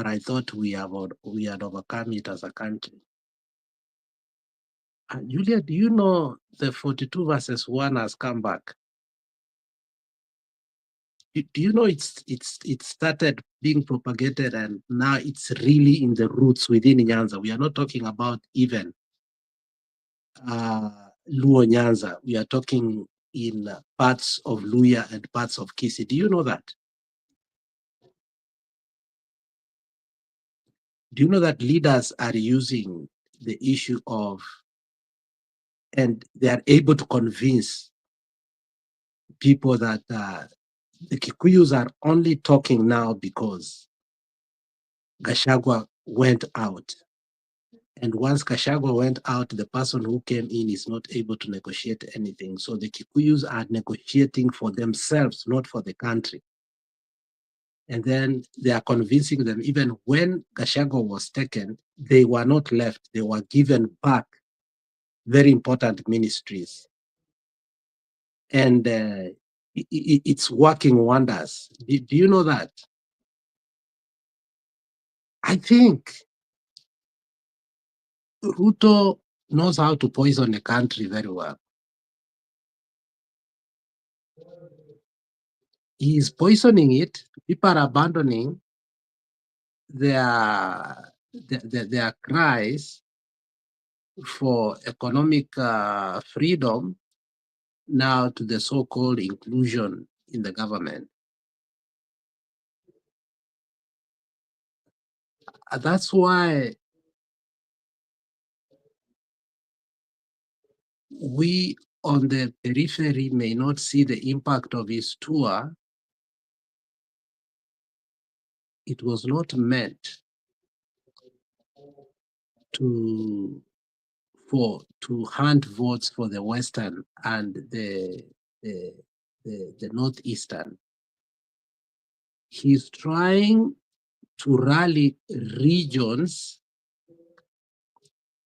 I thought we had overcome it as a country. Julia, do you know the 42 verses 1 has come back? Do you know it started being propagated and now it's really in the roots within Nyanza? We are not talking about even Luo Nyanza. We are talking in parts of Luya and parts of Kisi. Do you know that? Do you know that leaders are using the issue of, and they are able to convince people that the Kikuyus are only talking now because Gachagua went out. And once Gachagua went out, the person who came in is not able to negotiate anything. So the Kikuyus are negotiating for themselves, not for the country. And then they are convincing them, even when Gachagua was taken, they were not left. They were given back very important ministries. And it's working wonders. Do you know that? I think Ruto knows how to poison a country very well. He is poisoning it. People are abandoning their cries for economic freedom now to the so-called inclusion in the government. That's why we on the periphery may not see the impact of his tour. It was not meant to hunt votes for the Western and the Northeastern. He's trying to rally regions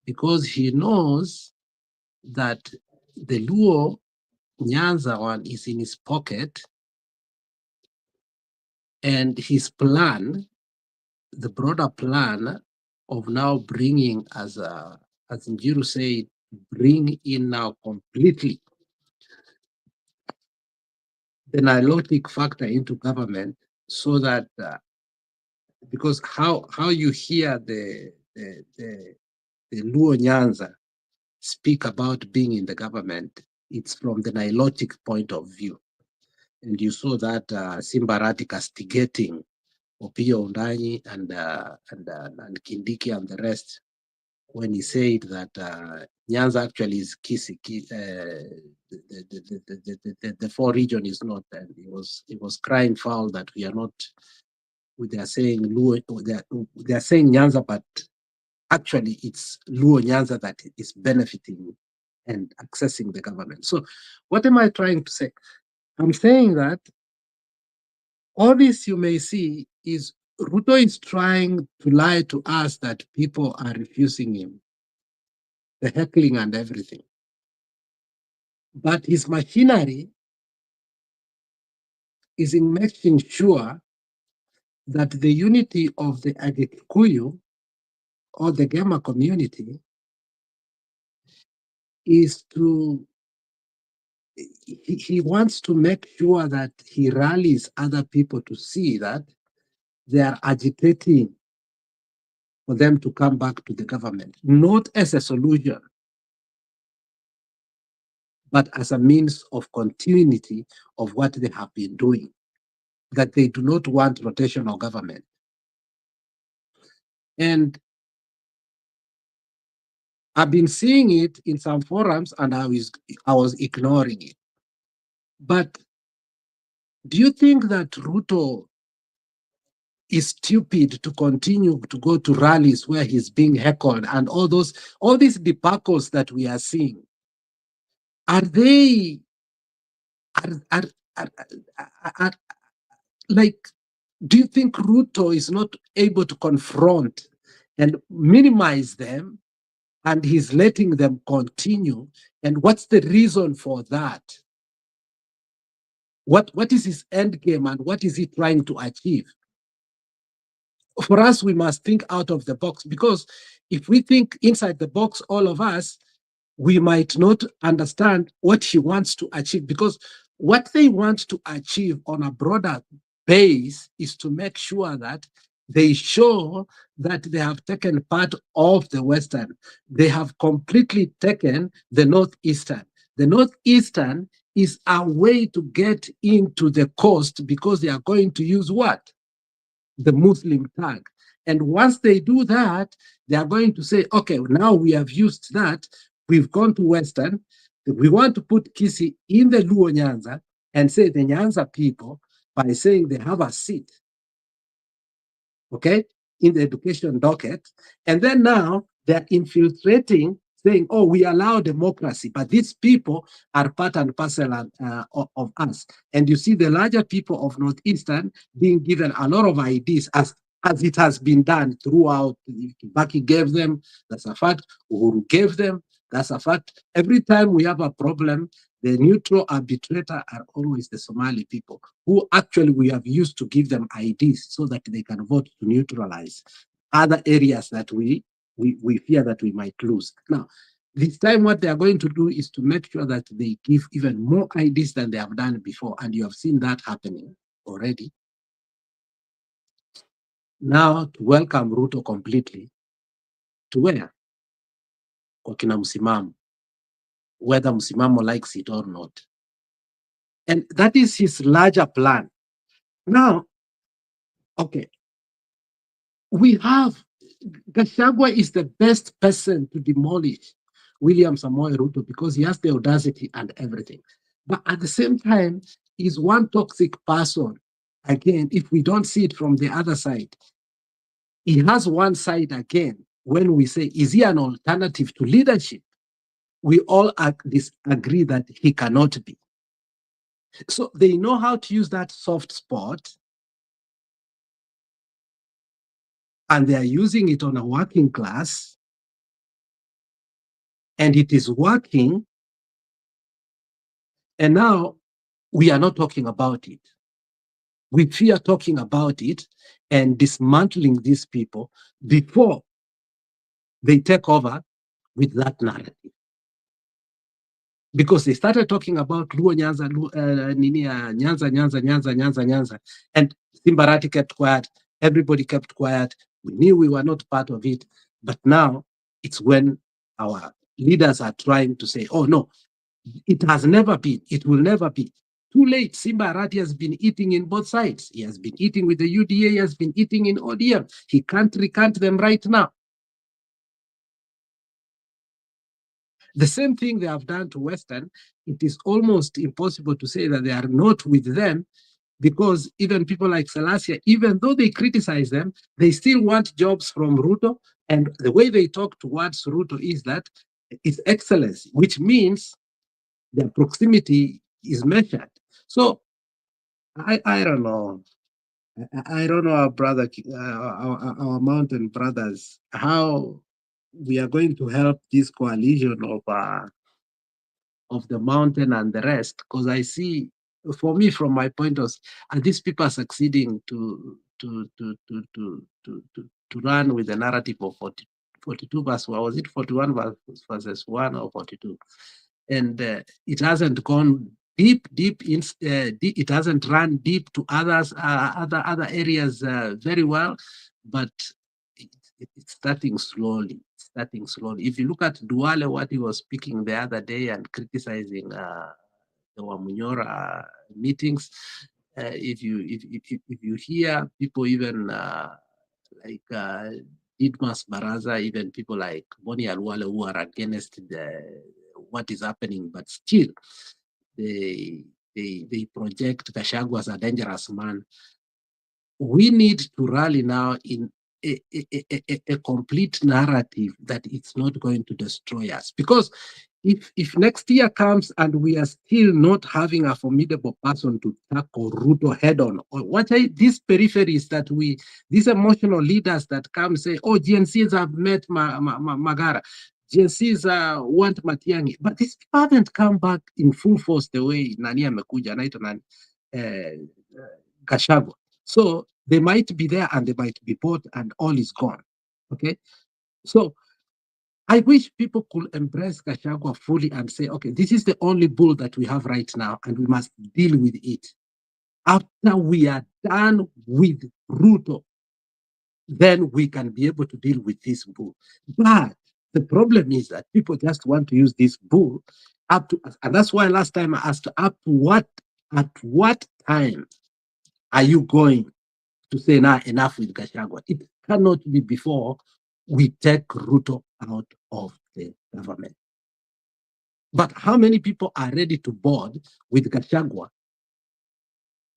because he knows that the Luo Nyanza one is in his pocket, and his plan, the broader plan of now bringing, as Njiru said, bring in now completely the nilotic factor into government, so that because how you hear the Luo Nyanza speak about being in the government, it's from the nilotic point of view. And you saw that Simbarati castigating Opiyo Undanyi and Kindiki and the rest when he said that Nyanza actually is Kisi, the four region is not, and he was crying foul that we are not. They are saying they are saying Nyanza, but actually it's Luo Nyanza that is benefiting and accessing the government. So what am I trying to say? I'm saying that all this you may see is Ruto is trying to lie to us that people are refusing him, the heckling and everything. But his machinery is in making sure that the unity of the Agikuyu or the Gema community is to, he wants to make sure that he rallies other people to see that they are agitating for them to come back to the government, not as a solution, but as a means of continuity of what they have been doing, that they do not want rotational government. And I've been seeing it in some forums and I was ignoring it. But do you think that Ruto is stupid to continue to go to rallies where he's being heckled and all these debacles that we are seeing? Are they like, do you think Ruto is not able to confront and minimize them, and he's letting them continue? And what's the reason for that? What is his end game and what is he trying to achieve? For us, we must think out of the box, because if we think inside the box, all of us, we might not understand what he wants to achieve, because what they want to achieve on a broader base is to make sure that they show that they have taken part of the Western. They have completely taken the Northeastern. The Northeastern is a way to get into the coast, because they are going to use what? The Muslim tag. And once they do that, they are going to say, okay, now we have used that, we've gone to Western, we want to put Kisi in the Luo Nyanza and say the Nyanza people, by saying they have a seat, okay, in the education docket. And then now they're infiltrating, saying, oh, we allow democracy, but these people are part and parcel of us. And you see the larger people of Northeastern being given a lot of ideas, as it has been done throughout. Kibaki gave them, that's a fact. Uhuru gave them, that's a fact. Every time we have a problem, the neutral arbitrator are always the Somali people, who actually we have used to give them IDs so that they can vote to neutralize other areas that we fear that we might lose. Now, this time what they are going to do is to make sure that they give even more IDs than they have done before, and you have seen that happening already. Now, to welcome Ruto completely, to where? Kwa kina msimamo, whether msimamo likes it or not. And that is his larger plan. Now, okay, we have, Gachagua is the best person to demolish William Samoei Ruto, because he has the audacity and everything. But at the same time, he's one toxic person. Again, if we don't see it from the other side, he has one side again. When we say, is he an alternative to leadership? We all disagree that he cannot be. So they know how to use that soft spot, and they are using it on a working class, and it is working. And now we are not talking about it. We fear talking about it and dismantling these people before they take over with that narrative. Because they started talking about Luo Nyanza, Nyanza, and Simbarati kept quiet. Everybody kept quiet. We knew we were not part of it. But now it's when our leaders are trying to say, oh no, it has never been, it will never be. Too late. Simba Arati has been eating in both sides. He has been eating with the UDA, he has been eating in ODM. He can't recant them right now. The same thing they have done to Western. It is almost impossible to say that they are not with them, because even people like Selassie, even though they criticize them, they still want jobs from Ruto. And the way they talk towards Ruto is that it's excellency, which means their proximity is measured. So I don't know. I don't know, our brother, our mountain brothers, how we are going to help this coalition of the mountain and the rest. Because I see, for me, from my point of, are these people succeeding to run with the narrative of 42 verse, what was it, 41 verses 1 or 42? And it hasn't gone deep, it hasn't run deep to other areas very well, but it's starting slowly. Starting slowly. If you look at Duale, what he was speaking the other day and criticizing the Wamunyora meetings, if you hear people even like Didmas Baraza, even people like Boni Alwale, who are against what is happening, but still they project Gachagua as a dangerous man. We need to rally now in a complete narrative that it's not going to destroy us. Because if next year comes and we are still not having a formidable person to tackle Ruto head on, or these peripheries that these emotional leaders that come say, oh, GNCs have met Magara, GNCs want Matiang'i, but these people haven't come back in full force the way Nani amekuja, anaitwa nani, Gachagua. So They might be there and they might be bought and all is gone. Okay. So I wish people could embrace Gachagua fully and say, okay, this is the only bull that we have right now, and we must deal with it. After we are done with Ruto, then we can be able to deal with this bull. But the problem is that people just want to use this bull up to, and that's why last time I asked, at what time are you going to say now enough with Gachagua? It cannot be before we take Ruto out of the government. But how many people are ready to board with Gachagua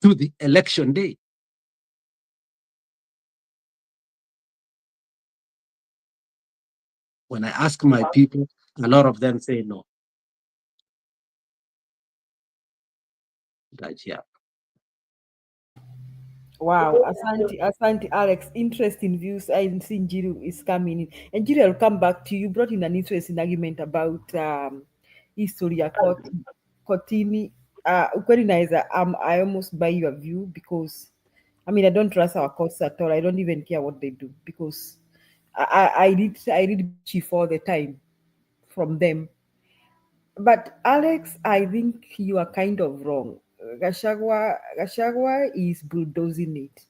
to the election day? When I ask my people, a lot of them say no. That's yeah. Wow, Asante, Alex, interesting views. I see Njiru is coming in. And Njiru, I'll come back to you. You brought in an interesting argument about history, Kotini. Ukweli naweza, I almost buy your view because, I mean, I don't trust our courts at all. I don't even care what they do because I read chief all the time from them. But Alex, I think you are kind of wrong. Gashagwa is bulldozing it.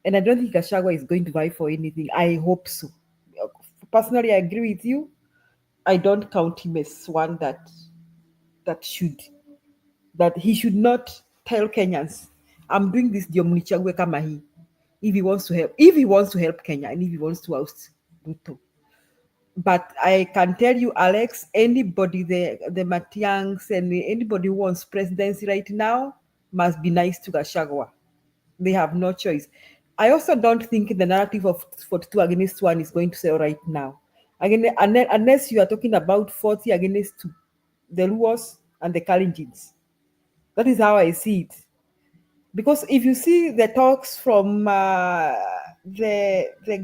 And I don't think Gashagwa is going to vie for anything. I hope so. Personally, I agree with you. I don't count him as one that should that he should not tell Kenyans, I'm doing this Diomnichagwe Kamahi. If he wants to help Kenya and if he wants to oust Ruto. But I can tell you, Alex, anybody, the Matiangs and anybody who wants presidency right now must be nice to Gashagwa. They have no choice. I also don't think the narrative of 42 against 1 is going to sell right now. Again, unless you are talking about 40 against 2, the Luos and the Kalenjins. That is how I see it. Because if you see the talks from the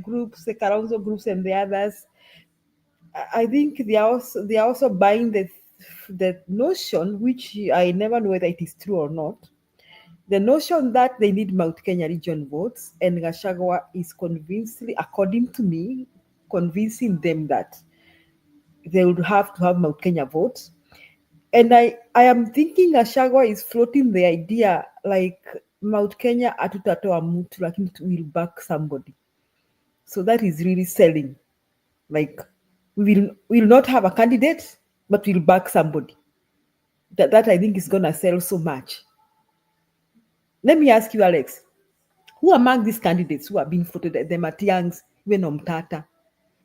groups, the Karanzo groups and the others, I think they are also buying the notion, which I never know whether it is true or not. The notion that they need Mount Kenya region votes, and Gashagwa is convincingly, according to me, convincing them that they would have to have Mount Kenya votes. And I am thinking Gashagwa is floating the idea like Mount Kenya atutatoa mtu lakini will back somebody. So that is really selling. Like we will not have a candidate, but we'll back somebody. That I think is gonna sell so much. Let me ask you, Alex, who among these candidates who are being voted, the Matiangs, even Omtata,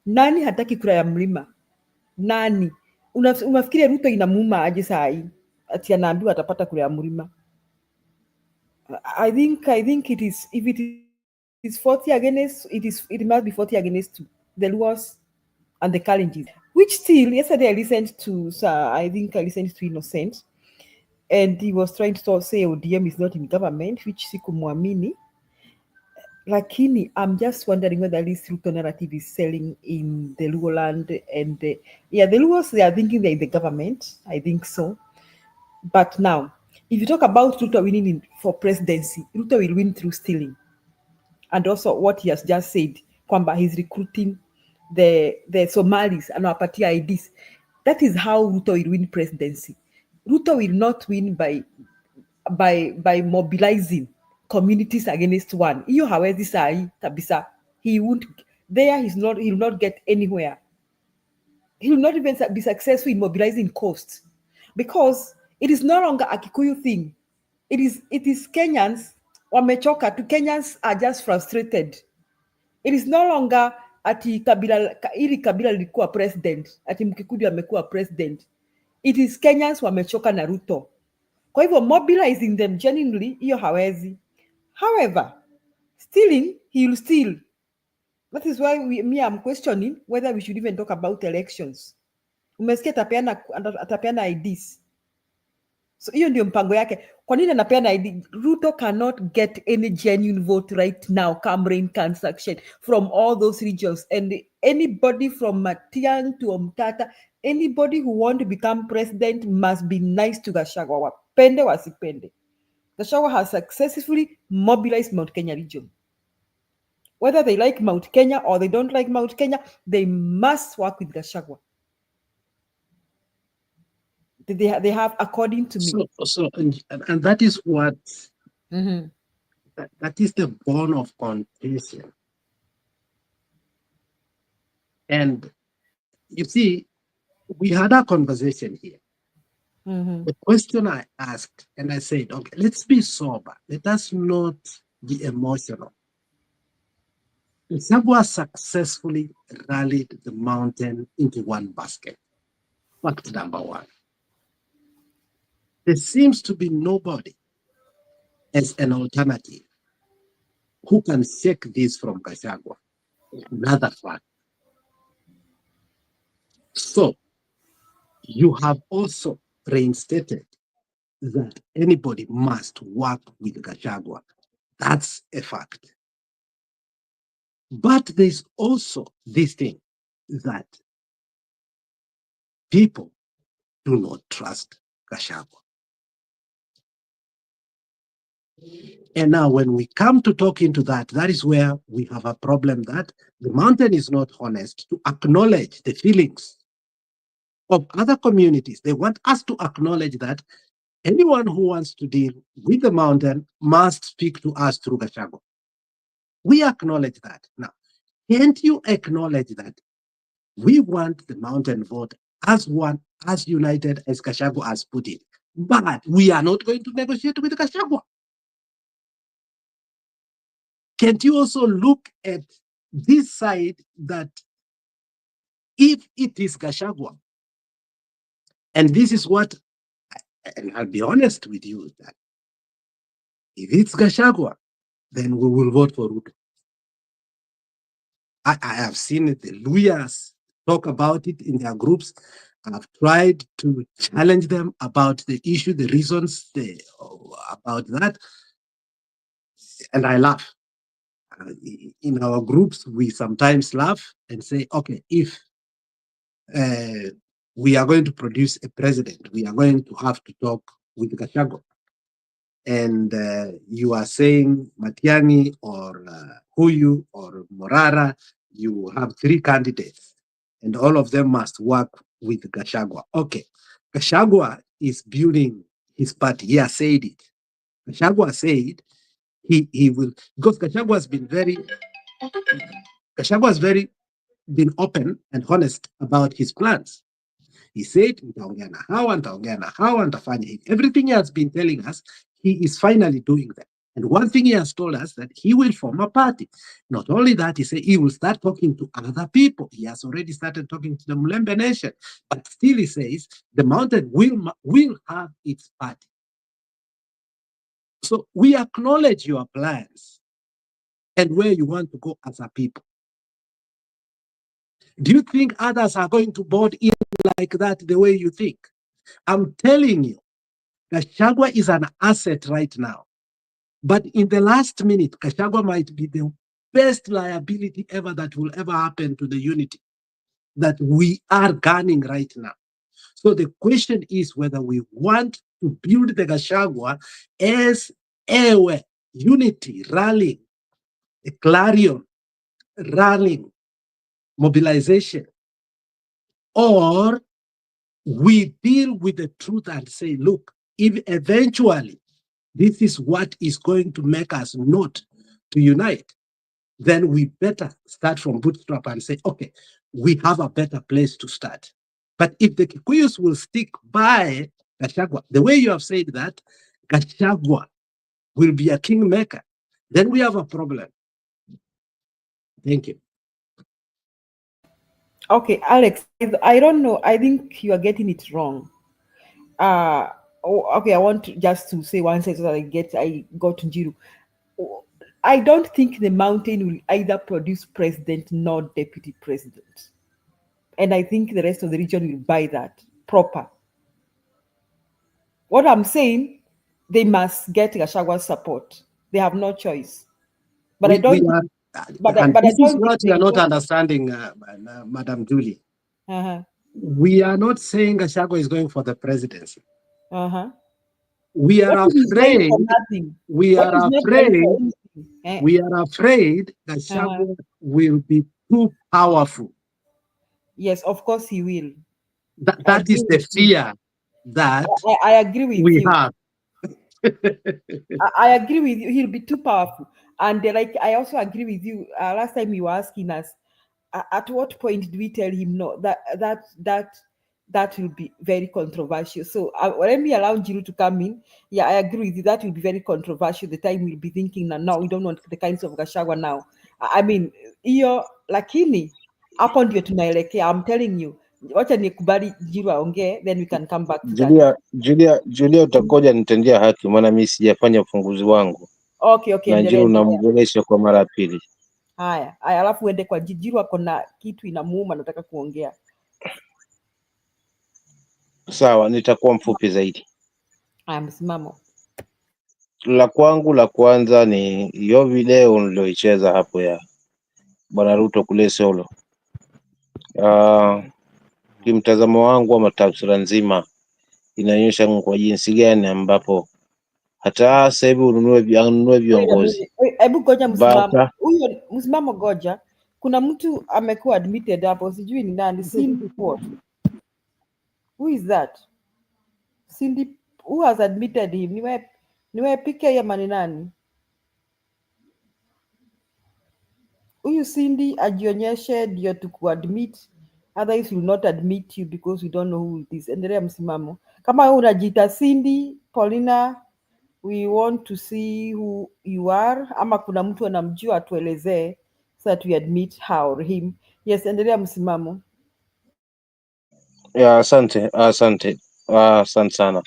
nani hataki kura ya mlima? Nani? Unafikiri Ruto inamuuma aje saa hii ati anaambiwa atapata kura ya mlima? I think it is, if it is 40 against, it must be 40 against 2. The Luos and the Kalenjins. Which still, yesterday I think I listened to Innocent, and he was trying to say ODM is not in government, which sikumwamini. Lakini, I'm just wondering whether this Ruto narrative is selling in the Luo land. And yeah, the Luos, they are thinking they're in the government. I think so. But now, if you talk about Ruto winning for presidency, Ruto will win through stealing. And also what he has just said, kwamba he's recruiting the Somalis and anawapatia IDs. That is how Ruto will win presidency. Ruto will not win by mobilizing communities against one. Hiyo hawezi sahi kabisa. He won't there. He will not get anywhere. He will not even be successful in mobilizing costs because it is no longer a Kikuyu thing. It is Kenyans wamechoka. To Kenyans are just frustrated. It is no longer ati ili kabila lilikuwa president, ati Mkikuyu amekuwa president. It is Kenyans wamechoka na Ruto. Kwa hivyo mobilizing them genuinely, hiyo hawezi. However, stealing, he will steal. That is why I'm questioning whether we should even talk about elections. Umesikia atapeana IDs. So hiyo ndio mpango yake. Kwa nini anapeana ID? Ruto cannot get any genuine vote right now, come rain, can suction, from all those regions. And anybody from Matiang to Omtata, anybody who want to become president must be nice to Gachagua. Wapende wasipende. Gachagua has successfully mobilized Mount Kenya region. Whether they like Mount Kenya or they don't like Mount Kenya, they must work with Gashagwa. They have, according to me. And that is what Mm-hmm. that is the bone of contention. And you see, we had a conversation here. Mm-hmm. The question I asked, and I said, okay, let's be sober. Let us not be emotional. Sabwa successfully rallied the mountain into one basket. Fact number one. There seems to be nobody as an alternative who can shake this from Gachagua. Another fact. So you have also reinstated that anybody must work with Gachagua. That's a fact. But there's also this thing that people do not trust Gachagua. And now, when we come to talk into that, that is where we have a problem that the mountain is not honest to acknowledge the feelings of other communities. They want us to acknowledge that anyone who wants to deal with the mountain must speak to us through Gachagua. We acknowledge that. Now, can't you acknowledge that we want the mountain vote as one, as united as Gachagua has put it? But we are not going to negotiate with Gachagua. Can't you also look at this side that if it is Gachagua, and this is what, and I'll be honest with you, that if it's Gachagua, then we will vote for Ruto. I have seen the lawyers talk about it in their groups. I've tried to challenge them about the issue, the reasons about that, and I laugh. In our groups, we sometimes laugh and say, okay, if uh, we are going to produce a president, we are going to have to talk with Gachagua. And you are saying Matiani or Huyu or Morara, you have three candidates, and all of them must work with Gachagua. Okay, Gachagua is building his party. He has said it. Gachagua said he will, because Gachagua has very been open and honest about his plans. He said, nitaongea na hawa, nitaongea na hawa, nitafanya hivi. Everything he has been telling us, he is finally doing that. And one thing he has told us that he will form a party. Not only that, he said he will start talking to other people. He has already started talking to the Mulembe Nation. But still he says the mountain will have its party. So we acknowledge your plans and where you want to go as a people. Do you think others are going to board in like that the way you think? I'm telling you, Gachagua is an asset right now. But in the last minute, Gachagua might be the best liability ever that will ever happen to the unity that we are gunning right now. So the question is whether we want to build the Gachagua as a unity, rallying, a clarion, rallying, mobilization, or we deal with the truth and say, look, if eventually this is what is going to make us not to unite, then we better start from bootstrap and say, okay, we have a better place to start. But if the Kikuyus will stick by Gachagua, the way you have said that, Gachagua will be a kingmaker, then we have a problem. Thank you. Okay, Alex, I don't know. I think you are getting it wrong. Okay, I want just to say one sentence so that I got to Jiru. I don't think the mountain will either produce president nor deputy president. And I think the rest of the region will buy that proper. What I'm saying, they must get Gashagwa's support. They have no choice. But I We don't. are, and But I this is don't think what you are they not go. understanding, Madam Julie. Uh-huh. We are not saying Gachagua is going for the presidency. Uh-huh. We What are if he's going for afraid, nothing? we What are if he's not going for afraid anything? Eh, We are afraid uh, Gachagua will be too powerful. yes, of course he will. I That agree is the with you. fear that I agree with we you. have. I agree with you. He'll be too powerful. And like I also agree with you. Last time you were asking us, at what point do we tell him no? That will be very controversial. So let me allow Jiru to come in. Yeah, I agree with you. That will be very controversial. The time we'll be thinking that no, we don't want the kinds of Gashagwa now. I mean, hiyo lakini hapo ndio tunaelekea. I'm telling you. Wacha nikubali Jiru aongee, then we can come back to that. Julia, utakoja nitendea haki, maana mimi sijafanya ufunguzi wangu Okay, okay, na endelea, Njiru endelea. namwongelesha kwa mara ya pili. Haya, alafu uende kwa Jijiru, ako na kitu inamuuma, nataka kuongea. Sawa, nitakuwa mfupi zaidi. Haya, msimamo. La kwangu la kwanza ni hiyo video nilioicheza hapo ya Bwana Ruto kule Solo. Kimtazamo wangu ama tafsira nzima inaonyesha kwa jinsi gani ambapo hata sasa hivi ununue viongozi Hebu goja msimamo bata. huyo, msimamo goja. Kuna mtu amekuwa admitted hapo, sijui ni nani. Cindy what? Who is that? Cindy, who has admitted him? Niwe PK ama ni nani? Huyu Cindy ajionyeshe ndio tukuadmit, otherwise we will not admit you because we don't know who it is. Endelea msimamo. Kama wewe unajiita Cindy Paulina, we want to see who you are, ama kuna mtu anamjua atuelezee so that we admit her or him. Yes, endelea msimamo. Ya, asante sana.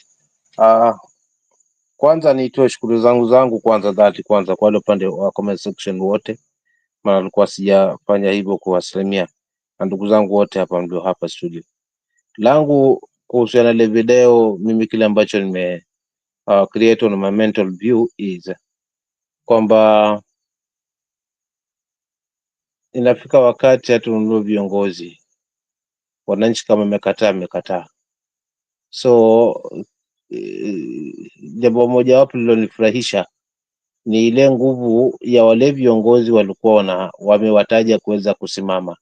Kwanza nitoe shukrani zangu kwanza dhati kwanza kwa wale upande wa comment section wote, maana nilikuwa sijafanya hivyo kuwasalimia na ndugu zangu wote hapa ndio hapa studio. Langu kuhusiana na ile video, mimi kile ambacho nime create on my mental view is kwamba inafika wakati hata ununue viongozi, wananchi kama amekataa. So jambo moja wapo lilonifurahisha ni ile nguvu ya wale viongozi walikuwa wamewataja kuweza kusimama.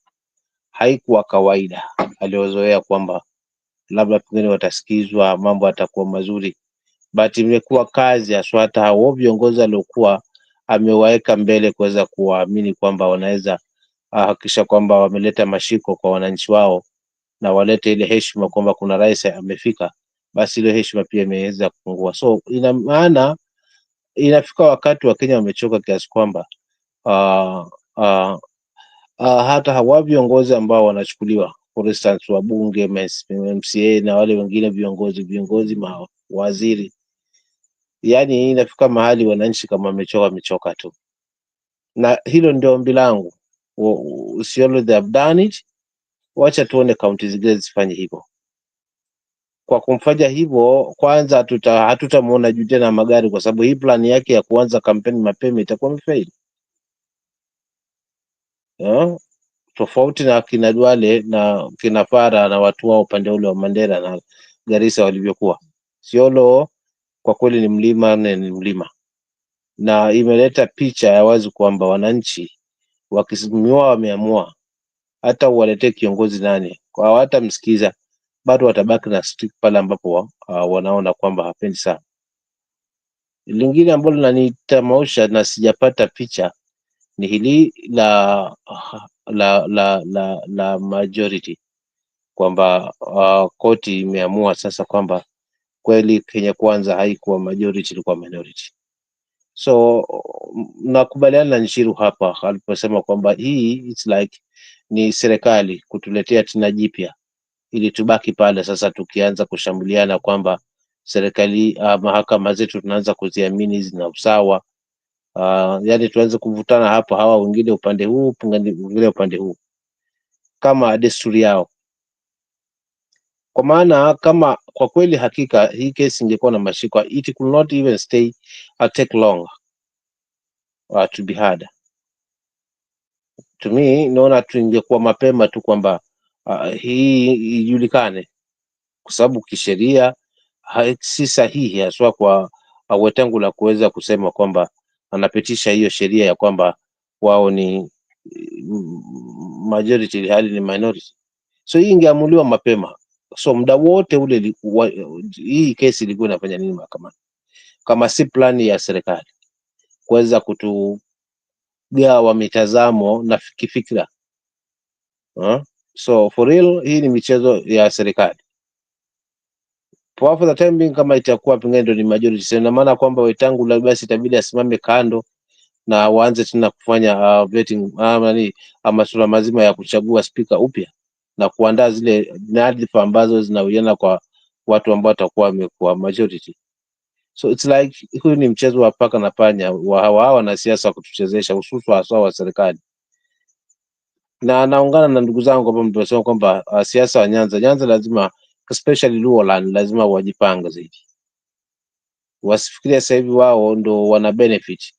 Haikuwa kawaida aliozoea kwamba labda pengine watasikizwa, mambo yatakuwa mazuri, but imekuwa kazi haswa hata hao viongozi waliokuwa amewaweka mbele kuweza kuwaamini kwamba wanaweza hakikisha kwamba wameleta mashiko kwa wananchi wao na walete ile heshima kwamba kuna rais amefika, basi ile heshima pia imeweza kupungua. So ina maana inafika wakati wa Kenya wamechoka kiasi kwamba uh, uh, hata hawa viongozi ambao wanachukuliwa for instance wabunge, MCA na wale wengine viongozi mawaziri, yani inafika mahali wananchi kama wamechoka tu, na hilo ndio ombi langu. Usiolo they have done it, wacha tuone kaunti zingine zifanye hivyo. Kwa kumfanya hivyo, kwanza hatutamuona juu tena magari, kwa sababu hii plani yake ya kuanza kampeni mapema itakuwa imefaili. Tofauti na kina Duale na kina Fara na watu wao upande ule wa Mandera na Garissa walivyokuwa. Siolo kwa kweli ni mlima na imeleta picha ya wazi kwamba wananchi wakisimamiwa wameamua, hata uwaletee kiongozi nani kwa hata msikiza, bado watabaki na stick pale ambapo wanaona kwamba hapendi sana. Lingine ambalo linanitamausha na sijapata picha ni hili la majority, kwamba koti imeamua sasa kwamba kweli Kenya Kwanza haikuwa majority, ilikuwa minority. So nakubaliana na Njiru hapa aliposema kwamba hii it's like ni serikali kutuletea tena jipya ili tubaki pale sasa, tukianza kushambuliana kwamba serikali mahakama zetu tunaanza kuziamini zina usawa. Yani tuanze kuvutana hapo, hawa wengine upande huu, wengine upande huu, kama desturi yao. Kwa maana kama kwa kweli hakika hii kesi ingekuwa na mashiko, it could not even stay take long to be heard. To me, naona tu ingekuwa mapema tu kwamba hii ijulikane, kwa sababu kisheria si sahihi haswa kwa Wetangula kuweza kusema kwamba anapitisha hiyo sheria ya kwamba wao ni majority hali ni minority. So hii ingeamuliwa mapema. So muda wote ule hii kesi ilikuwa inafanya nini mahakamani kama si plani ya serikali kuweza kutugawa mitazamo na kifikra? So for real, hii ni michezo ya serikali. For the time being, kama itakuwa pengine ndio ni majority, sina maana kwamba Wetangula basi itabidi asimame kando na waanze tena kufanya vetting masuala mazima ya kuchagua spika upya na kuandaa zile nyadhifa ambazo zinawiana kwa watu ambao watakuwa wamekuwa majority. So it's like huyu ni mchezo wa paka na panya wa hawa wanasiasa kutuchezesha, hususan hasa wa serikali. Na naungana na ndugu zangu kwamba mtasema kwamba siasa wa Nyanza lazima, especially Luoland, lazima wajipange zaidi. Wasifikiria sasa hivi wao ndo wana benefit.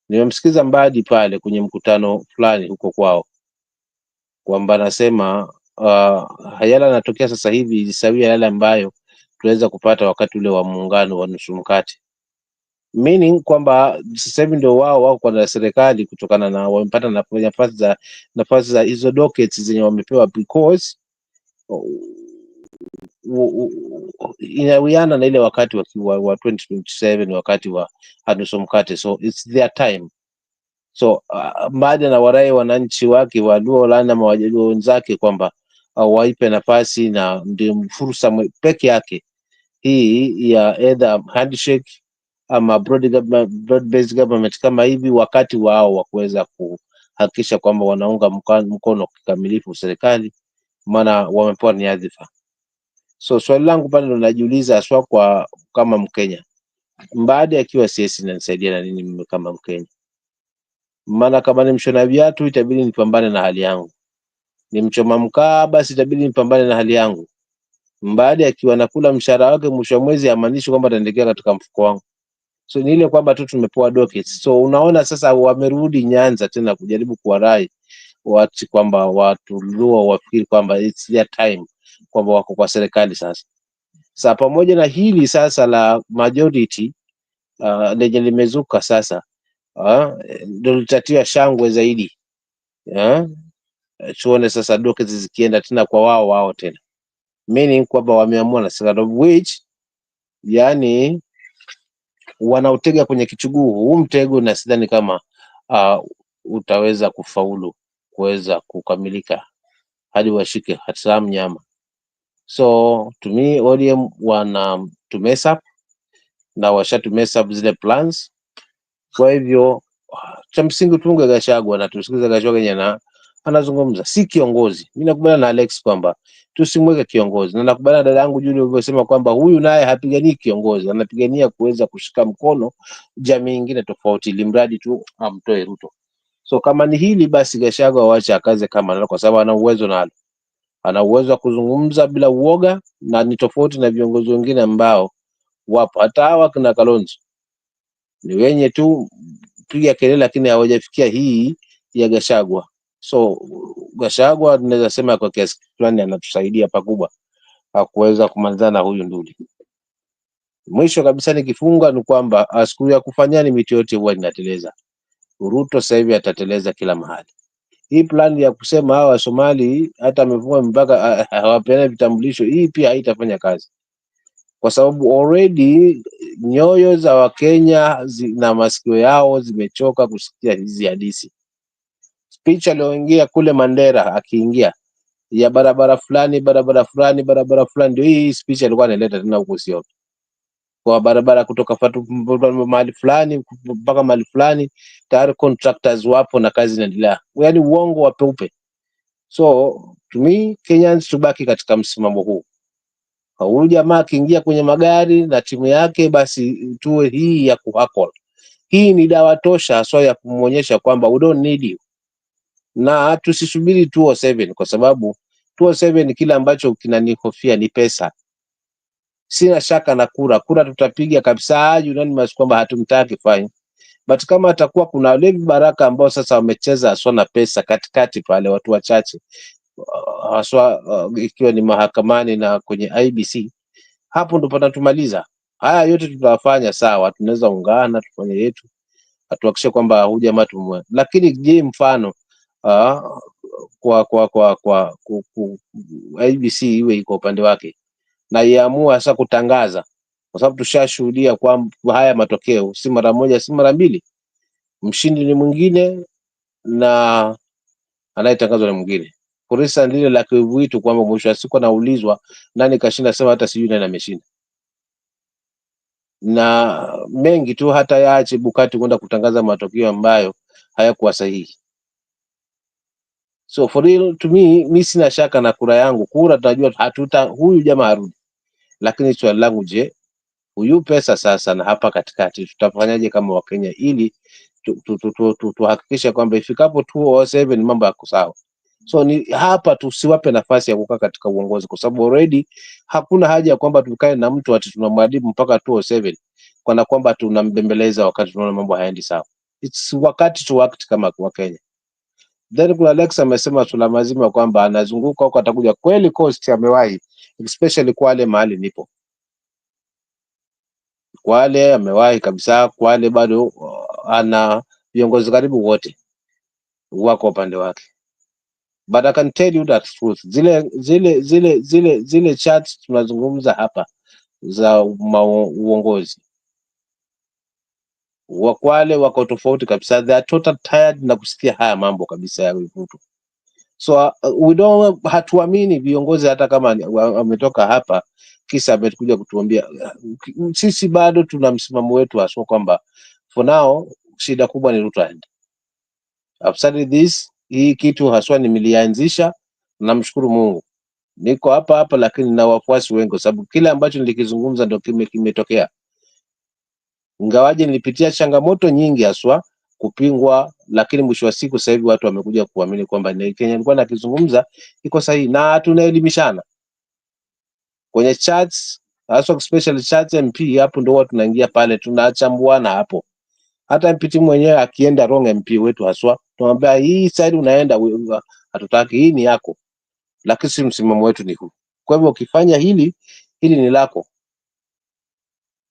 Nimemsikiza Mbadi pale kwenye mkutano fulani huko kwao kwamba anasema hayala yanatokea sasa hivi sawia yale ambayo tunaweza kupata wakati ule wa muungano wa nusu mkate, meaning kwamba sasa hivi ndio wao wako kwa serikali kutokana na wamepata nafasi za hizo dockets zenye wamepewa, because inawiana na ile wakati wa 2027 wakati wa nusu mkate, so it's their time. So Mbadi na warai wananchi wake wa Luoland na Wajaluo wenzake kwamba waipe nafasi, na ndio fursa peke yake hii ya either handshake ama broad based government kama hivi, wakati wao wa kuweza kuhakikisha kwamba wanaunga mkono kikamilifu serikali, maana wamepewa nyadhifa. So swali langu pale ndo najiuliza aswa kwa kama Mkenya, Mbadi akiwa siasa inanisaidia na nini mimi kama Mkenya? Maana kama ni mshona viatu itabidi nipambane na hali yangu, ni mchoma mkaa basi itabidi nipambane na hali yangu. Mbadi akiwa nakula mshahara wake mwisho wa mwezi, amaanishi kwamba ataendelea katika mfuko wangu. So ni ile kwamba tu tumepewa dockets. So unaona sasa wamerudi Nyanza tena kujaribu kuwarai watu kwamba watu Luo wafikiri kwamba it's their time, kwamba wako kwa serikali sasa. Sasa pamoja na hili sasa la majority lenye limezuka sasa, ndio litatia shangwe zaidi. Tuone sasa dockets zikienda tena kwa wao tena, meaning kwamba wameamua na serikali, of which yani wanautega kwenye kichuguu huu mtego, na sidhani kama utaweza kufaulu kuweza kukamilika hadi washike hatamu nyama. So to me ODM wana to mess up na washa to mess up zile plans. Kwa hivyo cha msingi tunge Gachagua na tusikize Gachagua yenye anazungumza, si kiongozi. Mimi nakubaliana na Alex kwamba tusimweke kiongozi, na nakubaliana dada yangu Julie ulivyosema kwamba huyu naye hapiganii kiongozi, anapigania kuweza kushika mkono jamii nyingine tofauti, limradi tu amtoe Ruto. So kama ni hili basi Gachagua waache akaze kama nalo, kwa sababu ana uwezo nalo, ana uwezo wa kuzungumza bila uoga, na ni tofauti na viongozi wengine ambao wapo. Hata hawa kina Kalonzo ni wenye tu piga kelele, lakini hawajafikia hii ya Gachagua. So Gachagua tunaweza sema kwa kiasi fulani anatusaidia pakubwa kuweza kumalizana huyu nduli. Mwisho kabisa nikifunga ni kwamba siku ya kufanyani miti yote huwa inateleza. Ruto sasa hivi atateleza kila mahali. Hii plan ya kusema hawa Somali hata amefunga mpaka hawapeane vitambulisho, hii pia haitafanya kazi, kwa sababu already nyoyo za Wakenya na masikio yao zimechoka kusikia hizi hadithi. Speech alioingia kule Mandera, akiingia ya barabara fulani ndio hii speech alikuwa analeta tena huko, sio kwa barabara kutoka mahali fulani mpaka mahali fulani, tayari contractors wapo na kazi inaendelea, yaani uongo wa peupe. So to me Kenyans tubaki katika msimamo huu. Huyu jamaa akiingia kwenye magari na timu yake, basi tuwe hii ya kuhakol. Hii ni dawa tosha so ya kumuonyesha kwamba we don't need you, na tusisubiri 207 kwa sababu 207 kile ambacho kinanihofia ni pesa. Sina shaka na kura tutapiga kabisa, unanimous kwamba hatumtaki fine, but kama atakuwa kuna Levi Baraka ambao sasa wamecheza na pesa katikati pale, watu wachache haswa ikiwa ni mahakamani na kwenye IBC, hapo ndo patatumaliza. Haya yote tutawafanya sawa, tunaweza ungana tufanye yetu, atuhakikishe kwamba huyu jamaa tumwe. Lakini je, mfano kwa IBC iwe iko upande wake na iamua sasa kutangaza, kwa sababu tushashuhudia kwamba haya matokeo si mara moja si mara mbili, mshindi ni mwingine na anayetangazwa ni mwingine. Kurisa lile la kiwitu kwamba mwisho wa siku anaulizwa nani kashinda, sema hata sijui nani ameshinda, na mengi tu, hata yaache Bukati kwenda kutangaza matokeo ambayo hayakuwa sahihi. So for real to me, mi sina shaka na kura yangu. Kura tunajua hatuta huyu jamaa arudi, lakini swali langu, je, huyu pesa sasa na hapa katikati tutafanyaje kama Wakenya ili tuhakikishe kwamba ifikapo 2007 mambo yako sawa. So ni hapa tusiwape nafasi ya kukaa katika uongozi, kwa sababu already hakuna haja ya kwamba tukae na mtu ati tunamwadhibu mpaka 2007 kana kwamba tunambembeleza wakati tunaona mambo hayaendi sawa. It's wakati to act kama Wakenya. Then kuna Alex amesema tuna mazima kwamba anazunguka huko atakuja. Kweli Coast amewahi, especially Kwale mahali nipo. Kwale amewahi kabisa. Kwale bado ana viongozi karibu wote wako upande wake. But I can tell you that truth. Zile charts tunazungumza hapa za uongozi wa Kwale wako tofauti kabisa. They are total tired na kusikia haya mambo kabisa ya Ruto. So we don't, hatuamini viongozi hata kama wametoka hapa kisa amekuja kutuambia. Sisi bado tuna msimamo wetu haswa kwamba for now shida kubwa ni Ruto aende. I've started this, hii kitu haswa nimelianzisha, namshukuru Mungu. Niko hapa lakini na wafuasi wengi, sababu kile ambacho nilikizungumza ndio kimetokea. Ingawaje nilipitia changamoto nyingi haswa kupingwa, lakini mwisho wa siku sasa hivi watu wamekuja kuamini kwamba Kenya nilikuwa nakizungumza iko sahihi, na tunaelimishana kwenye chats, haswa especially chat MP. Hapo ndio watu tunaingia pale tunachambuana hapo. Hata MP mwenyewe akienda wrong, MP wetu haswa tunamwambia hii side unaenda hatutaki, hii ni yako, lakini si msimamo wetu ni huu. Kwa hivyo ukifanya hili ni lako.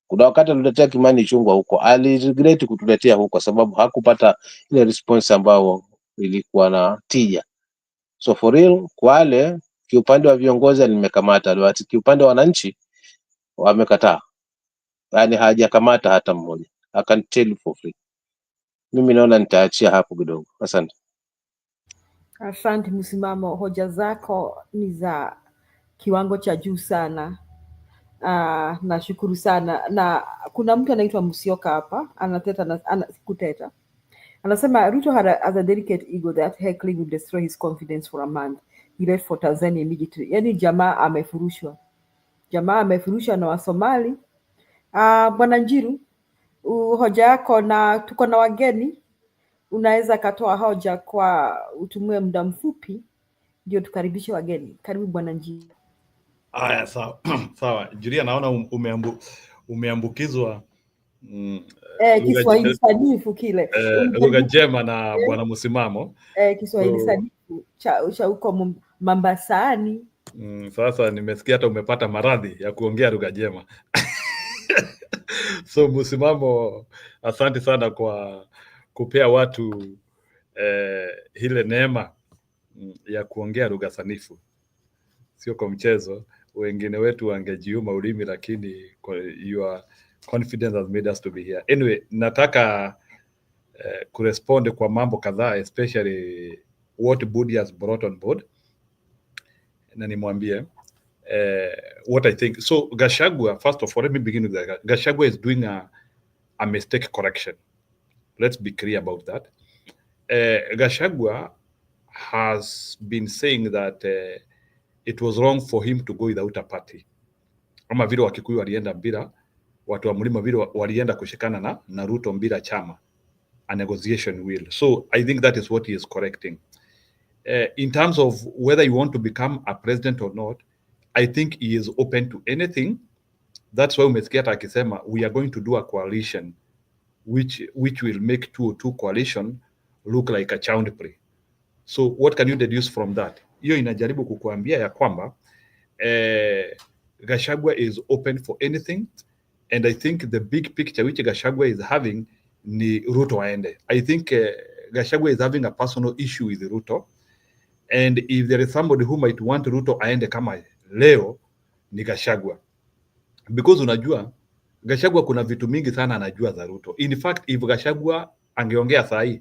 Kuna wakati aliletea Kimani chungwa huko, aliregret kutuletea huko sababu hakupata ile response ambayo ilikuwa na tija. So for real, Kwale kiupande wa viongozi nimekamata, but kiupande wa wananchi wamekataa. Yani hajakamata hata mmoja. I can tell you for free. Mimi naona nitaachia hapo kidogo. Asante. Asante. Msimamo, hoja zako ni za kiwango cha juu sana. Nashukuru sana. Na kuna mtu anaitwa Musyoka hapa anateta kuteta, anasema Ruto has a delicate ego that heckling will destroy his confidence for a month. He left for Tanzania immediately. Yani jamaa amefurushwa na Wasomali. Bwana Njiru, hoja yako, na tuko na wageni, unaweza katoa hoja kwa utumie muda mfupi ndio tukaribishe wageni. Karibu Bwana Njiru. Haya, sawa. Sawa. Julia, naona umeambukizwa Kiswahili sanifu kile. Lugha njema na Bwana Msimamo. Kiswahili sanifu cha huko Mambasani. Sasa nimesikia hata umepata maradhi ya kuongea lugha njema. So Msimamo, asante sana kwa kupea watu ile neema ya kuongea lugha sanifu. Sio kwa mchezo. Wengine wetu wangejiuma ulimi, lakini your confidence has made us to be here. Anyway, nataka kurespond kwa mambo kadhaa, especially what Budi has brought on board. Na nimwambie what I think. So Gachagua, first of all, let me begin with that. Gachagua is doing a mistake correction. Let's be clear about that. Gachagua has been saying that it was wrong for him to go without a party. Ama vile Wakikuyu walienda bila, watu wa Mlima vile walienda kushikana na Ruto bila chama, a negotiation will. So I think that is what he is correcting. In terms of whether you want to become a president or not, I think he is open to anything. That's why umesikia akisema we are going to do a coalition which will make 202 coalition look like a child play. So what can you deduce from that? Hiyo inajaribu kukuambia ya kwamba Gachagua is open for anything, and I think the big picture which Gachagua is having ni Ruto aende. I think Gachagua is having a personal issue with Ruto, and if there is somebody who might want Ruto aende kama leo ni Gachagua, because unajua Gachagua kuna vitu mingi sana anajua za Ruto. In fact, if Gachagua angeongea saa hii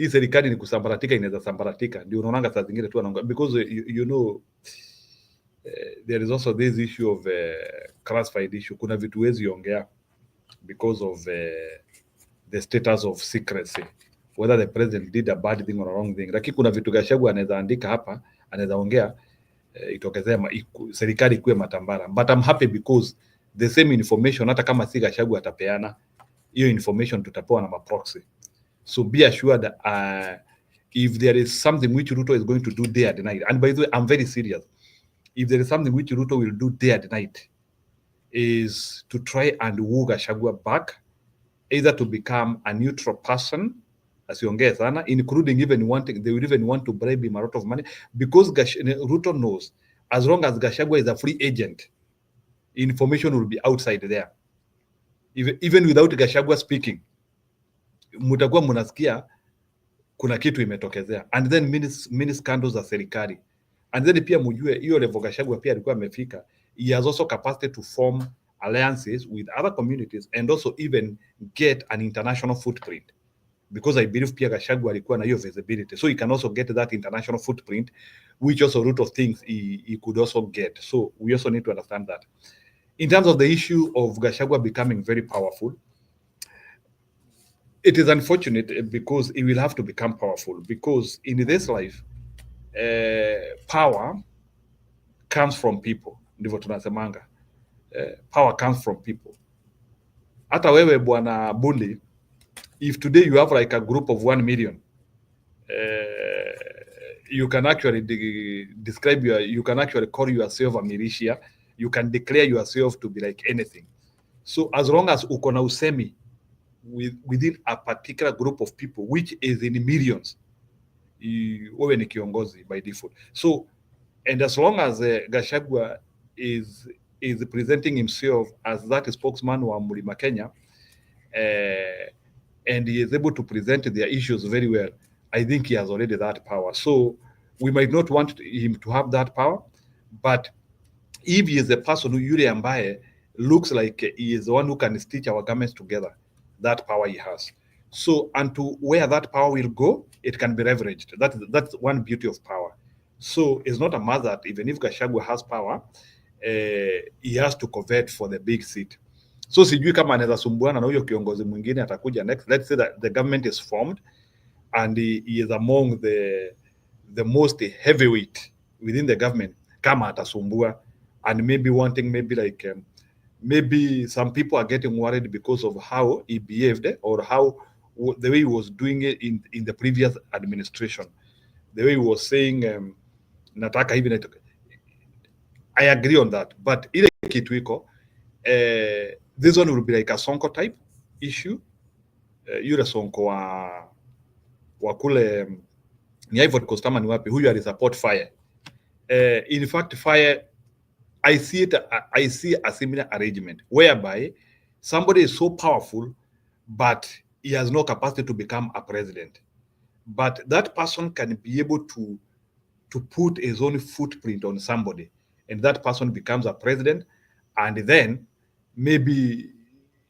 serikali ni kusambaratika, inaweza sambaratika. Ndio unaonanga saa zingine tu anaongea because you know there is also this issue of classified issue. Kuna vitu wezi ongea because of the status of secrecy, whether the president did a bad thing or a wrong thing. Lakini kuna vitu Gachagua anaweza andika hapa, anaweza ongea itokezea serikali ikuwe matambara. But I'm happy because the same information, hata kama si Gachagua atapeana hiyo information, tutapewa na maproxy. So be assured if there is something which Ruto is going to do day and night, and by the way, I'm very serious, if there is something which Ruto will do day and night, is to try and woo Gachagua back, either to become a neutral person, asiongee sana, including even wanting, they will even want to bribe him a lot of money, because Ruto knows as long as Gachagua is a free agent, information will be outside there. Even without Gachagua speaking, mutakuwa munasikia kuna kitu imetokezea, and then many scandals za serikali, and then pia mujue hiyo level Gachagua pia alikuwa amefika. He has also capacity to form alliances with other communities and also even get an international footprint, because I believe pia Gachagua alikuwa na hiyo visibility, so he can also get that international footprint, which also Ruto thinks he could also get. So we also need to understand that. In terms of the issue of Gachagua becoming very powerful, it is unfortunate because he will have to become powerful, because in this life power comes from people. Ndivyo tunasemanga, power comes from people. Hata wewe bwana Bundi, if today you have like a group of 1 million, you can actually describe you can actually call yourself a militia, you can declare yourself to be like anything. So as long as uko na usemi within a particular group of people which is in millions, wewe ni kiongozi by default. So and as long as Gachagua is presenting himself as that spokesman wa Mlima Kenya, and he is able to present their issues very well, I think he has already that power. So we might not want him to have that power, but if he is a person who yule ambaye looks like he is the one who can stitch our governments together, that power he has. So, and to where that power will go, it can be leveraged. That's one beauty of power. So it's not a matter that even if Gachagua has power, he has to covet for the big seat. So sijui kama anaweza sumbuana na huyo kiongozi mwingine atakuja next. Let's say that the government is formed and he is among the most heavyweight within the government, kama atasumbua, and maybe wanting, maybe like maybe some people are getting worried because of how he behaved, or how the way he was doing it in the previous administration, the way he was saying nataka hivi. I agree on that, but ile kitu iko this one will be like a Sonko type issue. Yule Sonko wa kule ni Ivory Coast ama ni wapi, huyu alisupport Fire. In fact Fire, I see a similar arrangement whereby somebody is so powerful but he has no capacity to become a president, but that person can be able to put his own footprint on somebody, and that person becomes a president, and then maybe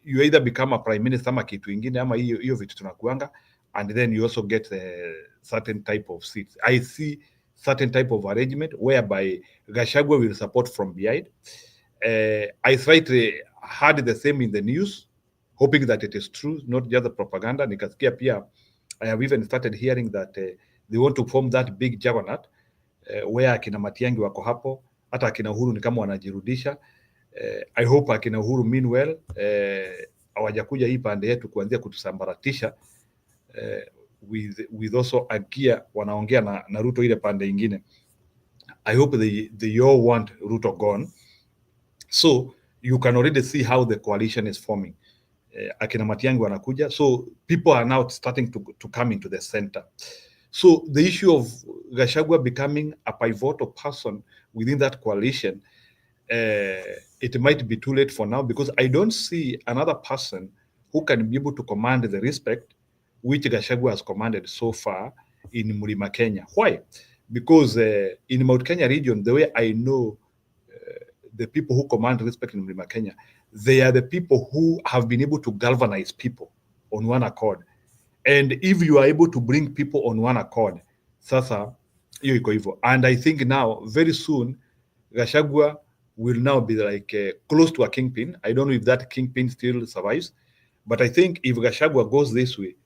you either become a prime minister ama kitu ingine ama hiyo vitu tunakuanga, and then you also get a certain type of seats. I see certain type of arrangement whereby Gachagua will support from behind. I slightly heard the same in the news, hoping that it is true, not just the propaganda. Nikasikia pia, I have even started hearing that they want to form that big juggernaut where akina Matiang'i wako hapo, hata akina Uhuru ni kama wanajirudisha. I hope akina Uhuru meanwhile hawajakuja hii pande yetu kuanzia kutusambaratisha with also agia wanaongea na Ruto ile pande ingine. I hope they all want Ruto gone. So you can already see how the coalition is forming. Akina Matiang'i wanakuja, so people are now starting to come into the center. So the issue of Gachagua becoming a pivotal person within that coalition, it might be too late for now, because I don't see another person who can be able to command the respect which Gachagua has commanded so far in Mlima Kenya. Why? Because in Mount Kenya region, the way I know the people who command respect in Mlima Kenya, they are the people who have been able to galvanize people on one accord. And if you are able to bring people on one accord, sasa hiyo iko hivyo. And I think now very soon Gachagua will now be like close to a kingpin. I don't know if that kingpin still survives, but I think if Gachagua goes this way,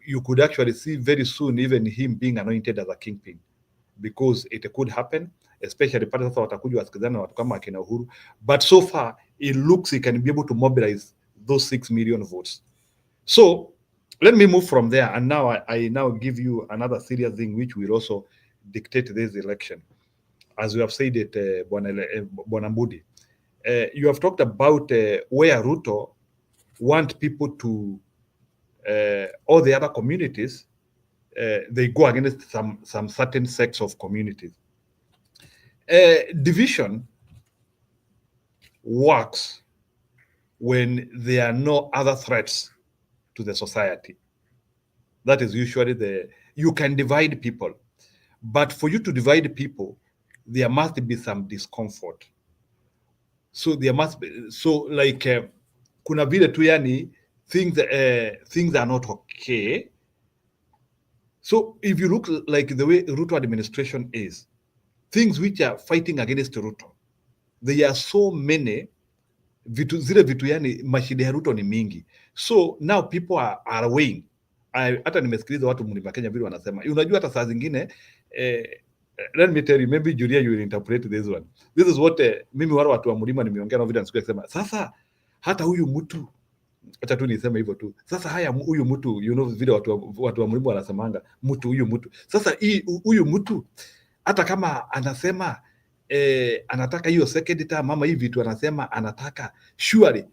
you could actually see very soon even him being anointed as a kingpin, because it could happen, especially pale sasa watakuja wasikizana na watu kama akina Uhuru. But so far it looks he can be able to mobilize those 6 million votes. So let me move from there, and now I now give you another serious thing which will also dictate this election. As you have said it, Bwana Mbudi, you have talked about where Ruto want people to, all the other communities, they go against some certain sects of communities. Division works when there are no other threats to the society. That is usually you can divide people, but for you to divide people, there must be some discomfort. So there must be, so like kuna vile tu yani things are not okay. So if you look like the way Ruto administration is, things which are fighting against Ruto, there are so many zile vitu yani mashida ya Ruto ni mingi. So now people are weighing. Hata nimesikiliza watu Mlima Kenya vile wanasema. Unajua hata saa zingine let me tell you, maybe Julia you will interpret this one. This is what mimi wale watu wa Mlima nimeongea na vile nasikia kusema. Sasa hata huyu mtu, acha tu niseme hivyo tu. Sasa haya huyu mtu, you know vile watu wa Mlima wanasemanga mtu huyu mtu. Sasa huyu mtu hata kama anasema anataka hiyo second term ama hivi vitu anasema anataka surely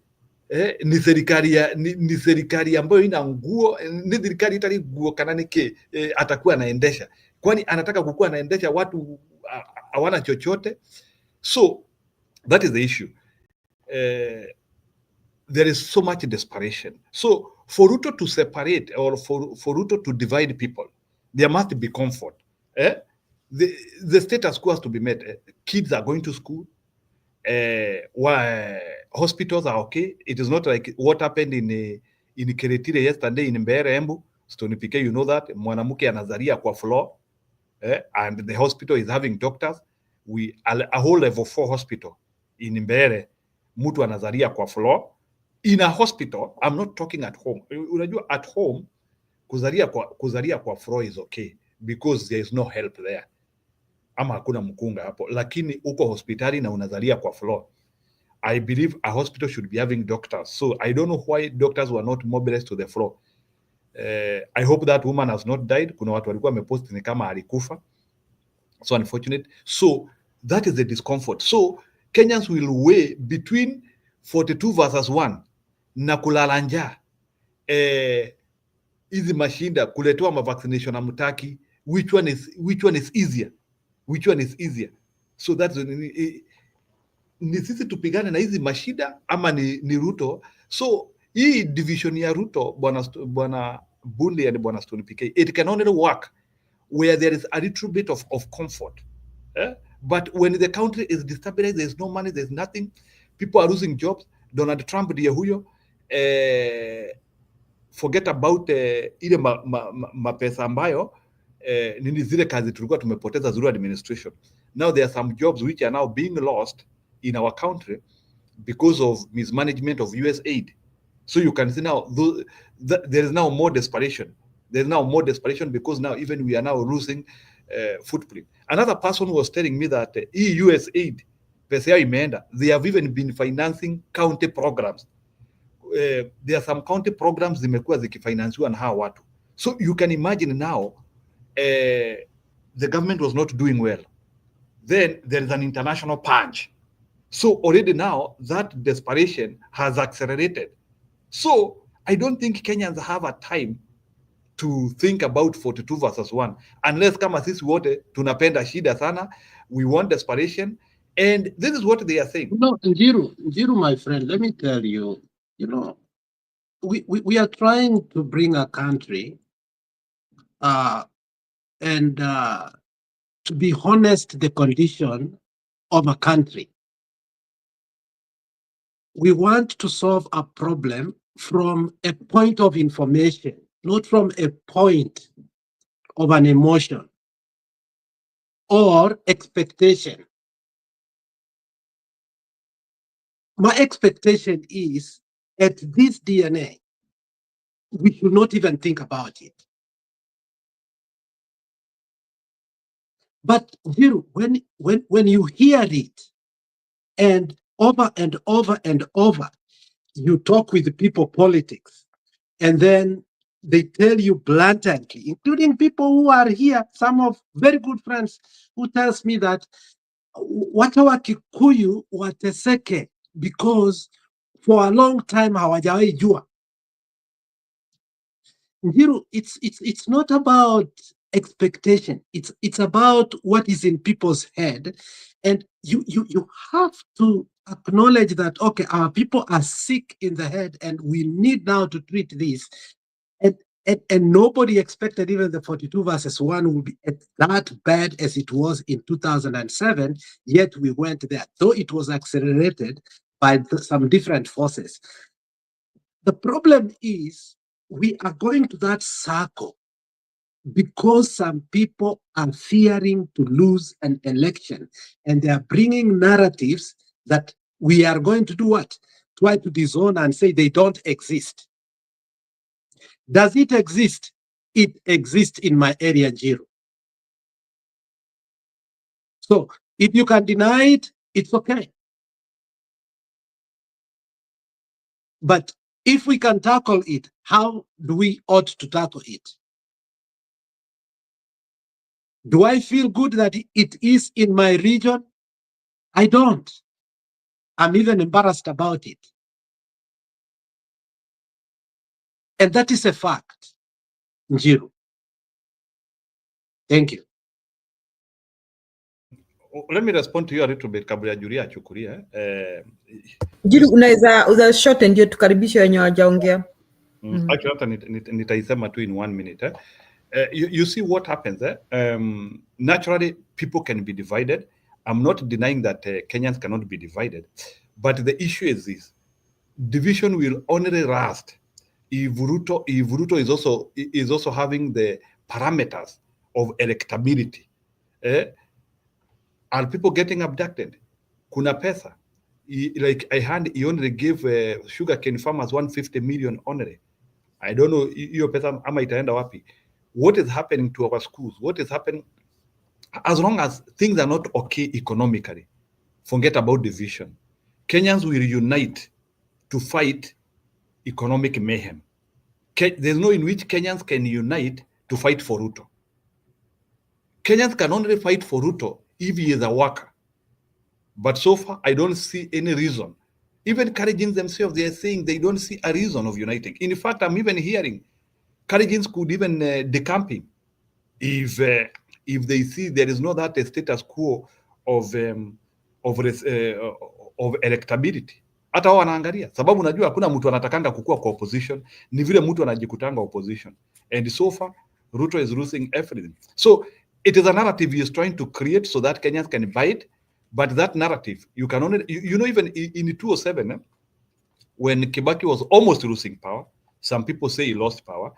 ni serikali ambayo ina nguo, ni serikali itali nguo kana nike atakuwa anaendesha, kwani anataka kukuwa anaendesha watu hawana chochote. So that is the issue. There is so much desperation. So for Ruto to separate or for Ruto to divide people, there must be comfort. The status quo has to be met. Kids are going to school. Hospitals are okay. It is not like what happened in Keretile yesterday in Mbeere Embu, Stony PK, you know that mwanamke anazalia kwa floor, and the hospital is having doctors. A whole level 4 hospital in Mbeere, mtu anazalia kwa floor in a hospital. I'm not talking at home. Unajua at home kuzalia kwa floor is okay because there is no help there, ama hakuna mkunga hapo, lakini uko hospitali na unazalia kwa floor. I believe a hospital should be having doctors. So I don't know why doctors were not mobilized to the floor. I hope that woman has not died. Kuna watu walikuwa wamepost ni kama alikufa. So unfortunate. So that is the discomfort. So Kenyans will weigh between 42 versus 1 na kulala njaa, hizi mashinda kuletewa mavaccination na mtaki, which one is easier? Which one is easier? So that's ni sisi tupigane na hizi mashida ama ni Ruto? So hii division ya Ruto, bwana Bundi and bwana Stone PK, it can only work where there is a little bit of comfort. But when the country is destabilized, there's no money, there's nothing, people are losing jobs. Donald Trump ndiye huyo, forget about ile mapesa ambayo nini zile kazi tulikuwa tumepoteza Zulu administration. Now there are some jobs which are now being lost in our country because of mismanagement of US aid. So you can see now there is now more desperation. There's now more desperation because now even we are now losing footprint. Another person was telling me that US aid, pesa yao imeenda. They have even been financing county programs. There are some county programs zimekuwa zikifinansiwa na hawa watu. So you can imagine now the government was not doing well. Then there is an international punch. So already now that desperation has accelerated. So I don't think Kenyans have a time to think about 42 versus 1 unless kama sisi wote tunapenda shida sana, we want desperation, and this is what they are saying. No, Njiru, my friend, let me tell you, we are trying to bring a country, and to be honest, the condition of a country. We want to solve a problem from a point of information, not from a point of an emotion or expectation. My expectation is at this DNA, we should not even think about it. But when you hear it and over and over and over, you talk with people politics, and then they tell you blatantly, including people who are here, some of very good friends who tells me that watu wa Kikuyu wateseke because for a long time hawajawahi jua. Njiru, it's not about expectation. It's about what is in people's head, and you have to acknowledge that, okay, our people are sick in the head, and we need now to treat this. And nobody expected even the 42 verses 1 will be that bad as it was in 2007, yet we went there. Though it was accelerated by some different forces. The problem is we are going to that circle because some people are fearing to lose an election, and they are bringing narratives that we are going to do what? Try to disown and say they don't exist. Does it exist? It exists in my area, Jiro. So if you can deny it, it's okay. But if we can tackle it, how do we ought to tackle it? Do I feel good that it is in my region? I don't. I'm even embarrassed about it. And that is a fact, Njiru. Thank you. Let me respond to you a little bit kabla ya Julia achukulie. Jiru, unaweza short ndio tukaribishe wenye wajaongea. Actually hata nitaisema tu in 1 minute. You see what happens. Naturally, people can be divided. I'm not denying that Kenyans cannot be divided, but the issue is this: division will only last if Ruto is also having the parameters of electability. Are people getting abducted? Kuna pesa. Like I heard, he only gave sugarcane farmers 150 million only. I don't know hiyo pesa ama itaenda wapi. What is happening to our schools? What is happening? As long as things are not okay economically, forget about division. Kenyans will unite to fight economic mayhem. There's no in which Kenyans can unite to fight for Ruto. Kenyans can only fight for Ruto if he is a worker. But so far, I don't see any reason. Even Kalenjins themselves, they are saying they don't see a reason of uniting. In fact, I'm even hearing Kalenjins could even decamp him if they see there is no that status quo of electability. Hata wao wanaangalia, sababu najua hakuna mtu anatakanga kukua kwa opposition, ni vile mtu anajikutanga opposition. And so far, Ruto is losing everything. So it is a narrative he is trying to create so that Kenyans can buy it. But that narrative, you can only, you know, even in 2007, when Kibaki was almost losing power, some people say he lost power.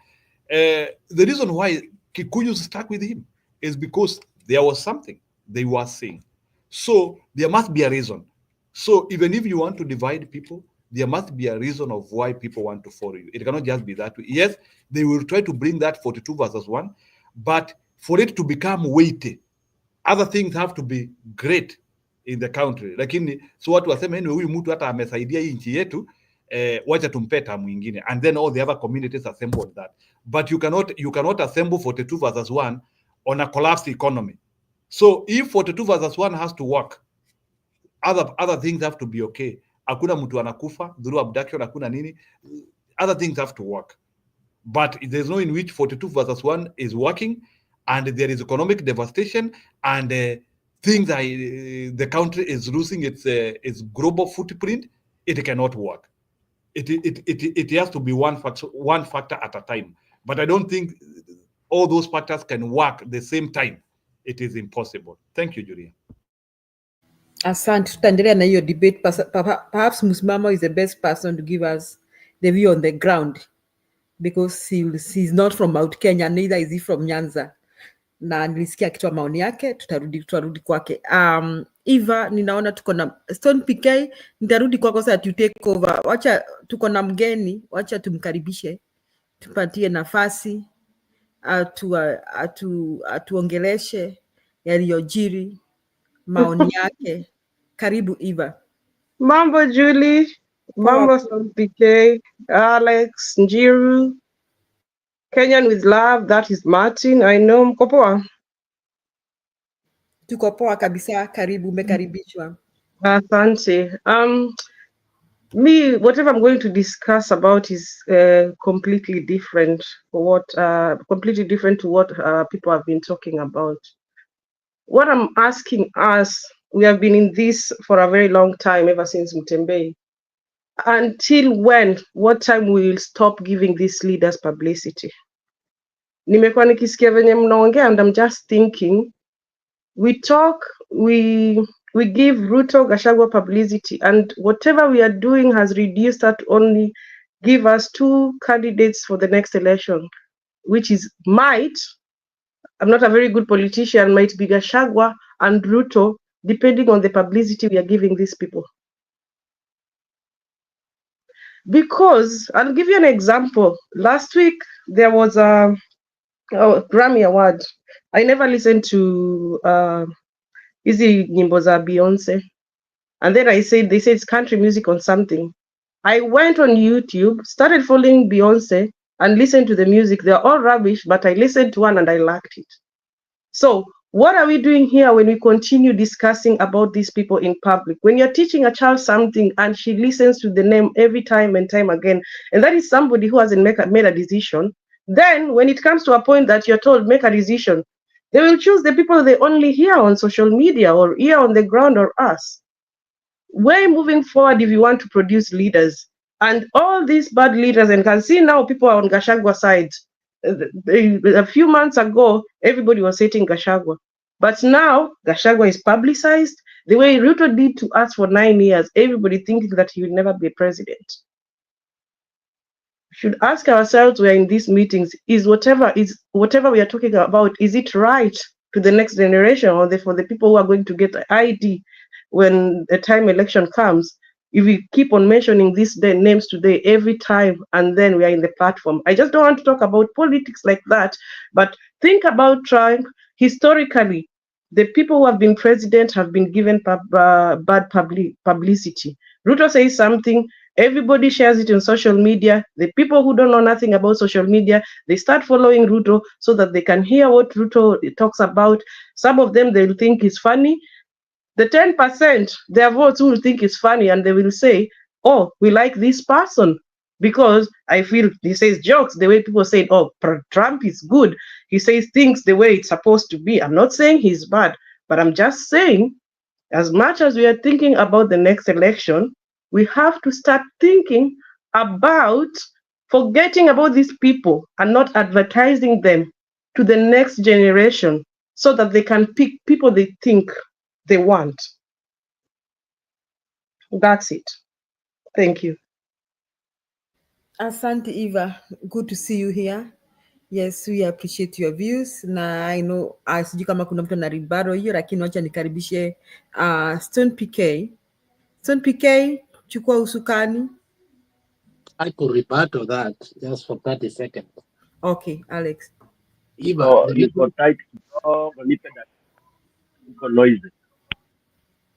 The reason why Kikuyus stuck with him is because there was something they were saying. So there must be a reason. So even if you want to divide people, there must be a reason of why people want to follow you. It cannot just be that way. Yes, they will try to bring that 42 versus 1, but for it to become weighty, other things have to be great in the country. Lakini so watu waseme anyway, huyu mtu hata amesaidia hii nchi yetu, wacha tumpe tamu mwingine, and then all the other communities assemble on that. But you cannot assemble 42 versus 1 on a collapsed economy. So if 42 versus 1 has to work, other things have to be okay. Hakuna mtu anakufa through abduction, hakuna nini, other things have to work. But there's no in which 42 versus 1 is working, and there is economic devastation, and things the country is losing its global footprint. It cannot work. it has to be one factor at a time. But I don't think all those factors can work at the same time. It is impossible. Thank you, Julia. Asante, tutaendelea na hiyo debate. Perhaps Musimamo is the best person to give us the view on the ground, because he's not from Mount Kenya, neither is he from Nyanza, na nilisikia akitoa maoni yake. Tutarudi kwake. Eva, ninaona tuko na Stone PK, nitarudi kwako sasa, you take over. Wacha tuko na mgeni, wacha tumkaribishe, tupatie nafasi atuongeleshe yaliyojiri, maoni yake. Karibu Eva. Mambo Julie, Mambo Stone PK, Alex, Njiru, Kenyan with love, that is Martin. I know mko poa. Tuko poa kabisa, karibu, umekaribishwa. Asante. Me, whatever I'm going to discuss about is completely different to what people have been talking about. What I'm asking us, we have been in this for a very long time, ever since Mtembei. Until when? What time we will stop giving these leaders publicity? Nimekuwa nikisikia venye mnaongea, and I'm just thinking, we talk, we give Ruto, Gachagua publicity, and whatever we are doing has reduced that only give us 2 candidates for the next election, which is I'm not a very good politician, might be Gachagua and Ruto, depending on the publicity we are giving these people. Because I'll give you an example. Last week there was a Grammy Award. I never listened to Easy nyimbo za Beyonce, and then they said it's country music on something. I went on YouTube, started following Beyonce, and listened to the music. They're all rubbish, but I listened to one and I liked it. So what are we doing here when we continue discussing about these people in public? When you're teaching a child something and she listens to the name every time and time again, and that is somebody who hasn't made a decision, then when it comes to a point that you're told make a decision, they will choose the people they only hear on social media or hear on the ground or us. Way moving forward, if you want to produce leaders, and all these bad leaders, and can see now people are on Gashagua's side. A few months ago, everybody was hating Gachagua. But now, Gachagua is publicized the way Ruto did to us for 9 years, everybody thinking that he will never be a president. We should ask ourselves, we are in these meetings, is whatever we are talking about, is it right to the next generation, or for the people who are going to get the ID when the time election comes? If we keep on mentioning these names today every time, and then we are in the platform. I just don't want to talk about politics like that, but think about Trump. Historically, the people who have been president have been given bad publicity. Ruto says something, everybody shares it on social media. The people who don't know nothing about social media, they start following Ruto so that they can hear what Ruto talks about. Some of them, they'll think it's funny. The 10%, their votes will think it's funny, and they will say, oh, we like this person because I feel he says jokes the way people say, oh, Trump is good. He says things the way it's supposed to be. I'm not saying he's bad, but I'm just saying, as much as we are thinking about the next election, we have to start thinking about forgetting about these people and not advertising them to the next generation so that they can pick people they think they want. That's it. Thank you. Asante Eva, good to see you here. Yes, we appreciate your views. Na I know sijui kama kuna mtu na ribaro hiyo, lakini wacha nikaribishe Stone PK. Stone PK, chukua usukani. I could rebuttal that just for 30 seconds. Okay, Alex. Eva, Niko tight kidogo, nipe dakika. Niko noisy.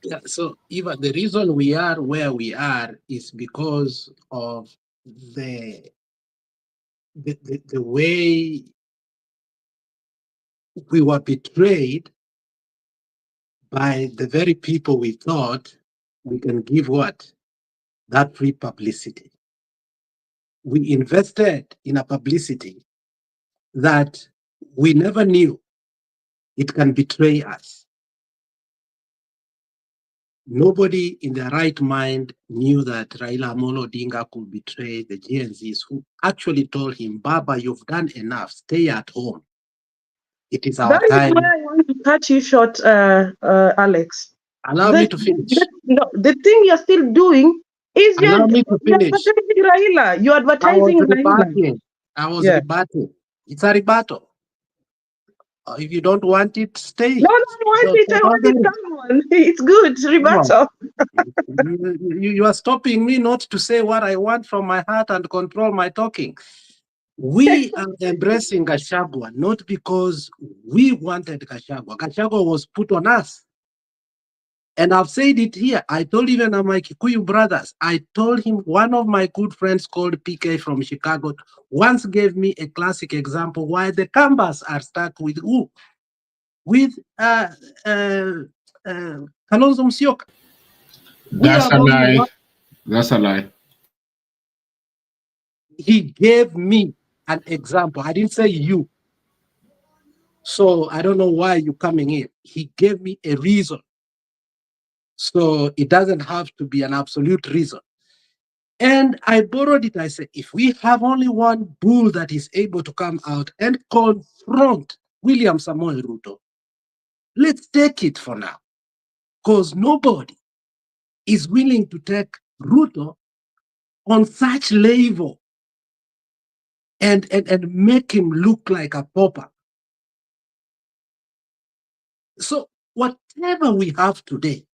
yeah, so Eva, the reason we are where we are is because of the way we were betrayed by the very people we thought we can give what? That free publicity. We invested in a publicity that we never knew it can betray us. nobody in their right mind knew that Raila Amolo Odinga could betray the GNZs who actually told him, Baba, you've done enough. Stay at home. It is our That is time. why I want to cut you short, Alex. Allow me to finish. The thing you're still doing is Allow me to you're finish. advertising Raila. You're I was advertising Raila. rebutting. I was Yeah. rebutting. It's a rebuttal. If you don't want it, stay. No, I want it. I want it. Come on. It's good. Rebuttal. You are stopping me not to say what I want from my heart and control my talking. We are embracing Gachagua not because we wanted Gachagua. Gachagua was put on us. And I've said it here. I told even my Kikuyu brothers, I told him one of my good friends called PK from Chicago once gave me a classic example why the Kambas are stuck with who? With Kalonzo Musyoka. That's a lie. That's a lie. He gave me an example. I didn't say you. So I don't know why you're coming in. He gave me a reason. So it doesn't have to be an absolute reason. And I borrowed it. I said, if we have only one bull that is able to come out and confront William Samoei Ruto, let's take it for now. Because nobody is willing to take Ruto on such level and make him look like a pauper. So whatever we have today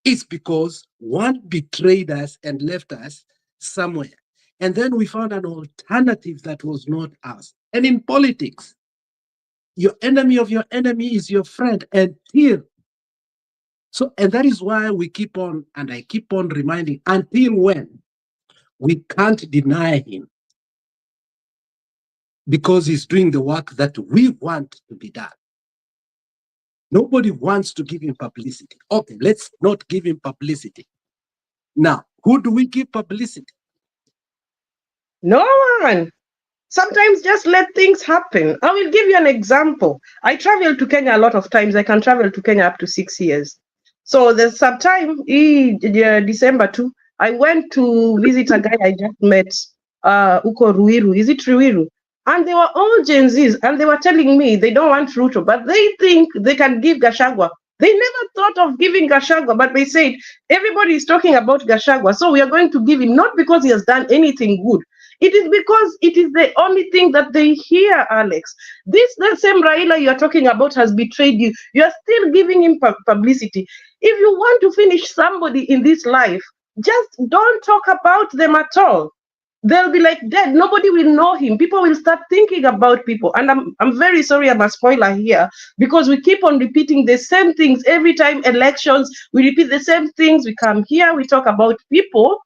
is because one betrayed us and left us somewhere. And then we found an alternative that was not us. And in politics, your enemy of your enemy is your friend until. So, and that is why we keep on, and I keep on reminding, until when? We can't deny him because he's doing the work that we want to be done. Nobody wants to give him publicity. Okay, let's not give him publicity. Now, who do we give publicity? No one. Sometimes just let things happen. I will give you an example. I travel to Kenya a lot of times. I can travel to Kenya up to 6 years. So there's some time, December 2, I went to visit a guy I just met, Uko Ruiru. Is it Ruiru? And they were all Gen Zs, and they were telling me they don't want Ruto, but they think they can give Gachagua. They never thought of giving Gachagua, but they said, everybody is talking about Gachagua, so we are going to give him, not because he has done anything good. It is because it is the only thing that they hear, Alex. The same Raila you are talking about has betrayed you. You are still giving him publicity. If you want to finish somebody in this life, just don't talk about them at all. They'll be like dead. Nobody will know him. People will start thinking about people. And I'm very sorry, I'm a spoiler here, because we keep on repeating the same things every time elections. We repeat the same things. We come here, we talk about people.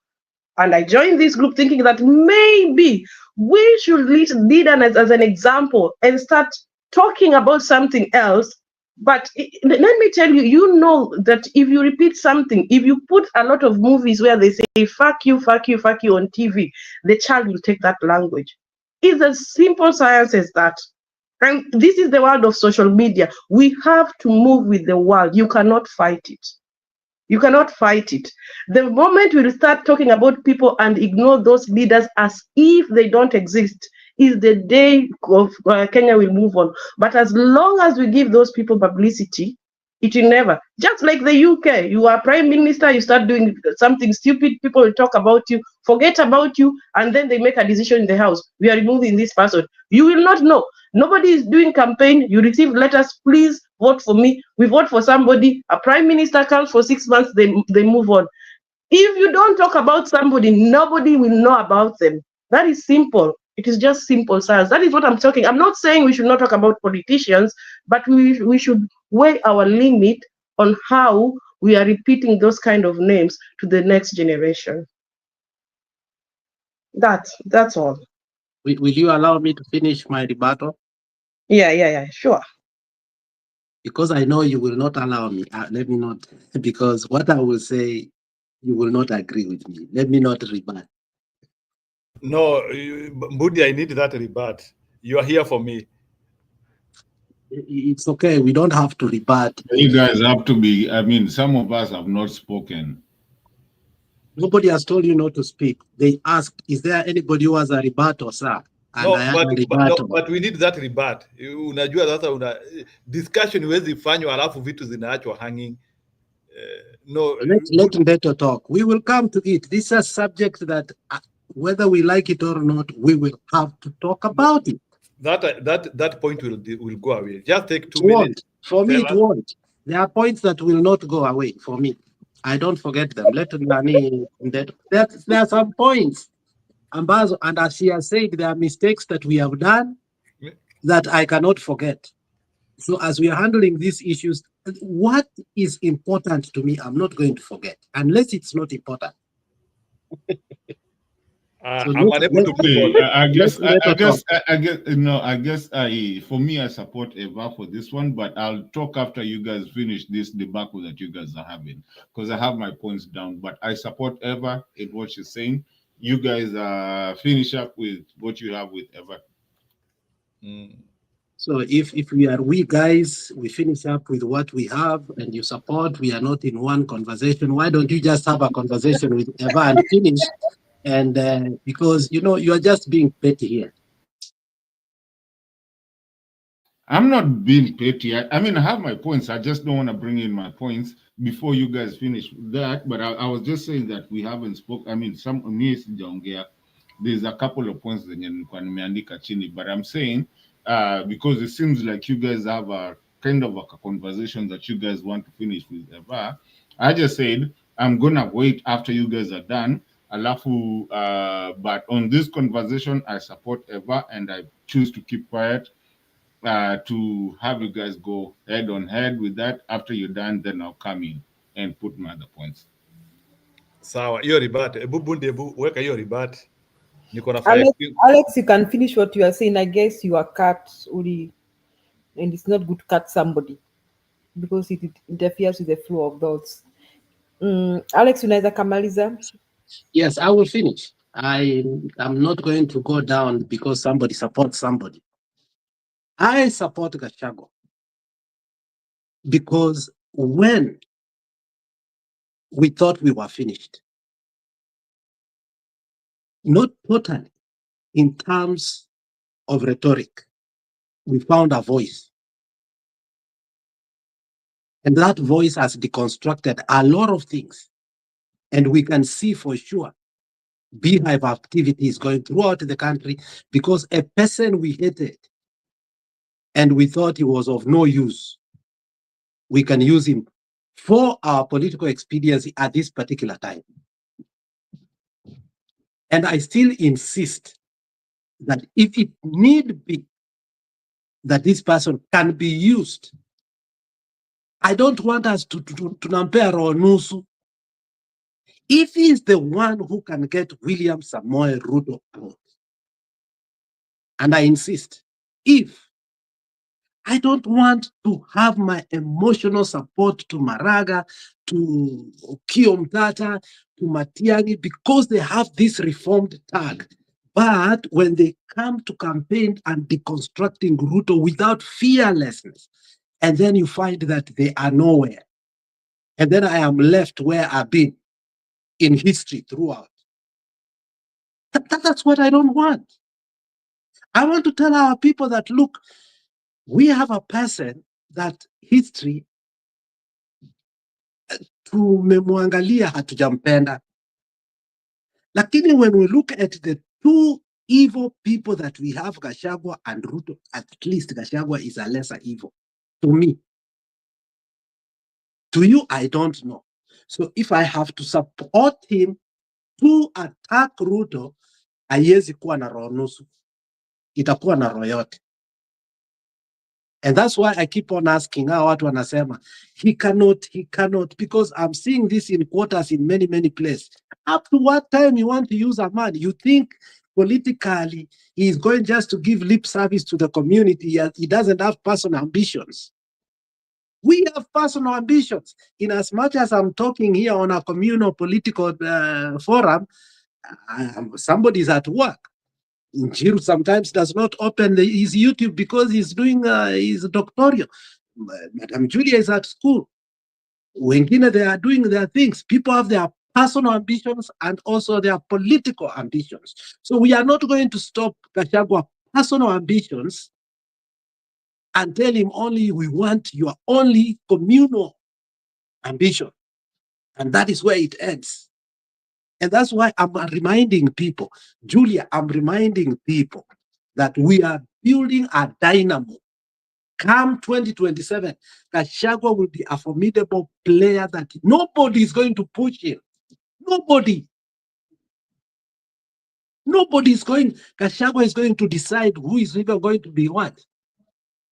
And I joined this group thinking that maybe we should lead as an example and start talking about something else. But let me tell you, you know that if you repeat something, if you put a lot of movies where they say, fuck you, fuck you, fuck you on TV, the child will take that language. It's as simple science as that. And this is the world of social media. We have to move with the world. You cannot fight it. You cannot fight it. The moment we start talking about people and ignore those leaders as if they don't exist, is the day of Kenya will move on. But as long as we give those people publicity, it will never. Just like the UK, you are prime minister, you start doing something stupid, people will talk about you, forget about you, and then they make a decision in the house. We are removing this person. You will not know. Nobody is doing campaign. You receive letters, please vote for me. We vote for somebody. A prime minister comes for 6 months, they move on. If you don't talk about somebody, nobody will know about them. That is simple. It is just simple science. That is what I'm talking. I'm not saying we should not talk about politicians, but we should weigh our limit on how we are repeating those kind of names to the next generation. That's all. Will you allow me to finish my rebuttal? Yeah, sure. Because I know you will not allow me. Let me not, because what I will say, you will not agree with me. Let me not rebut. No, Mbudi, I need that rebut. You are here for me. it's okay. We don't have to rebut. You guys have to be, I mean, some of us have not spoken. Nobody has told you not to speak. They asked, is there anybody who has a rebuttal, sir? And No, I had a no, rebuttal. but we need that rebut. Unajua sasa discussion huwezi fanywa alafu vitu zinaachwa hanging. No, Let Mbeto talk. We will come to it. This is a subject that, whether we like it or not, we will have to talk about it. That point will go away. Just take 2 It won't. minutes. For me, Tell it us. won't. There are points that will not go away for me. I don't forget them. Let Nani. There are some points. Ambazo, and as she has said, there are mistakes that we have done that I cannot forget. So as we are handling these issues, what is important to me, I'm not going to forget, unless it's not important. So I'm unable to move on. I guess for me, I support Eva for this one, but I'll talk after you guys finish this debacle that you guys are having, because I have my points down. But I support Eva in what she's saying. You guys finish up with what you have with Eva. So if we guys, we finish up with what we have, and you support, we are not in one conversation. Why don't you just have a conversation with Eva and finish? And because you are just being petty here. I'm not being petty. I mean, I have my points. I just don't want to bring in my points before you guys finish that. But I was just saying that we haven't spoken. I mean, there's a couple of points that but I'm saying because it seems like you guys have a kind of a conversation that you guys want to finish with Eva. I just said I'm gonna wait after you guys are done. Alafu, but on this conversation, I support Eva and I choose to keep quiet. To have you guys go head on head with that. After you're done, then I'll come in and put my other points. Sawa, hiyo rebut. Weka hiyo rebut. Alex, you can finish what you are saying. I guess you are cut, Uri, and it's not good to cut somebody because it interferes with the flow of thoughts. Alex, unaweza kamaliza? Yes, I will finish. I'm not going to go down because somebody supports somebody. I support Gachagua because when we thought we were finished, not totally in terms of rhetoric, we found a voice. And that voice has deconstructed a lot of things. And we can see for sure beehive activities going throughout the country because a person we hated and we thought he was of no use, we can use him for our political expediency at this particular time. And I still insist that if it need be that this person can be used, I don't want us to nampea roho nusu. If he is the one who can get William Samoei Ruto out, and I insist, if I don't want to have my emotional support to Maraga, to Okiya Mtata, to Matiang'i, because they have this reformed tag. But when they come to campaign and deconstructing Ruto without fearlessness, and then you find that they are nowhere. And then I am left where I've been in history throughout. That's what I don't want. I want to tell our people that, look, we have a person that history tumemwangalia hatujampenda. Lakini when we look at the two evil people that we have, Gachagua and Ruto, at least Gachagua is a lesser evil to me. To you, I don't know. So if I have to support him to attack Ruto, haiwezi kuwa na roho nusu, itakuwa na roho yote. And that's why I keep on asking, watu wanasema, he cannot, because I'm seeing this in quarters in many, many places. Up to what time you want to use a man? You think politically he is going just to give lip service to the community? He doesn't have personal ambitions. We have personal ambitions. In as much as I'm talking here on a communal political forum, somebody is at work. Njiru sometimes does not open his YouTube because he's doing his doctoral. Madam Julia is at school. Wengine, they are doing their things. People have their personal ambitions and also their political ambitions. So we are not going to stop Gachagua personal ambitions and tell him only we want your only communal ambition. And that is where it ends. And that's why I'm reminding people, Julia, I'm reminding people that we are building a dynamo. Come 2027, Gachagua will be a formidable player that nobody is going to push him. Nobody. Nobody is going, Gachagua is going to decide who is even going to be what.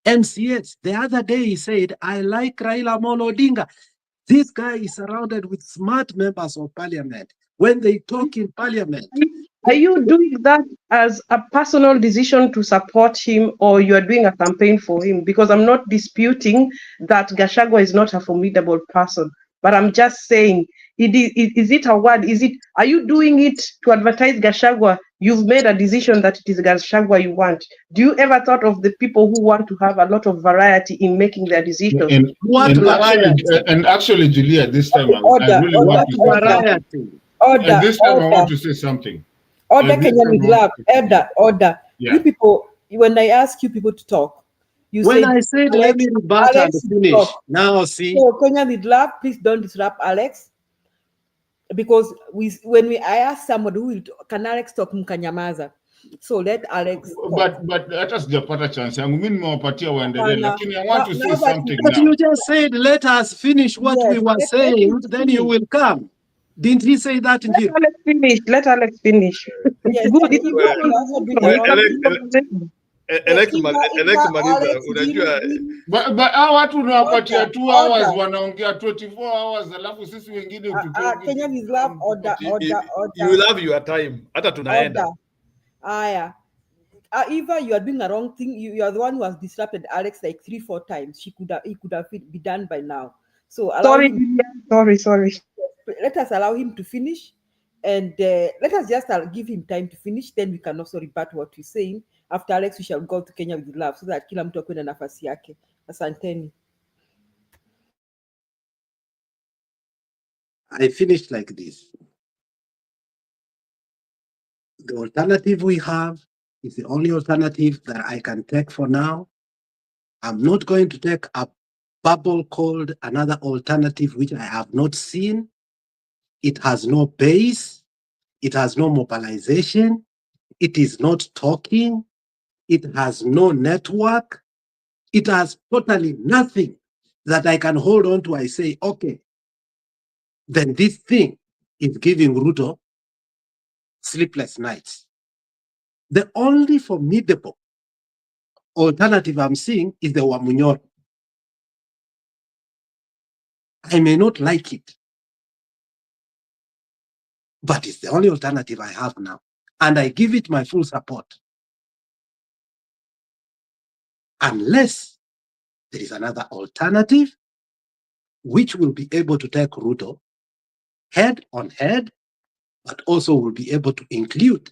MCS. The other day he said, I like Raila Amolo Odinga. This guy is surrounded with smart members of parliament. When they talk in parliament. Are you doing that as a personal decision to support him, or you are doing a campaign for him? Because I'm not disputing that Gachagua is not a formidable person, but I'm just saying, is it a word? Are you doing it to advertise Gachagua? You've made a decision that it is Gachagua you want. Do you ever thought of the people who want to have a lot of variety in making their decisions? And actually, Julia, this time I really want to say something. And this time I want to say something. Order, Kenya with love. Order. Yeah. You people, when I ask you people to talk, you when say, I said, let me rebut and finish. Talk. Now, see. So, Kenya with love, please don't disrupt Alex. Because I ask somebody who will, can Alex talk mkanyamaza? So let Alex talk. But hata sijapata chance yangu, mimi nimewapatia waendelee, lakini I want to say something but now. You just said, let us finish what we were saying, then you will come. Didn't he say that? Let Alex finish. Yes, Good. But hao watu unawapatia 2 hours wanaongea 24 hours, alafu sisi wengine Kenya is love. Order. You will have your time. Hata tunaenda. Aya. Eva, you are doing a wrong thing. You are the one who has disrupted Alex like 3-4 times. He could have be done by now. So sorry. Let us allow him to finish, and let us just give him time to finish. Then we can also rebut what he's saying. After Alex, we shall go to Kenya with love, so that kila mtu akwe na nafasi yake. Asanteni. I finished like this. The alternative we have is the only alternative that I can take for now. I'm not going to take a bubble called another alternative, which I have not seen. It has no base. It has no mobilization. It is not talking. It has no network. It has totally nothing that I can hold on to. I say, okay, then this thing is giving Ruto sleepless nights. The only formidable alternative I'm seeing is the Wamunyoro. I may not like it, but it's the only alternative I have now. And I give it my full support. Unless there is another alternative which will be able to take Ruto head on head, but also will be able to include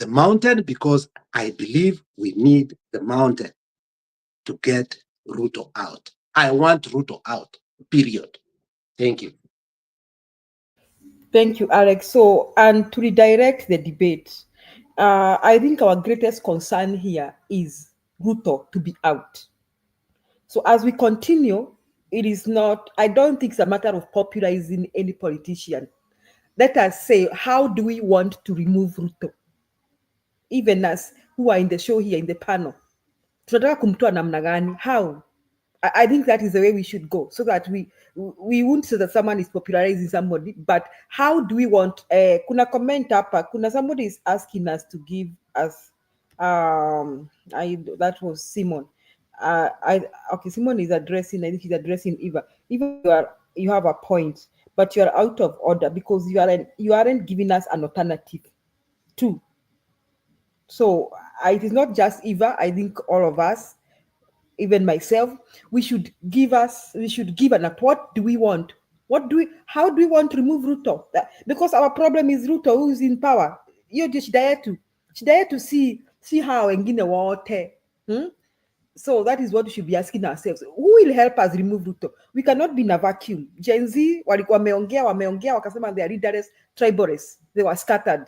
the mountain, because I believe we need the mountain to get Ruto out. I want Ruto out, period. Thank you. Thank you, Alex. So, and to redirect the debate, I think our greatest concern here is Ruto to be out. So as we continue, it is not, I don't think it's a matter of popularizing any politician. Let us say, how do we want to remove Ruto? Even us who are in the show here, in the panel. Tunataka kumtoa namna gani? How? I think that is the way we should go, so that we won't say that someone is popularizing somebody, but how do we want, kuna comment hapa, kuna somebody is asking us to give us, that was Simon. Okay, Simon is addressing, I think he's addressing Eva. Eva, you have a point, but you are out of order because you aren't giving us an alternative too. So it is not just Eva, I think all of us, even myself, we should give an up. What do we want? How do we want to remove Ruto? Because our problem is Ruto, who is in power. hiyo ndio shida yetu si hao wengine wote. So that is what we should be asking ourselves. Who will help us remove Ruto? We cannot be in a vacuum. Gen Z wameongea wakasema they are leaderless, tribalist. They were scattered.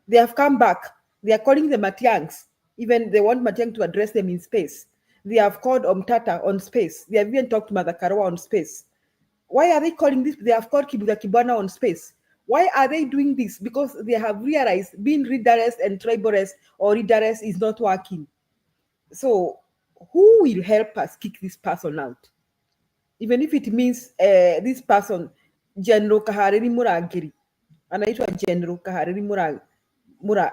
They have come back. They are calling them Matiangs. Even they want Matiang to address them in space. They have called Omtata on space. They have even talked to Mother Karawa on space. Why are they calling this? They have called Kibuga Kibwana on space. Why are they doing this? Because they have realized being leaderless and tribalist or leaderless is not working. So who will help us kick this person out? Even if it means this person, General Kahariri Muragiri. Anaitwa General Kahariri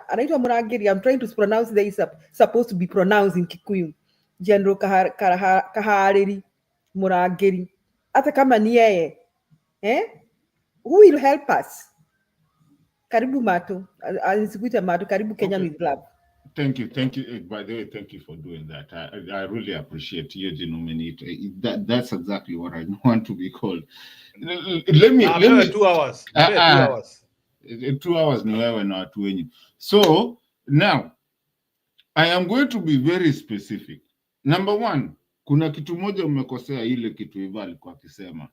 anaitwa Muragiri. I'm trying to pronounce the is supposed to be pronounced in Kikuyu. General Kahariri Muragiri. Hata kama ni yeye. Who will help us? Karibu Mato. Alisikuita Mato. Karibu Kenya with love. Thank you. By the way, thank you for doing that. I really appreciate you, nominate. That's exactly what I want to be called. Let me 2 hours. 2 hours. 2 hours ni wewe na watu wenyu. So now I am going to be very specific. Number one, kuna kitu moja umekosea ile kitu Eva alikuwa akisema.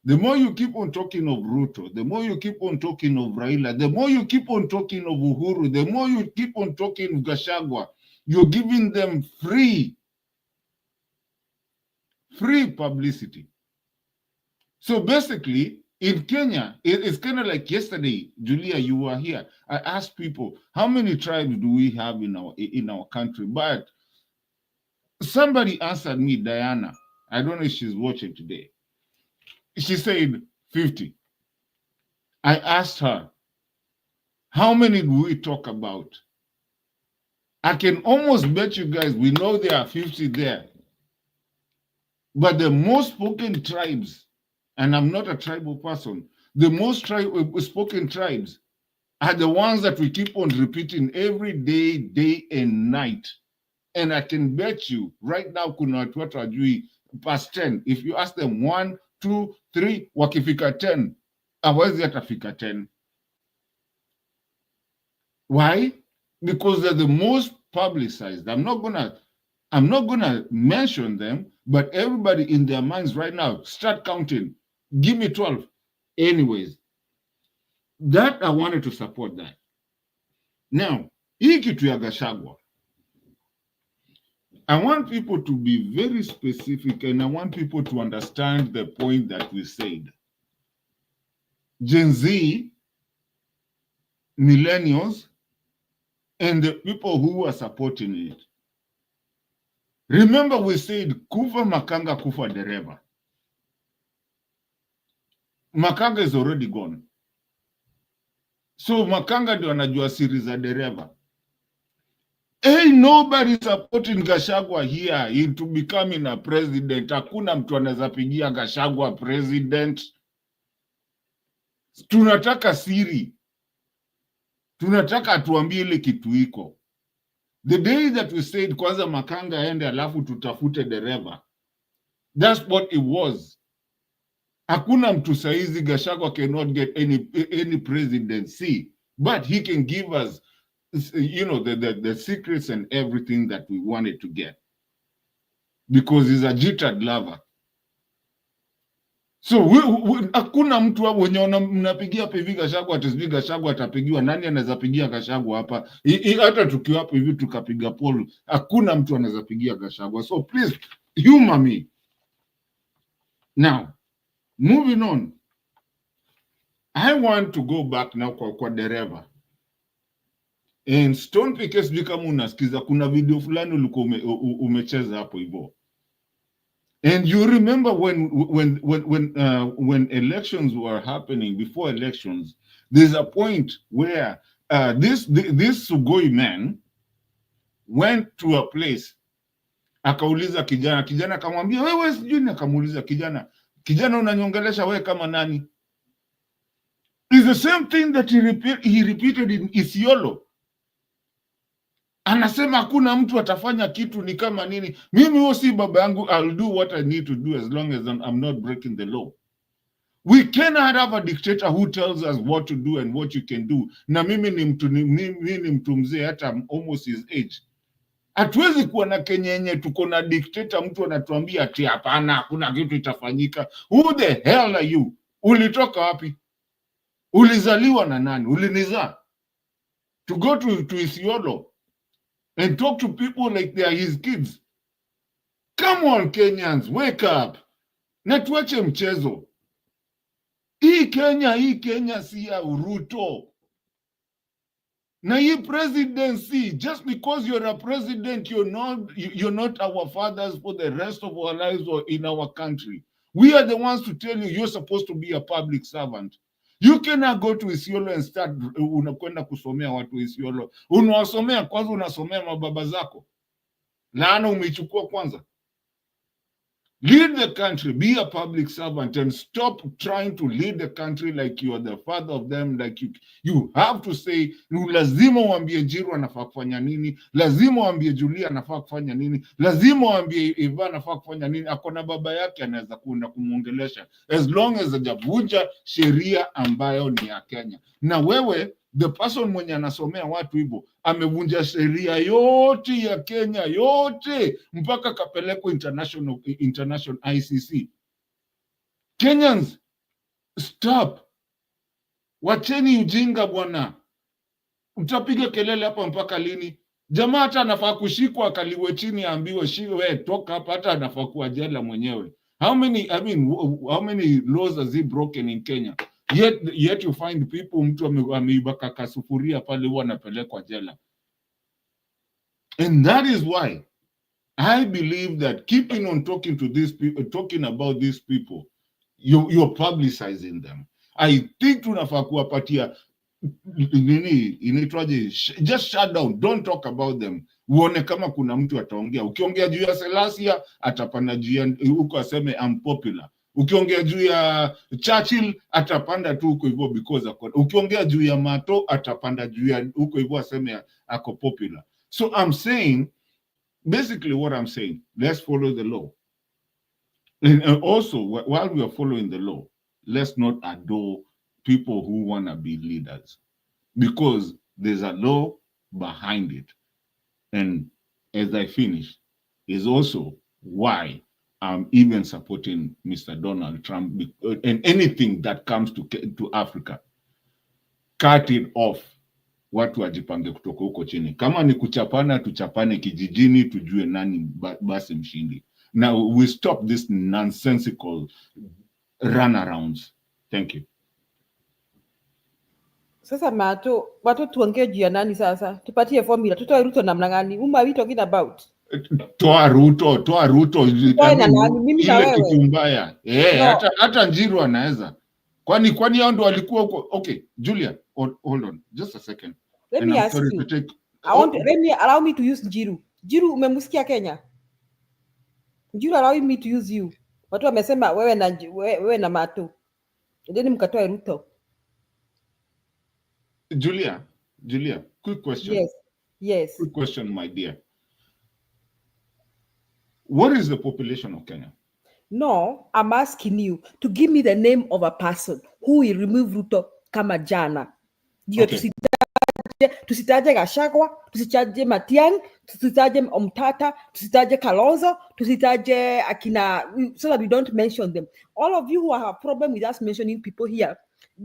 The more you keep on talking of Ruto, the more you keep on talking of Raila, the more you keep on talking of Uhuru, the more you keep on talking of Gachagua, you're giving them free publicity. So basically, in Kenya, it's kind of like yesterday, Julia, you were here. I asked people, how many tribes do we have in our country? But somebody answered me, Diana. I don't know if she's watching today. She said 50. I asked her, how many do we talk about? I can almost bet you guys, we know there are 50 there. But the most spoken tribes, and I'm not a tribal person, the most spoken tribes are the ones that we keep on repeating every day and night. And I can bet you right now, kuna watu wajui past 10. If you ask them 1, 2, 3, wakifika 10, hawezi atafika 10. Why? Because they're the most publicized. I'm not gonna mention them, but everybody in their minds right now, start counting. Give me 12. Anyways, that I wanted to support that. Now, hii kitu ya Gachagua, I want people to be very specific, and I want people to understand the point that we said. Gen Z, millennials, and the people who are supporting it. Remember we said, kufa Makanga, kufa dereva. Makanga is already gone. So Makanga ndio anajua siri za dereva. Ain't nobody supporting Gachagua here into becoming a president. Hakuna mtu anaweza pigia Gachagua president. Tunataka siri. Tunataka atuambie ile kitu iko. The day that we said kwanza Makanga aende alafu tutafute dereva, that's what it was. Hakuna mtu saizi Gachagua cannot get any presidency, but he can give us, you know, the secrets and everything that we wanted to get, because he's a jittered lover. So hakuna mtu wenye mnapigia hivi Gachagua atasbi Gachagua atapigiwa. Nani anaweza pigia Gachagua hapa? Hata tukiwa hapo hivi tukapiga poll, hakuna mtu anaweza pigia Gachagua. So please humor me. Now, moving on, I want to go back now kwa dereva. And Stone Pickers, kama unasikiza, kuna video fulani ulikuwa umecheza hapo hivyo. And you remember when elections were happening, before elections, there's a point where this Sugoi man went to a place, akauliza kijana akamwambia wewe sijui, akamuuliza kijana unanyongelesha wewe kama nani? It's the same thing that he repeated in Isiolo. Anasema hakuna mtu atafanya kitu, ni kama nini? Mimi huo si baba yangu, I'll do what I need to do as long as I'm not breaking the law. We cannot have a dictator who tells us what to do and what you can do. Na mimi ni mtu mzee, hata I'm almost his age. Hatuwezi kuwa na Kenya yenye tuko na dictator, mtu anatuambia ati hapana, hakuna kitu itafanyika. Who the hell are you? Ulitoka wapi? Ulizaliwa na nani? Ulinizaa? To go to Isiolo and talk to people like they are his kids. Come on, Kenyans, wake up. Na tuache mchezo. Hii Kenya si ya Ruto. Na hii presidency, just because you're a president, you're not our fathers for the rest of our lives or in our country. We are the ones to tell you you're supposed to be a public servant. You cannot go to Isiolo and start unakwenda kusomea watu Isiolo. Unawasomea kwanza, unasomea mababa zako. Laana umeichukua kwanza. Lead the country, be a public servant, and stop trying to lead the country like you are the father of them. Like you have to say, lazima uambie Jiru anafaa kufanya nini, lazima uambie Julia anafaa kufanya nini, lazima uambie Eva anafaa kufanya nini. Akona baba yake anaweza kuenda kumuongelesha, as long as hajavunja sheria ambayo ni ya Kenya. Na wewe, the person mwenye anasomea watu hivyo, amevunja sheria yote ya Kenya yote, mpaka kapelekwa international ICC. Kenyans, stop. Wacheni ujinga bwana. Utapiga kelele hapa mpaka lini? Jamaa hata anafaa kushikwa akaliwe chini aambiwe shiwe toka hapa, hata anafaa kuwa jela mwenyewe. How many laws has he broken in Kenya? Yet you find people, mtu ameiba kasufuria pale huwa anapelekwa jela. And that is why I believe that keeping on talking to these people, talking about these people, you're publicizing them. I think tunafaa kuwapatia nini inaitwaje, just shut down, don't talk about them. Uone kama kuna mtu ataongea. Ukiongea juu ya Selasia atapanda juu ya huko aseme I'm popular. Ukiongea juu ya Churchill atapanda tu huko hivyo because ukiongea juu ya Mato atapanda juu ya huko hivyo aseme ako popular. So I'm saying, basically what I'm saying, let's follow the law. And also, while we are following the law, let's not adore people who want to be leaders, because there's a law behind it. And as I finish, is also why I'm even supporting Mr. Donald Trump, and anything that comes to Africa, cut it off. Watu wajipange kutoka huko chini. Kama ni kuchapana, tuchapane kijijini, tujue nani basi mshindi. Now we stop this nonsensical runarounds. Thank you. Sasa Mato, watu tuongee juu ya nani sasa? Tupatie formula. Tutoe Ruto namna gani? Whom are we talking about? Toa Ruto. Toa na nani? Mimi na Ile wewe. kitu mbaya. No. Hata Njiru anaweza. Kwani hao ndo walikuwa huko. Okay, Julia, hold on. Just a second. Let me ask you. Allow me to use Njiru. Njiru umemusikia Kenya? Njiru allow me to use you. Watu wamesema wewe na Mato. Then mkatoe Ruto. Julia, quick question. Yes. Quick question, my dear. What is the population of Kenya? No, I'm asking you to give me the name of a person who will remove Ruto kama jana. Ndio Okay. Tusitaje Gachagua, tusitaje Matiang'i, tusitaje Omtata, tusitaje Kalonzo, tusitaje akina, so that we don't mention them. All of you who have a problem with us mentioning people here,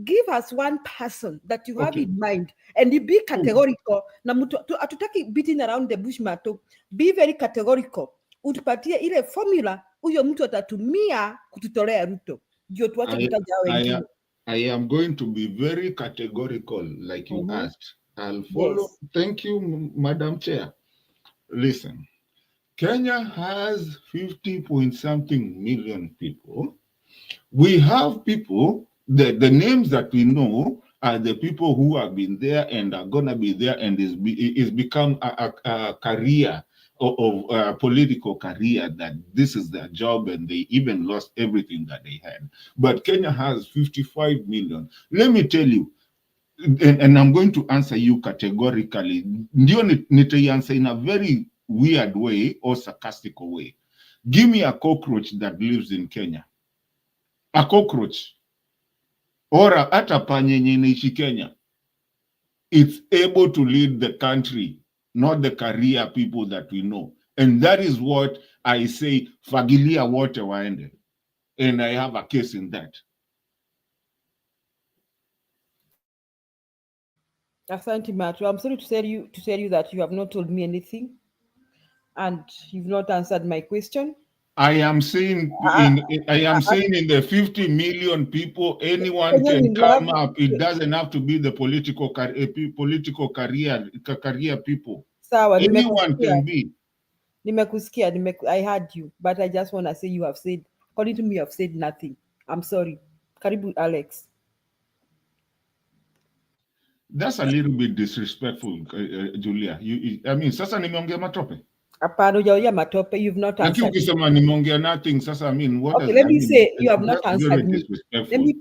give us one person that you have in mind, and you be categorical. Na atutaki beating around the bush, Mato. Be very categorical. Utupatie ile formula huyo mtu atatumia kututolea Ruto. Ndio tuache kutaja wengine. I am going to be very categorical, like you asked. I'll follow. Yes. Thank you, Madam Chair. Listen, Kenya has 50-point-something million people. We have people, the names that we know are the people who have been there and are going to be there, and is become a career of a political career, that this is their job, and they even lost everything that they had. But Kenya has 55 million. Let me tell you, and I'm going to answer you categorically. Ndio nitaianswer in a very weird way or sarcastical way. Give me a cockroach that lives in Kenya. A cockroach. or hata panya yenye inaishi Kenya, it's able to lead the country, not the career people that we know. And that is what I say, fagilia wote waende. And I have a case in that. Asante Matu. I'm sorry to tell you that you have not told me anything, and you've not answered my question. I am saying in the 50 million people, anyone can come up. It doesn't have to be the political career people. Sawa, Anyone can be. Nimekusikia, I heard you, but I just want to say you have said, according to me, you have said nothing. I'm sorry. Karibu Alex. That's a little bit disrespectful, Julia. I mean, sasa nimeongea matope. Hapana, hujaongea matope. You've not Lakini answered. ukisema nimeongea nothing, sasa I mean, what Okay, does let that me mean? say you have not That's answered very me. disrespectful.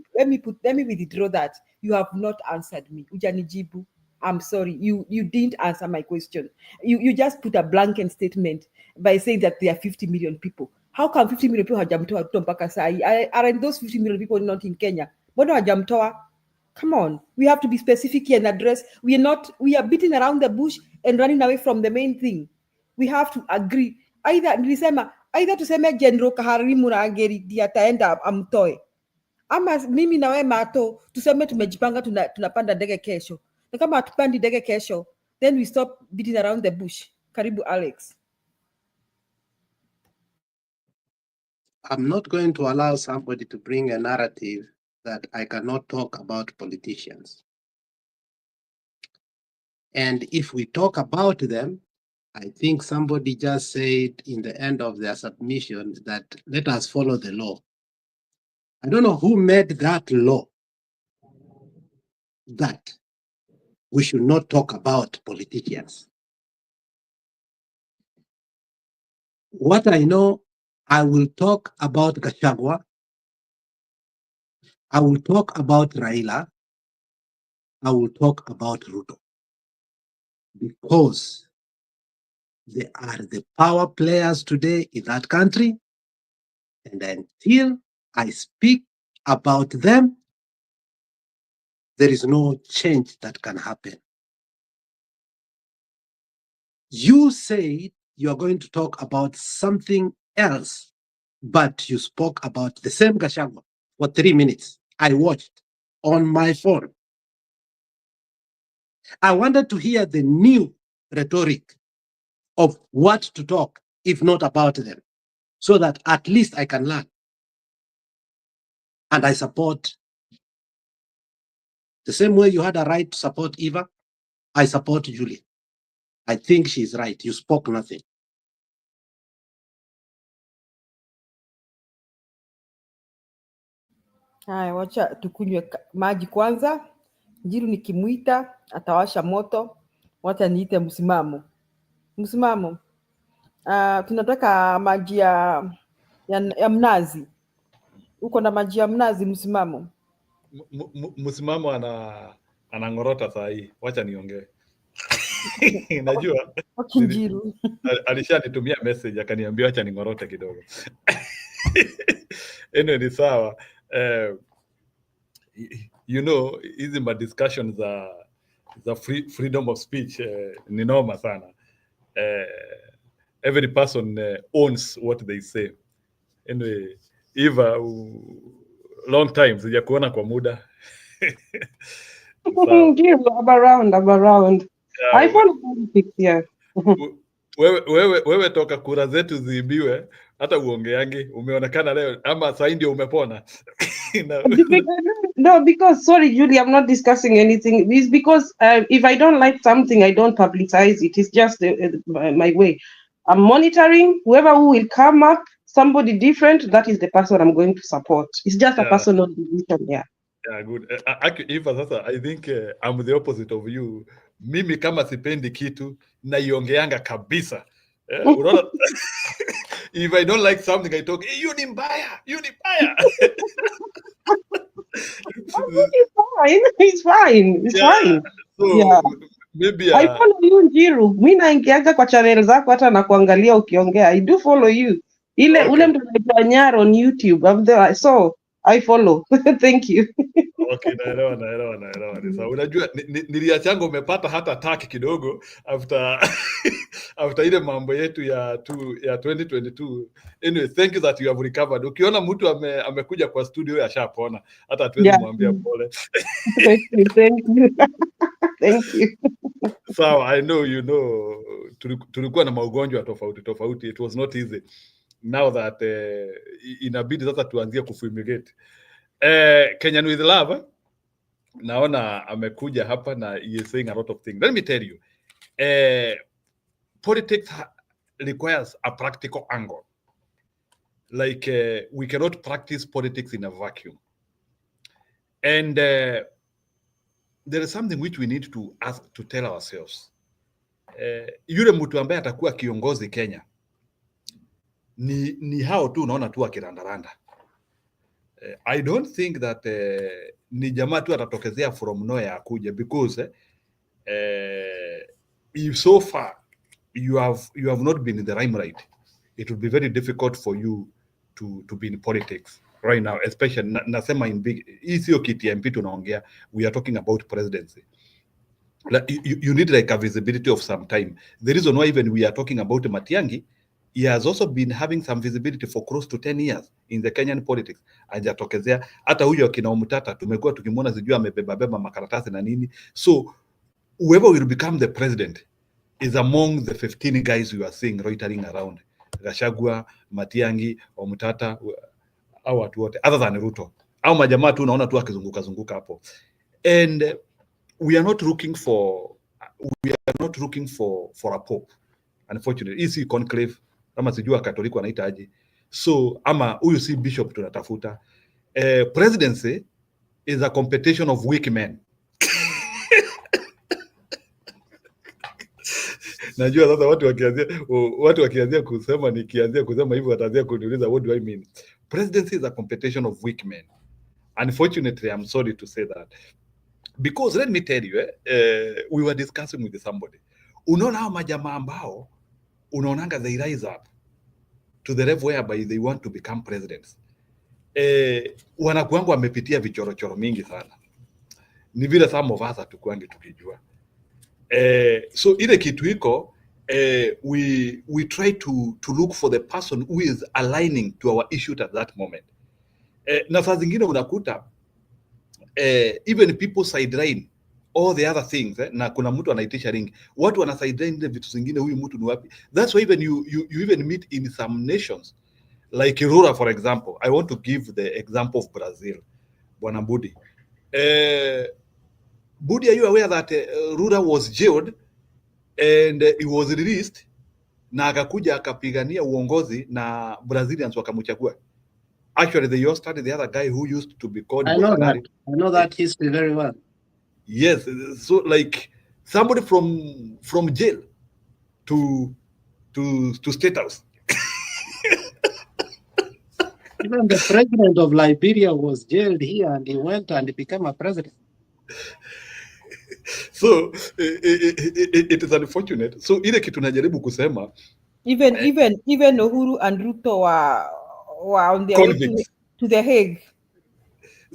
Let me withdraw that. You have not answered me. Hujanijibu. I'm sorry. You didn't answer my question. You just put a blanket statement by saying that there are 50 million people. How come 50 million people hawajamtoa Ruto mpaka saa hii? Aren't those 50 million people not in Kenya? Mbona hawajamtoa? Come on, we have to be specific here and address. We are beating around the bush and running away from the main thing. We have to agree. Either tuseme General Kahariri Murangeri ndiye ataenda amtoe, ama mimi na wewe Mato tuseme tumejipanga tunapanda ndege kesho, na kama hatupandi ndege kesho, then we stop beating around the bush. Karibu Alex. I'm not going to allow somebody to bring a narrative that I cannot talk about politicians. And if we talk about them, I think somebody just said in the end of their submission that let us follow the law. I don't know who made that law that we should not talk about politicians. What I know, I will talk about Gachagua. I will talk about Raila. I will talk about Ruto. Because they are the power players today in that country. And until I speak about them, there is no change that can happen. You said you are going to talk about something else, but you spoke about the same Gachagua for 3 minutes. I watched on my phone. I wanted to hear the new rhetoric of what to talk, if not about them, so that at least I can learn. And I support the same way you had a right to support Eva, I support Julia. I think she's right. You spoke nothing. Haya, wacha tukunywe maji kwanza. Njiru nikimuita atawasha moto. Wacha niite msimamo. Msimamo. Tunataka maji ya mnazi. Uko na maji ya mnazi msimamo? Msimamo anangorota saa hii. Wacha niongee. Najua Njiru. alishanitumia message akaniambia acha ningorote kidogo. Anyway, ni sawa. You know, hizi ma discussions za freedom of speech ni noma sana. Every person owns what they say. Anyway, Eva, long time sijakuona kwa muda. I'm around. Yeah, I follow politics, yeah. Wewe toka kura zetu ziibiwe, hata uongeangi, umeonekana leo ama saa ndio umepona. No, because sorry, Julie, I'm not discussing anything. It's because if I don't like something, I don't publicize it. It's just my way. I'm monitoring whoever who will come up, somebody different. That is the person I'm going to support. It's just a personal decision. Yeah. Yeah, good. Eva, sasa I think I'm the opposite of you. Mimi kama sipendi kitu naiongeanga kabisa. Unaona? If I don't like something I talk, hey, you ni mbaya. It's fine. So yeah. Maybe I follow you Njiru. Mimi naingiaga kwa channel zako hata na kuangalia ukiongea. I do follow you. Ule mtu anaitwa Nyaro on YouTube. I'm there. So I follow. Thank you. Okay, naelewa. Sasa unajua niliachanga umepata hata attack kidogo after after ile mambo yetu ya 2022. Anyway, thank you that you have recovered. Ukiona mtu amekuja kwa studio ashapona, hata hatuwezi Yeah. mwambia pole. Thank you. Thank you. Sawa, I know you know tulikuwa na maugonjwa tofauti. It was not easy. Now that inabidi sasa tuanzie kufumigate. Kenyan with love, naona amekuja hapa na he is saying a lot of things. Let me tell you, politics requires a practical angle. Like we cannot practice politics in a vacuum. And there is something which we need to ask, to tell ourselves. Yule mtu ambaye atakuwa kiongozi Kenya ni hao tu unaona tu akirandaranda. I don't think that ni jamaa tu atatokezea from nowhere akuja, because if so far you have not been in the limelight, it will be very difficult for you to be in politics right now, especially nasema in big, hii sio kiti MP tunaongea, we are talking about presidency. Like, you need like a visibility of some time. The reason why even we are talking about Matiang'i, he has also been having some visibility for close to 10 years in the Kenyan politics. Hajatokezea. Hata huyo akina Omutata tumekuwa tukimwona sijui amebeba makaratasi na nini. So whoever will become the president is among the 15 guys you are seeing loitering around. Gachagua, Matiang'i, Omutata, au watu wote other than Ruto. Au majamaa tu unaona tu akizunguka hapo. And we are not looking for a pope, unfortunately. Isi conclave kama sijua Katoliki wanaita aje. So ama huyu si bishop tunatafuta. Presidency is a competition of weak men. Najua sasa watu wakianzia kusema nikianzia kusema hivyo wataanzia kuniuliza what do I mean. Presidency is a competition of weak men. Unfortunately, I'm sorry to say that. Because let me tell you, we were discussing with somebody. Unaona hao majamaa ambao unaonanga they rise up to the level whereby they want to become presidents. Wanakuanga wamepitia vichorochoro mingi sana. Ni vile some of us hatukuangi tukijua. So ile kitu iko, we try to look for the person who is aligning to our issue at that moment. Na saa zingine unakuta even people sideline all the other things, na kuna mtu anaitisha ring, watu wana sideline ile vitu zingine, huyu mtu ni wapi. That's why even you even meet in some nations like Rura, for example. I want to give the example of Brazil. Bwana Budi, Budi, are you aware that Rura was jailed and he was released, na akakuja akapigania uongozi na Brazilians wakamchagua? Actually, they all started the other guy who used to be called I know that history very well. Yes, so like somebody from jail to State House. Even the president of Liberia was jailed here, and he went and became a president. So it is unfortunate. So ile kitu najaribu kusema, even Uhuru and Ruto were on their way to the Hague.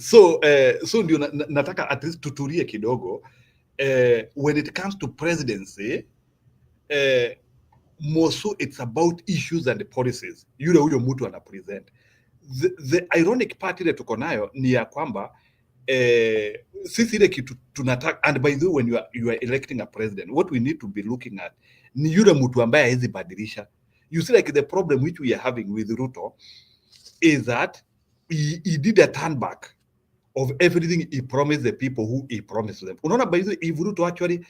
So ndio nataka at least tutulie kidogo. When it comes to presidency, more so it's about issues and the policies yule huyo mtu ana present. The ironic part ile tuko nayo ni ya kwamba sisi ile kitu tunataka, and by the way, when you are electing a president, what we need to be looking at ni yule mtu ambaye hawezi badilisha. You see, like the problem which we are having with Ruto is that he did a turn back of everything he promised the people who he promised them. Unaona, by the way, if Ruto actually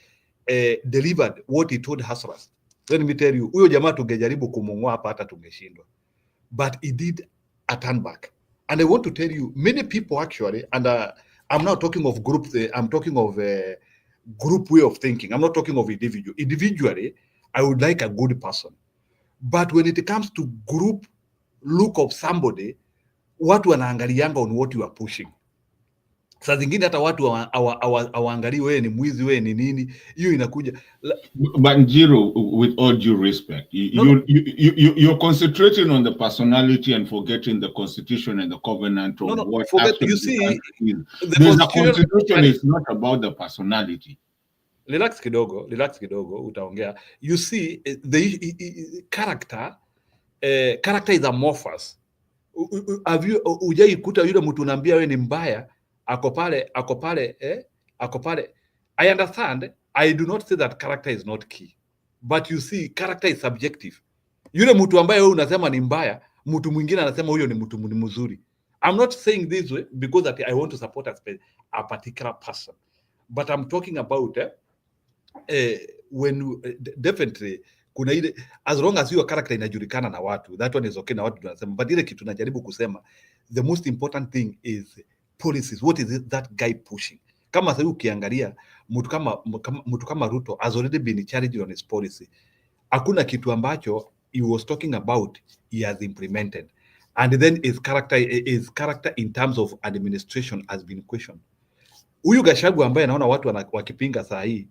delivered what he told Hasras, let me tell you, huyo jamaa tungejaribu kumung'oa hapa hata tungeshindwa. But he did a turn back. And I want to tell you, many people actually, and I'm not talking of group, I'm talking of a group way of thinking. I'm not talking of individual. Individually, I would like a good person. But when it comes to group look of somebody, watu wanaangalianga on what you are pushing. Saa zingine hata watu hawaangalii wewe ni mwizi, wewe ni nini, hiyo inakuja. But Njiro, with all due respect, you're concentrating on the personality and forgetting the constitution and the covenant of what Forget, actually you see, the constitution is not about the personality. Relax kidogo, utaongea. You see, the character is amorphous. Have you ujaikuta yule mtu unaambia wewe ni mbaya, ako pale. I understand. I do not say that character is not key, but you see, character is subjective. Yule mtu ambaye wewe unasema ni mbaya, mtu mwingine anasema huyo ni mtu mzuri. I'm not saying this way because that I want to support a particular person, but I'm talking about when definitely kuna ile, as long as your character inajulikana na watu, that one is okay na watu tunasema, but ile kitu najaribu kusema, the most important thing is policies. What is that guy pushing? Kama sasa ukiangalia mtu kama Ruto has already been challenged on his policy. Hakuna kitu ambacho he was talking about he has implemented, and then his character in terms of administration has been questioned. Huyu Gachagua ambaye naona watu wakipinga saa hii,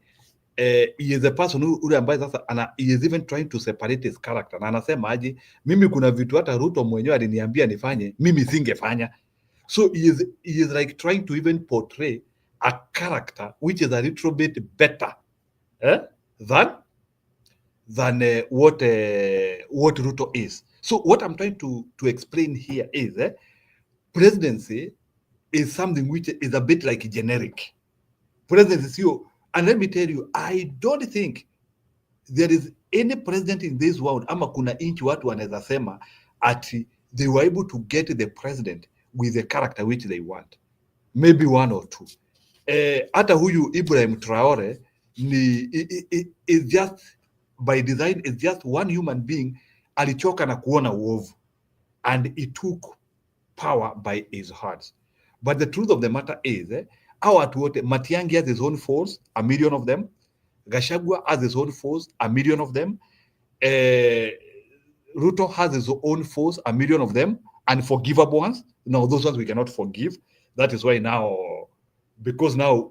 he is a person ule ambaye sasa he is even trying to separate his character, na anasema aje, mimi kuna vitu hata Ruto mwenyewe aliniambia nifanye, mimi singefanya. So he is like trying to even portray a character which is a little bit better than what Ruto is. So what I'm trying to explain here is presidency is something which is a bit like generic. Presidency is you. And let me tell you, I don't think there is any president in this world ama kuna inchi watu wanaweza sema ati they were able to get the president with the character which they want. Maybe one or two. Hata huyu Ibrahim Traore is just by design, is just one human being alichoka na kuona uovu, and he took power by his heart. But the truth of the matter is Matiang'i has his own force, 1 million of them. Gachagua has his own force, 1 million of them. Ruto has his own force, 1 million of them, unforgivable ones. Now those ones we cannot forgive. That is why now, because now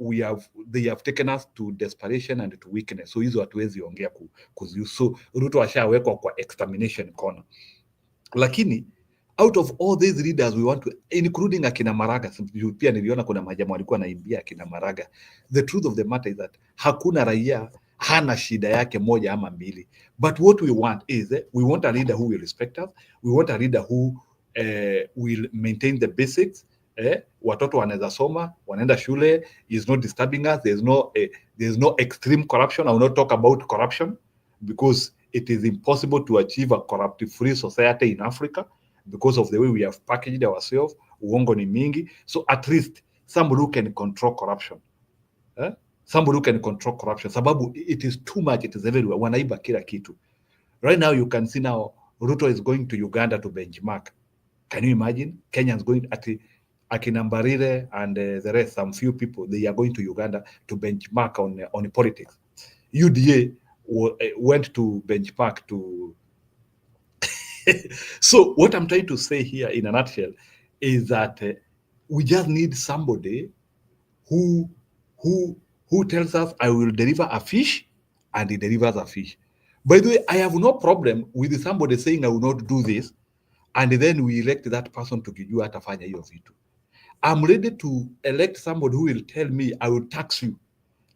they have taken us to desperation and to weakness. So hizo hatuwezi ongea kuziu. So Ruto ashawekwa kwa extermination corner. Lakini out of all these leaders we want to, including akina Maraga, pia niliona kuna majamaa walikuwa naimbia akina Maraga. The truth of the matter is that hakuna raia hana shida yake moja ama mbili, but what we want is we want a leader who will respect us. We want a leader who will maintain the basics. Watoto wanaweza soma, wanaenda shule, is not disturbing us. There's no extreme corruption. I will not talk about corruption because it is impossible to achieve a corrupt-free society in Africa because of the way we have packaged ourselves. Uongo ni mingi. So at least somebody who can control corruption. Somebody who can control corruption. Sababu it is too much, it is everywhere. Wanaiba kila kitu. Right now you can see now Ruto is going to Uganda to benchmark. Can you imagine? Kenyans going at Akinambarire and the rest, some few people, they are going to Uganda to benchmark on politics. UDA went to benchmark to So what I'm trying to say here in a nutshell is that we just need somebody who tells us, I will deliver a fish, and he delivers a fish. By the way, I have no problem with somebody saying I will not do this, and then we elect that person to kijua atafanya hiyo vitu. I'm ready to elect somebody who will tell me I will tax you,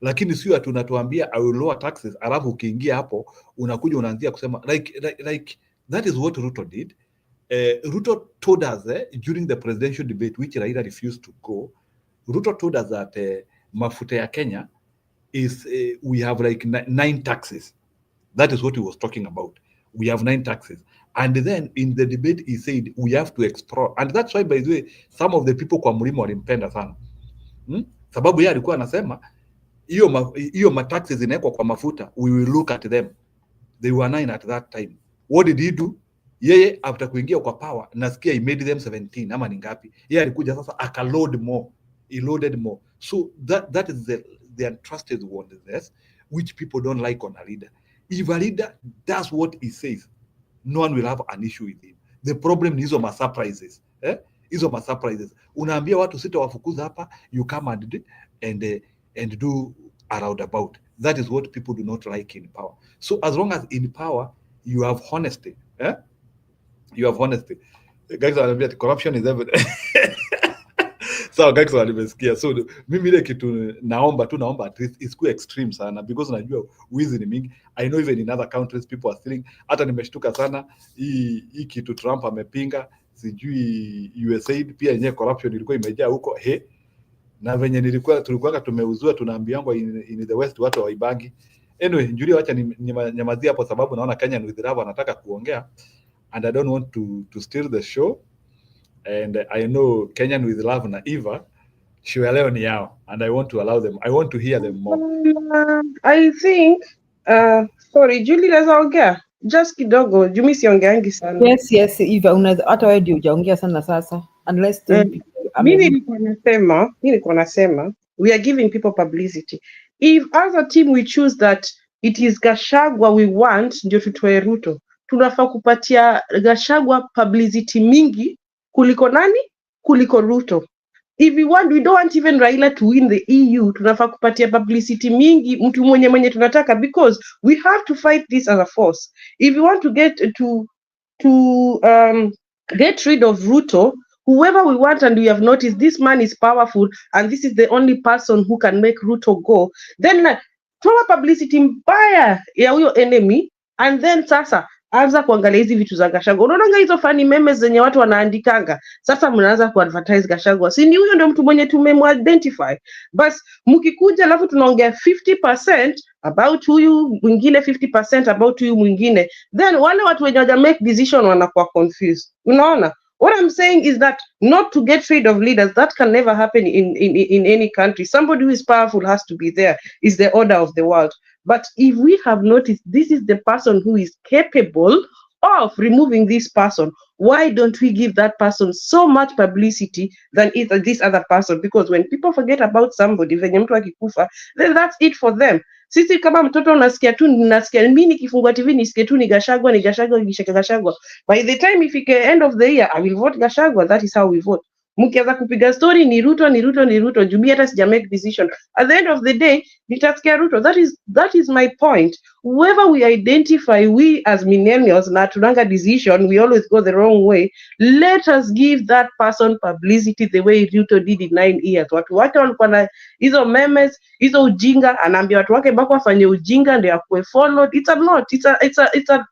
lakini sio tunatuambia I will lower taxes, alafu ukiingia hapo unakuja unaanzia kusema like that is what Ruto did. Ruto told us during the presidential debate, which Raila refused to go. Ruto told us that mafuta ya Kenya is we have like 9 taxes. That is what he was talking about. We have 9 taxes. And then in the debate he said we have to explore. And that's why, by the way, some of the people kwa mlima walimpenda sana. Sababu yeye alikuwa anasema hiyo mataxes zinawekwa kwa mafuta, we will look at them. They were 9 at that time. What did he do? Yeye after kuingia kwa power, nasikia he made them 17 ama ni ngapi. Yeye alikuja sasa akaload more. He loaded more. So that is the untrusted wordness which people don't like on a leader. If a leader does what he says, no one will have an issue with him. The problem is hizo surprises. hizo ma surprises. Unaambia watu sitawafukuza hapa, you come and do a roundabout. That is what people do not like in power. So as long as in power you have honesty, you have honesty. Guys wanaambia corruption is evident. So guys nimesikia. So mimi ile kitu naomba at least isikuwe extreme sana, because najua wizi ni mingi. I know even in other countries people are stealing. Hata nimeshtuka sana hii kitu Trump amepinga, sijui USAID pia yenyewe corruption ilikuwa imejaa huko. Na venye tulikuwa tumeuzua, tunaambiangwa in the West watu waibangi. Anyway, Julia, wacha nyamazia hapo sababu naona Kenyan with Love anataka kuongea, and I don't want to steal the show, and I know Kenyan with Love na Eva show ya leo ni yao, and I want to allow them, I want to hear them more. I think sorry, Julie, naweza ongea just kidogo, Jumi siongeangi sana. Yes, Eva, unaweza hata wewe ndio hujaongea sana sasa, unless mimi nilikuwa nasema we are giving people publicity. If as a team we choose that it is Gachagua we want ndio tutoe Ruto, tunafaa kupatia Gachagua publicity mingi kuliko nani? Kuliko Ruto. If we don't want even Raila to win the EU, tunafaa kupatia publicity mingi mtu mwenye tunataka, because we have to fight this as a force. If we want to get rid of Ruto, whoever we want, and we have noticed this man is powerful and this is the only person who can make Ruto go, then toa publicity mbaya ya huyo enemy, and then sasa anza kuangalia hizi vitu za Gachagua. Unaona hizo funny memes zenye watu wanaandikanga, sasa mnaanza kuadvertise Gachagua. Si ni huyo ndio mtu mwenye tumemidentify. Bas mkikuja alafu tunaongea 50% about huyu mwingine, 50% about huyu mwingine, then wale watu wenye waja make decision wanakuwa confused. Unaona? What I'm saying is that not to get rid of leaders, that can never happen in any country. Somebody who is powerful has to be there. Is the order of the world. But if we have noticed this is the person who is capable of removing this person, why don't we give that person so much publicity than this other person? Because when people forget about somebody, venye mtu akikufa, then that's it for them. Sisi kama mtoto unasikia tu, nasikia mimi nikifungua TV nisikie tu ni Gachagua, Gachagua. By the time ifike end of the year, I will vote Gachagua. That is how we vote. Mkianza kupiga story ni Ruto, Jumi hata sija make decision. At the end of the day, nitasikia Ruto. That is my point. Whoever we identify, we as millennials, na tunanga decision, we always go the wrong way. Let us give that person publicity the way Ruto did in 9 years. Watu wake walikuwa na hizo memes, hizo ujinga, anaambia watu wake bako wafanye ujinga ndio akuwe followed. It's a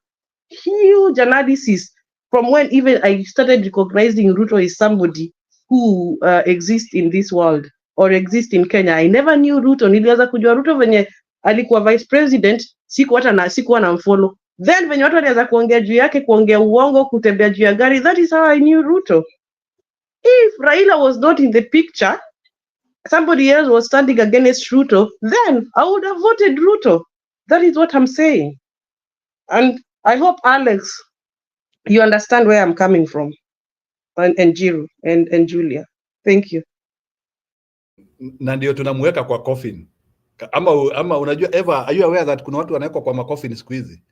huge analysis from when even I started recognizing Ruto is somebody who exists in this world or exists in Kenya. I never knew Ruto. Nilianza kujua Ruto venye alikuwa vice president, sikuwa na mfollow. Then venye watu walianza kuongea juu yake, kuongea uongo, kutembea juu ya gari, that is how I knew Ruto. If Raila was not in the picture, somebody else was standing against Ruto, then I would have voted Ruto. That is what I'm saying. And I hope, Alex, you understand where I'm coming from. And Jiru and Julia. Thank you. Na ndio tunamweka kwa coffin. Ama unajua Eva, are you aware that kuna watu wanawekwa kwa coffin siku hizi?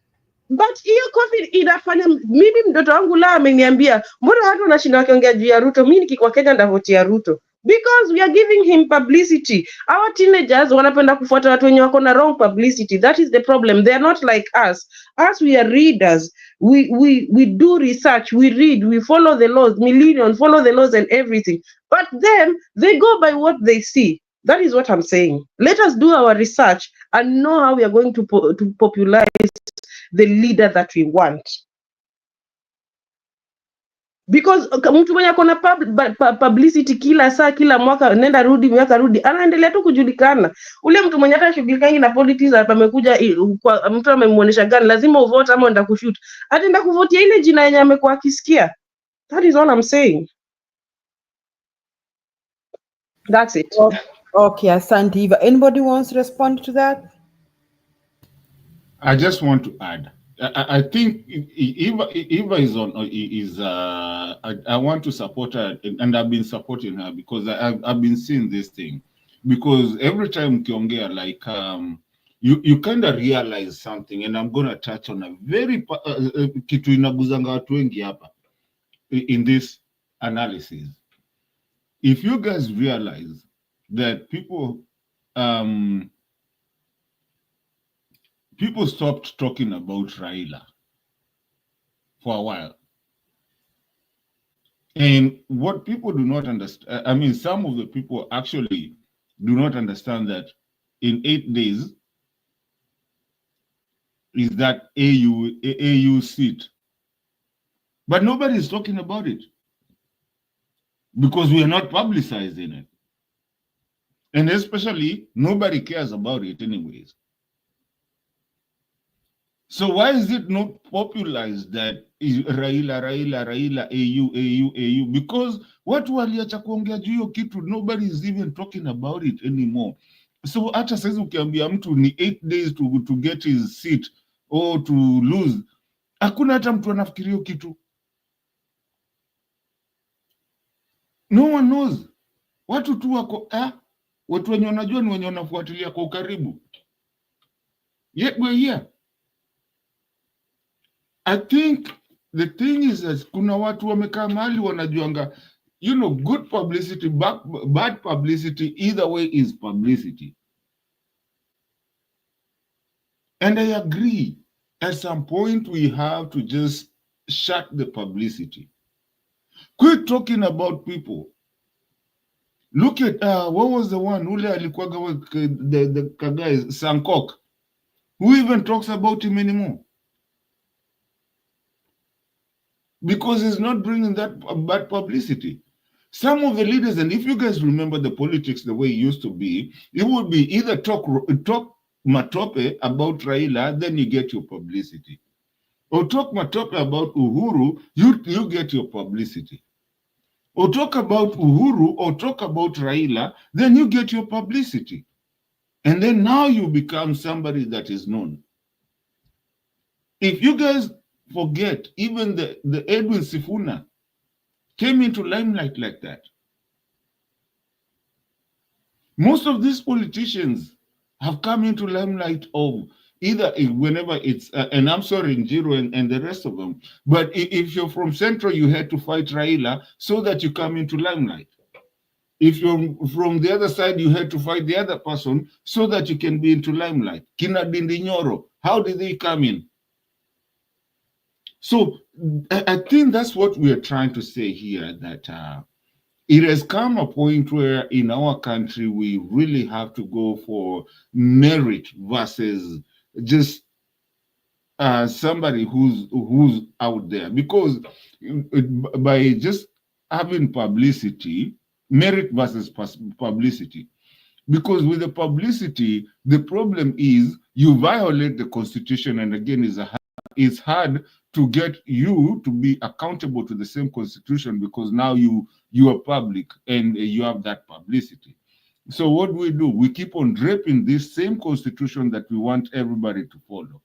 But hiyo coffin inafanya, mimi mtoto wangu la ameniambia, mbona watu wanashinda wakiongea juu ya Ruto, mimi nikikuwa Kenya ndavotia Ruto. Because we are giving him publicity. Our teenagers wanapenda kufuata watu wenye wako na wrong publicity. That is the problem. They are not like us. Us, we are readers. We do research. We read. We follow the laws. Millennials follow the laws and everything. But them, they go by what they see. That is what I'm saying. Let us do our research and know how we are going to popularize the leader that we want. Because mtu mwenye akona publicity kila saa, kila mwaka, nenda rudi, miaka rudi, anaendelea tu kujulikana. Ule mtu mwenye hata shughulika na politics hapa, amekuja mtu amemuonesha gani, lazima uvote ama enda kushoot. Ataenda kuvotia ile jina yenye amekuwa akisikia. That is all I'm saying. That's it. Okay, asante Eva. Anybody wants to respond to that? I just want to add. I think Eva is on. I want to support her, and I've been supporting her because I've been seeing this thing. Because every time Kiongea, like you kind of realize something, and I'm gonna touch on a very kitu inaguzanga watu wengi hapa in this. analysis. If you guys realize that people stopped talking about Raila for a while. And what people do not understand, I mean, some of the people actually do not understand that in 8 days is that AU seat. But nobody is talking about it because we are not publicizing it. And especially, nobody cares about it anyways. So why is it not popularized that Raila, AU? Because watu waliacha kuongea juu hiyo kitu, nobody is even talking about it anymore. So hata sasa ukiambia mtu ni 8 days to get his seat or to lose, hakuna hata mtu anafikiria hiyo kitu. No one knows. Watu tu wako watu wenye wanajua ni wenye wanafuatilia kwa ukaribu. Yet we're here. I think the thing is that kuna watu wamekaa mahali wanajuanga, good publicity, bad publicity, either way is publicity. And I agree, at some point we have to just shut the publicity. Quit talking about people. Look at, what was the one, ule alikuwaga the guy, Sankok, who even talks about him anymore? Because it's not bringing that bad publicity. Some of the leaders, and if you guys remember the politics the way it used to be, it would be either talk matope about Raila, then you get your publicity. Or talk matope about Uhuru, you get your publicity. Or talk about Uhuru or talk about Raila, then you get your publicity. And then now you become somebody that is known. If you guys forget, even the Edwin Sifuna came into limelight like that. Most of these politicians have come into limelight of either whenever it's, and I'm sorry, Njiro and the rest of them, but if you're from Central, you had to fight Raila so that you come into limelight. If you're from the other side, you had to fight the other person so that you can be into limelight. Kina Dindinyoro, how did they come in? So I think that's what we are trying to say here, that it has come a point where in our country, we really have to go for merit versus just somebody who's out there. Because by just having publicity, merit versus publicity, because with the publicity, the problem is you violate the Constitution, and again, it's hard to get you to be accountable to the same Constitution, because now you are public and you have that publicity. So what do? We keep on draping this same Constitution that we want everybody to follow.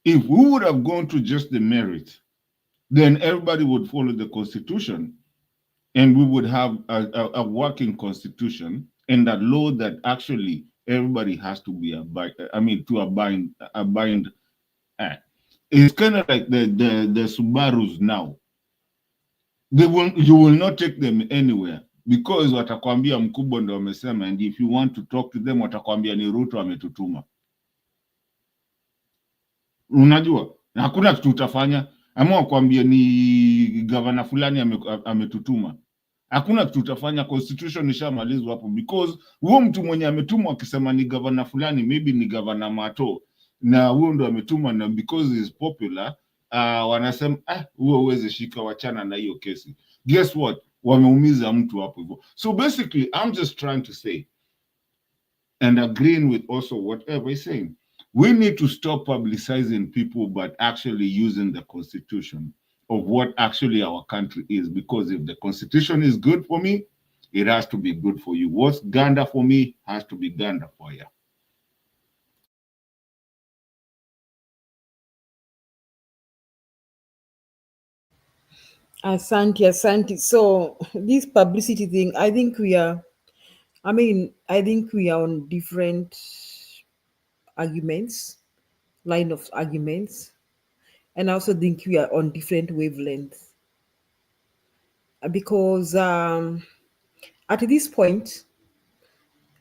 If we would have gone to just the merit, then everybody would follow the Constitution, and we would have a working Constitution and a law that actually everybody has to be abide. It's kind of like the Subarus now. You will not take them anywhere because watakwambia mkubwa ndo wamesema, and if you want to talk to them watakwambia ni Ruto ametutuma. Unajua, hakuna kitu utafanya, ama wakwambia ni gavana fulani ametutuma. Hakuna kitu utafanya, Constitution ishamalizwa hapo, because huo mtu mwenye ametumwa akisema ni gavana fulani, maybe ni gavana Mato, na huo ndo ametumwa, na because is popular, wanasema huo uweze shika, wachana na hiyo kesi. Guess what? Wameumiza mtu hapo hivyo. So basically, I'm just trying to say, and agreeing with also what Eva is saying, we need to stop publicizing people, but actually using the Constitution of what actually our country is. Because if the Constitution is good for me, it has to be good for you. What's Ganda for me has to be Ganda for you. Asante. So this publicity thing, I think we are on different arguments, line of arguments. And I also think we are on different wavelengths. Because at this point,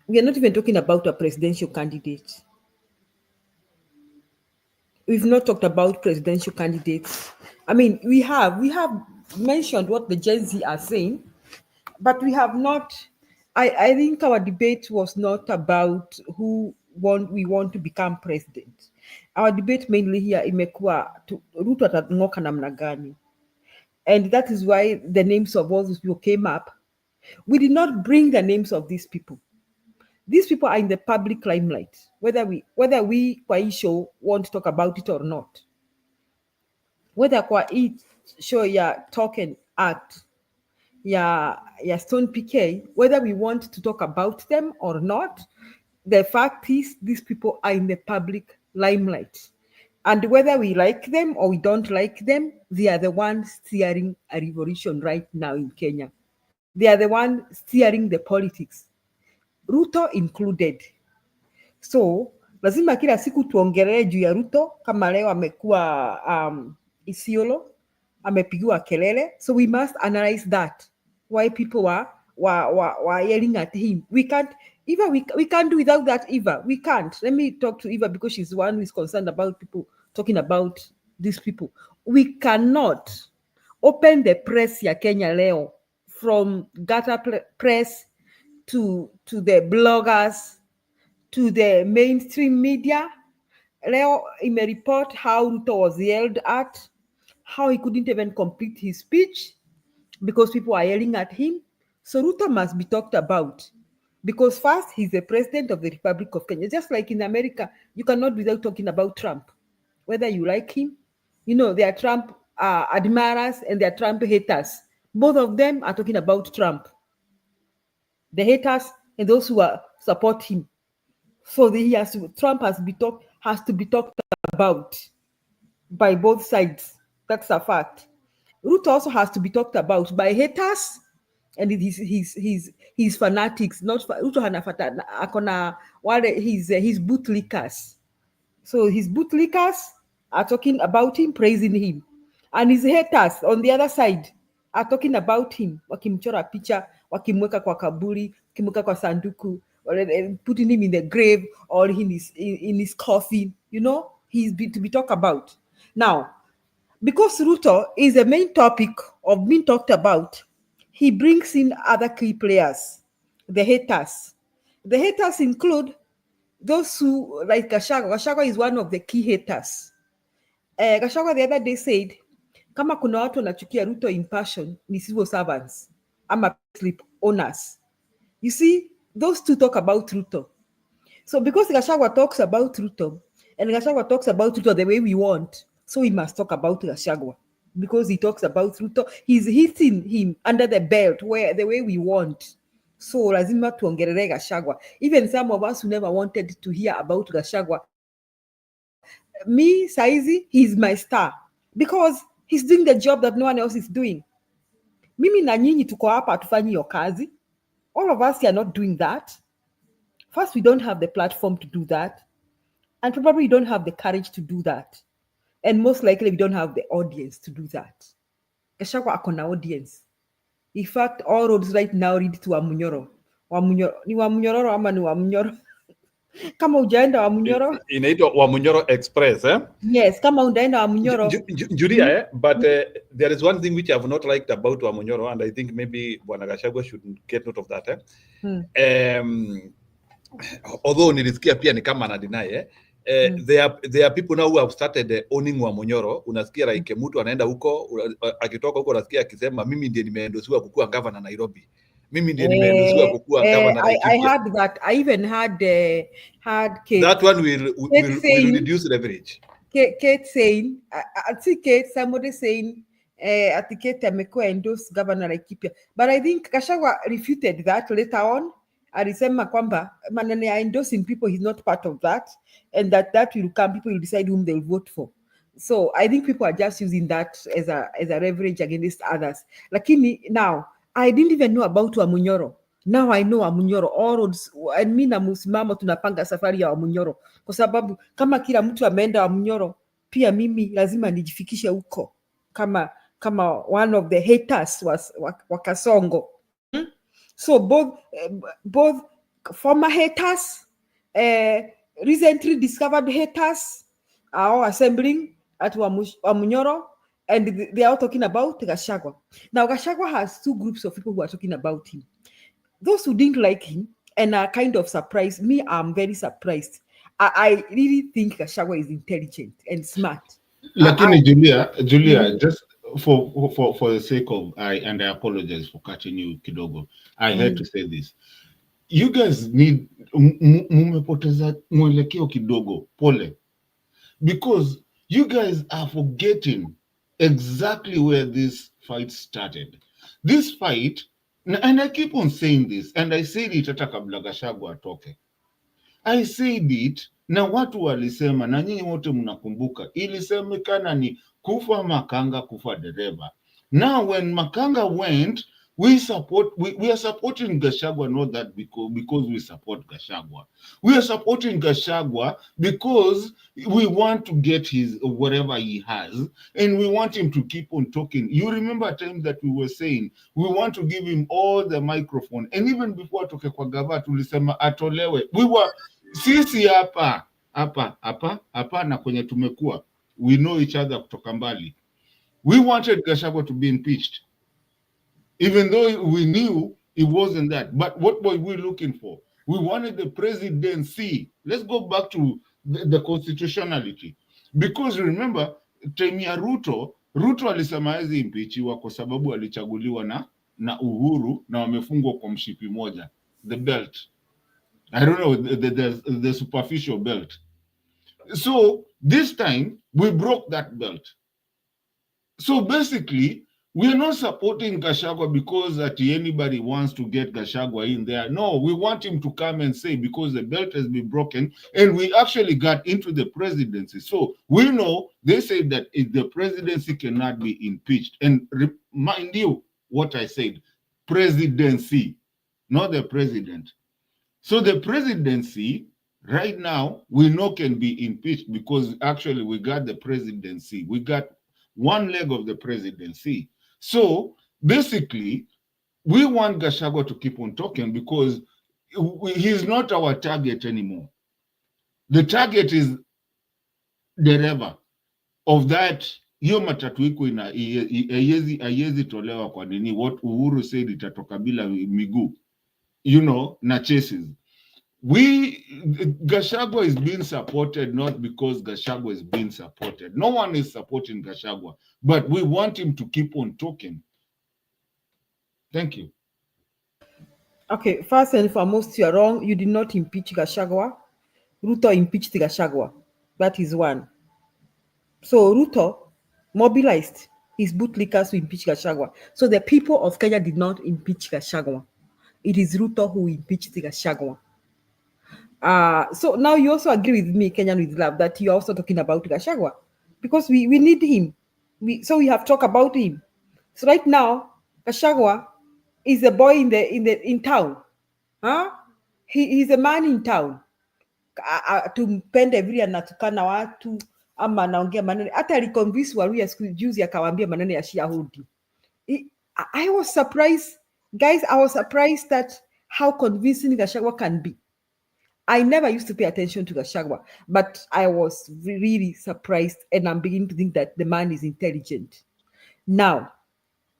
we are not even talking about a presidential candidate. We've not talked about presidential candidates. I mean, we have mentioned what the Gen Z are saying, but we have not. I think our debate was not about who we want to become president. Our debate mainly here imekuwa Ruto atang'oka namna gani, and that is why the names of all those people came up. We did not bring the names of these people. These people are in the public limelight, whether we kwa hii show want to talk about it or not. Whether kwa hii show ya talk and act, ya Stone PK, whether we want to talk about them or not, the fact is these people are in the public limelight. And whether we like them or we don't like them, they are the ones steering a revolution right now in Kenya. They are the ones steering the politics, Ruto included. So lazima kila siku tuongelee juu ya Ruto. Kama leo amekuwa Isiolo, amepigiwa kelele, so we must analyze that, why people were yelling at him. We can't we can't do without that. We can't. Let me talk to Eva, because she's the one who is concerned about people talking about these people. We cannot open the press ya Kenya leo, from gutter press to the bloggers to the mainstream media. Leo report how Ruto was yelled at, how he couldn't even complete his speech because people are yelling at him. So Ruto must be talked about, because first, he's the president of the Republic of Kenya. Just like in America, you cannot without talking about Trump, whether you like him. You know, there are Trump admirers and there are Trump haters. Both of them are talking about Trump. The haters and those who support him. So Trump has to be talked about by both sides. That's a fact. Ruto also has to be talked about by haters and his fanatics. Not Ruto akona wale his bootlickers. So his bootlickers are talking about him, praising him, and his haters on the other side are talking about him, wakimchora picha, wakimweka kwa kaburi, wakimweka kwa sanduku, or putting him in the grave or in his coffin. You know, he's to be talked about. Now, because Ruto is the main topic of being talked about, he brings in other key players, the haters. The haters include those who, like Gachagua. Gachagua is one of the key haters. Gachagua the other day said, kama kuna watu wanachukia Ruto in passion, ni civil servants, ama sleep owners. You see, those two talk about Ruto. So because Gachagua talks about Ruto, and Gachagua talks about Ruto the way we want, so we must talk about Gachagua. Because he talks about Ruto, he's hitting him under the belt the way we want. So lazima tuongelele Gachagua. Even some of us who never wanted to hear about Gachagua, me, Saizi, he's my star. Because he's doing the job that no one else is doing. Mimi na nyinyi tuko hapa tufanyi hiyo kazi. All of us are not doing that. First, we don't have the platform to do that. And probably we don't have the courage to do that. And most likely we don't have the audience to do that. Gachagua akona audience. In fact, all roads right now lead to Wamunyoro. Ni Wamunyoro ama ni Wamunyoro? Kama ujaenda Wamunyoro? Inaitwa Wamunyoro Express, eh? Yes, kama ujaenda Wamunyoro. Julia, but there is one thing which I have not liked about Wamunyoro, and I think maybe Bwana Gachagua should get note of that. Although nilisikia pia ni kama na deny, there are people now who have started owning Wamunyoro. Unasikia like mtu anaenda huko, akitoka huko unasikia akisema mimi ndiye nimeendosiwa kukuwa governor Nairobi. Mimi ndiye nimeendosiwa kukuwa governor Laikipia. I heard that. I even had Kate. That one will reduce leverage. Kate saying, I see Kate, somebody saying, at the Kate amekuwa endorse governor Laikipia. But I think Gachagua refuted that later on. Alisema kwamba maneno ya endorsing people, he's not part of that, and that will come, people will decide whom they'll vote for. So I think people are just using that as a leverage against others. Lakini now, I didn't even know about Wamunyoro. Now I know Wamunyoro. All roads, and mimi na msimamo tunapanga safari ya Wamunyoro. Kwa sababu kama kila mtu ameenda Wamunyoro, pia mimi lazima nijifikishe huko kama one of the haters wa Kasongo. So both former haters, recently discovered haters are all assembling at Wamunyoro, and they are all talking about Gachagua. Now Gachagua has two groups of people who are talking about him. Those who didn't like him and are kind of surprised. Me, I'm very surprised. I really think Gachagua is intelligent and smart. Lakini Julia, just for the sake of I apologize for catching you kidogo. I had to say this. You guys need mumepoteza mwelekeo kidogo, pole. Because you guys are forgetting exactly where this fight started. This fight, and I keep on saying this, and I said it hata kabla Gachagua atoke. I said it, na watu walisema, na nyinyi wote mnakumbuka, ilisemekana ni kufa Makanga, kufa dereva. Now when Makanga went, we are supporting Gachagua, not that because we support Gachagua. We are supporting Gachagua because we want to get his whatever he has, and we want him to keep on talking. You remember a time that we were saying we want to give him all the microphone, and even before toke kwa gava tulisema atolewe. We were sisi hapa na kwenye tumekuwa, we know each other kutoka mbali. We wanted Gachagua to be impeached, even though we knew it wasn't that. But what were we looking for? We wanted the presidency. Let's go back to the constitutionality. Because remember, time ya Ruto alisema hawezi impeachiwa kwa sababu alichaguliwa na Uhuru na wamefungwa kwa mshipi moja, the belt. I don't know, the superficial belt. So this time we broke that belt. So basically, we are not supporting Gachagua because that anybody wants to get Gachagua in there. No, we want him to come and say, because the belt has been broken, and we actually got into the presidency. So we know they say that the presidency cannot be impeached. And remind you what I said, presidency, not the president. So the presidency right now we know can be impeached because actually we got the presidency. We got one leg of the presidency. So basically, we want Gachagua to keep on talking because he's not our target anymore. The target is dereva of that. Hiyo matatu iko ina haiwezi tolewa kwa nini. What Uhuru said itatoka bila miguu, you know, na chases. Gachagua is being supported not because Gachagua is being supported. No one is supporting Gachagua, but we want him to keep on talking. Thank you. Okay, first and foremost, you are wrong. You did not impeach Gachagua. Ruto impeached Gachagua. That is one. So Ruto mobilized his bootlickers to impeach Gachagua. So the people of Kenya did not impeach Gachagua. It is Ruto who impeached Gachagua. So now you also agree with me, Kenyan with Love, that you're also talking about Gachagua because we need him. So we have talked about him. So right now, Gachagua is a boy in town. Huh? He's a man in town. Tumpende vile anatukana watu ama anaongea maneno, hata aliconvince Waluya siku juzi akawaambia maneno ya shareholding. I was surprised, guys. I was surprised that how convincing Gachagua can be. I never used to pay attention to Gachagua, but I was really surprised, and I'm beginning to think that the man is intelligent. Now,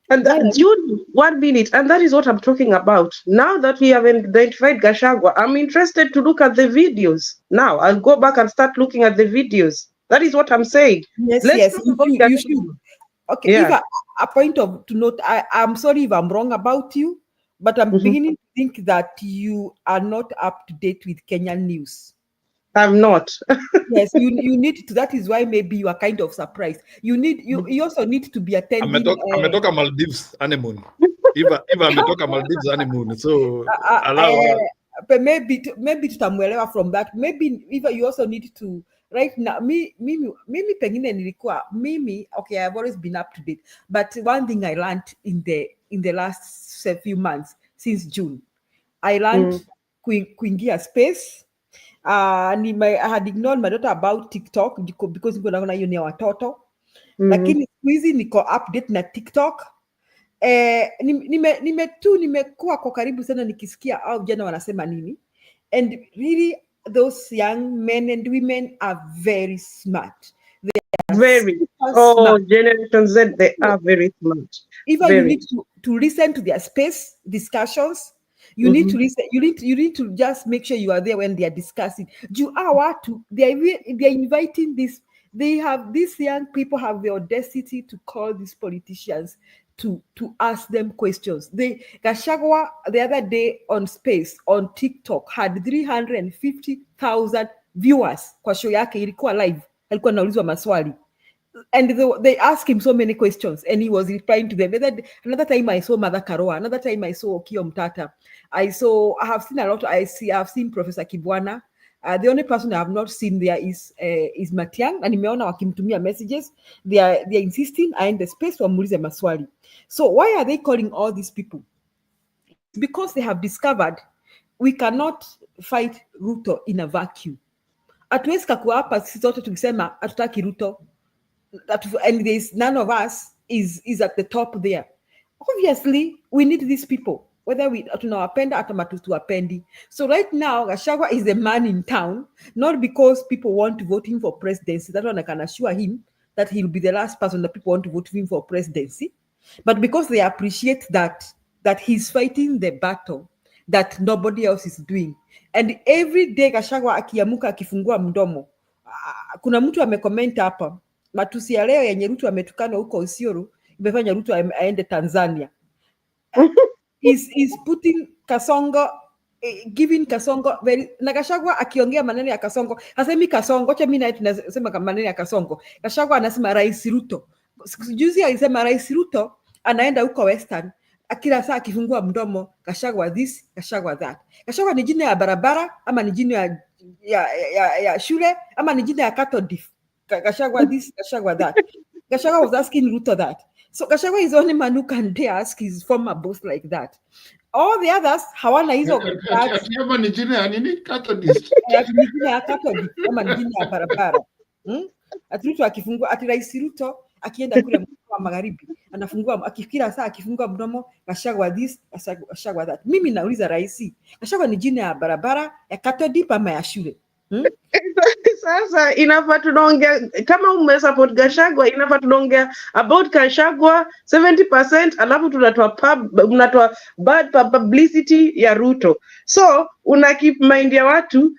and June, 1 minute, and that is what I'm talking about. Now that we have identified Gachagua, I'm interested to look at the videos. Now I'll go back and start looking at the videos. That is what I'm saying. Yes, Let's you should. Okay, yeah. If a point to note, I'm sorry if I'm wrong about you, but I'm beginning to think that you are not up to date with Kenyan news. I'm not. Yes, you need to. That is why maybe you are kind of surprised. You also need to be attending. Ametoka Maldives honeymoon. Eva ametoka Maldives honeymoon. So allow but maybe tutamuelewa from that. Maybe even you also need to right now. Mimi pengine nilikuwa okay, I've always been up to date. But one thing I learned in the last few months since June, I learned kuingia space. I had ignored my daughter about TikTok because niko naona hiyo ni ya watoto. Lakini siku hizi niko update na TikTok. Nimekuwa kwa karibu sana nikisikia au vijana wanasema nini. And really those young men and women are very smart. Very. Super smart. Generation Z, they are very smart. Even Very. you need to listen to their space discussions. You need to listen. You need to just make sure you are there when they are discussing. They are inviting this. These young people have the audacity to call these politicians to ask them questions. Gachagua the other day on Space on TikTok had 350,000 viewers kwa show yake, ilikuwa live, alikuwa anaulizwa maswali. And they asked him so many questions and he was replying to them. Another time I saw Mother Karoa. Another time I saw Okio Mtata. I have seen a lot. I've seen Professor Kibwana. The only person I have not seen there is Matiang. And nimeona wakimtumia messages. They are insisting in the space wamuulize maswali. So why are they calling all these people? It's because they have discovered we cannot fight Ruto in a vacuum. Hatuwezi kakuwa hapa sisi sote tukisema hatutaki Ruto. And there's none of us is at the top there. Obviously, we need these people, whether we tunawapenda ama tuwapendi. So right now, Gachagua is the man in town, not because people want to vote him for presidency. That one I can assure him that he'll be the last person that people want to vote him for presidency, but because they appreciate that he's fighting the battle that nobody else is doing. And every day Gachagua akiamuka akifungua mdomo, kuna mtu amecomment hapa, matusi ya leo yenye Ruto ametukana huko Isiolo imefanya Ruto aende Tanzania. Is putting Kasongo, giving Kasongo na Gachagua akiongea maneno ya Kasongo, hasemi Kasongo, acha mimi na tunasema maneno ya Kasongo. Gachagua anasema Rais Ruto. Juzi alisema Rais Ruto anaenda huko Western, kila saa akifungua mdomo Gachagua this, Gachagua that. Gachagua ni jina ya barabara ama ni jina ya shule ama ni jina ya Katodif. Gachagua this, Gachagua that. Gachagua was asking Ruto that. So Gachagua is the only man who can dare ask his former boss like that. All the others hawana hizo Kama ni jina ya nini? Katodist. ni jina ya Katodif ama ni jina ya barabara. Ati Ruto akifungua, ati Rais Ruto akienda kule mkoa wa Magharibi anafungua kila saa akifungua mdomo Gachagua this, Gachagua that. Mimi nauliza rais, Gachagua ni jina ya barabara ya Katodif ama ya shule? Sasa inafaa tunaongea kama umesupport Gachagua, inafaa tunaongea about Gachagua 70%, alafu mnatoa bad publicity ya Ruto. So una keep mind ya watu.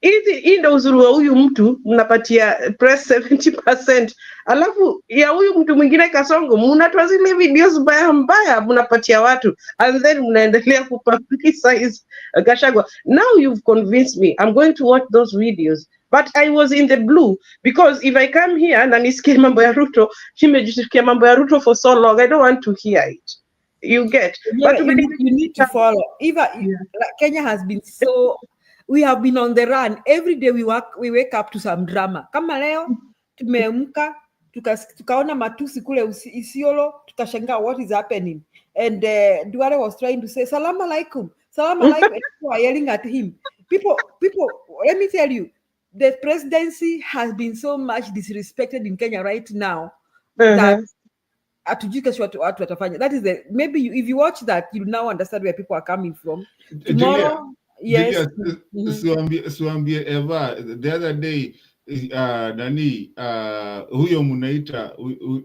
Hii ndio uzuri wa huyu mtu, mnapatia press 70%, alafu ya huyu mtu mwingine Kasongo mnatoa zile videos mbaya mnapatia watu, and then mnaendelea kupublicize Gachagua. Now you've convinced me. I'm going to watch those videos. But I was in the blue because if I come here na nisikie mambo ya Ruto, nimejisikia mambo ya Ruto for so long, I don't want to hear it. You get? Yeah, but you need to follow. Kenya has been so. We have been on the run. Every day we wake up to some drama. Kama leo tumeamka tukaona matusi kule Isiolo, tukashangaa what is happening. And Duale was trying to say salam alaikum, salam alaikum, and people are yelling at him. People, let me tell you, the presidency has been so much disrespected in Kenya right now that hatujui kesho watu watafanya. That is maybe if you watch that, you now understand where people are coming from. Tomorrow. Yes. Siwambie Eva, the other day huyo mnaita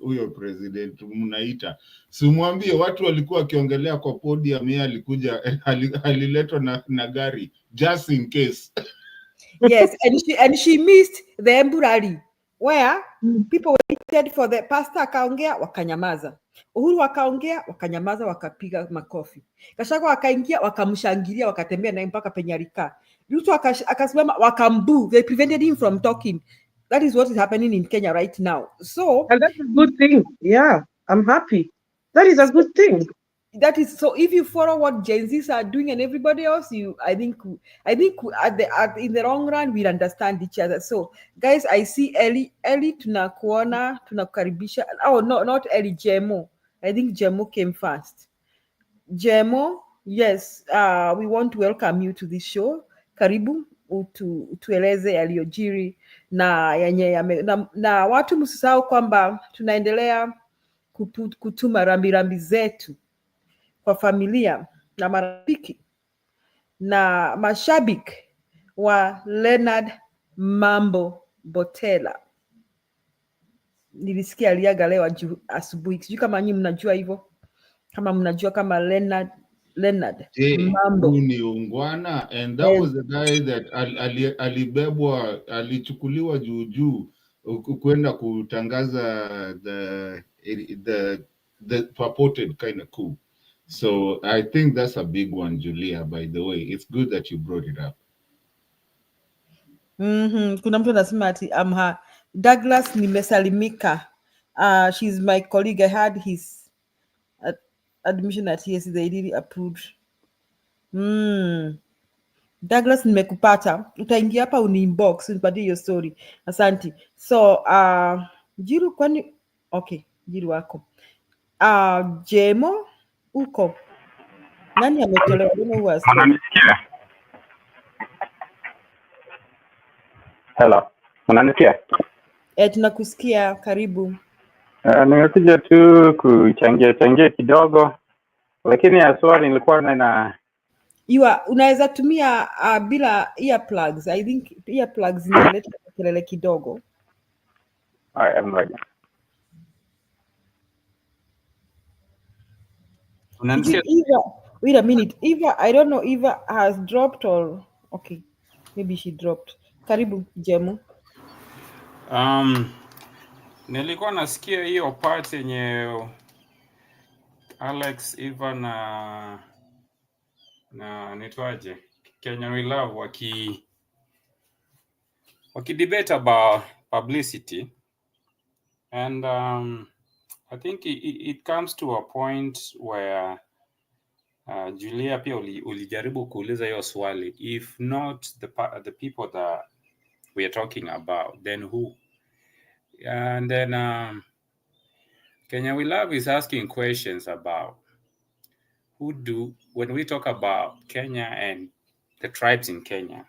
huyo president mnaita, simwambie watu walikuwa wakiongelea kwa podium, yeye alikuja aliletwa na gari just in case. Yes, and she missed the Emburari where people waited for the pastor akaongea wakanyamaza. Uhuru wakaongea wakanyamaza, wakapiga makofi. Gachagua wakaingia wakamshangilia, wakatembea naye mpaka penye alikaa. Ruto akasimama wakambu. They prevented him from talking. That is what is happening in Kenya right now. So and that's a good thing. Yeah, I'm happy. That is a good thing. That is so. If you follow what Gen Zs are doing and everybody else, I think in the long run we'll understand each other. So guys, I see Ellie tunakuona, tunakukaribisha. Oh no, not Ellie, Jemo. I think Jemo came first. Jemo, yes. We want to welcome you to this show. Karibu. utueleze yaliyojiri na yenye na watu msisahau kwamba tunaendelea kutuma rambirambi zetu kwa familia na marafiki na mashabiki wa Leonard Mambo Botela. Nilisikia aliaga leo asubuhi. Sijui kama nyinyi mnajua hivyo, kama mnajua kama Leonard Mambo ni ungwana, and that was the guy that alibebwa, alichukuliwa juu kwenda kutangaza the purported kind of coup. So I think that's a big one, Julia, by the way. It's good that you brought it up. Kuna mtu anasema ati Douglas nimesalimika. She's my colleague. I had his admission at TSC. They really approved. Douglas nimekupata. Utaingia hapa uni-inbox unipatie hiyo story. Asante. So Jiru kwani okay, Jiru wako. Jemo uko. Nani ametolewa? I don't know who has left. Unanisikia? Hello. Unanisikia? Tunakusikia, karibu. Nimekuja tu kuchangia kidogo, lakini ya swali nilikuwa unaweza tumia bila earplugs. I think earplugs zinaleta kelele kidogo. I am ready. Eva, wait a minute. Eva, I don't know, Eva has dropped or okay, maybe she dropped. Karibu Jemu. Nilikuwa nasikia hiyo part yenye Alex, Eva na nitwaje Kenya We Love waki debate about publicity, and I think it comes to a point where Julia pia ulijaribu kuuliza hiyo swali, if not the people that we are talking about, then who? And then Kenya We Love is asking questions about when we talk about Kenya and the tribes in Kenya,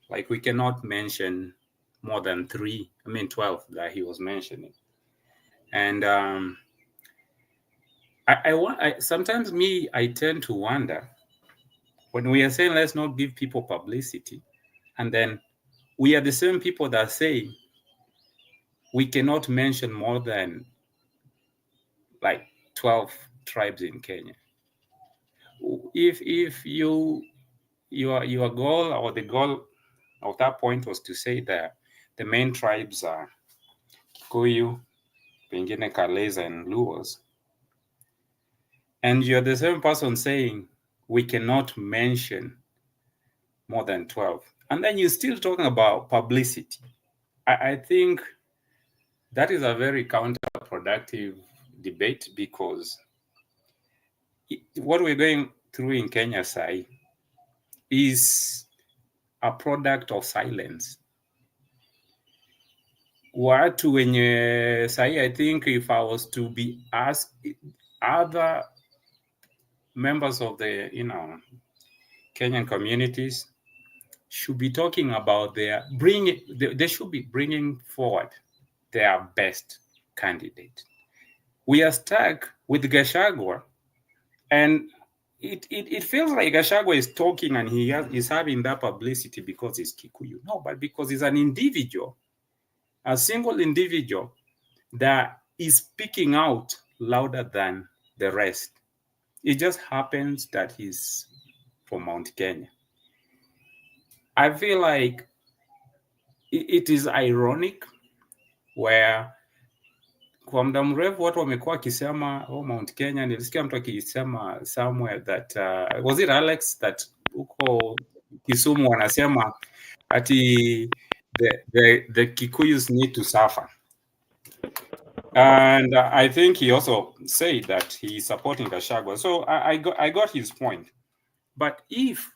like we cannot mention more than 12 that he was mentioning. And sometimes I tend to wonder, when we are saying let's not give people publicity, and then we are the same people that say we cannot mention more than like 12 tribes in Kenya. If your goal or the goal of that point was to say that the main tribes are Kikuyu, Pengine, Kaleza, and Luos, and you're the same person saying we cannot mention more than 12, and then you're still talking about publicity, I think that is a very counterproductive debate, because what we're going through in Kenya, Sai, is a product of silence. Watu wenye Sai, I think if I was to be asked, other members of the Kenyan communities should be talking about they should be bringing forward their best candidate. We are stuck with Gachagua, and it feels like Gachagua is talking and he's having that publicity because he's Kikuyu. No, but because he's an individual, a single individual that is speaking out louder than the rest. It just happens that he's from Mount Kenya. I feel like it is ironic where kwa muda mrefu watu wamekuwa wakisema Mount Kenya. Nilisikia mtu akisema somewhere that was it Alex, that huko Kisumu wanasema ati the Kikuyus need to suffer, and I think he also said that he is supporting Gachagua. So I got his point. But if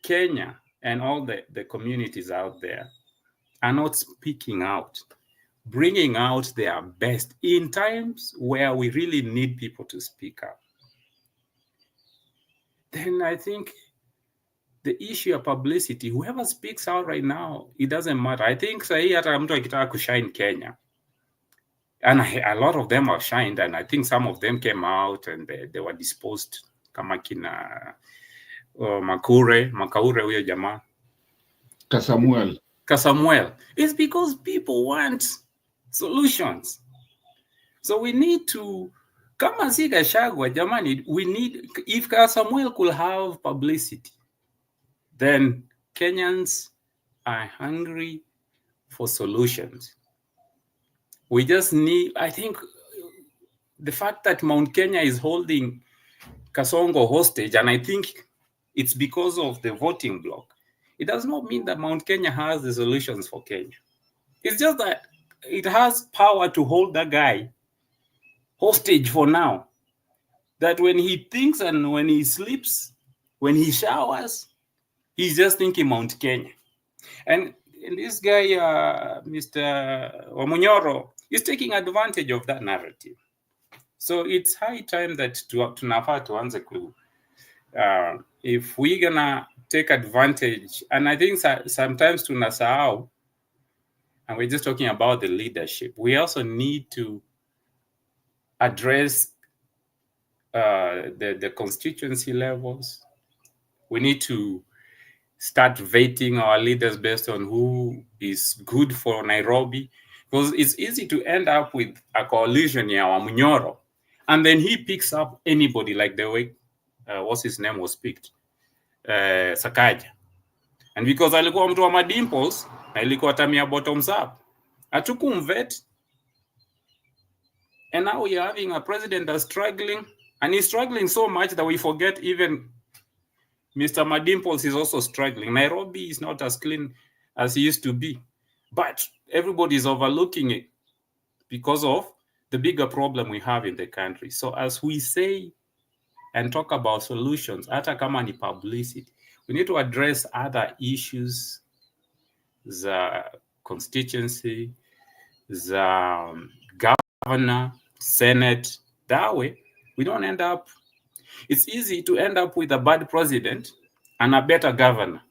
Kenya and all the communities out there are not speaking out, bringing out their best in times where we really need people to speak up, then I think the issue of publicity, whoever speaks out right now, it doesn't matter. I think sahi hata mtu akitaka kushine Kenya, and a lot of them are shined, and I think some of them came out and they were disposed kama kina Makaure huyo jamaa Kasamuel. It's because people want solutions. So we need to, kama si Gachagua, jamani, we need, if Kasamuel could have publicity, then Kenyans are hungry for solutions. We just need, I think, the fact that Mount Kenya is holding Kasongo hostage, and I think it's because of the voting bloc, it does not mean that Mount Kenya has the solutions for Kenya. It's just that it has power to hold that guy hostage for now. That when he thinks and when he sleeps, when he showers, he's just thinking Mount Kenya. And this guy, Mr. Wamunyoro, is taking advantage of that narrative. So it's high time that tunafaa tuanze ku, if we're gonna take advantage, and I think sometimes tunasahau, and we're just talking about the leadership, we also need to address the constituency levels. We need to start vetting our leaders based on who is good for Nairobi, because it's easy to end up with a coalition ya Wamunyoro, and then he picks up anybody, like the way what's his name was picked, Sakaja, and because alikuwa mtu wa madimples na ilikuwa tamia bottoms up, hatukumvet, and now we are having a president that's struggling, and he's struggling so much that we forget even Mr. Madimples is also struggling. Nairobi is not as clean as it used to be, but everybody is overlooking it because of the bigger problem we have in the country. So as we say and talk about solutions, hata kama ni publicity, we need to address other issues, the constituency, the governor, Senate. That way, we don't end up, it's easy to end up with a bad president and a better governor.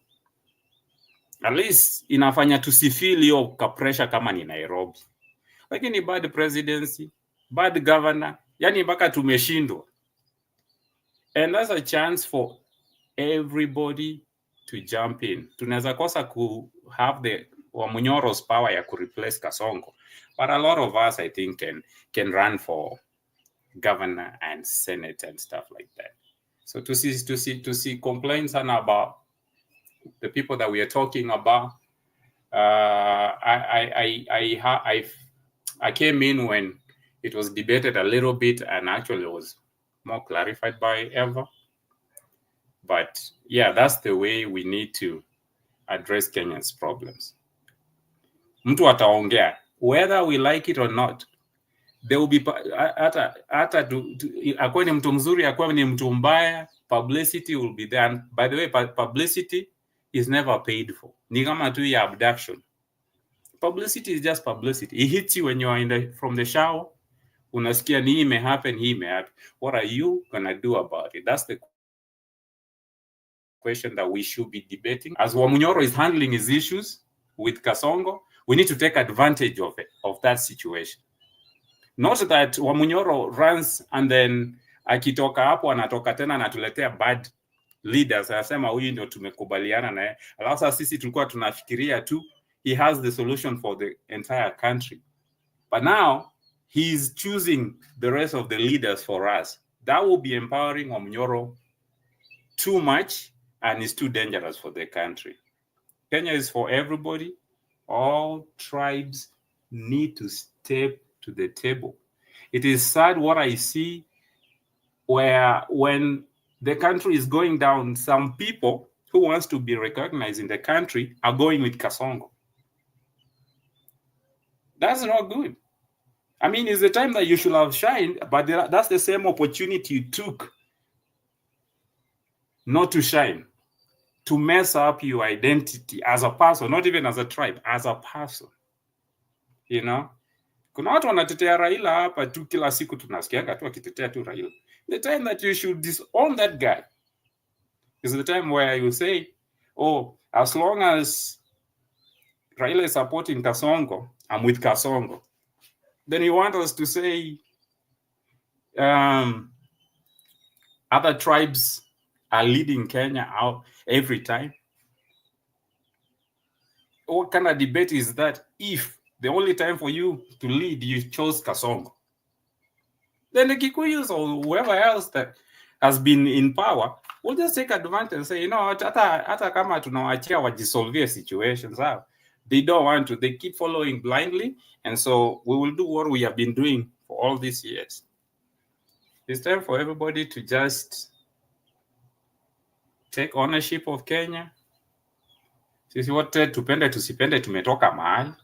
At least inafanya tusifeel hiyo pressure kama ni Nairobi. Lakini bad presidency, bad governor, yani mpaka tumeshindwa. And that's a chance for everybody to jump in. Tunaweza kosa ku have the Wamunyoro's power ya ku replace Kasongo, but a lot of us, I think, can run for governor and senate and stuff like that. So to see complaints about the people that we are talking about, I came in when it was debated a little bit, and actually it was more clarified by Eva. But yeah, that's the way we need to address Kenya's problems. Mtu ataongea, whether we like it or not. There will be hata akwe ni mtu mzuri, akwe ni mtu mbaya, publicity will be there. And by the way, publicity is never paid for. Ni kama tu ya abduction. Publicity is just publicity. It hits you when you are from the shower. Unasikia ni may happen, he may happen. What are you gonna do about it? That's the question that we should be debating. As Wamunyoro is handling his issues with Kasongo, we need to take advantage of it, of that situation. Not that Wamunyoro runs and then akitoka hapo anatoka tena anatuletea bad leaders, anasema huyu ndio tumekubaliana naye, alafu sasa sisi tulikuwa tunafikiria tu he has the solution for the entire country, but now he's choosing the rest of the leaders for us. That will be empowering Wamunyoro too much, and it's too dangerous for the country. Kenya is for everybody. All tribes need to step to the table. It is sad what I see, where when the country is going down, some people who wants to be recognized in the country are going with Kasongo. That's not good. I mean, it's the time that you should have shined, but that's the same opportunity you took not to shine, to mess up your identity as a person, not even as a tribe, as a person. You know? Kuna watu wanatetea Raila hapa tu, kila siku tunasikianga tu akitetea tu Raila. The time that you should disown that guy is the time where you say, oh, as long as Raila is supporting Kasongo, I'm with Kasongo. Then you want us to say other tribes are leading Kenya out every time? What kind of debate is that if the only time for you to lead, you chose Kasongo? Then the Kikuyus or whoever else that has been in power will just take advantage and say, you know, hata kama tunawachia wajisolve situations out. They don't want to. They keep following blindly. And so we will do what we have been doing for all these years. It's time for everybody to just take ownership of Kenya. Sisi wote tupende tusipende tumetoka mahali.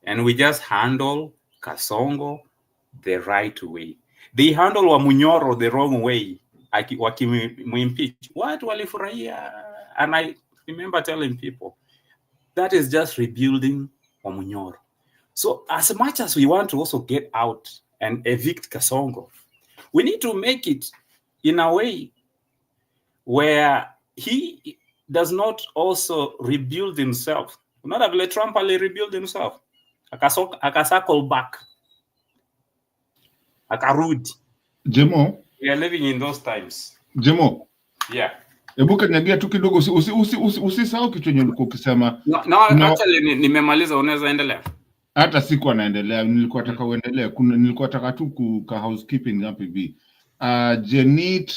And we just handle Kasongo the right way. They handle Wamunyoro the wrong way. Wakimimpeach. What walifurahia? And I remember telling people, that is just rebuilding Wamunyoro. So as much as we want to also get out and evict Kasongo, we need to make it in a way where he does not also rebuild himself. Not that let Trump rebuild himself. Akasakol back. Akarudi. Jemo, We are living in those times. Jemo, Yeah. hebu kanyagia tu kidogo, usisahau kitu yenye ulikuwa ukisema. No, actually nimemaliza, unaweza endelea. Hata siku anaendelea, nilikuwa nataka uendelee. Nilikuwa nataka tu ka housekeeping hapo hivi. Janet,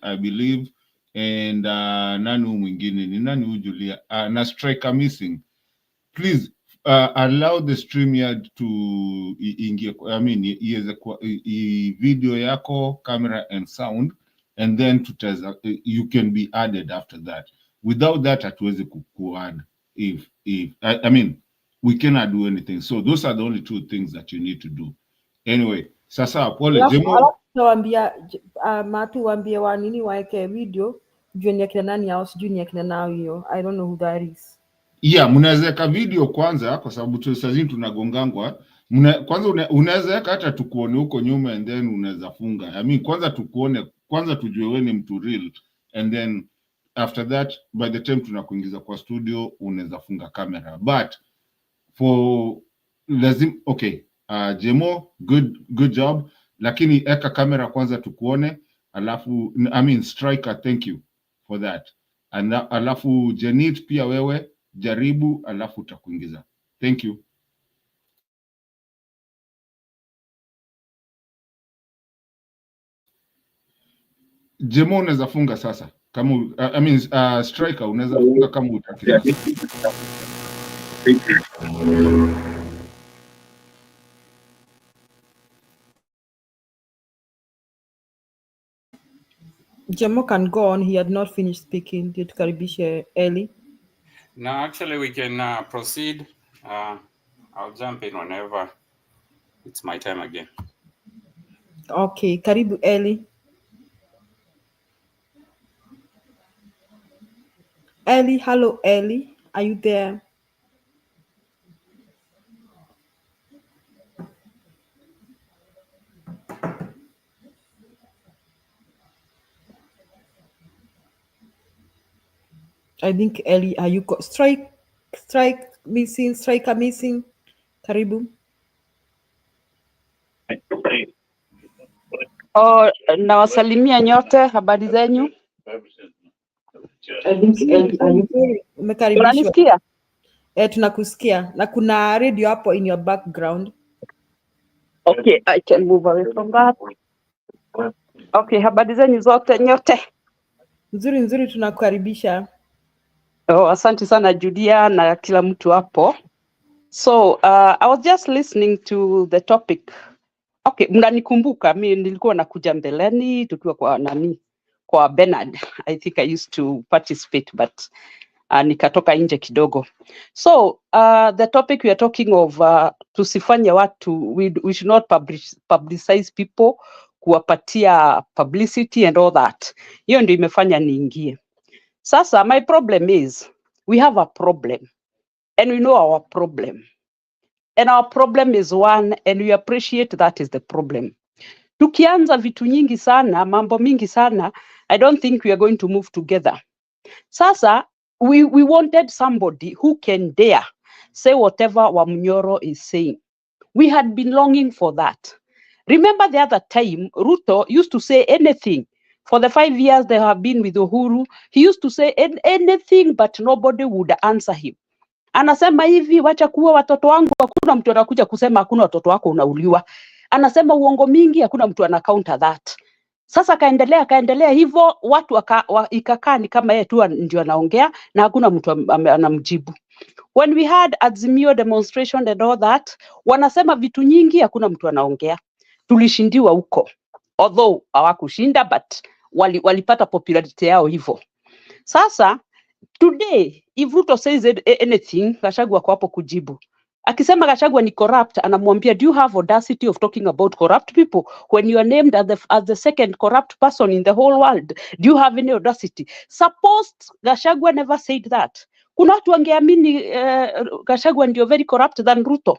I believe, and nani mwingine ni nani huyu Julia, na striker missing. Please allow the StreamYard to ingie, I mean iweze video yako, camera and sound, and then you can be added after that. Without that hatuwezi kuadd. If I mean we cannot do anything. So those are the only two things that you need to do. Anyway, sasa pole Jemo. Tuambia matu waambie wa nini waeke video juu ni akina nani au sijui ni akina nao hiyo. I don't know who that is. Yeah, mnaweza video kwanza kwa sababu tusazini tunagongangwa. Kwanza unaweza hata tukuone huko nyuma and then unaweza funga. I mean kwanza tukuone, kwanza tujue wewe ni mtu real, and then after that by the time tunakuingiza kwa studio unaweza funga camera. But for lazim okay, Jemo, good job, lakini eka camera kwanza tukuone, alafu I mean Striker, thank you for that. And alafu Janet pia wewe jaribu, alafu utakuingiza. Thank you. Jemo unaweza funga sasa kama I mean Striker unaweza funga kama utakia. Jemo can go on. He had not finished speaking. Did Karibisha Eli? No, actually we can proceed. I'll jump in whenever it's my time again. Okay, Karibu Eli. Eli, hello Eli. Are you there? I think Eli, are you striker missing? Karibu. Nawasalimia nyote, habari zenyu? Umekaribishwa. Unanisikia? Tunakusikia. Na kuna radio hapo in your background. Okay, I can move away from that. Okay, habari zenyu zote nyote? Nzuri tunakukaribisha. Oh, asante sana Julia na kila mtu hapo. So, I was just listening to the topic. Okay, mnanikumbuka mimi nilikuwa nakuja mbeleni tukiwa kwa Bernard. I think I used to participate but nikatoka nje kidogo. So, the topic we are talking of tusifanye watu, we should not publicize people, kuwapatia publicity and all that. Hiyo ndio imefanya niingie. Sasa my problem is we have a problem and we know our problem. And our problem is one, and we appreciate that is the problem. Tukianza vitu nyingi sana, mambo mingi sana, I don't think we are going to move together. Sasa, we wanted somebody who can dare say whatever Wamunyoro is saying. We had been longing for that. Remember the other time, Ruto used to say anything. For the 5 years they have been with Uhuru, he used to say anything, but nobody would answer him. Anasema hivi, wacha kuwa watoto wangu, hakuna mtu anakuja kusema hakuna watoto wako unauliwa. Anasema uongo mingi, hakuna mtu ana counter that. Sasa kaendelea hivyo, watu ikakaa ni kama yeye tu ndio anaongea na hakuna mtu anamjibu. When we had Azimio demonstration and all that, wanasema vitu nyingi, hakuna mtu anaongea. Tulishindiwa huko. Although hawakushinda, but walipata popularity yao hivyo. Sasa, today, if Ruto says anything, Gachagua kwa hapo kujibu. Akisema Gachagua ni corrupt, anamwambia, do you have audacity of talking about corrupt people when you are named as the second corrupt person in the whole world? Do you have any audacity? Suppose Gachagua never said that. Kuna watu wangeamini Gachagua ndio very corrupt than Ruto.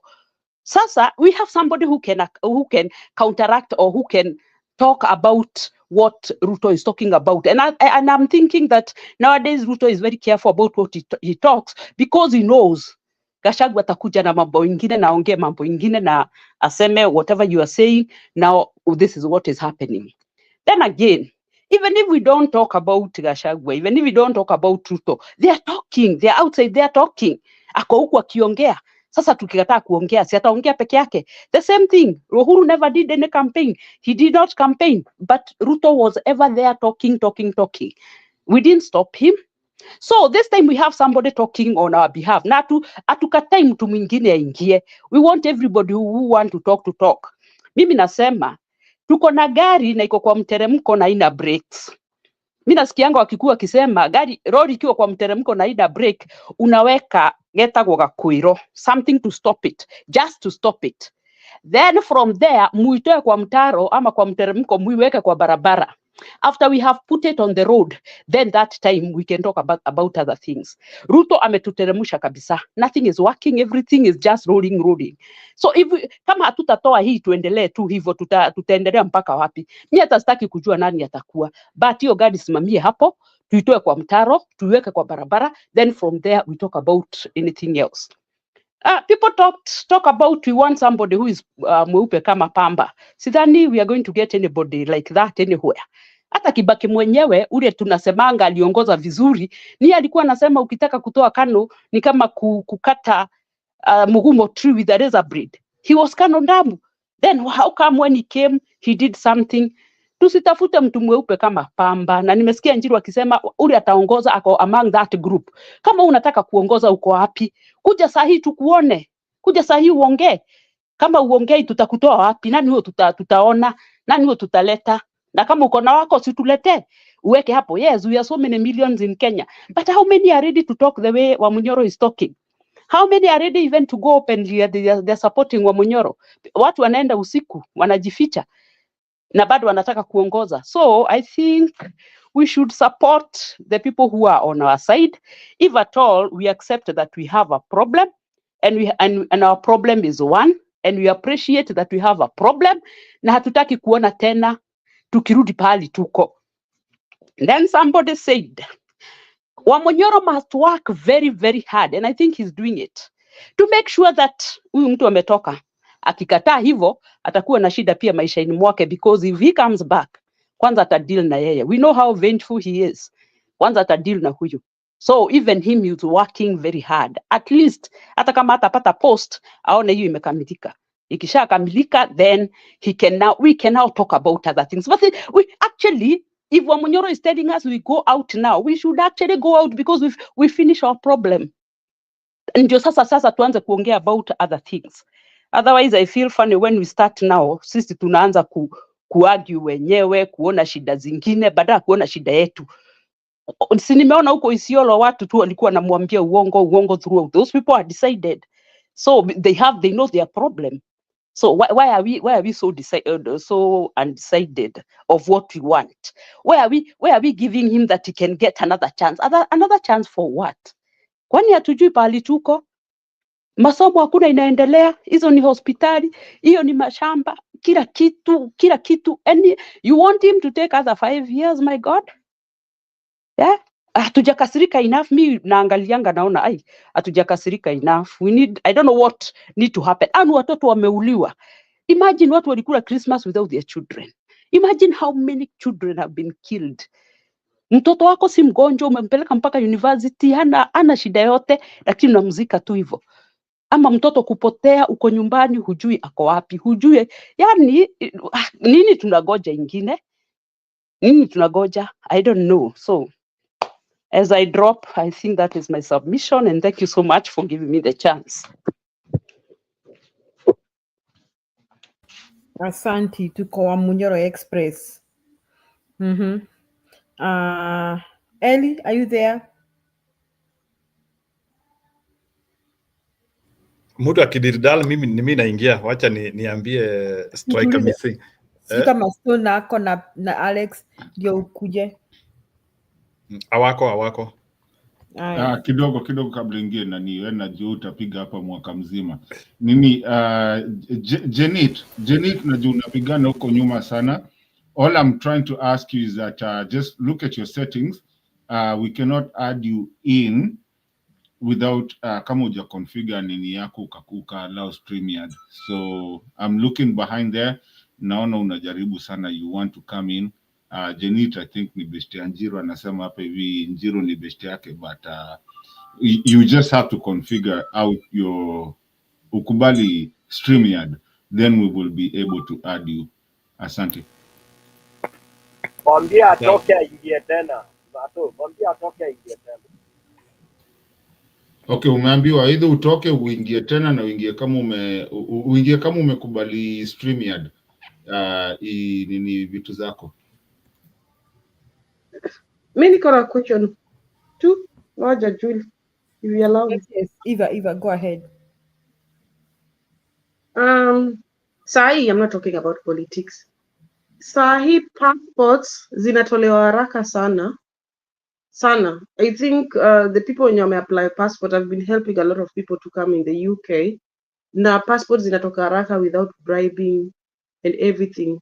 Sasa, we have somebody who can counteract or who can talk about what Ruto is talking about. And I'm thinking that nowadays Ruto is very careful about what he talks, because he knows Gachagua atakuja na mambo ingine na ongea mambo ingine na aseme whatever you are saying, now this is what is happening. Then again, even if we don't talk about Gachagua, even if we don't talk about Ruto, they are talking, they are outside, they are talking. Ako huku akiongea. Sasa tukikataa kuongea, si ataongea peke yake. The same thing, Uhuru never did any campaign. He did not campaign, but Ruto was ever there talking. We didn't stop him. So this time we have somebody talking on our behalf. Na atukatai mtu mwingine aingie. We want everybody who want to talk. Mimi nasema, tuko na gari na iko kwa mteremko na ina brakes. Mimi nasikianga wakikuwa akisema lori ikiwa kwa mteremko na ina brake, unaweka getagwo gakuiro, something to stop it, just to stop it. Then from there, muitoe kwa mtaro ama kwa mteremko, muiweke kwa barabara. After we have put it on the road, then that time we can talk about other things. Ruto ametuteremusha kabisa. Nothing is working, everything is just rolling. So kama hatutatoa hii tuendelee tu hivyo, tutaendelea mpaka wapi? Mimi hata sitaki kujua nani atakuwa. But hiyo gari simamie hapo, tuitoe kwa mtaro, tuiweke kwa barabara, then from there we talk about anything else. People talk about we want somebody who is mweupe kama pamba. Sidhani we are going to get anybody like that anywhere. Hata Kibaki mwenyewe ule tunasemanga aliongoza vizuri, ni alikuwa anasema ukitaka kutoa Kano ni kama kukata mugumo tree with a razor blade. He was Kano Ndamu. Then how come when he came he did something? Tusitafute mtu mweupe kama pamba. Na nimesikia Njiru akisema ule ataongoza ako among that group. Kama unataka kuongoza uko wapi? Kuja sahi tukuone. Kuja sahi uongee. Kama uongei tutakutoa wapi? Nani huo tutaona? Nani huo tutaleta? Na kama uko na wako situletee. Uweke hapo. Yes, we are so many millions in Kenya. But how many are ready to talk the way Wamunyoro is talking? How many are ready even to go openly? They're supporting Wamunyoro. Watu wanaenda usiku, wanajificha. Na bado wanataka kuongoza. So I think we should support the people who are on our side. If at all we accept that we have a problem and our problem is one, and we appreciate that we have a problem, na hatutaki kuona tena tukirudi pahali tuko. Then somebody said, Wamunyoro must work very, very hard, and I think he's doing it, to make sure that huyu mtu ametoka. Akikataa hivyo, atakuwa na shida pia maishani mwake, because if he comes back, kwanza atadeal na yeye. We know how vengeful he is. Kwanza atadeal na huyu. So even him is working very hard. At least, hata kama atapata post, aone hiyo imekamilika. Ikisha kamilika, then we can now talk about other things. But we actually, if Wamunyoro is telling us we go out now, we should actually go out, because we finish our problem. Ndio sasa tuanze kuongea about other things. Otherwise, I feel funny when we start now, sisi tunaanza kuargue wenyewe, kuona shida zingine, badala kuona shida yetu. Si nimeona huko Isiolo watu tu walikuwa namwambia uongo throughout. Those people are decided. So they know their problem. So why are we so undecided of what we want? Why are we giving him that he can get another chance? Another chance for what? Kwani hatujui pahali tuko? Masomo hakuna inaendelea, hizo ni hospitali, hiyo ni mashamba, kila kitu. And you want him to take other 5 years, my God? Yeah? Hatujakasirika enough. Mi naangalianga naona ai hatujakasirika enough. I don't know what need to happen. Anu watoto wameuliwa. Imagine watu walikula Christmas without their children. Imagine how many children have been killed. Mtoto wako si mgonjwa, umempeleka mpaka university, hana shida yote, lakini unamzika tu hivyo. Ama mtoto kupotea, uko nyumbani, hujui ako wapi, hujui. Yani nini tunagoja ingine? Nini tunagoja? I don't know. So as I drop, I think that is my submission, and thank you so much for giving me the chance. Asante, tuko wa Munyoro Express. Ellie, are you there? Mtu akidirdal mimi naingia, wacha niambie striker missing. Kama Stone ako na Alex ndio ukuje. Awako. Kidogo kabla ingie nani wewe najua utapiga hapa mwaka mzima. Nini Jenit najua unapigana huko nyuma sana. All I'm trying to ask you is that just look at your settings. We cannot add you in without kama uja configure nini yako ukakuka allow StreamYard. So I'm looking behind there. Naona unajaribu sana, you want to come in. Jenit I think ni best ya Njiro, anasema hapa hivi Njiro ni best yake, but you just have to configure out your ukubali StreamYard, then we will be able to add you. Asante. Mwambie atoke aingie tena. Mwambie atoke aingie tena. Okay, umeambiwa either utoke uingie tena na uingie kama umekubali StreamYard. Nini vitu zako? Mimi niko na question tu moja Julie, if you allow me. Yes, Eva, go ahead. Sahi, I'm not talking about politics. Sahi passports zinatolewa haraka sana. I think the people when you apply passport have been helping a lot of people to come in the UK. Na passports zinatoka haraka without bribing and everything.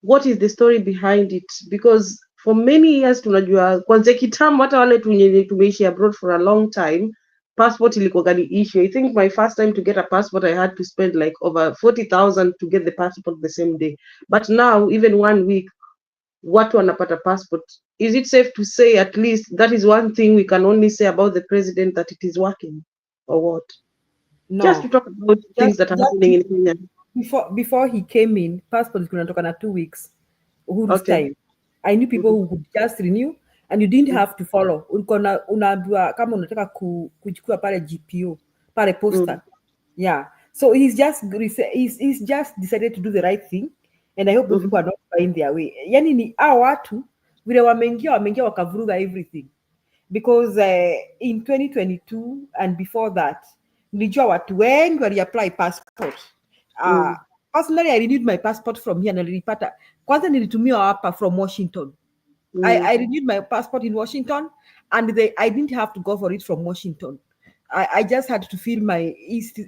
What is the story behind it? Because for many years tunajua kwanza kitambo hata wale tumeishi abroad for a long time, passport ilikuwa gani issue. I think my first time to get a passport I had to spend like over 40,000 to get the passport the same day. But now even 1 week watu wanapata passport. Is it safe to say at least that is one thing we can only say about the president, that it is working, or what? No. Just to talk about things that are happening in Kenya. Before he came in, passport kunatoka na 2 weeks. Uhuru's time. I knew people who could just renew and you didn't have to follow. Unaambiwa kama unataka kuchukua pale GPO, pale posta. Yeah. So he's just decided to do the right thing, and I hope those people are not find their way. Yani ni watu vile wameingia wakavuruga everything. Because in 2022 and before that, nilijua watu wengi waliapply passport. Personally, I renewed my passport from here na nilipata. Kwanza nilitumiwa hapa from Washington. I renewed my passport in Washington and I didn't have to go for it from Washington. I just had to fill my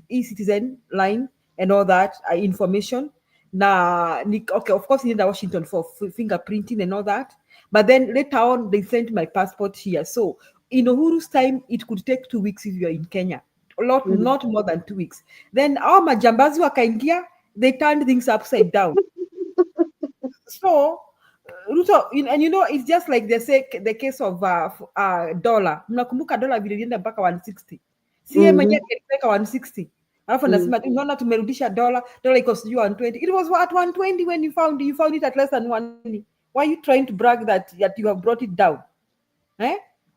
e-citizen line and all that information. Okay, of course, in Washington for fingerprinting and all that. But then later on, they sent my passport here. So in Uhuru's time, it could take 2 weeks if you are in Kenya. Not more than 2 weeks. Then our majambazi wakaingia, they turned things upside down. So Ruto, and it's just like they say the case of dollar. Mnakumbuka dollar vile ilienda mpaka 160. CM mwenyewe alipeka 160. Alafu nasema unaona tumerudisha dollar iko sijui 120. It was at 120 when you found it at less than 120. Why are you trying to brag that you have brought it down?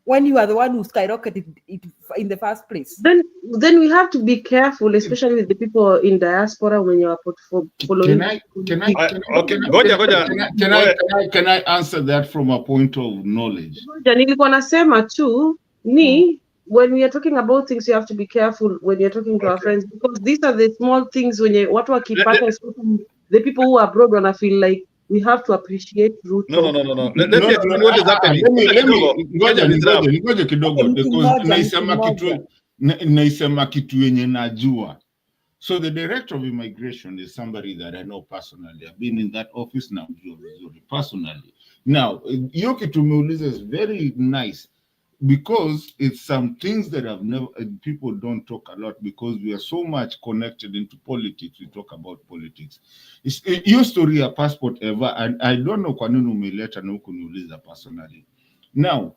When you are the one who skyrocketed it in the first place. Then we have to be careful, especially with the people in diaspora when you are following. Can I answer that from a point of knowledge? Nilikuwa nasema tu when we are talking about things, you have to be careful when you're talking to our friends, because these are the small things when watu wakipata, the people who are abroad wanna feel like we have to appreciate Ruto. No. Let me explain what is happening. Ngoja kidogo because naisema kitu yenye najua. So the director of immigration is somebody that I know personally. I've been in that office now personally. Now, Yoki Tumeuliza is very nice because it's some things that have never, people don't talk a lot because we are so much connected into politics. We talk about politics. It's your story, a passport ever, and I don't know kwa nini umeleta na kuniuliza personally. Now,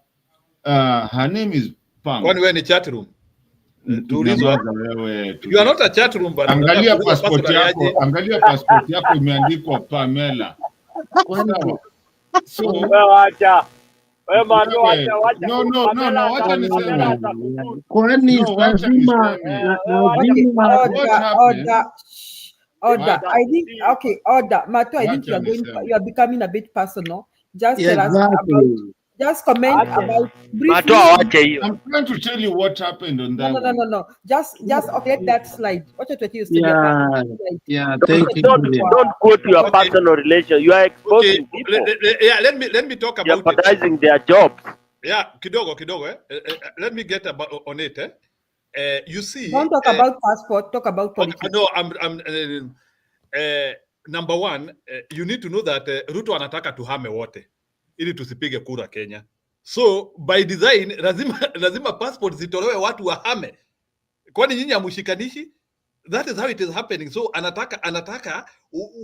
her name is Pam. Kwani wewe ni chat room? Nyamaza wewe. You are not a chat room, but angalia passport yako, angalia passport yako imeandikwa Pamela. Sawa. So wacha wewe mando wacha no, wacha niseme. Kwani lazima order. I think okay, order. Mato, I think you are becoming a bit personal. Just tell us about, just comment about briefly. I'm trying to tell you what happened on that. No. Just okay, let that slide. What you use? Yeah, thank you. Don't go to your personal relation. You are exposing people. Yeah, let me talk about jeopardizing their jobs. Yeah, kidogo. Let me get about on it. You see, don't talk about passport. Talk about politics. No, I'm number one. You need to know that Ruto anataka tuhame wote ili tusipige kura Kenya. So by design lazima passport zitolewe watu wahame. Kwani nyinyi amushikanishi? That is how it is happening. So anataka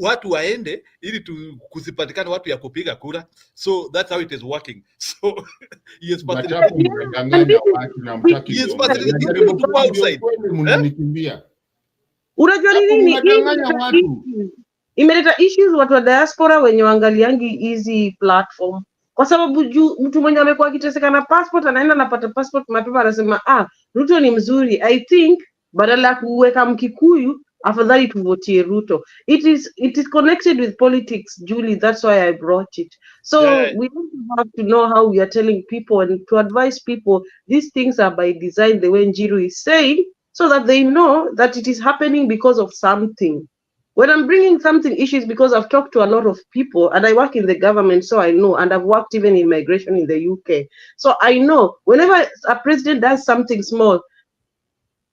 watu waende ili kusipatikane watu ya kupiga kura. So that's how it is working. So yes, but unajua nini imeleta issues watu wa diaspora wenye waangaliangi hizi platform, kwa sababu mtu mwenye amekuwa akiteseka na passport anaenda anapata passport mapema, anasema Ruto ni mzuri. I think badala ya kuweka Mkikuyu afadhali tuvotie Ruto. It is connected with politics, Julie. That's why I brought it. So we have to know how we are telling people and to advise people these things are by design, the way Njiru is saying, so that they know that it is happening because of something. When I'm bringing something issues, because I've talked to a lot of people and I work in the government, so I know, and I've worked even in migration in the UK. So I know whenever a president does something small,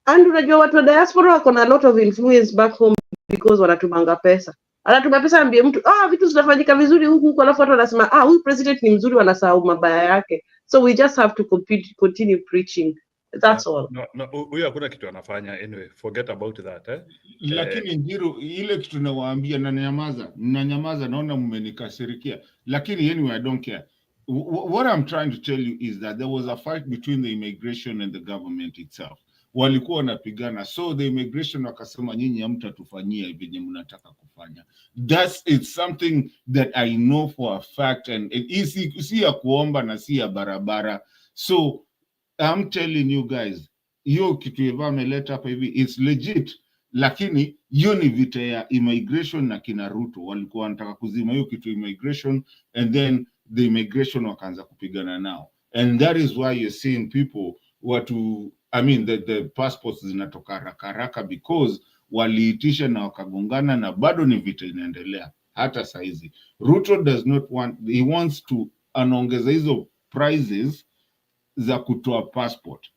and unajua watu wa diaspora wako na a lot of influence back home because wanatumanga pesa. Anatuma pesa ambie mtu, vitu zinafanyika vizuri huku, alafu watu wanasema, huyu president ni mzuri, wanasahau mabaya yake. So we just have to continue preaching. That's all. No, huyu hakuna kitu anafanya. Anyway, forget about that. Lakini Njiru, ile kitu nawaambia na nyamaza, naona mmenikasirikia. Lakini anyway, I don't care. What I'm trying to tell you is that there was a fight between the immigration and the government itself. Walikuwa wanapigana, so the immigration wakasema nyinyi hamtatufanyia venye mnataka kufanya. It's something that I know for a fact, and si ya kuomba na si ya barabara. So I'm telling you guys, hiyo kitu Eva ameleta hapa hivi, it's legit, lakini hiyo ni vita ya immigration na kina Ruto. Walikuwa wanataka kuzima hiyo kitu immigration, and then the immigration wakaanza kupigana nao, and that is why you're seeing people the passports zinatoka haraka because waliitisha na wakagongana, na bado ni vita inaendelea hata saizi. Ruto does not want, he wants to anaongeza hizo prices za kutoa passport,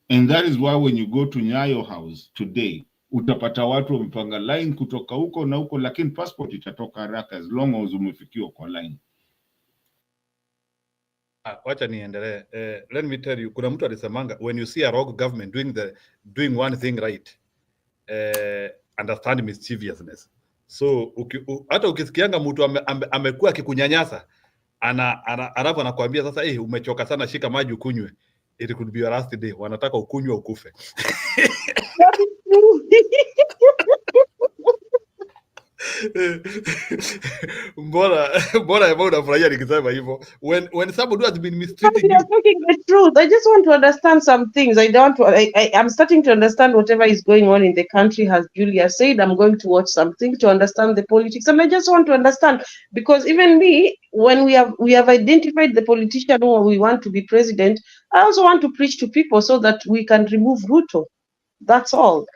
and that is why when you go to Nyayo House today utapata watu wamepanga line kutoka huko na huko, lakini passport itatoka haraka as long as umefikiwa kwa line. Wacha niendelee. Let me tell you, kuna mtu alisemanga, when you see a rogue government doing one thing right, understand mischievousness. So hata ukisikianga mtu amekuwa akikunyanyasa, alafu anakuambia sasa, umechoka sana, shika maji ukunywe, it could be your last day. Wanataka ukunywe ukufe. Mbona unafurahia nikisema hivyo? When somebody has been mistreating you. You're talking the truth. I just want to understand some things. I'm starting to understand whatever is going on in the country. As Julia said, I'm going to watch something to understand the politics, and I just want to understand, because even me, when we have identified the politician who we want to be president, I also want to preach to people so that we can remove Ruto. That's all.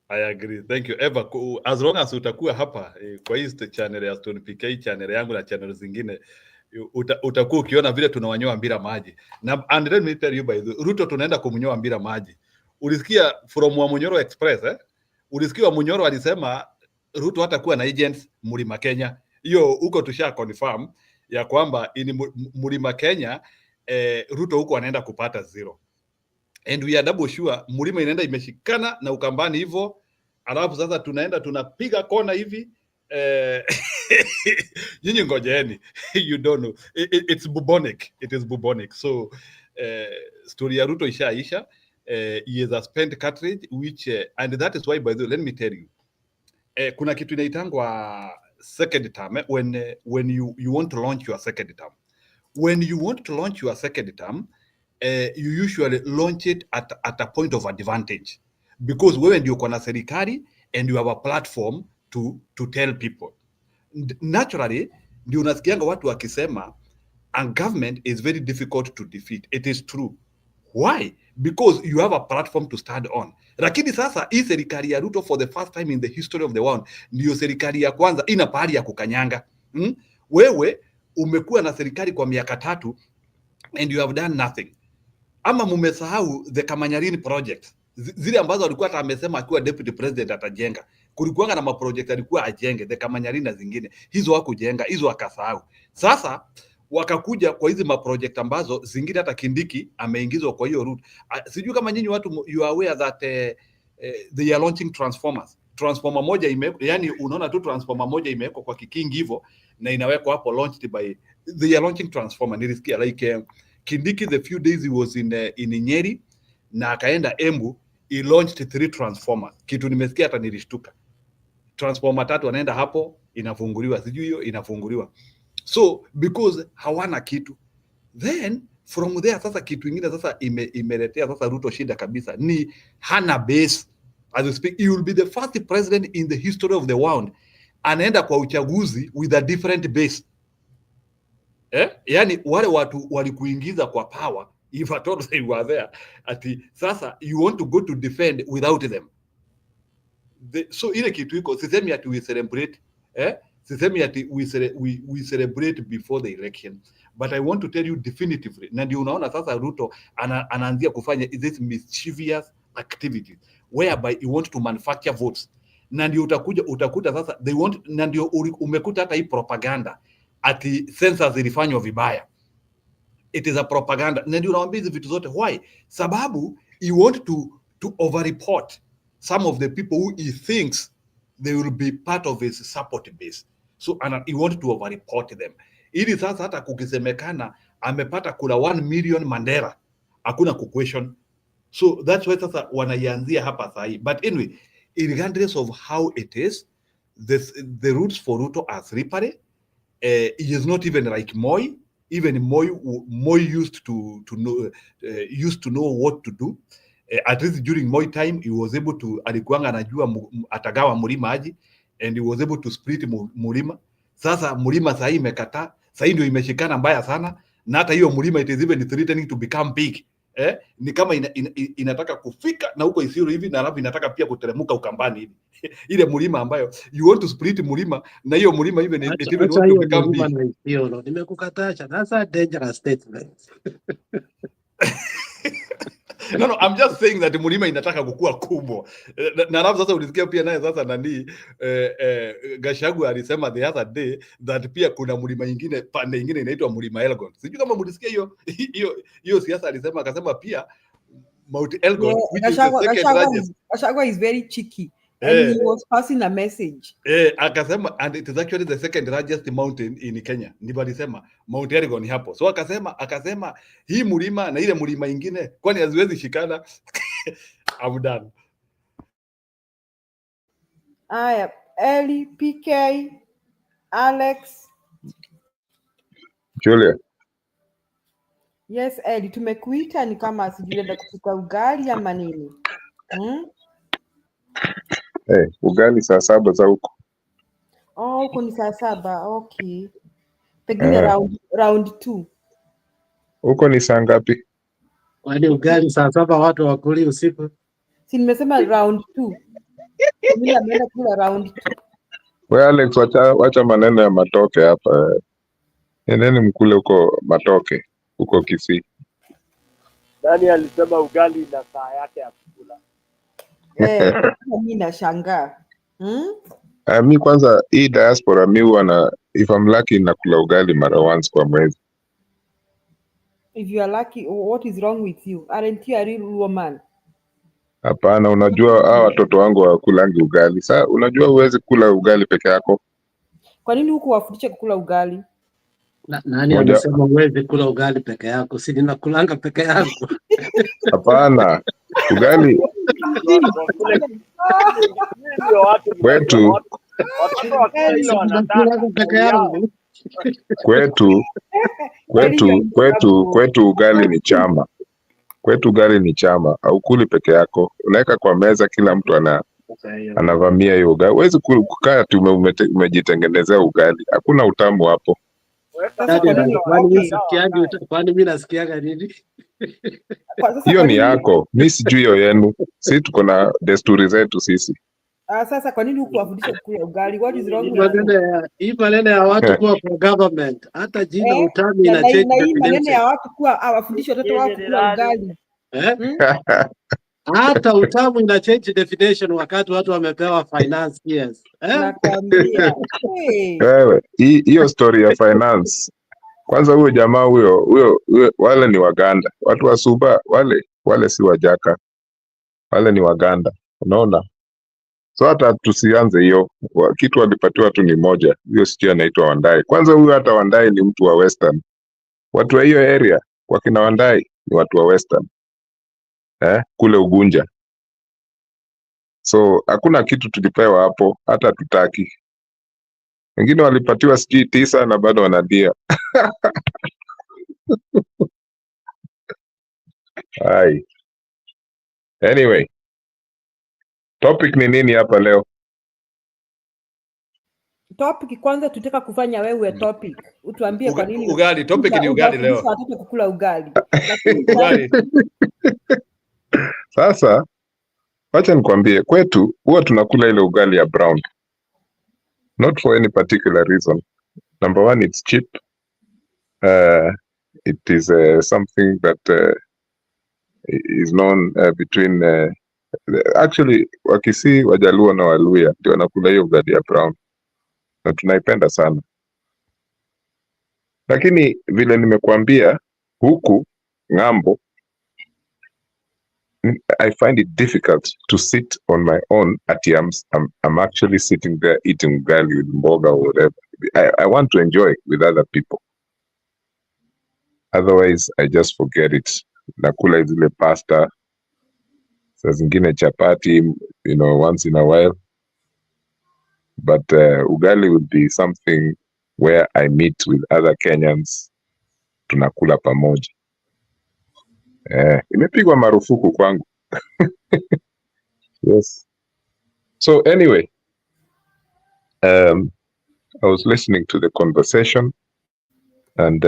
I agree. Thank you. Eva, as long as utakuwa hapa kwa hii channel ya Stone PK, channel yangu na channel zingine, utakuwa ukiona vile tunawanyoa mpira maji. And let me tell you by the Ruto tunaenda kumnyoa mpira maji. Ulisikia from Wamunyoro Express ulisikia Munyoro alisema Ruto hatakuwa na agents Mlima Kenya. Hiyo huko tusha confirm ya kwamba ini Mlima Kenya Ruto huko anaenda kupata zero. And we are double sure Mlima inaenda imeshikana na Ukambani hivyo, alafu sasa tunaenda tunapiga kona hivi nyinyi ngojeni. You don't know. It's bubonic. It is bubonic. So story ya Ruto ishaisha. He is a spent cartridge which and that is why, by the way, let me tell you, kuna kitu inaitangwa second term when you want to launch your second term. When you want to launch your second term, you usually launch it at a point of advantage, because wewe ndio uko na serikali and you have a platform to tell people. Naturally ndio unasikianga watu wakisema a government is very difficult to defeat. It is true. Why? Because you have a platform to stand on. Lakini sasa hii serikali ya Ruto for the first time in the history of the world ndio serikali ya kwanza ina pahali ya kukanyanga. Wewe umekuwa na serikali kwa miaka 3 and you have done nothing. Ama mumesahau the Kamanyarini project zile ambazo alikuwa hata amesema akiwa deputy president atajenga. Kulikuwa na maproject alikuwa ajenge, the Kamanyarini na zingine hizo hakujenga, hizo akasahau. Sasa wakakuja kwa hizi maproject ambazo zingine hata Kindiki ameingizwa kwa hiyo route. Sijui kama nyinyi watu you are aware that they are launching transformers. Transformer moja imewekwa, yani unaona tu transformer moja imewekwa kwa kikingi hivyo na inawekwa hapo launched by, they are launching transformer. Nilisikia like Kindiki the few days he was in Nyeri na akaenda Embu, he launched 3 transformers. Kitu nimesikia hata nilishtuka. Transformer 3 wanaenda hapo inafunguliwa, sijui hiyo inafunguliwa. So because hawana kitu, then from there sasa kitu kingine sasa imeletea sasa Ruto shida kabisa, ni hana base. As we speak, he will be the first president in the history of the world anaenda kwa uchaguzi with a different base. Yani wale watu walikuingiza kwa power, if at all they were there, ati sasa you want to go to defend without them. So ile kitu iko, sisemi ati we celebrate, sisemi ati we celebrate before the election, but I want to tell you definitively, na ndio unaona sasa Ruto anaanzia kufanya this mischievous activities whereby you want to manufacture votes, na ndio utakuta sasa they want, na ndio umekuta hata hii propaganda ati census zilifanywa vibaya. It is a propaganda, na ndio unawaambia hizi vitu zote. Why? Sababu you want to overreport some of the people who he thinks they will be part of his support base. So he want to overreport them. Ili sasa hata kukisemekana amepata kula 1 million Mandela, hakuna kuquestion. So that's why sasa wanaianzia hapa sahi. But anyway, regardless of how it is, the routes for Ruto are slippery. He is not even like Moi. Even Moi used to know what to do. At least during Moi time he was able to, alikuanga anajua atagawa mlima aje, and he was able to split mlima. Sasa mlima sasa imekataa, sasa ndio imeshikana mbaya sana, na hata hiyo mlima it is even threatening to become big. Ni kama inataka kufika na huko Isiolo hivi, na alafu inataka pia kuteremuka Ukambani hivi. Ile mlima ambayo you want to split mlima, na hiyo mlima even it even want to become big. Nimekukatacha, that's a dangerous statement. No, I'm just saying that mlima inataka kukua kubwa. Na alafu sasa ulisikia pia naye sasa nani Gashagu alisema the other day that pia kuna mlima nyingine pande nyingine inaitwa mlima Elgon. Sijui kama mlisikia hiyo siasa alisema, akasema pia Mount Elgon, Yeah, which is the second largest. Gachagua is very cheeky. And he was passing a message. Akasema and it is actually the second largest mountain in Kenya. Ndivyo alisema Mount Elgon hapo. So akasema hii mlima na ile mlima ingine kwani haziwezi shikana. I'm done. Aya, Eli, PK, Alex. Julia. Yes, Eli, tumekuita ni kama sijuenda kupika ugali ama nini? Hey, ugali saa 7 za huko. Oh, huko ni saa 7. Okay. Pengine round 2. Huko ni saa ngapi? Kwani ugali saa 7 watu wakuli usiku? Si nimesema round 2. Mimi ameenda kula round 2. Wewe Alex, wacha maneno ya matoke hapa. Endeni mkule huko matoke huko Kisii. Nani alisema ugali na saa yake ya kukula? Mimi nashangaa. Mi kwanza hii diaspora mi huwa na, if I'm lucky nakula ugali mara once kwa mwezi. If you are lucky, what is wrong with you? Aren't you a real woman? Hapana, unajua hawa watoto wangu hawakulangi ugali. Sa unajua huwezi kula ugali peke yako. Kwa nini huku wafundishe kukula ugali? Nani amesema huwezi kula ugali peke yako? Si ninakulanga peke yangu. Hapana, ugali kwetu kwetu ugali ni chama. Kwetu ugali ni chama, haukuli peke yako. Unaweka kwa meza, kila mtu anavamia hiyo ugali. Huwezi kukaa tu umejitengenezea ugali. Hakuna utamu hapo. Kwani mimi nasikiaga nini? Hiyo ni yako, mi sijui hiyo yenu. Sisi tuko na desturi zetu sisi. Sasa kwa nini huku wafundishe kukula ugali? What is wrong with hii maneno ya watu kuwa kwa government, hata jina utami na change definition. Maneno ya watu kuwa wafundishe watoto wao kukula ugali. Hata utamu ina change definition wakati watu wamepewa finance years. Nakwambia. Wewe, hiyo story ya finance. Kwanza huyo jamaa huyo wale ni Waganda. Watu wa Suba wale si Wajaka. Wale ni Waganda. Unaona? So hata tusianze hiyo. Kitu walipatiwa tu ni moja. Hiyo sijui anaitwa Wandai. Kwanza huyo hata Wandai ni mtu wa Western. Watu wa hiyo area wakina Wandai ni watu wa Western. Kule Ugunja. So hakuna kitu tulipewa hapo, hata tutaki. Wengine walipatiwa sijui 9 na bado wanadia. Hai. Anyway. Topic ni nini hapa leo? Topic kwanza tutaka kufanya wewe topic. Utuambie kwa nini ugali. Topic ni ugali leo. Watoto kukula ugali. Ugali. Sasa wacha nikwambie, kwetu huwa tunakula ile ugali ya brown. Not for any particular reason. Number one, it's cheap. It is something that is known between actually Wakisii, Wajaluo na Waluya ndio wanakula hiyo ugali ya brown. Na tunaipenda sana. Lakini vile nimekuambia huku ng'ambo, I find it difficult to sit on my own at yams. I'm actually sitting there eating ugali with mboga or whatever. I want to enjoy with other people. Otherwise, I just forget it. Nakula zile pasta, saa zingine chapati, once in a while. But ugali would be something where I meet with other Kenyans. Tunakula pamoja. Imepigwa marufuku kwangu. Yes. So anyway, I was listening to the conversation, and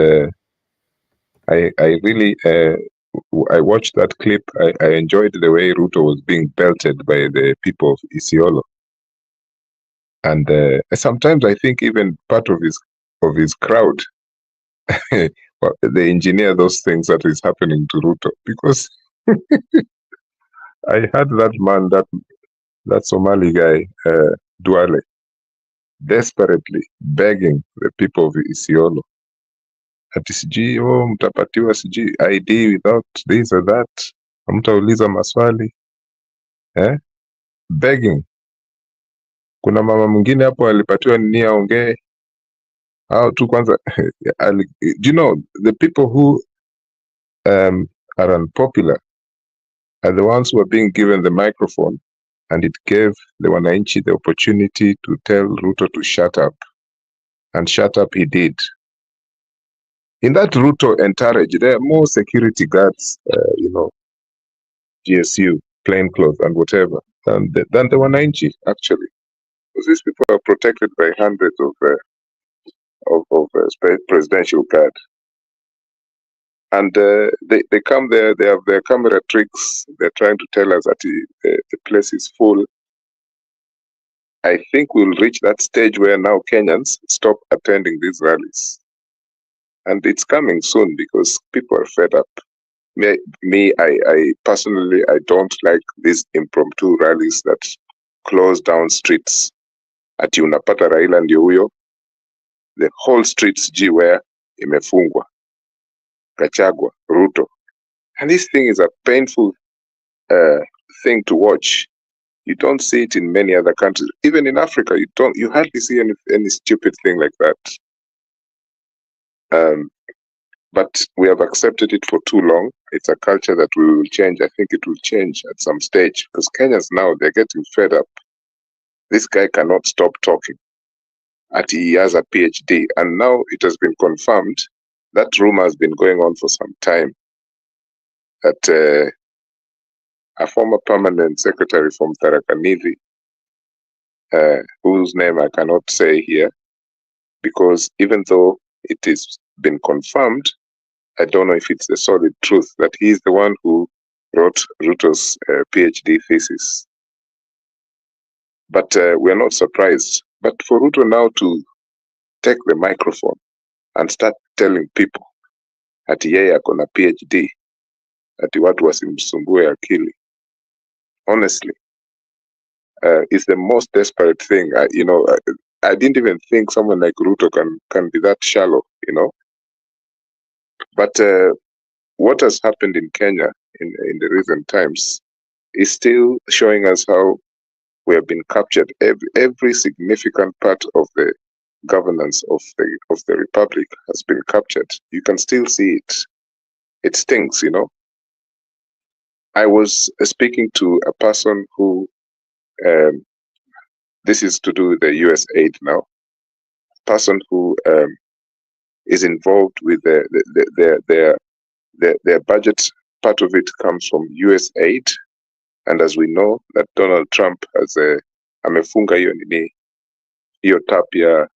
I really I watched that clip. I enjoyed the way Ruto was being belted by the people of Isiolo, and sometimes I think even part of his crowd, well, they engineer those things that is happening to Ruto, because I heard that man, that Somali guy, Duale, desperately begging the people of Isiolo, ati sijui mtapatiwa sijui ID without this or that, hamtauliza maswali, begging. Kuna mama mwingine hapo alipatiwa nini aongee, au tu kwanza do you know the people who are unpopular are the ones who are being given the microphone, and it gave the wananchi the opportunity to tell Ruto to shut up, and shut up he did. In that Ruto entourage, there are more security guards, GSU, plainclothes and whatever, than the wananchi, actually. Because these people are protected by hundreds of presidential guard. And they come there, they have their camera tricks, they're trying to tell us that the place is full. I think we'll reach that stage where now Kenyans stop attending these rallies. And it's coming soon because people are fed up. I personally, I don't like these impromptu rallies that close down streets. Ati unapata Raila ndio huyo, the whole streets jiware imefungwa, Gachagua, Ruto. And this thing is a painful thing to watch. You don't see it in many other countries. Even in Africa, you hardly see any stupid thing like that. But we have accepted it for too long. It's a culture that we will change. I think it will change at some stage because Kenyans now, they're getting fed up. This guy cannot stop talking. He has a PhD, and now it has been confirmed. That rumor has been going on for some time that a former permanent secretary from Tharaka-Nithi, whose name I cannot say here, because even though it has been confirmed, I don't know if it's the solid truth that he's the one who wrote Ruto's PhD thesis. But we're not surprised. But for Ruto now to take the microphone and start telling people ati yeye ako na PhD, ati watu wasimsumbue akili, honestly, is the most desperate thing. I didn't even think someone like Ruto can be that shallow, But what has happened in Kenya in the recent times is still showing us how we have been captured. Every significant part of the governance of the republic has been captured. You can still see it. It stinks, I was speaking to a person who, this is to do with the US aid now, person who is involved with their budget. Part of it comes from US aid, and as we know that Donald Trump has amefunga hiyo tap ya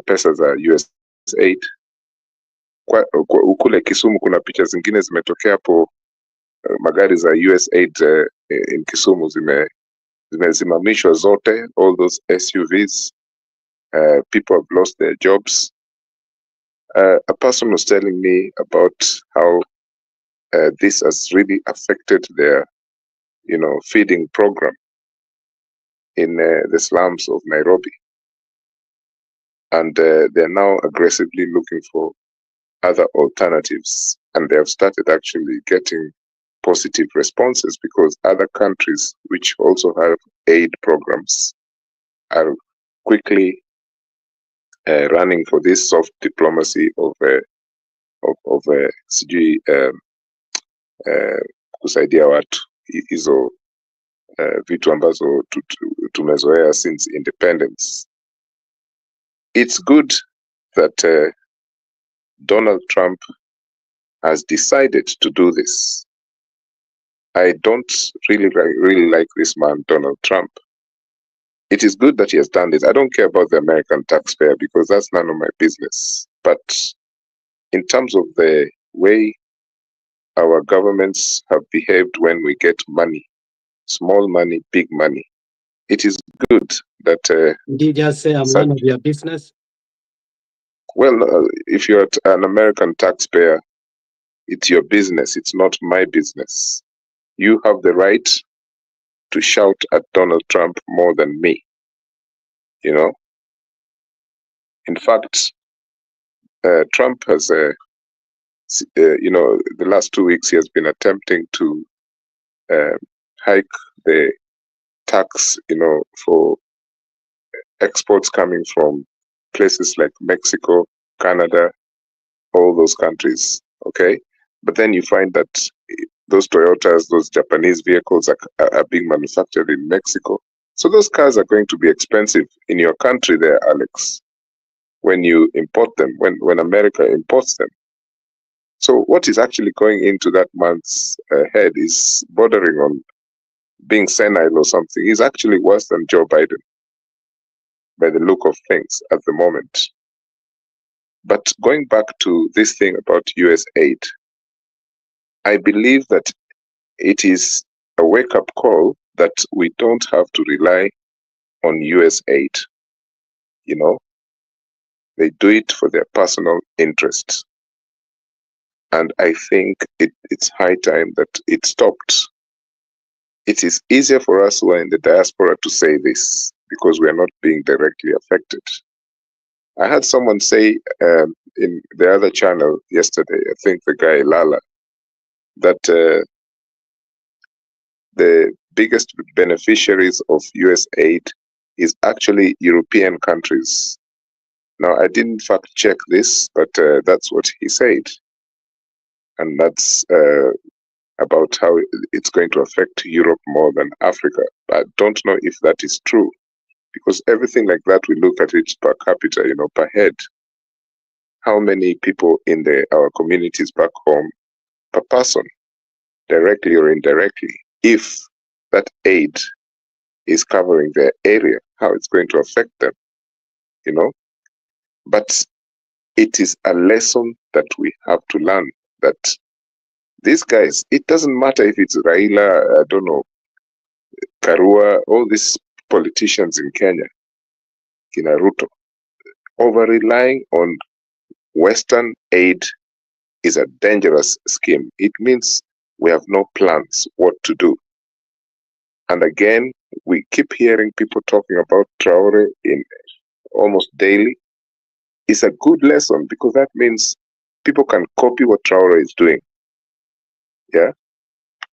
pesa za US aid. Kule Kisumu kuna picha zingine zimetokea hapo, magari za US aid in Kisumu zimesimamishwa zote, all those SUVs. People have lost their jobs. A person was telling me about how this has really affected their, feeding program in the slums of Nairobi. And they're now aggressively looking for other alternatives. And they have started actually getting positive responses because other countries which also have aid programs are quickly running for this soft diplomacy of sijui kusaidia watu hizo vitu ambazo tumezoea since independence. It's good that Donald Trump has decided to do this. I don't really like this man, Donald Trump. It is good that he has done this. I don't care about the American taxpayer because that's none of my business. But in terms of the way our governments have behaved when we get money, small money, big money, it is good that... Did you just say I'm none of your business? Well, if you're an American taxpayer, it's your business. It's not my business. You have the right to shout at Donald Trump more than me. In fact, Trump has, the last 2 weeks he has been attempting to hike the tax, for exports coming from places like Mexico, Canada, all those countries. Okay, but then you find that those Toyotas, those Japanese vehicles are being manufactured in Mexico. So those cars are going to be expensive in your country there, Alex, when you import them, when America imports them. So what is actually going into that man's head is bordering on being senile or something. He's actually worse than Joe Biden by the look of things at the moment. But going back to this thing about US aid, I believe that it is a wake-up call that we don't have to rely on US aid. They do it for their personal interests. And I think it's high time that it stopped. It is easier for us who are in the diaspora to say this because we are not being directly affected. I had someone say in the other channel yesterday, I think the guy Lala, that the biggest beneficiaries of US aid is actually European countries. Now, I didn't fact check this, but that's what he said. And that's about how it's going to affect Europe more than Africa. I don't know if that is true, because everything like that, we look at it per capita, per head. How many people in our communities back home per person, directly or indirectly, if that aid is covering their area, how it's going to affect them, But it is a lesson that we have to learn, that these guys, it doesn't matter if it's Raila, I don't know, Karua, all these politicians in Kenya, Kina Ruto, over-relying on Western aid is a dangerous scheme. It means we have no plans what to do. And again, we keep hearing people talking about Traore in almost daily. It's a good lesson because that means people can copy what Traore is doing. Yeah.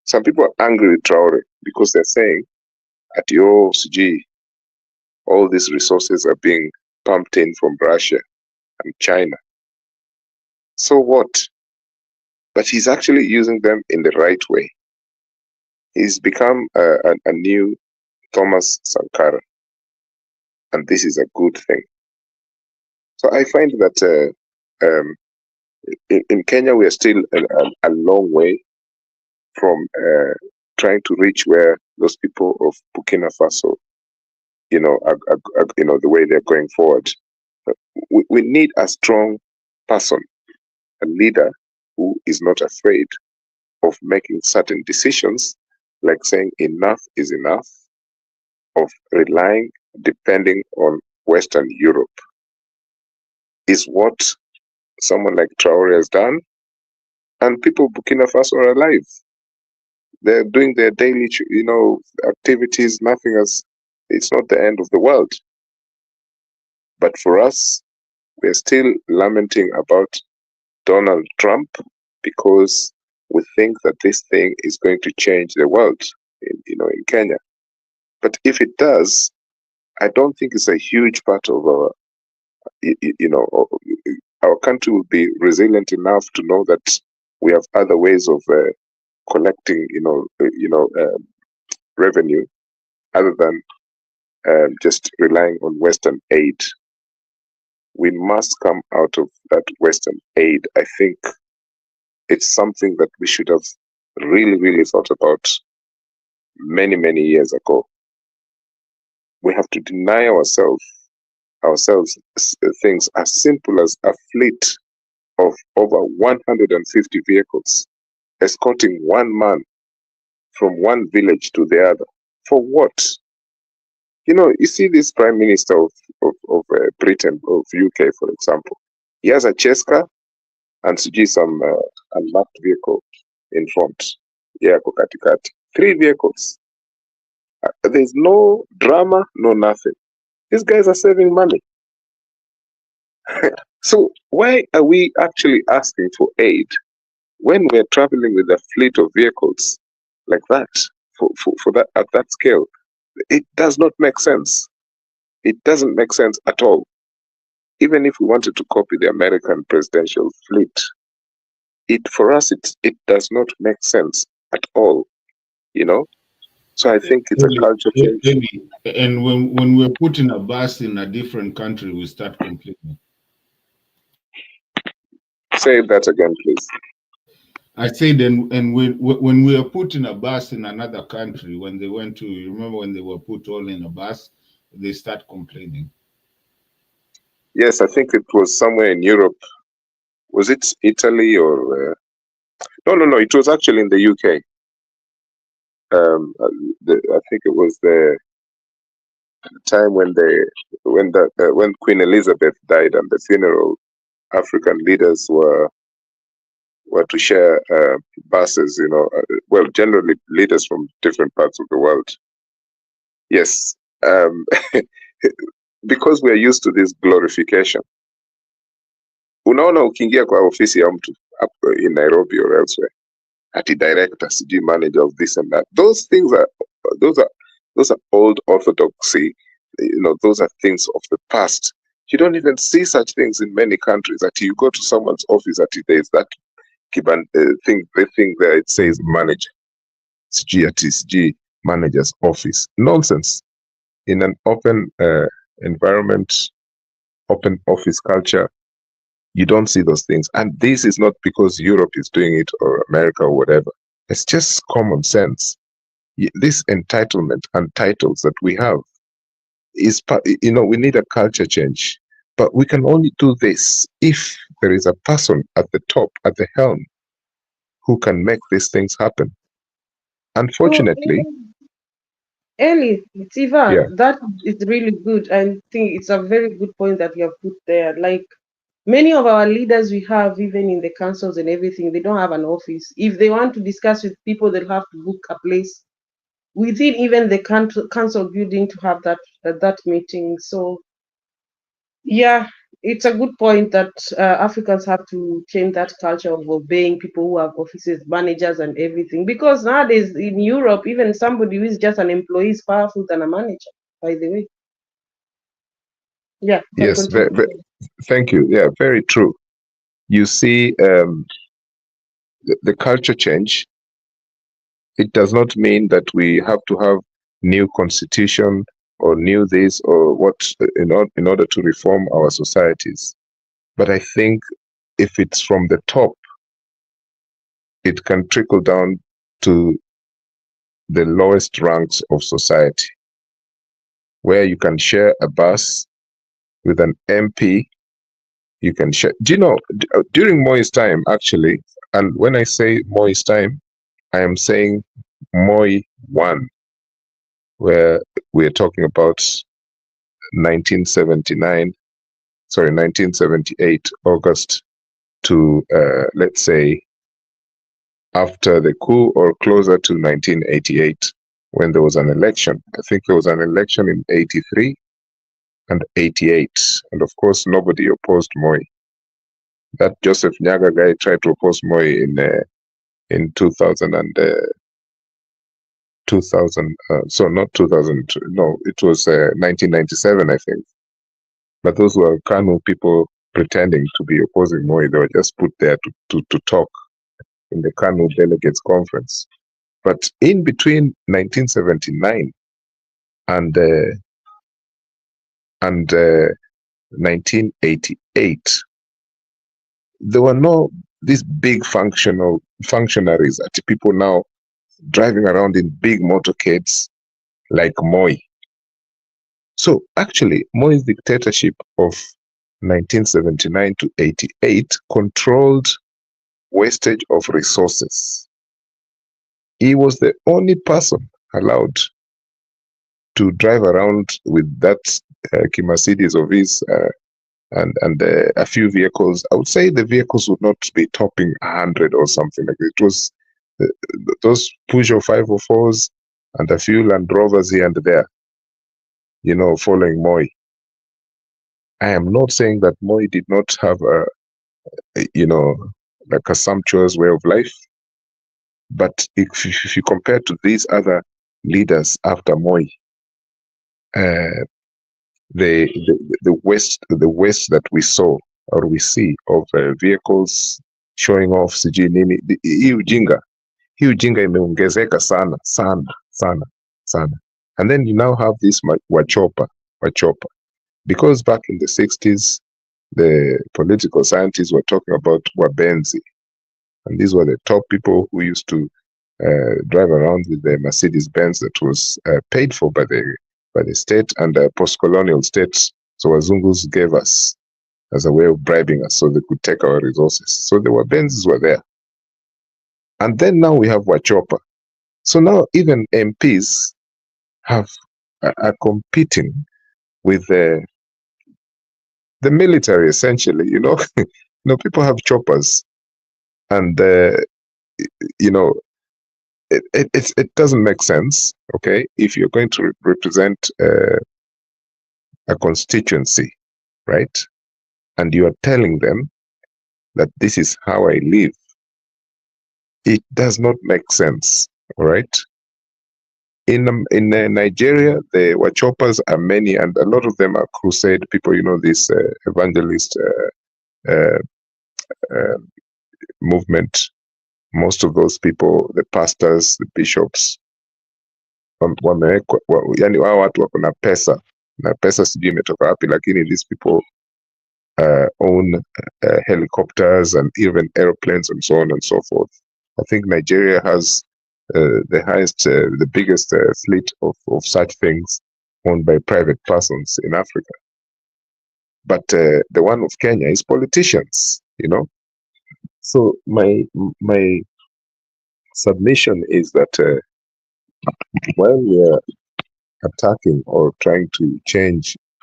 Some people are angry with Traore because they're saying at your CG, all these resources are being pumped in from Russia and China. So what? But he's actually using them in the right way. He's become a new Thomas Sankara, and this is a good thing. So I find that in Kenya we are still a long way from trying to reach where those people of Burkina Faso, the way they're going forward. We need a strong person, a leader who is not afraid of making certain decisions, like saying enough is enough, of depending on Western Europe, is what someone like Traore has done. And people of Burkina Faso are alive. They're doing their daily, activities. It's not the end of the world. But for us, we're still lamenting about Donald Trump because we think that this thing is going to change the world, in Kenya. But if it does, I don't think it's a huge part of our country will be resilient enough to know that we have other ways of collecting, revenue other than just relying on Western aid. We must come out of that Western aid. I think it's something that we should have really, really thought about many, many years ago. We have to deny ourselves things as simple as a fleet of over 150 vehicles escorting one man from one village to the other. For what? You see this Prime Minister of Britain, of UK, for example. He has a Cheska and some unmarked vehicle in front. Yeah, katikati. 3 vehicles. There's no drama, no nothing. These guys are saving money. So why are we actually asking for aid when we're traveling with a fleet of vehicles like that for that at that scale? It does not make sense. It doesn't make sense at all. Even if we wanted to copy the American presidential fleet, for us it does not make sense at all. So I think it's a culture change. And when we're put in a bus in a different country, we start complaining. Say that again, please. I said, and when we are put in a bus in another country, when they went to, remember when they were put all in a bus, they start complaining. Yes, I think it was somewhere in Europe. Was it Italy or? No. It was actually in the UK. I think it was the time when Queen Elizabeth died and the funeral. African leaders were were to share buses, well, generally leaders from different parts of the world. Yes, because we are used to this glorification. Unaona ukiingia kwa ofisi ya mtu in Nairobi or elsewhere, ati director, CG manager of this and that. Those things are those are old orthodoxy. Those are things of the past. You don't even see such things in many countries. That you go to someone's office, that there is that thing. They think that it says manager, CG manager's office. Nonsense. In an open environment, open office culture, you don't see those things. And this is not because Europe is doing it or America or whatever. It's just common sense. This entitlement and titles that we have is, we need a culture change. But we can only do this if there is a person at the top, at the helm, who can make these things happen. Unfortunately, Ellie, Tiva, yeah, that is really good. I think it's a very good point that you have put there. Like many of our leaders we have, even in the councils and everything, they don't have an office. If they want to discuss with people, they'll have to book a place within even the council building to have that meeting. So yeah, it's a good point that Africans have to change that culture of obeying people who have offices, managers, and everything. Because nowadays in Europe, even somebody who is just an employee is powerful than a manager, by the way. Yeah, you can yes, continue. thank you. Yeah, very true. You see, the culture change, it does not mean that we have to have new constitution or new this or what in order to reform our societies. But I think if it's from the top, it can trickle down to the lowest ranks of society, where you can share a bus with an MP. You can share. Do you know, during Moi's time, actually, and when I say Moi's time, I am saying Moi 1, where we're talking about 1978, August to, let's say, after the coup or closer to 1988, when there was an election. I think there was an election in 83 and 88. And of course, nobody opposed Moi. That Joseph Nyaga guy tried to oppose Moi in 2000 and 2000. So not 2000. No, it was 1997, I think. But those were Kanu people pretending to be opposing Moi. They were just put there to talk in the Kanu delegates conference. But in between 1979 and 1988, there were no these big functionaries that people now driving around in big motorcades like Moi. So actually, Moi's dictatorship of 1979 to 88 controlled wastage of resources. He was the only person allowed to drive around with that Mercedes of his and a few vehicles. I would say the vehicles would not be topping 100 or something like that. It was those Peugeot 504s and a few Land Rovers here and there, following Moi. I am not saying that Moi did not have like a sumptuous way of life, but if you compare to these other leaders after Moi, the waste that we saw or we see of vehicles showing off sijui nini, hii ujinga imeongezeka sana sana sana sana. And then you now have this wachopa, because back in the 60s the political scientists were talking about wabenzi, and these were the top people who used to drive around with the Mercedes Benz that was paid for by the state and the post-colonial states. So Wazungus gave us as a way of bribing us so they could take our resources. So the Wabenzis were there. And then now we have Wachopa. So now even MPs are competing with the military, essentially. People have choppers. and it doesn't make sense. Okay, if you're going to represent a constituency, right, and you are telling them that this is how I live, it does not make sense. All right. In Nigeria, the Wachopas are many, and a lot of them are crusade people. This evangelist uh, uh, movement. Most of those people, the pastors, the bishops, yani wao watu wako na pesa sijui imetoka wapi, lakini these people own helicopters and even airplanes and so on and so forth. I think Nigeria has the highest, the biggest fleet of such things owned by private persons in Africa. But the one of Kenya is politicians, So my submission is that while we are attacking or trying to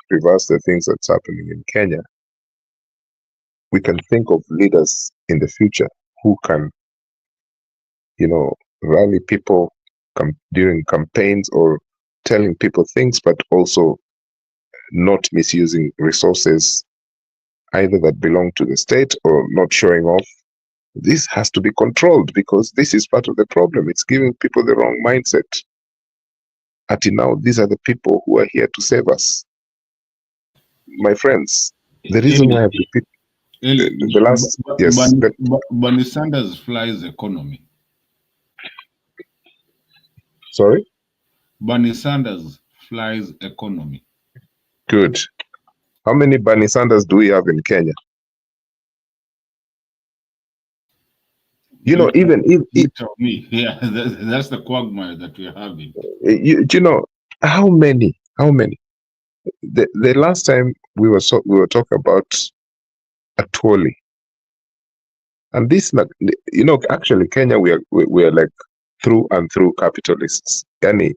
reverse the things that's happening in Kenya, we can think of leaders in the future who can, rally people during campaigns or telling people things, but also not misusing resources either that belong to the state or not showing off. This has to be controlled because this is part of the problem. It's giving people the wrong mindset. Until now, these are the people who are here to save us. My friends, the reason why I repeat the last, yes. Bernie Sanders flies economy. Sorry? Bernie Sanders flies economy. Good. How many Bernie Sanders do we have in Kenya? Even if tell me, yeah, that's the quagmire that we're having. How many? The last time we were talking about Atwoli, and this, actually Kenya, we are like through and through capitalists. Yani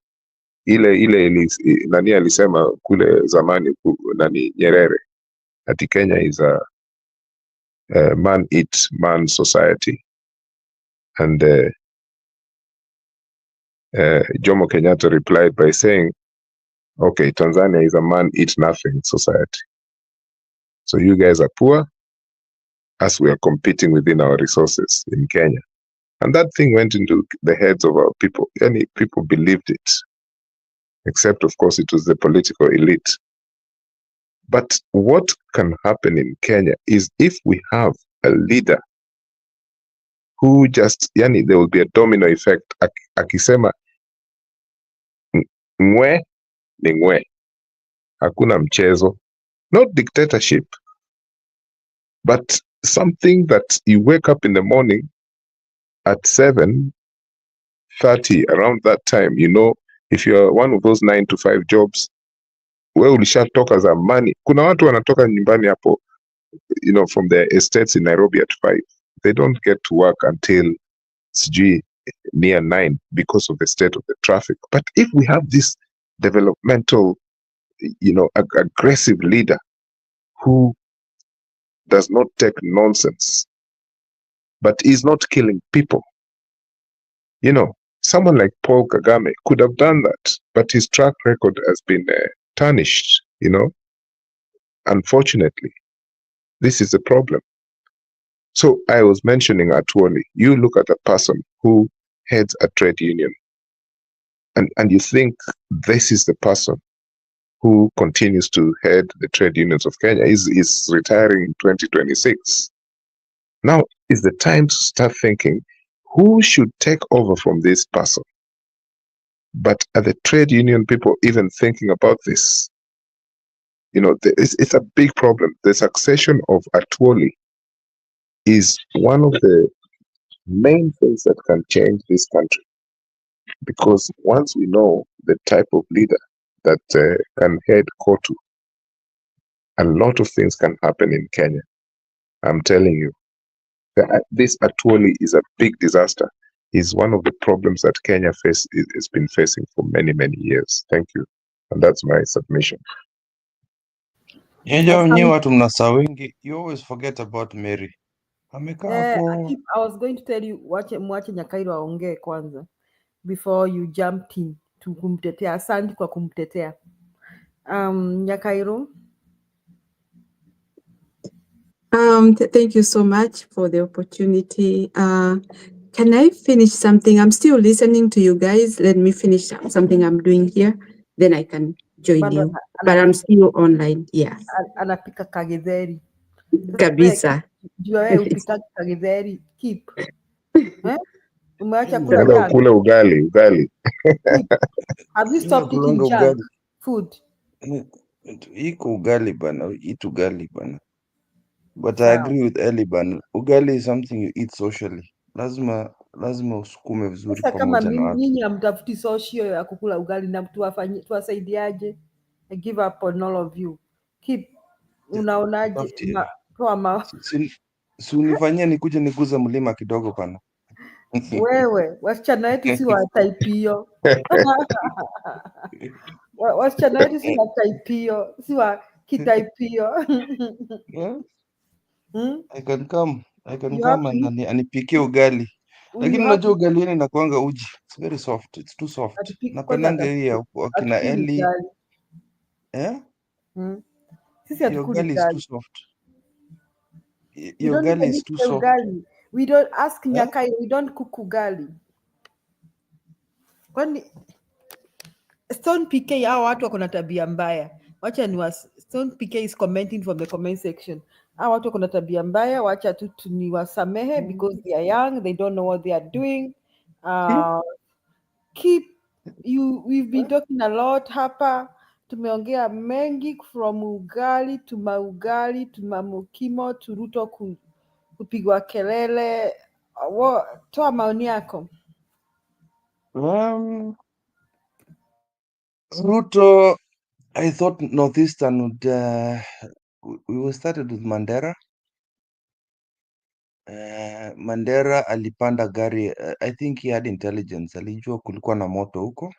ile nani alisema kule zamani nani Nyerere ati Kenya is a man eat man society, and Jomo Kenyatta replied by saying, okay, Tanzania is a man eat nothing society. So you guys are poor as we are competing within our resources in Kenya. And that thing went into the heads of our people. Any people believed it, except, of course, it was the political elite. But what can happen in Kenya is if we have a leader who just, there will be a domino effect. Akisema, ngwe ni ngwe. Hakuna mchezo. Not dictatorship, but something that you wake up in the morning at 7:30, around that time, if you're one of those 9 to 5 jobs, we ulishatoka zamani. Kuna watu wanatoka nyumbani hapo, from their estates in Nairobi at 5. They don't get to work until near 9 because of the state of the traffic. But if we have this developmental, aggressive leader who does not take nonsense, but is not killing people, someone like Paul Kagame could have done that, but his track record has been tarnished, Unfortunately, this is the problem. So I was mentioning Atwoli. You look at a person who heads a trade union, and you think this is the person who continues to head the trade unions of Kenya. Is retiring in 2026. Now is the time to start thinking, who should take over from this person? But are the trade union people even thinking about this? It's a big problem. The succession of Atwoli is one of the main things that can change this country. Because once we know the type of leader that can head KOTU, a lot of things can happen in Kenya. I'm telling you. This Atwoli is a big disaster. Is one of the problems that Kenya has been facing for many, many years. Thank you. And that's my submission. Nyewe watu mnasaa wengi, you always forget about Mary. Amekaa hapo. I was going to tell you mwache Nyakairo aongee kwanza before you jumped in to kumtetea. Asante kwa kumtetea. Nyakairo. Thank you so much for the opportunity. Can I finish something? I'm still listening to you guys. Let me finish something I'm doing here. Then I can join you. But I'm still online. Yes. Anapika kagitheri. Kabisa. Jua wewe upika kagitheri. Keep. Umeacha kula Enda junk. ukule ugali. Keep. Have you stopped eating Kulanga junk ugali. food? Iko ugali bana, eat ugali bana. But I Sawa. agree with Eli bana. Ugali is something you eat socially. Lazima usukume vizuri Sasa kama pamoja na watu. nyinyi hamtafuti social ya kukula ugali na tuwasaidiaje? I give up on all of you. Keep. Unaonaje? Toa Si unifanyia nikuje niguze mlima kidogo bana. wewe, wasichana wetu si wa type hiyo. Wasichana wetu si wa type hiyo, si wa kitype hiyo. I can come You have to and anipikie ugali. Lakini you have unajua ugali yenu inakuanga uji. It's very soft. It's too soft. kwanza Napendanga hii ya akina hatukuli Eli. ugali. Sisi Your hatukuli ugali is too ugali. soft. We Your don't ugali even is eat too the soft. ugali. We don't ask Nyakai, we don't cook ugali. Kwani Stone PK hao watu wako na tabia mbaya. Wacha Stone PK is commenting from the comment section. Hao watu wako na tabia mbaya, wacha tu niwasamehe because they are young, they don't know what they are doing. We've been talking a lot hapa. Tumeongea mengi from ugali to maugali to mamukimo to Ruto kupigwa kelele. Toa maoni yako. Ruto, I thought Northeastern would we started with Mandera. Mandera alipanda gari. I think he had intelligence. Alijua kulikuwa na moto huko.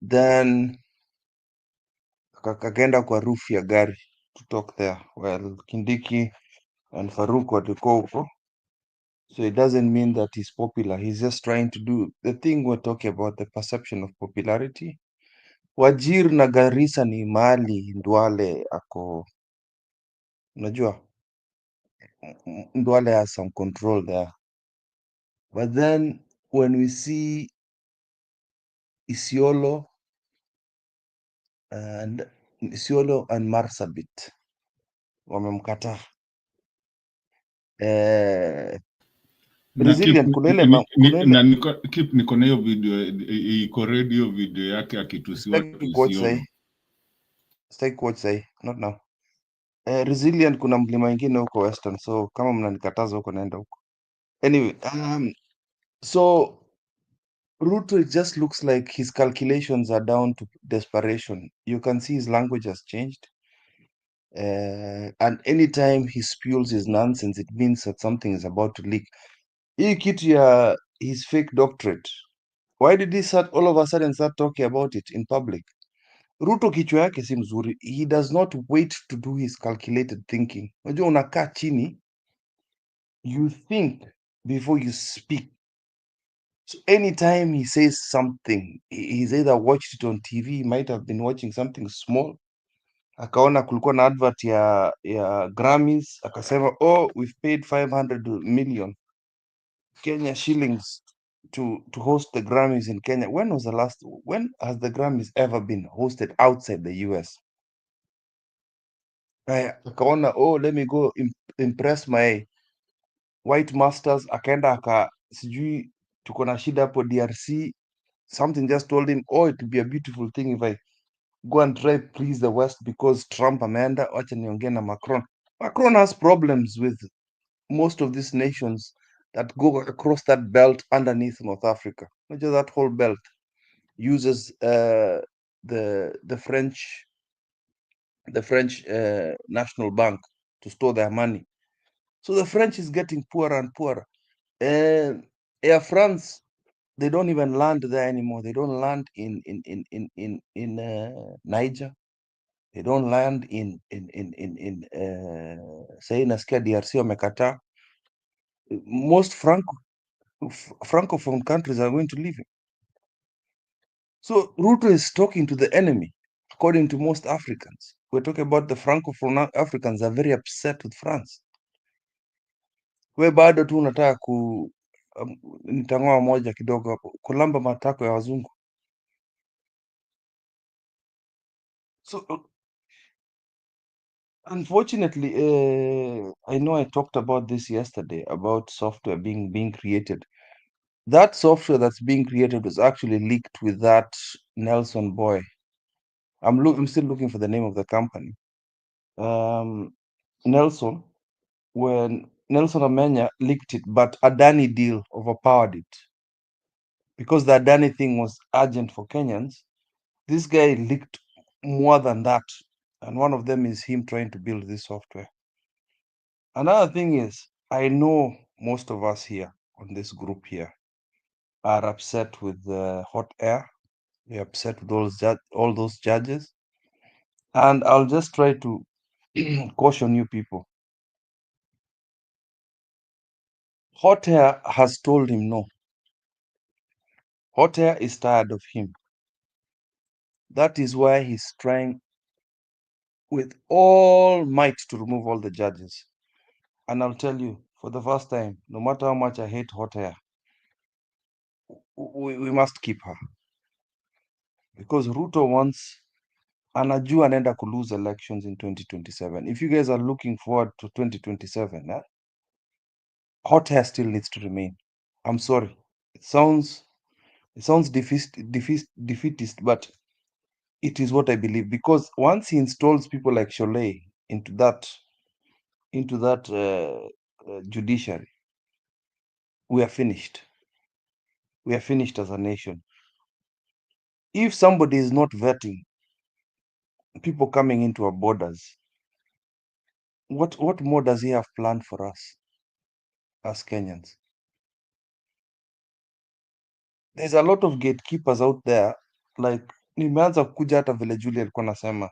Then akaenda kwa roof ya gari to talk there. Well, Kindiki and Faruk walikuwa huko. So it doesn't mean that he's popular. He's just trying to do the thing we're talking about, the perception of popularity. Wajir na Garissa ni mahali Ndwale ako, unajua, Ndwale has some control there. But then when we see Isiolo and Marsabit wamemkataa. Na Resilient Keep niko na hiyo video, iko radio video yake akitusiwa Isiolo. Stay coach say, not now. Resilient kuna mlima ingine huko Western, so kama mnanikataza huko naenda huko. Anyway, so Ruto, it just looks like his calculations are down to desperation. You can see his language has changed. And anytime he spews his nonsense, it means that something is about to leak. Hii kitu ya his fake doctorate. Why did he all of a sudden start talking about it in public? Ruto kichwa yake si mzuri. He does not wait to do his calculated thinking. Unajua unakaa chini, you think before you speak. So anytime he says something, he's either watched it on TV, he might have been watching something small. Akaona kulikuwa na advert ya Grammys, akasema, oh, we've paid 500 million Kenya shillings to host the Grammys in Kenya. When has the Grammys ever been hosted outside the US? Akaona, oh, let me go impress my white masters. Akaenda sijui tuko na shida hapo DRC. Something just told him, oh, it would be a beautiful thing if I go and try please the West because Trump ameenda, wacha niongee na Macron. Macron has problems with most of these nations that go across that belt underneath North Africa. Not just that whole belt uses the French National Bank to store their money. So the French is getting poorer and poorer. Air France, they don't even land there anymore. They don't land in Niger. They don't land say nasikia DRC wamekataa. Most francophone countries are going to leave him. So Ruto is talking to the enemy, according to most Africans. We're talking about the francophone Africans are very upset with France. We bado tu unataka nitang'oa moja kidogo hapo, kulamba matako ya wazungu. So unfortunately, I know I talked about this yesterday about software being created. That software that's being created was actually leaked with that Nelson boy. I'm still looking for the name of the company. Nelson, when Nelson Amenya leaked it, but Adani deal overpowered it because the Adani thing was urgent for Kenyans. This guy leaked more than that, and one of them is him trying to build this software. Another thing is, I know most of us here on this group here are upset with the hot air. We're upset with all those judges, and I'll just try to caution you people. Hot air has told him no. Hot air is tired of him. That is why he's trying with all might to remove all the judges. And I'll tell you, for the first time, no matter how much I hate hot air, we must keep her. Because Ruto wants, anajua anaenda to lose elections in 2027. If you guys are looking forward to 2027, hot air still needs to remain. I'm sorry. It sounds defeatist, but it is what I believe. Because once he installs people like Sholay into that judiciary, we are finished. We are finished as a nation. If somebody is not vetting people coming into our borders, what more does he have planned for us as Kenyans? There's a lot of gatekeepers out there, like nimeanza kuja hata vile Julie alikuwa nasema.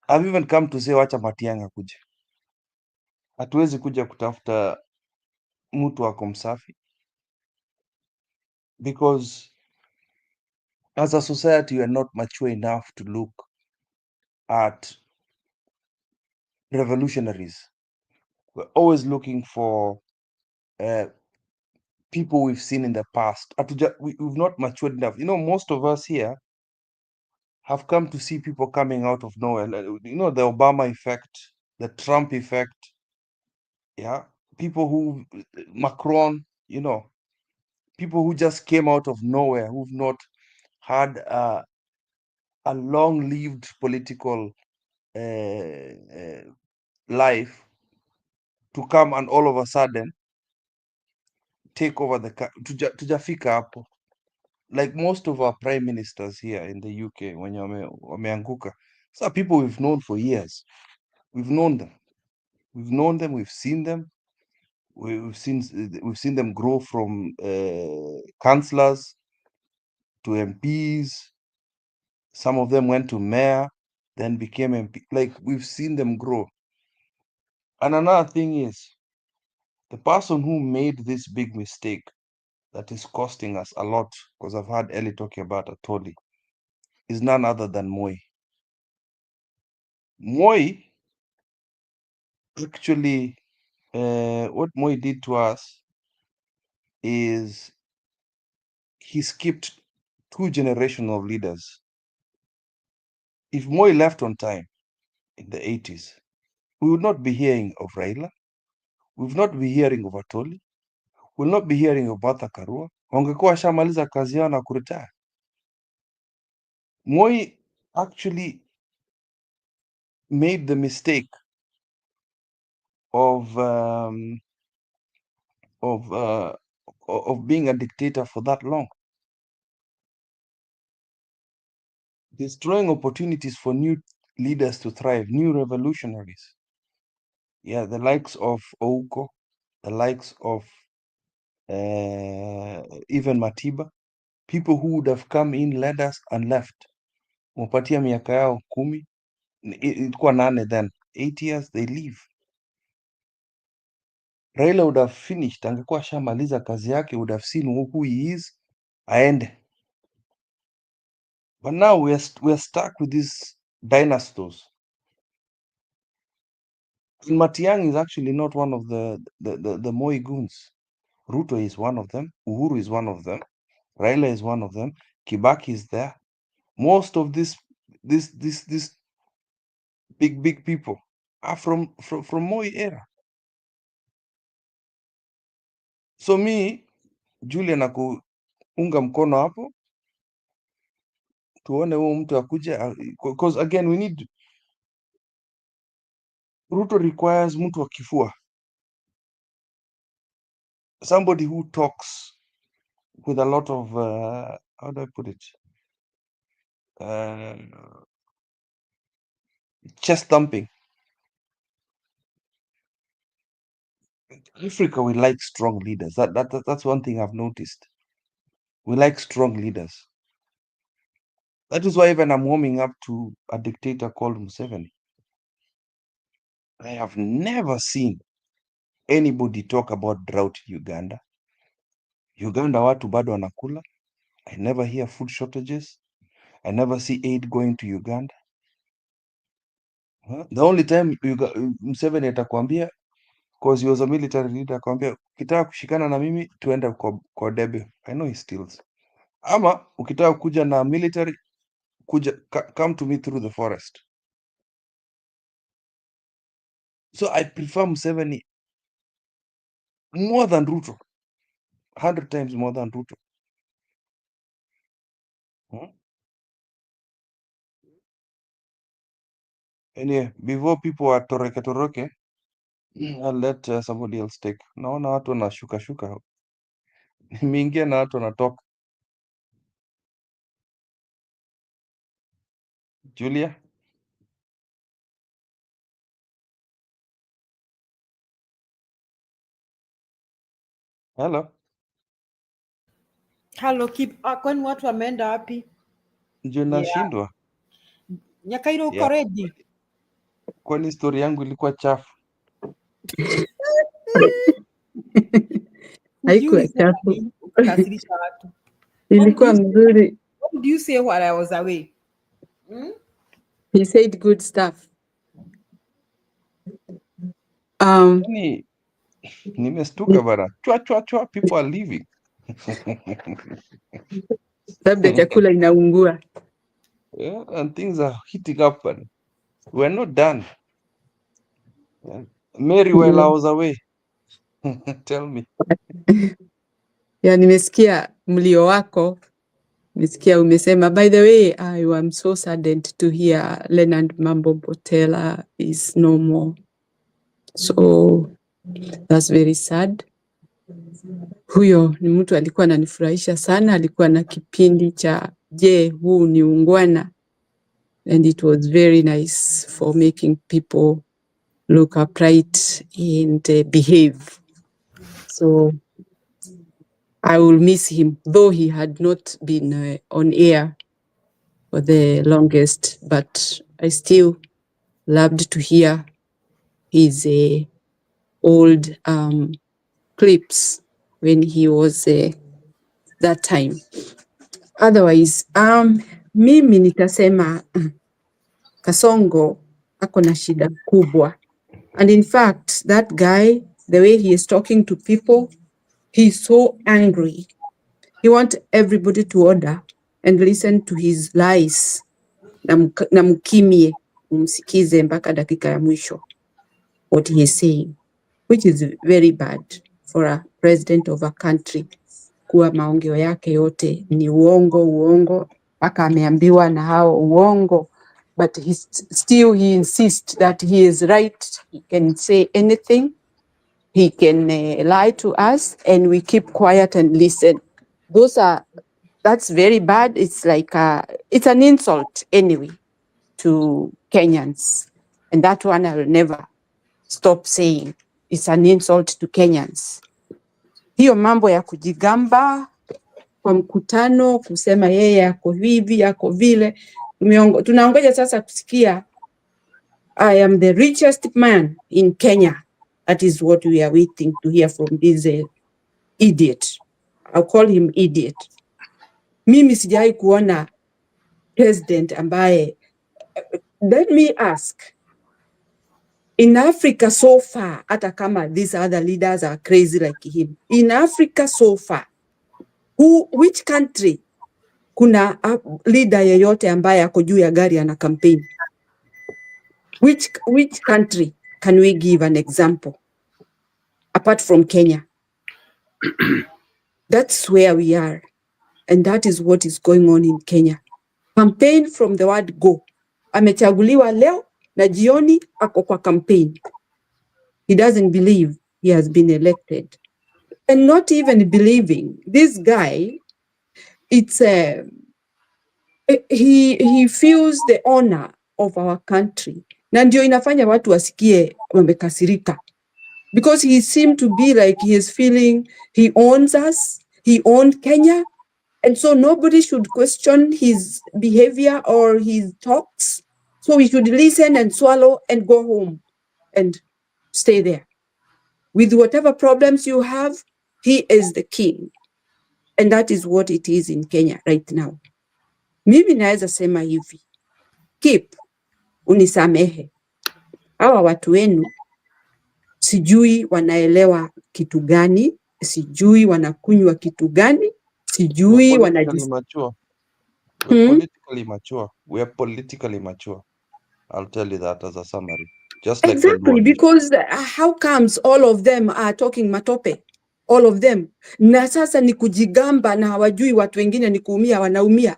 I've even come to say wacha Matiang'i kuja. Hatuwezi kuja kutafuta mtu ako msafi, because as a society we are not mature enough to look at revolutionaries. We're always looking for people we've seen in the past. We've not matured enough. You know, most of us here have come to see people coming out of nowhere. You know, the Obama effect, the Trump effect. Yeah. People who, Macron, you know, people who just came out of nowhere, who've not had a long-lived political life, to come and all of a sudden take over tujafika hapo. Like most of our prime ministers here in the UK, when wameanguka, so people we've known for years. We've known them. We've seen them. We've seen them grow from councillors to MPs. Some of them went to mayor, then became MP. Like, we've seen them grow. And another thing is, the person who made this big mistake that is costing us a lot, because I've heard Ellie talking about Atoli, is none other than Moi. Moi, actually, what Moi did to us is he skipped 2 generations of leaders. If Moi left on time in the 80s, we would not be hearing of Raila, we would not be hearing of Atoli, we will not be hearing of Martha Karua. Wangekuwa washamaliza kazi yao na kuretire. Moi actually made the mistake of being a dictator for that long, destroying opportunities for new leaders to thrive, new revolutionaries. Yeah, the likes of Ouko, the likes of even Matiba, people who would have come in, led us, and left. Wapatia miaka yao 10, ilikuwa 8 then 8 years they leave. Raila would have finished, angekuwa shamaliza kazi yake, would have seen who he is, aende. But now we are stuck with these dynasties. And Matiang'i is actually not one of the Moi goons. Ruto is one of them. Uhuru is one of them. Raila is one of them. Kibaki is there. Most of this big people are from Moi era. So me, Julia, na kuunga mkono hapo, tuone huo mtu akuja, because again we need, Ruto requires mtu wa kifua, somebody who talks with a lot of how do I put it, chest thumping. Africa, we like strong leaders. That's one thing I've noticed. We like strong leaders. That is why even I'm warming up to a dictator called Museveni. I have never seen anybody talk about drought in Uganda. Uganda watu bado wanakula. I never hear food shortages. I never see aid going to Uganda. The only time Museveni atakwambia, because he was a military leader, akwambia ukitaka kushikana na mimi tuende kwa debe. I know he steals. Ama ukitaka kuja na military, come to me through the forest. So I prefer Museveni more than Ruto, 100 times more than Ruto. Anyway, before people are toroke, I'll let somebody else take. Naona watu wanashuka. Nimeingia na watu wanatoka. Julia? Hello? Hello, kwani watu wameenda wapi? Ndio nashindwa. Nyakairo uko Yeah. ready? Kwani story yangu ilikuwa chafu? Haikuwa Ulisema chafu. nini ukasirisha watu? Ilikuwa mzuri. What did you say while I was away? He said good stuff. Nimestuka bana. Chwa, people are leaving. Labda chakula inaungua. Yeah, and things are heating up. And we're not done. Yeah. Mary, while I was away, tell me. Ya, nimesikia mlio wako. Nimesikia umesema, by the way, I am so saddened to hear Leonard Mambo Botela is no more. So that's very sad. Huyo ni mtu alikuwa ananifurahisha sana, alikuwa na kipindi cha Je, huu ni ungwana, and it was very nice for making people look upright and behave. So I will miss him, though he had not been on air for the longest, but I still loved to hear his old clips when he was that time. Otherwise, mimi nitasema Kasongo ako na shida kubwa. And in fact, that guy, the way he is talking to people, he's so angry. He wants everybody to order and listen to his lies. Na mkimie, umsikize mpaka dakika ya mwisho what he is saying, which is very bad for a president of a country, kuwa maongeo yake yote ni uongo, mpaka ameambiwa na hao uongo, but he insists that he is right. He can say anything. He can lie to us and we keep quiet and listen. That's very bad. It's like it's an insult anyway to Kenyans. And that one I will never stop saying. It's an insult to Kenyans. Hiyo mambo ya kujigamba kwa mkutano kusema yeye ako hivi ako vile, tunaongoja sasa kusikia I am the richest man in Kenya. That is what we are waiting to hear from this idiot. I'll call him idiot. Mimi sijai kuona president ambaye, let me ask, in Africa so far, hata kama these other leaders are crazy like him, in Africa so far, which country kuna leader yeyote ambaye ako juu ya gari ana campaign? Which country can we give an example apart from Kenya? That's where we are, and that is what is going on in Kenya. Campaign from the word go. Amechaguliwa leo na jioni ako kwa campaign. He doesn't believe he has been elected. And not even believing, this guy, it's he feels the honor of our country. Na ndio inafanya watu wasikie wamekasirika. Because he seemed to be like he is feeling he owns us, he owned Kenya, and so nobody should question his behavior or his talks. So we should listen and swallow and go home and stay there. With whatever problems you have, he is the king. And that is what it is in Kenya right now. Mimi naweza sema hivi, Kip, unisamehe. Hawa watu wenu, sijui wanaelewa kitu gani, sijui wanakunywa kitu gani, sijui politically mature. We're politically mature. We are politically mature. I'll tell you that as a summary. Just like exactly, because how comes all of them are talking matope? All of them. Na sasa ni kujigamba na hawajui watu wengine ni kuumia, wanaumia.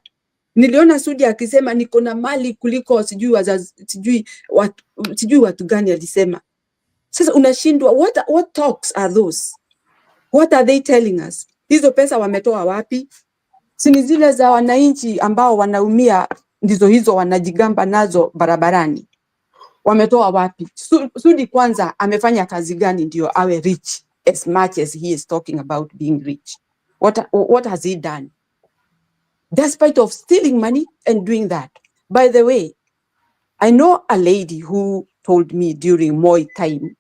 Niliona Sudi akisema niko na mali kuliko sijui watu gani alisema. Sasa unashindwa, what talks are those? What are they telling us? Hizo pesa wametoa wapi? Sini zile za wananchi ambao wanaumia ndizo hizo wanajigamba nazo barabarani. Wametoa wapi? Sudi kwanza amefanya kazi gani ndio awe rich as much as he is talking about being rich? What has he done? Despite of stealing money and doing that. By the way, I know a lady who told me during Moi time,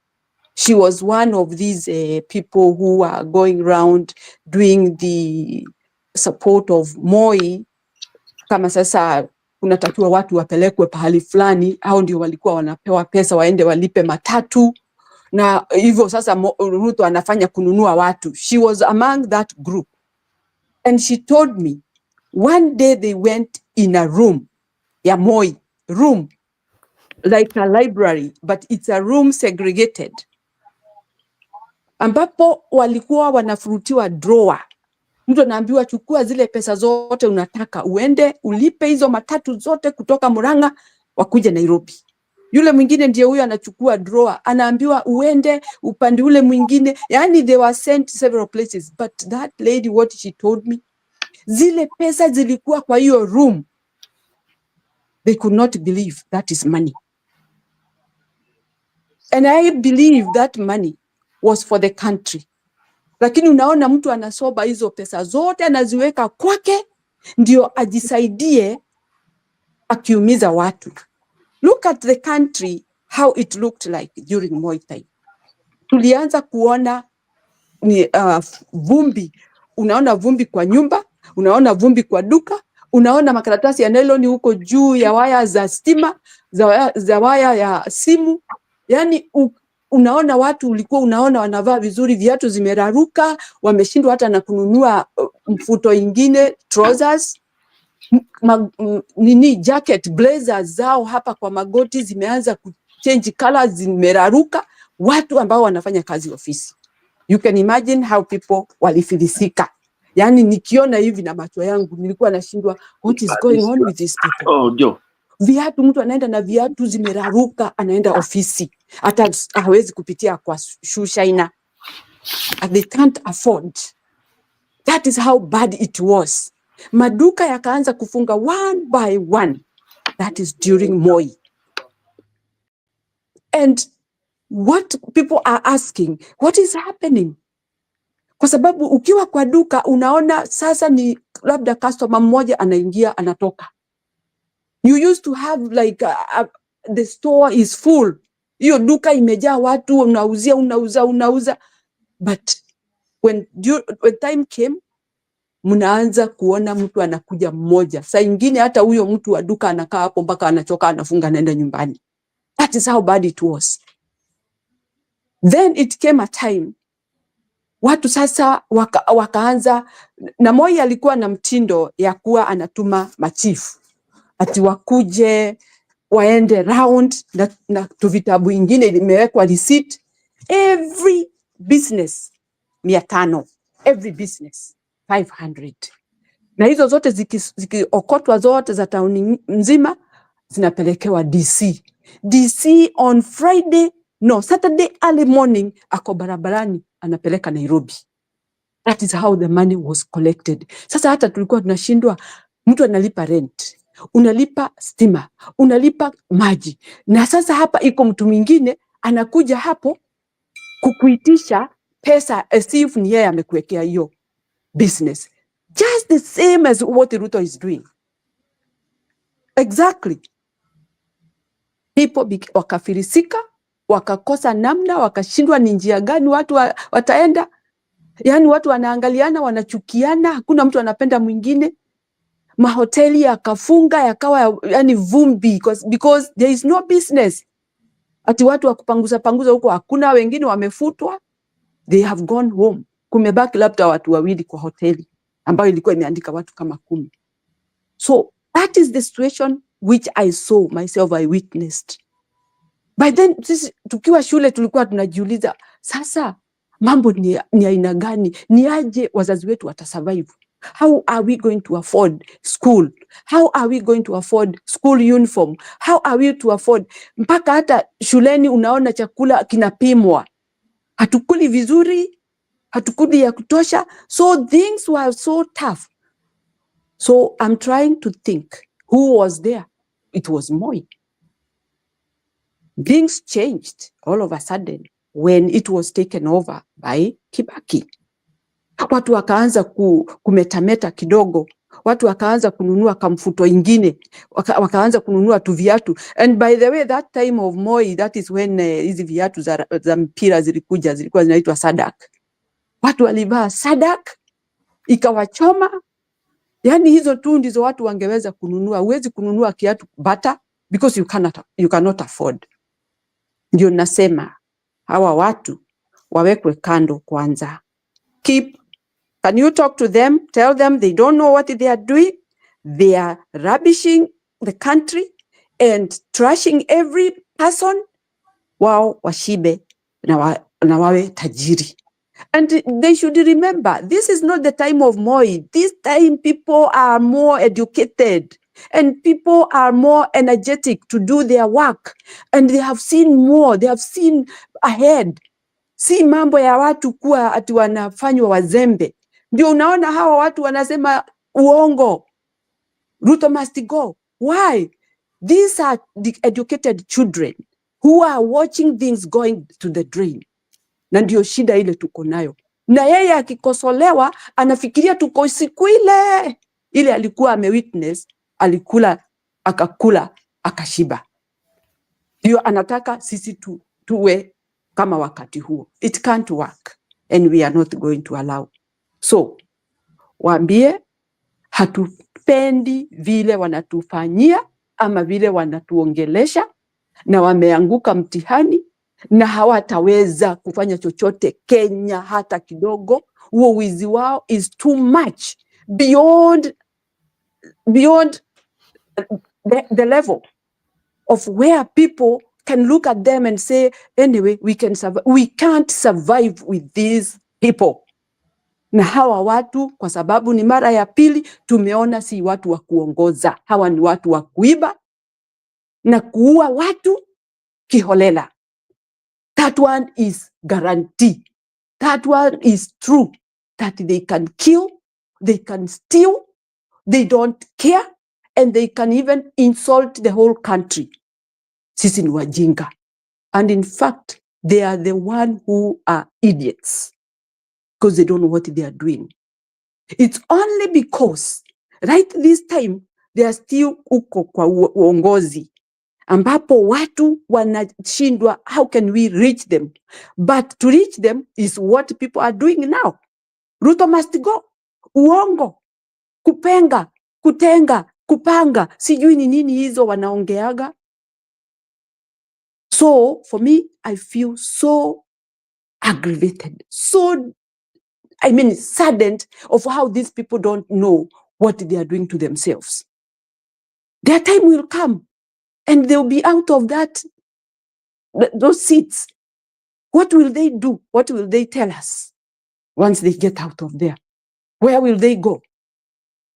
she was one of these people who are going around doing the support of Moi. Kama sasa kunatakiwa watu wapelekwe pahali fulani, hao ndio walikuwa wanapewa pesa waende walipe matatu. Na hivyo sasa Ruto anafanya kununua watu. She was among that group. And she told me, one day they went in a room, ya Moi, room, like a library, but it's a room segregated. Ambapo walikuwa wanafurutiwa drawer. Mtu anaambiwa chukua zile pesa zote unataka, uende ulipe hizo matatu zote kutoka Murang'a wakuje Nairobi. Yule mwingine ndiye huyo anachukua drawer, anaambiwa uende upande ule mwingine. Yani they were sent several places, but that lady, what she told me, zile pesa zilikuwa kwa hiyo room. They could not believe that is money. And I believe that money was for the country. Lakini unaona mtu anasoba hizo pesa zote anaziweka kwake ndio ajisaidie akiumiza watu. Look at the country, how it looked like during Moi time. Tulianza kuona ni vumbi. Unaona vumbi kwa nyumba, unaona vumbi kwa duka, unaona makaratasi ya nylon huko juu ya waya za stima, za waya ya simu. Yani unaona watu ulikuwa unaona wanavaa vizuri, viatu zimeraruka, wameshindwa hata na kununua mfuto ingine, trousers, jacket, blazers zao hapa kwa magoti zimeanza kuchange colors, zimeraruka, watu ambao wanafanya kazi ofisi. You can imagine how people walifilisika. Yani nikiona hivi na macho yangu nilikuwa nashindwa, what is going on with these people? Oh, Joe. Viatu, mtu anaenda na viatu zimeraruka, anaenda ofisi. Hata hawezi kupitia kwa shushaina. They can't afford. That is how bad it was. Maduka yakaanza kufunga one by one. That is during Moi. And what people are asking, what is happening? Kwa sababu ukiwa kwa duka unaona sasa ni labda customer mmoja anaingia anatoka. You used to have like the store is full. Hiyo duka imejaa watu, unauza. But when time came, mnaanza kuona mtu anakuja mmoja. Saa ingine hata huyo mtu wa duka anakaa hapo mpaka anachoka, anafunga, anaenda nyumbani. That is how bad it was. Then it came a time, watu sasa wakaanza, na Moi alikuwa na mtindo ya kuwa anatuma machifu ati wakuje waende round na tuvitabu ingine imewekwa receipt. Every business 500, every business 500. Na hizo zote zikiokotwa zote za tauni nzima zinapelekewa DC. DC on Saturday early morning ako barabarani anapeleka Nairobi. That is how the money was collected. Sasa hata tulikuwa tunashindwa, mtu analipa rent, unalipa stima, unalipa maji. Na sasa hapa iko mtu mwingine anakuja hapo kukuitisha pesa as if ni yeye amekuwekea hiyo business. Just the same as what Ruto is doing. Exactly. People wakafirisika, wakakosa namna, wakashindwa ni njia gani watu wataenda. Yani watu wanaangaliana, wanachukiana, hakuna mtu anapenda mwingine. Mahoteli yakafunga, yakawa yani vumbi because there is no business. Ati watu wakupanguza huko hakuna, wengine wamefutwa, they have gone home. Kumebaki labda watu wawili kwa hoteli ambayo ilikuwa imeandika watu kama 10. So that is the situation which I saw myself, I witnessed. By then, tukiwa shule tulikuwa tunajiuliza, sasa mambo ni aina gani? Ni aje wazazi wetu watasurvive? How are we going to afford school? How are we going to afford school uniform? How are we to afford? Mpaka hata shuleni unaona chakula kinapimwa. Hatukuli vizuri, hatukuli ya kutosha. So things were so tough. So I'm trying to think, who was there? It was Moi. Things changed all of a sudden when it was taken over by Kibaki. Watu wakaanza kumetameta kidogo. Watu wakaanza kununua kamfuto ingine. Wakaanza kununua tu viatu. And by the way, that time of Moi, that is when hizi viatu za mpira zilikuja, zilikuwa zinaitwa Sadak. Watu walivaa Sadak, ikawachoma. Yani hizo tu ndizo watu wangeweza kununua. Huwezi kununua kiatu Bata because you cannot afford. Ndio nasema hawa watu wawekwe kando kwanza. Can you talk to them? Tell them they don't know what they are doing. They are rubbishing the country and trashing every person. Wao washibe na wawe tajiri. And they should remember, this is not the time of Moi. This time people are more educated and people are more energetic to do their work. And they have seen more, they have seen ahead. Si mambo ya watu kuwa ati wanafanywa wazembe. Ndio unaona hawa watu wanasema uongo. Ruto must go. Why? These are the educated children who are watching things going to the drain. Na ndio shida ile tuko nayo. Na yeye akikosolewa anafikiria tuko siku ile alikuwa amewitness, alikula, akakula, akashiba. Ndio anataka sisi tuwe kama wakati huo. It can't work and we are not going to allow. So, waambie hatupendi vile wanatufanyia ama vile wanatuongelesha, na wameanguka mtihani na hawataweza kufanya chochote Kenya hata kidogo. Huo wizi wao is too much beyond the level of where people can look at them and say, anyway, we can't survive with these people. Na hawa watu, kwa sababu ni mara ya pili, tumeona si watu wa kuongoza. Hawa ni watu wa kuiba na kuua watu kiholela. That one is guarantee. That one is true. That they can kill, they can steal, they don't care, and they can even insult the whole country. Sisi ni wajinga. And in fact, they are the one who are idiots because they don't know what they are doing. It's only because right this time they are still uko kwa uongozi. ambapo watu wanashindwa, how can we reach them? But to reach them is what people are doing now. Ruto must go. Uongo, kupenga, kutenga, kupanga, sijui ni nini hizo wanaongeaga. So for me, I feel so aggravated, so saddened of how these people don't know what they are doing to themselves. Their time will come and they'll be out of those seats. What will they do? What will they tell us once they get out of there? Where will they go?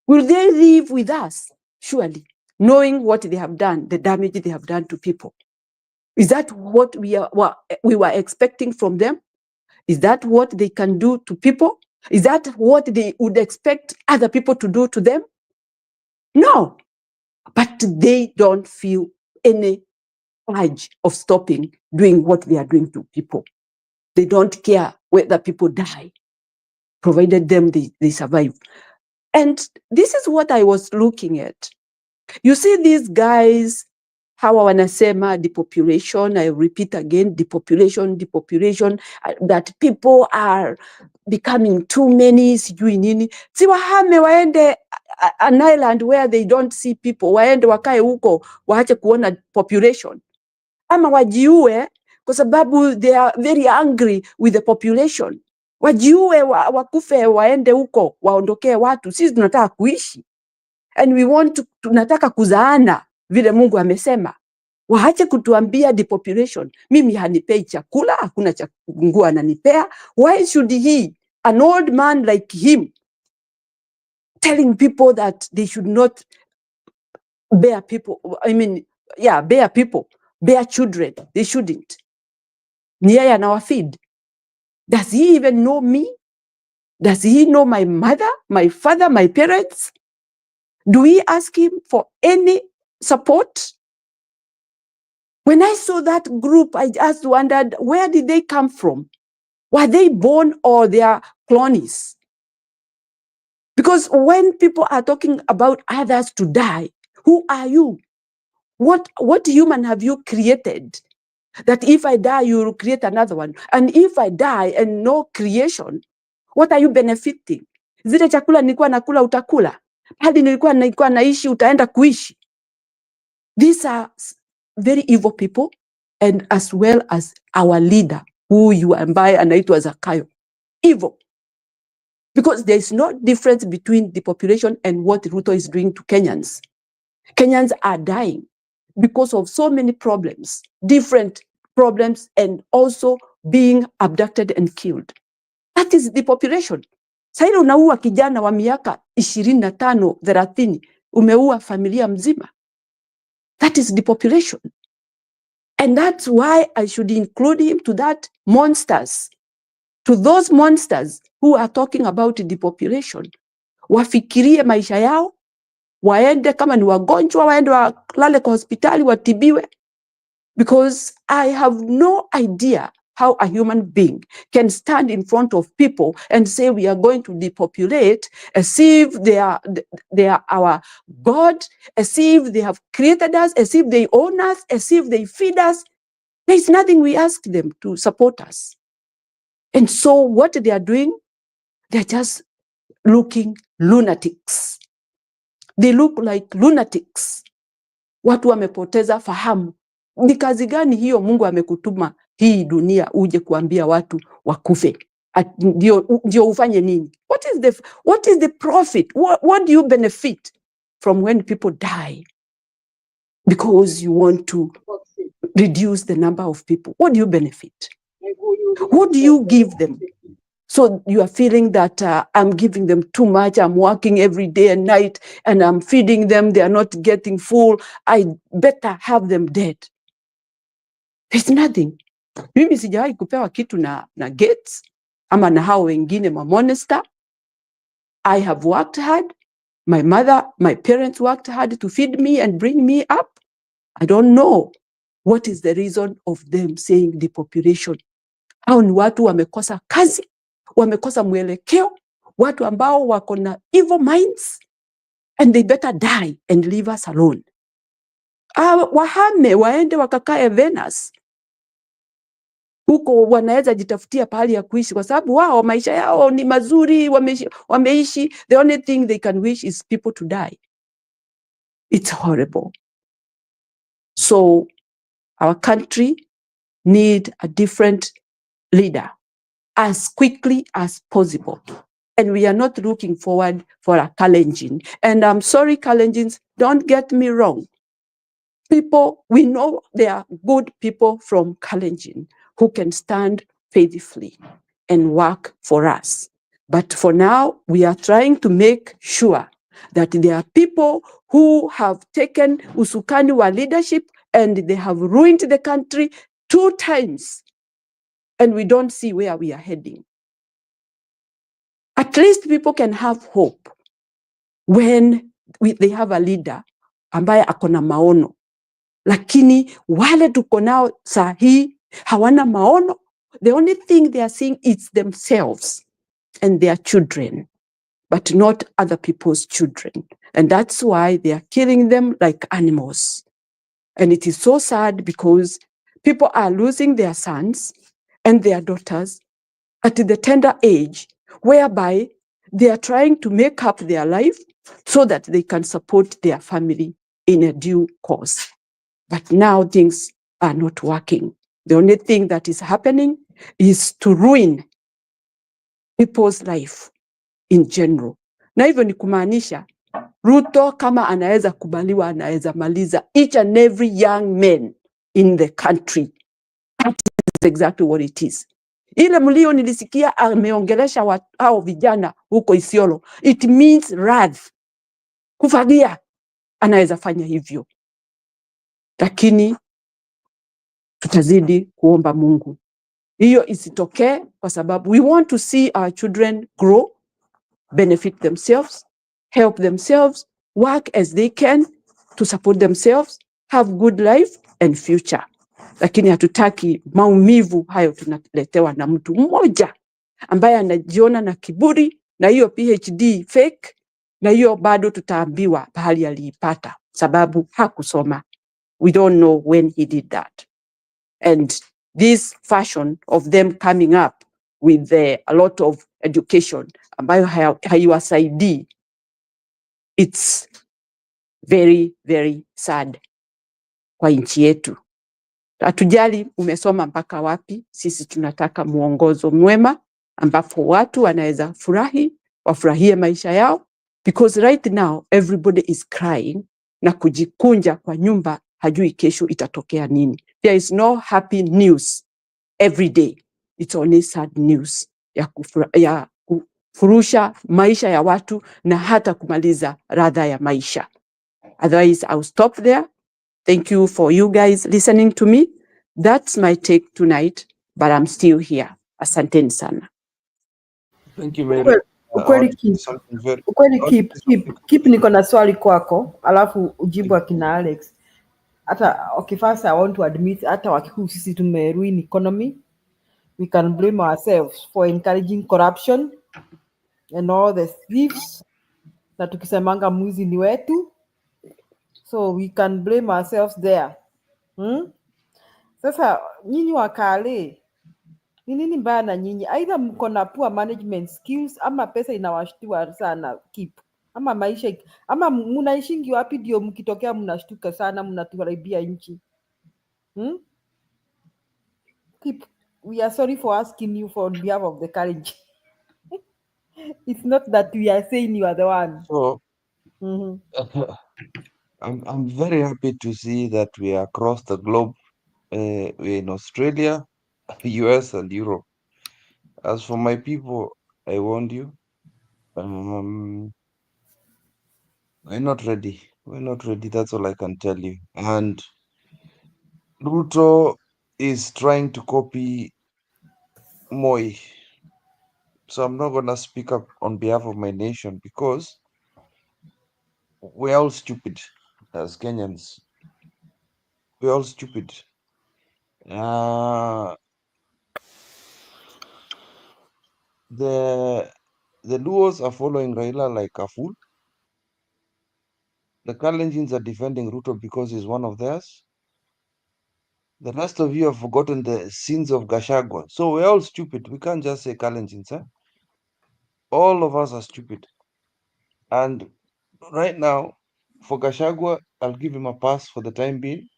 Will they live with us? Surely, knowing what they have done, the damage they have done to people. Is that what we were expecting from them? Is that what they can do to people? Is that what they would expect other people to do to them? No, but they don't feel any urge of stopping doing what they are doing to people. They don't care whether people die, provided them they survive. And this is what I was looking at. You see these guys, hawa wanasema depopulation, I repeat again, depopulation, that people are becoming too many, sijui nini. Si wahame waende an island where they don't see people, waende wakae huko, waache kuona population. Ama wajiue kwa sababu they are very angry with the population. Wajiue, wakufe, waende huko, waondokee watu. Sisi tunataka kuishi. And we want tunataka kuzaana vile Mungu amesema. Waache kutuambia depopulation. Mimi hanipei chakula, hakuna nguo ananipea. Why should he, an old man like him, telling people that they should not bear people, bear children, they shouldn't. Ni yeye anawafeed. Does he even know me? Does he know my mother, my father, my parents? Do we ask him for any support? When I saw that group, I just wondered, where did they come from? Were they born or they are clones? Because when people are talking about others to die, who are you? What human have you created? That if I die, you will create another one. And if I die and no creation, what are you benefiting? Zile chakula nilikuwa nakula utakula. Hadi nilikuwa naishi utaenda kuishi. These are very evil people, and as well as our leader, huyu ambaye anaitwa Zakayo. Evil. Because there is no difference between the population and what Ruto is doing to Kenyans. Kenyans are dying because of so many problems, different problems, and also being abducted and killed. That is the population. Sasa unaua kijana wa miaka 25, 30, umeua familia mzima. That is the population. And that's why I should include him to that monsters, to those monsters who are talking about the population. Wafikirie maisha yao, waende kama ni wagonjwa, waende walale kwa hospitali watibiwe. Because I have no idea how a human being can stand in front of people and say we are going to depopulate as if they are our God, as if they have created us, as if they own us, as if they feed us. There is nothing we ask them to support us. And so what they are doing, they're just looking lunatics. They look like lunatics. Watu wamepoteza fahamu. Ni kazi gani hiyo Mungu amekutuma hii dunia uje kuambia watu wakufe? Ndio ufanye nini? What is the profit? What do you benefit from when people die? Because you want to reduce the number of people. What do you benefit? What do you give them? So you are feeling that I'm giving them too much, I'm working every day and night, and I'm feeding them, they are not getting full. I better have them dead. There's nothing. Mimi sijawahi kupewa kitu na Gates, ama na hao wengine ma monster. I have worked hard. My mother, my parents worked hard to feed me and bring me up. I don't know what is the reason of them saying the population. Hao ni watu wamekosa kazi, wamekosa mwelekeo, watu ambao wako na evil minds, and they better die and leave us alone. wahame waende wakakae Venus. Huko wanaweza jitafutia pahali ya kuishi, kwa sababu wao maisha yao ni mazuri, wameishi. The only thing they can wish is people to die. It's horrible. So our country need a different leader as quickly as possible. And we are not looking forward for a Kalenjin. And I'm sorry, Kalenjins, don't get me wrong. People, we know there are good people from Kalenjin who can stand faithfully and work for us. But for now, we are trying to make sure that there are people who have taken usukani wa leadership and they have ruined the country 2 times. And we don't see where we are heading. At least people can have hope when they have a leader ambaye akona maono. Lakini wale tuko nao saa hii hawana maono. The only thing they are seeing is themselves and their children, but not other people's children. And that's why they are killing them like animals. And it is so sad because people are losing their sons and their daughters at the tender age, whereby they are trying to make up their life so that they can support their family in a due course. But now things are not working. The only thing that is happening is to ruin people's life in general. Na hivyo ni kumaanisha Ruto kama anaweza kubaliwa, anaweza maliza each and every young man in the country. That is exactly what it is. Ile mlio nilisikia ameongelesha hao vijana huko Isiolo, it means wrath. Kufagia anaweza fanya hivyo. Lakini tutazidi kuomba Mungu hiyo isitokee, kwa sababu we want to see our children grow, benefit themselves, help themselves, work as they can to support themselves, have good life and future. Lakini hatutaki maumivu hayo tunaletewa na mtu mmoja ambaye anajiona na kiburi na hiyo PhD fake, na hiyo bado tutaambiwa pahali aliipata sababu hakusoma. We don't know when he did that. And this fashion of them coming up with a lot of education ambayo haiwasaidii, it's very, very sad kwa nchi yetu. Hatujali umesoma mpaka wapi, sisi tunataka muongozo mwema ambapo watu wanaweza wafurahie maisha yao, because right now everybody is crying na kujikunja kwa nyumba, hajui kesho itatokea nini. There is no happy news every day. It's only sad news ya kufurusha maisha ya watu na hata kumaliza radha ya maisha. Otherwise, I'll stop there. Thank you for you guys listening to me. That's my take tonight, but I'm still here. Asanteni sana. Thank you, Mary. Ukweli keep niko na swali kwako, alafu ujibu akina Alex. Hata okay, first I want to admit hata Wakikuyu sisi tumeruin economy. We can blame ourselves for encouraging corruption and all the thieves, na tukisemanga mwizi ni wetu, so we can blame ourselves there. Sasa nyinyi wakale, ni nini mbaya na nyinyi? Either mko na poor management skills ama pesa inawashtua sana keep, ama maisha, ama mnaishingi wapi ndio mkitokea mnashtuka sana, mnatuharibia nchi? Keep, we are sorry for asking you for behalf of the courage. It's not that we are saying you are the one. So, I'm very happy to see that we are across the globe. We're in Australia, US, and Europe. As for my people, I warned you. We're not ready. We're not ready. That's all I can tell you. And Ruto is trying to copy Moi. So I'm not gonna speak up on behalf of my nation because we're all stupid as Kenyans. We're all stupid. The Luos are following Raila like a fool. The Kalenjins are defending Ruto because he's one of theirs. The rest of you have forgotten the sins of Gashagwa. So we're all stupid. We can't just say Kalenjins. All of us are stupid. And right now, for Gashagwa, I'll give him a pass for the time being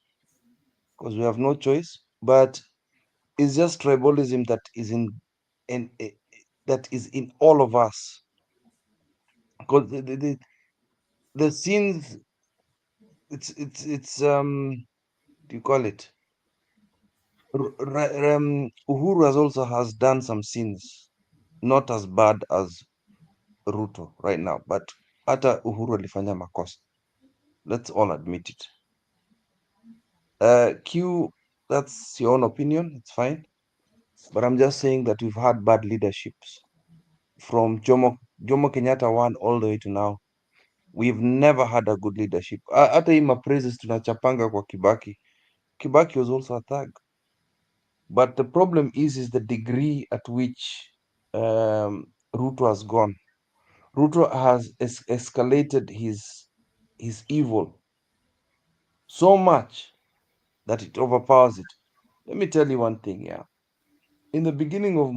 because we have no choice. But it's just tribalism that is that is in all of us. Because the sins, it's do you call it? Uhuru has done some sins, not as bad as Ruto right now, but hata Uhuru alifanya makosa. Let's all admit it. Q, that's your own opinion. It's fine. But I'm just saying that we've had bad leaderships from Jomo Kenyatta 1 all the way to now. We've never had a good leadership. Hata hii praises tunachapanga kwa Kibaki. Kibaki was also a thug. But the problem is the degree at which Ruto has gone. Ruto has escalated his evil so much that it overpowers it. Let me tell you one thing, yeah. In the beginning of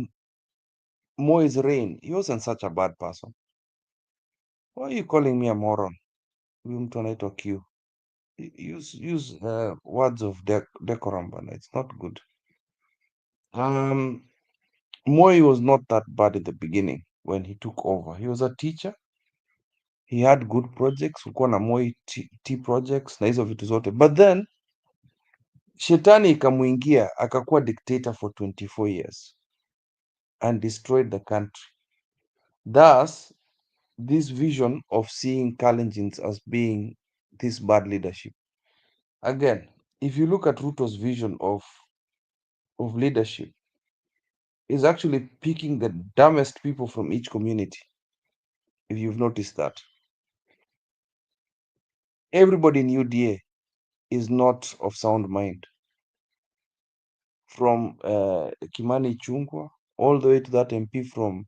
Moi's reign, he wasn't such a bad person. Why are you calling me a moron? Huyu mtu anaitwa Q. Use words of decorum, bana. It's not good. Moi was not that bad in the beginning when he took over. He was a teacher. He had good projects. Kulikuwa na Moi T projects na hizo vitu zote. But then shetani ikamuingia akakuwa dictator for 24 years and destroyed the country. Thus, this vision of seeing Kalenjins as being this bad leadership. Again, if you look at Ruto's vision of leadership, is actually picking the dumbest people from each community. If you've noticed that. Everybody in UDA is not of sound mind. From Kimani Chungwa all the way to that MP from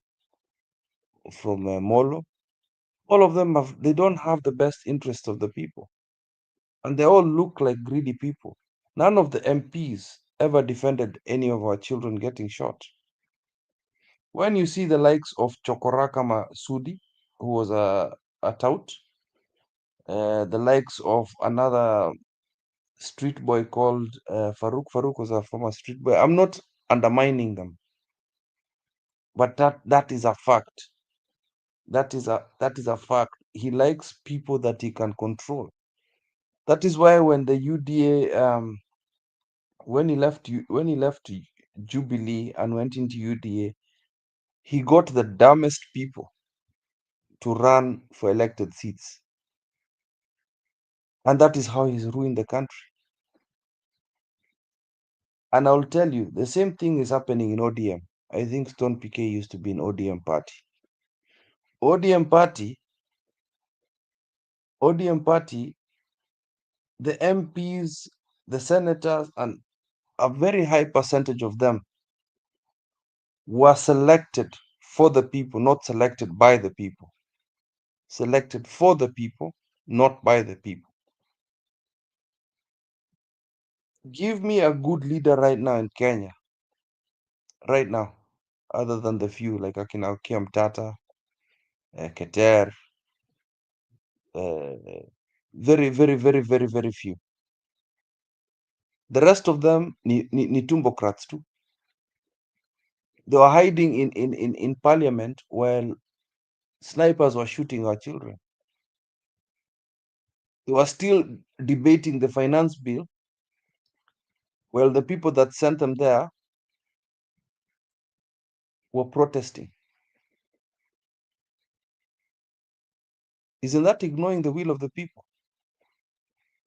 Molo. All of them they don't have the best interest of the people. And they all look like greedy people. None of the MPs ever defended any of our children getting shot. When you see the likes of Chokorakama Sudi, who was a tout, the likes of another street boy called Farouk. Farouk was a former street boy. I'm not undermining them, but that is a fact. That is a fact. He likes people that he can control. That is why when the UDA when he left Jubilee and went into UDA, he got the dumbest people to run for elected seats. And that is how he's ruined the country. And I'll tell you, the same thing is happening in ODM. I think Stone PK used to be in ODM party. ODM party, the MPs, the senators, and a very high percentage of them were selected for the people, not selected by the people. Selected for the people, not by the people. Give me a good leader right now in Kenya. Right now, other than the few like Akina Okiya Mtata, Keter, very, very, very, very, very few. The rest of them ni tumbocrats too. They were hiding in parliament while snipers were shooting our children. They were still debating the finance bill while the people that sent them there were protesting. Isn't that ignoring the will of the people?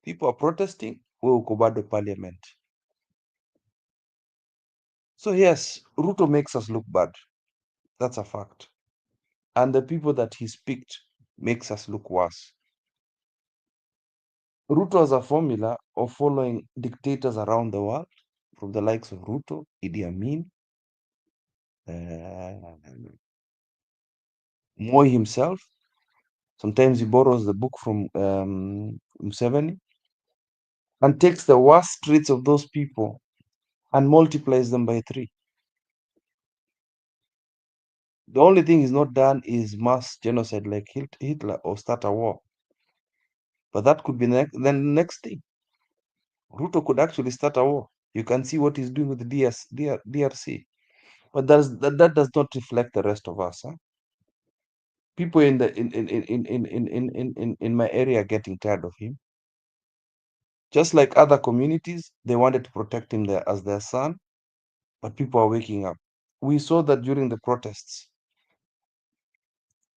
People are protesting, we uko bado parliament. So yes, Ruto makes us look bad. That's a fact. And the people that he's picked makes us look worse. Ruto has a formula of following dictators around the world, from the likes of Ruto, Idi Amin, Moi himself, Sometimes he borrows the book from Museveni and takes the worst traits of those people and multiplies them by 3. The only thing he's not done is mass genocide like Hitler or start a war. But that could be the next thing. Ruto could actually start a war. You can see what he's doing with the DRC. But that does not reflect the rest of us. Huh? People in my area are getting tired of him. Just like other communities, they wanted to protect him as their son, but people are waking up. We saw that during the protests.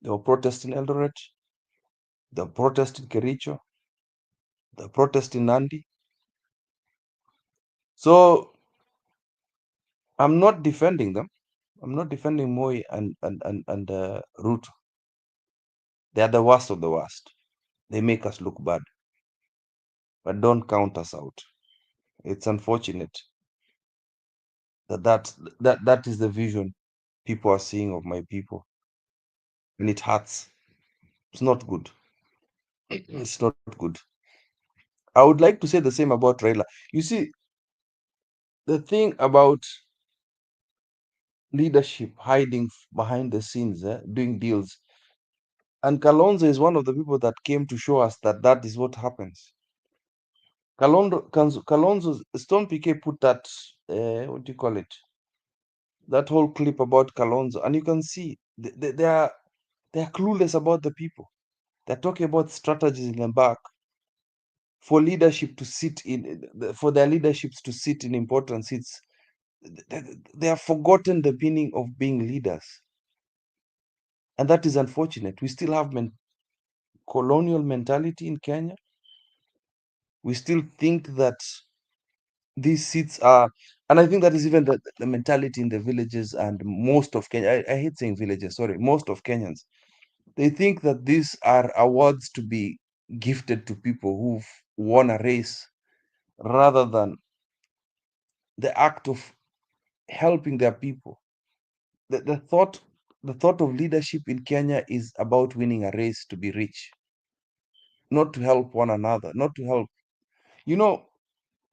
There were protests in Eldoret, the protest in Kericho, the protest in Nandi. So I'm not defending them. I'm not defending Moi and Ruto. They are the worst of the worst. They make us look bad, but don't count us out. It's unfortunate that is the vision people are seeing of my people, and it hurts. It's not good. It's not good. I would like to say the same about Raila. You see, the thing about leadership hiding behind the scenes, doing deals, and Kalonzo is one of the people that came to show us that is what happens. Kalonzo, Stone PK put that, what do you call it? That whole clip about Kalonzo, and you can see they are clueless about the people. They're talking about strategies in the back for leadership to sit in, for their leaderships to sit in important seats. They have forgotten the meaning of being leaders, and that is unfortunate. We still have colonial mentality in Kenya. We still think that these seats are, and I think that is even the mentality in the villages and most of Kenya. I hate saying villages, sorry, most of Kenyans. They think that these are awards to be gifted to people who've won a race rather than the act of helping their people. The thought of leadership in Kenya is about winning a race to be rich, not to help one another, not to help. You know,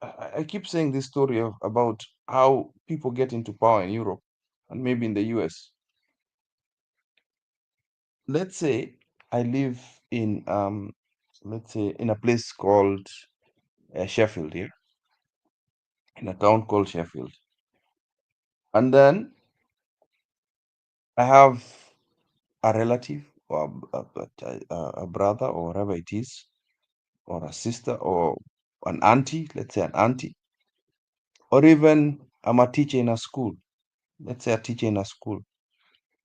I keep saying this story about how people get into power in Europe and maybe in the US. Let's say I live in let's say in a place called Sheffield here, in a town called Sheffield, and then I have a relative or a brother or whatever it is, or a sister or an auntie, let's say an auntie, or even I'm a teacher in a school, let's say a teacher in a school.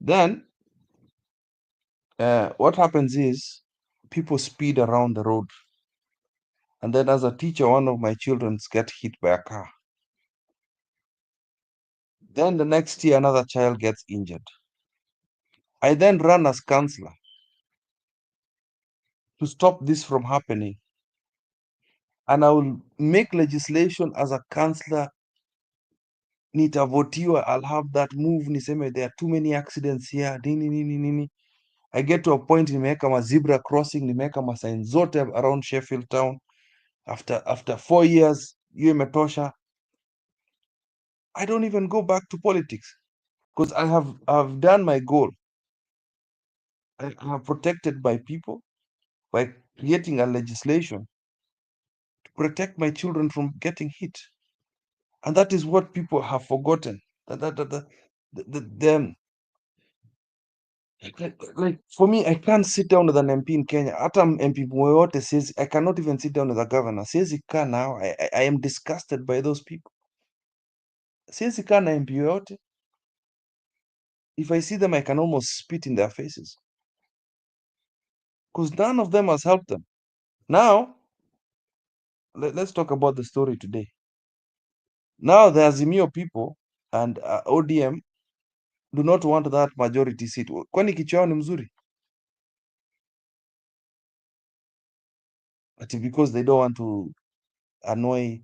Then what happens is people speed around the road, and then as a teacher, one of my children get hit by a car. Then the next year, another child gets injured. I then run as counselor to stop this from happening, and I will make legislation as a counselor. Nitavotiwa, I'll have that move niseme there are too many accidents here, nini nini nini. I get to a point nimeweka ma zebra crossing, nimeweka ma sign zote around Sheffield town. After 4 years, hiyo imetosha. I don't even go back to politics because I've done my goal. I have protected my people by creating a legislation to protect my children from getting hit, and that is what people have forgotten. Them like for me, I can't sit down with an MP in Kenya. Hata MP wowote says I cannot even sit down with a governor. Siwezi kaa now. I am disgusted by those people. Siwezi kaa na MP yoyote. If I see them, I can almost spit in their faces because none of them has helped them. Now, let's talk about the story today. Now, the Azimio people and ODM do not want that majority seat. Kwani kichwa yao ni mzuri? But because they don't want to annoy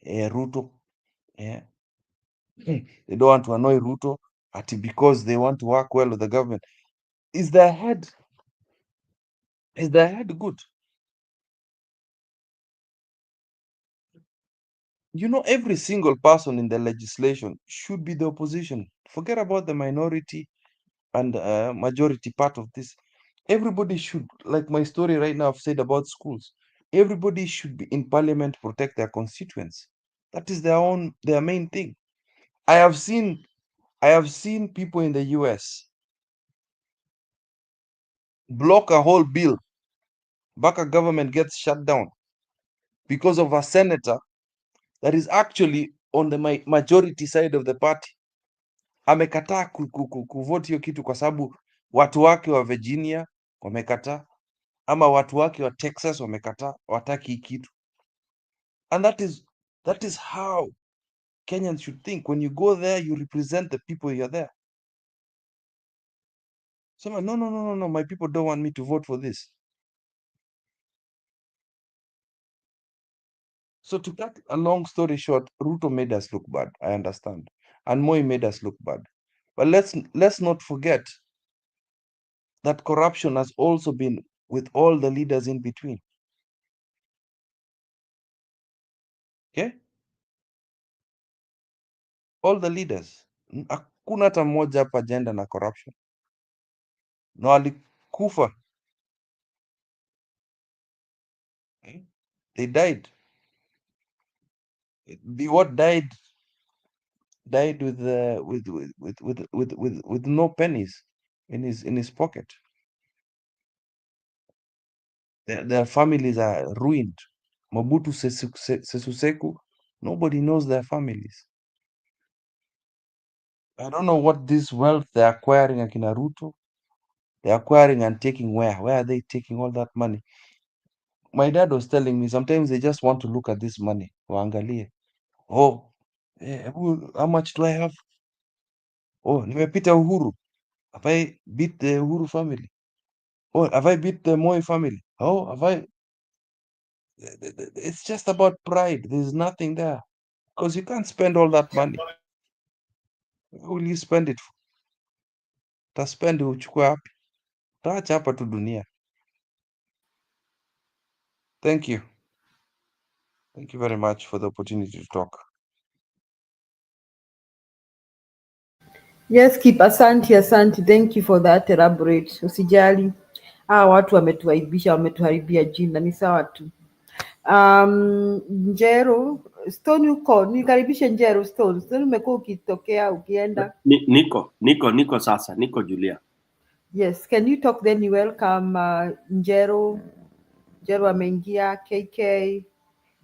Ruto, yeah. They don't want to annoy Ruto, because they want to work well with the government. Is their head Is their head good? You know, every single person in the legislation should be the opposition. Forget about the minority and majority part of this. Everybody should, like my story right now I've said about schools, everybody should be in parliament to protect their constituents. That is their main thing. I have seen people in the US block a whole bill back a government gets shut down because of a senator that is actually on the majority side of the party. Amekataa kuvote hiyo kitu kwa sababu watu wake wa Virginia wamekataa, ama watu wake wa Texas wamekataa, wataki hii kitu. And that is how Kenyans should think. When you go there, you represent the people you're there. So no, my people don't want me to vote for this. So to cut a long story short, Ruto made us look bad. I understand, and Moi made us look bad. But let's not forget that corruption has also been with all the leaders in between. Okay, all the leaders. Hakuna hata mmoja hapa agenda na corruption. No, alikufa. They died. What died with no pennies in his pocket. Their families are ruined. Mobutu Sese Seko, nobody knows their families. I don't know what this wealth they're acquiring akina Ruto. They're acquiring and taking where? Where are they taking all that money? My dad was telling me sometimes they just want to look at this money. Waangalie. Oh, how much do I have? Oh, nimepita Uhuru. Have I beat the Uhuru family? Oh, have I beat the Moi family? Oh, have I? It's just about pride. There's nothing there. Because you can't spend all that money. Where will you spend it for? Utaspend uchukue wapi? Utaacha hapa tu dunia. Thank you. Thank you very much for the opportunity to talk. Yes, keep asante. Thank you for that elaborate. Usijali. Watu wametuaibisha, wametuharibia jina, ni sawa tu. Njero, Stone uko, nikaribishe Njero Stone. Stone umekuwa ukitokea ukienda. Niko sasa, niko Julia. Yes, can you talk then? You welcome Njero. Njero ameingia, KK.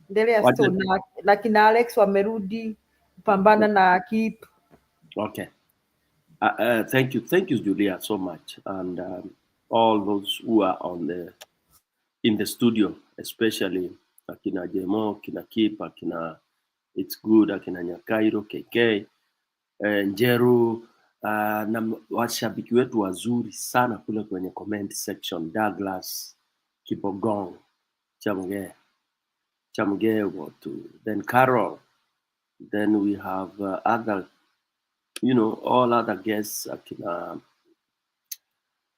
Endelea Stone, lakini Alex wamerudi kupambana na Keep. Okay. Thank you, Julia, so much, and all those who are in the studio, especially akina Jemo, akina Kip, akina It's Good, akina Nyakairo, KK, Njeru, na washabiki wetu wazuri sana kule kwenye comment section, Douglas, Kipogong, Chamge, then Carol, then we have other, all other guests,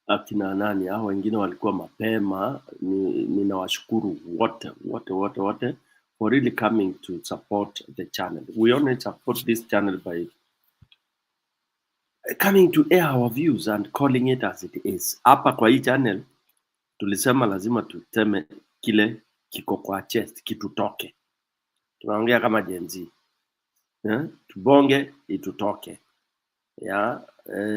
akina nani hao wengine walikuwa mapema. Ninawashukuru wote for really coming to support the channel. We only support this channel by coming to air our views and calling it as it is. Hapa kwa hii channel tulisema lazima tuteme kile kiko kwa chest kitutoke. Tunaongea kama Gen Z. Tubonge itutoke.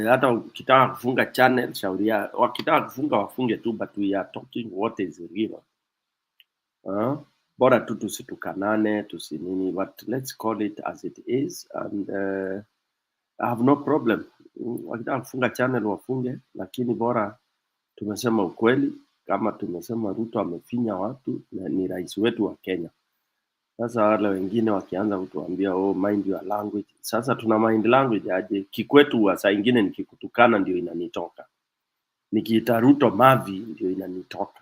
Hata ukitaka kufunga channel shauria, wakitaka kufunga wafunge tu, but we are talking what is real. Bora tu tusitukanane, tusinini, but let's call it as it is, and I have no problem. Wakitaka kufunga channel wafunge, lakini bora tumesema ukweli. Kama tumesema Ruto amefinya watu, na ni rais wetu wa Kenya. Sasa wale wengine wakianza kutuambia mind your language. Sasa tuna mind language aje? Kikwetu wa saa ingine nikikutukana ndio inanitoka. Nikiita Ruto mavi ndio inanitoka.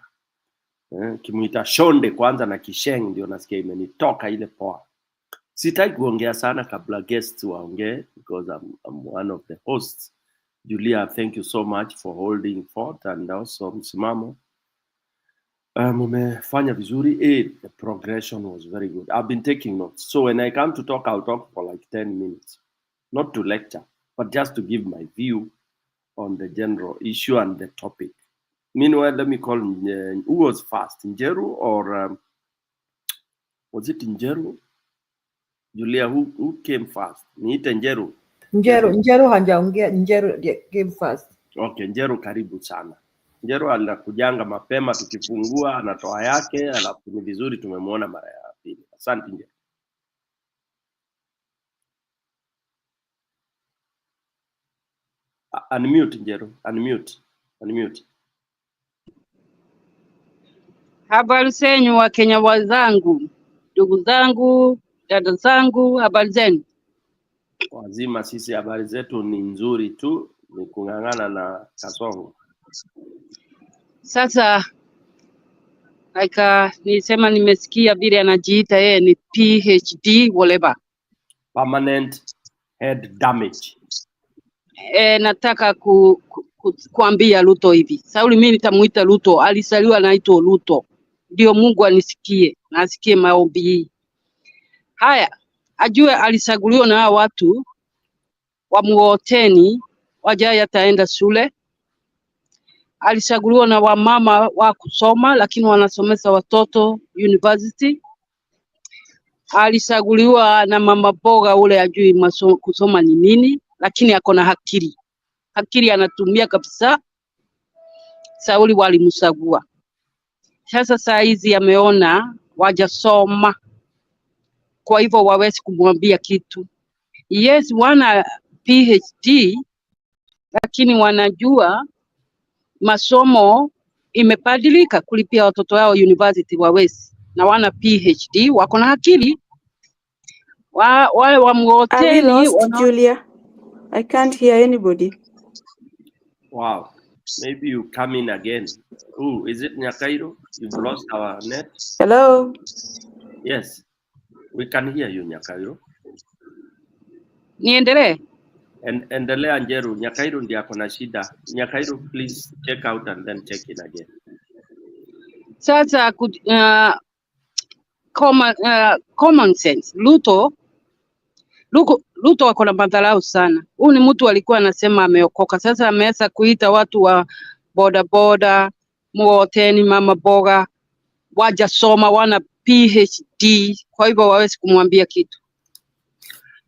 Kimuita Shonde kwanza na Kisheng ndio nasikia imenitoka ile poa. Sitaki kuongea sana kabla guests waongee, because I'm one of the hosts. Julia, thank you so much for holding forth, and also msimamo. Mumefanya vizuri. The progression was very good. I've been taking notes. So when I come to talk, I'll talk for like 10 minutes. Not to lecture, but just to give my view on the general issue and the topic. Meanwhile, let me call who was first, Njeru or was it Njeru? Julia, who came first? Niite Njeru. Njeru hajaongea. Njeru came first. Okay, Njeru karibu sana. Njeru anakujanga mapema, tukifungua anatoa yake, alafu ni vizuri tumemwona mara ya pili. Asante Njeru. Unmute Njeru, unmute. Habari zenyu wa Kenya wenzangu, ndugu zangu, dada zangu, habari zenu? Wazima sisi, habari zetu ni nzuri tu, ni kung'ang'ana na kasongo. Sasa nilisema nimesikia vile anajiita yeye ni PhD whatever. Permanent head damage. Nataka kuambia Ruto hivi. Sauli mimi nitamuita Ruto, alisaliwa anaitwa Ruto. Ndio Mungu anisikie, na asikie maombi hii. Haya, ajue alisaguliwa na watu wa muoteni wajaya ataenda shule. Alisaguliwa na wamama wa kusoma lakini wanasomesa watoto university. Alisaguliwa na mama boga ule ajui kusoma ni nini, lakini akona hakiri. Hakiri anatumia kabisa. Sauli walimsagua. Sasa saa hizi ameona wajasoma, kwa hivyo wawezi kumwambia kitu. Yes, wana PhD lakini wanajua masomo imebadilika, kulipia watoto wao university wawezi, na wana PhD wako na akili. Wale wa mhoteli Julia, I can't hear anybody. Wow, maybe you come in again. Oh, is it Nyakairo? You've lost our net. Hello. Yes, we can hear you Nyakairo. Niendelee? Endelea Njeru. Nyakairo ndiye ako na shida. Nyakairo, please check out and then check in again. Sasa common sense. Ruto wako na madharau sana. Huyu ni mtu alikuwa anasema ameokoka. Sasa ameweza kuita watu wa boda, muoteni, mama boga, wajasoma, wana PhD, kwa hivyo wawezi kumwambia kitu.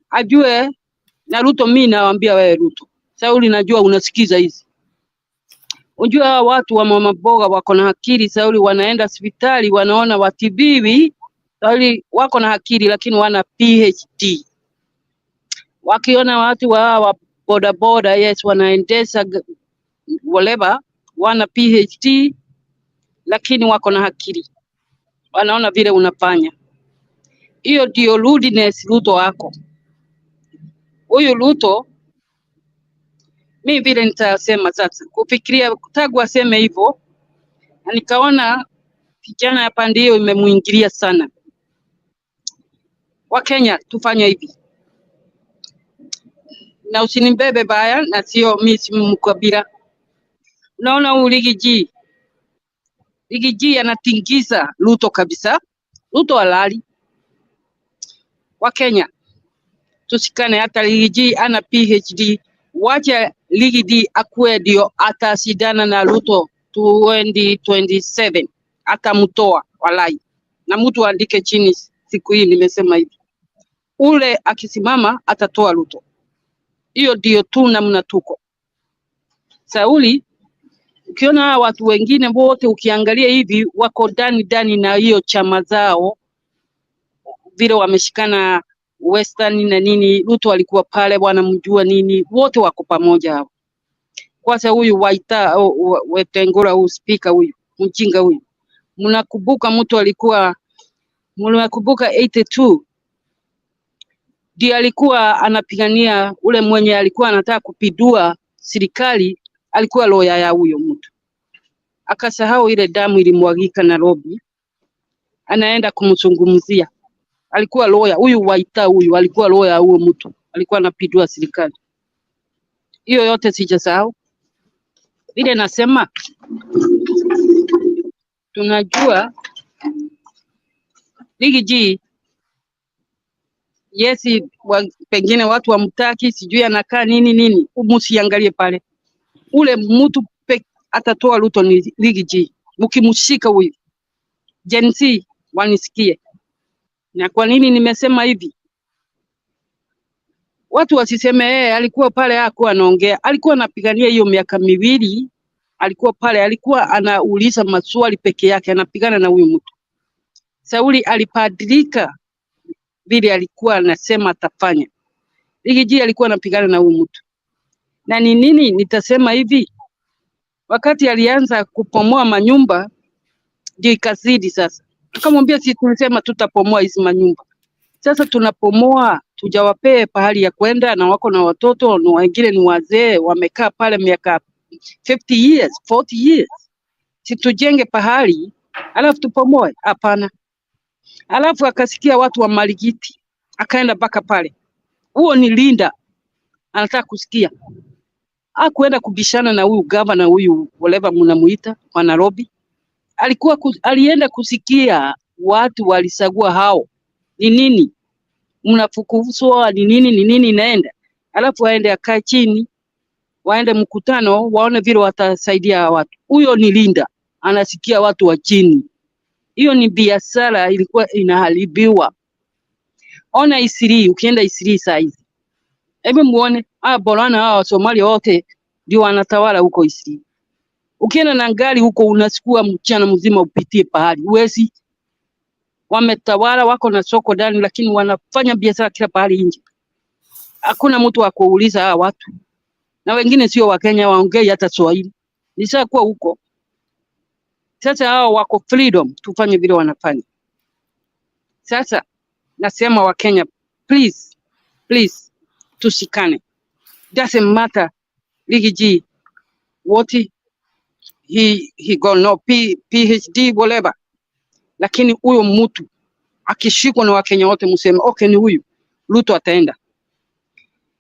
Ajue na Ruto, mimi nawaambia wewe Ruto. Sauli najua unasikiza hizi. Unajua watu wa mama boga wako na akili. Sauli wanaenda hospitali wanaona watibiwi. Sauli wako na akili lakini wana PhD. Wakiona watu wa boda, yes, wanaendesha whatever, wana PhD lakini wako na akili. Wanaona vile unafanya. Hiyo ndio rudeness Ruto wako. Huyu Ruto mimi vile nitasema sasa, kufikiria tangu aseme hivyo, na nikaona kijana ya pande hiyo imemuingilia sana. Wa Kenya tufanye hivi. Na usinibebe baya, na sio mimi si mkabila. Unaona Ligiji anatingiza Ruto kabisa. Ruto halali. Wa Kenya tusikane, hata Ligiji ana PhD. Wacha Ligiji akuwe ndio atasidana na Ruto 2027. Atamtoa walai. Na mtu andike chini siku hii nimesema hivi. Ule akisimama atatoa Ruto. Hiyo ndio tu namna tuko. Sauli, ukiona watu wengine wote ukiangalia hivi wako ndani na hiyo chama zao, vile wameshikana Western na nini. Ruto alikuwa pale, wanamjua nini, wote wako pamoja hao. Kwanza huyu Waita Wetengura, huyu speaker huyu mjinga huyu, mnakumbuka mtu alikuwa, mnakumbuka 82 ndiye alikuwa anapigania, ule mwenye alikuwa anataka kupindua serikali alikuwa lawyer ya huyo mtu. Akasahau ile damu ilimwagika Nairobi, anaenda kumzungumzia. Alikuwa lawyer huyu Waita, huyu alikuwa lawyer huyo mtu, alikuwa anapindua serikali. Hiyo yote sijasahau. Vile nasema tunajua Rigiji pengine watu wamtaki, sijui anakaa nini, msiangalie pale. Ule mtu atatoa Ruto ni Rigiji. Mkimshika huyu Gen Z wanisikie. Na kwa nini nimesema hivi? Watu wasiseme alikuwa pale hakuwa anaongea. Alikuwa anapigania hiyo miaka miwili. Alikuwa pale, alikuwa anauliza maswali peke yake, anapigana na huyu mtu. Sauli alipadilika vile alikuwa anasema atafanya. Rigiji alikuwa anapigana na huyu mtu. Na ni nini nitasema hivi? Wakati alianza kupomoa manyumba ndio ikazidi sasa. Akamwambia si tulisema tutapomoa hizi manyumba. Sasa tunapomoa, tujawapee pahali ya kwenda, na wako na watoto, na wengine ni wazee wamekaa pale miaka 50 years, 40 years. Si tujenge pahali alafu tupomoe? Hapana. Alafu akasikia watu wa Maligiti, akaenda mpaka pale. Huo ni Linda, anataka kusikia. Hakuenda kubishana na huyu gavana huyu whatever mnamuita wa Nairobi. Alienda kusikia watu walisagua hao. Ni nini? Mnafukuzwa ni nini inaenda. Alafu aende akae chini, waende mkutano, waone vile watasaidia watu. Huyo ni Linda, anasikia watu wa chini. Hiyo ni biashara ilikuwa inaharibiwa. Ona Isiri, ukienda Isiri saizi. Hebu muone, borana hao Somalia wote ndio wanatawala huko Isiri. Ukienda na gari huko unachukua mchana mzima upitie pahali. Uwezi, wametawala, wako na soko ndani, lakini wanafanya biashara kila pahali nje. Hakuna mtu wa kuuliza hawa watu. Na wengine sio wa Kenya, waongei hata Swahili. Nishakuwa huko. Sasa hao wako freedom, tufanye vile wanafanya. Sasa nasema wa Kenya, please tushikane. Doesn't matter Rigiji what he got no PhD whatever. Lakini huyo mtu akishikwa na Wakenya wote mseme okay, ni huyu Ruto ataenda.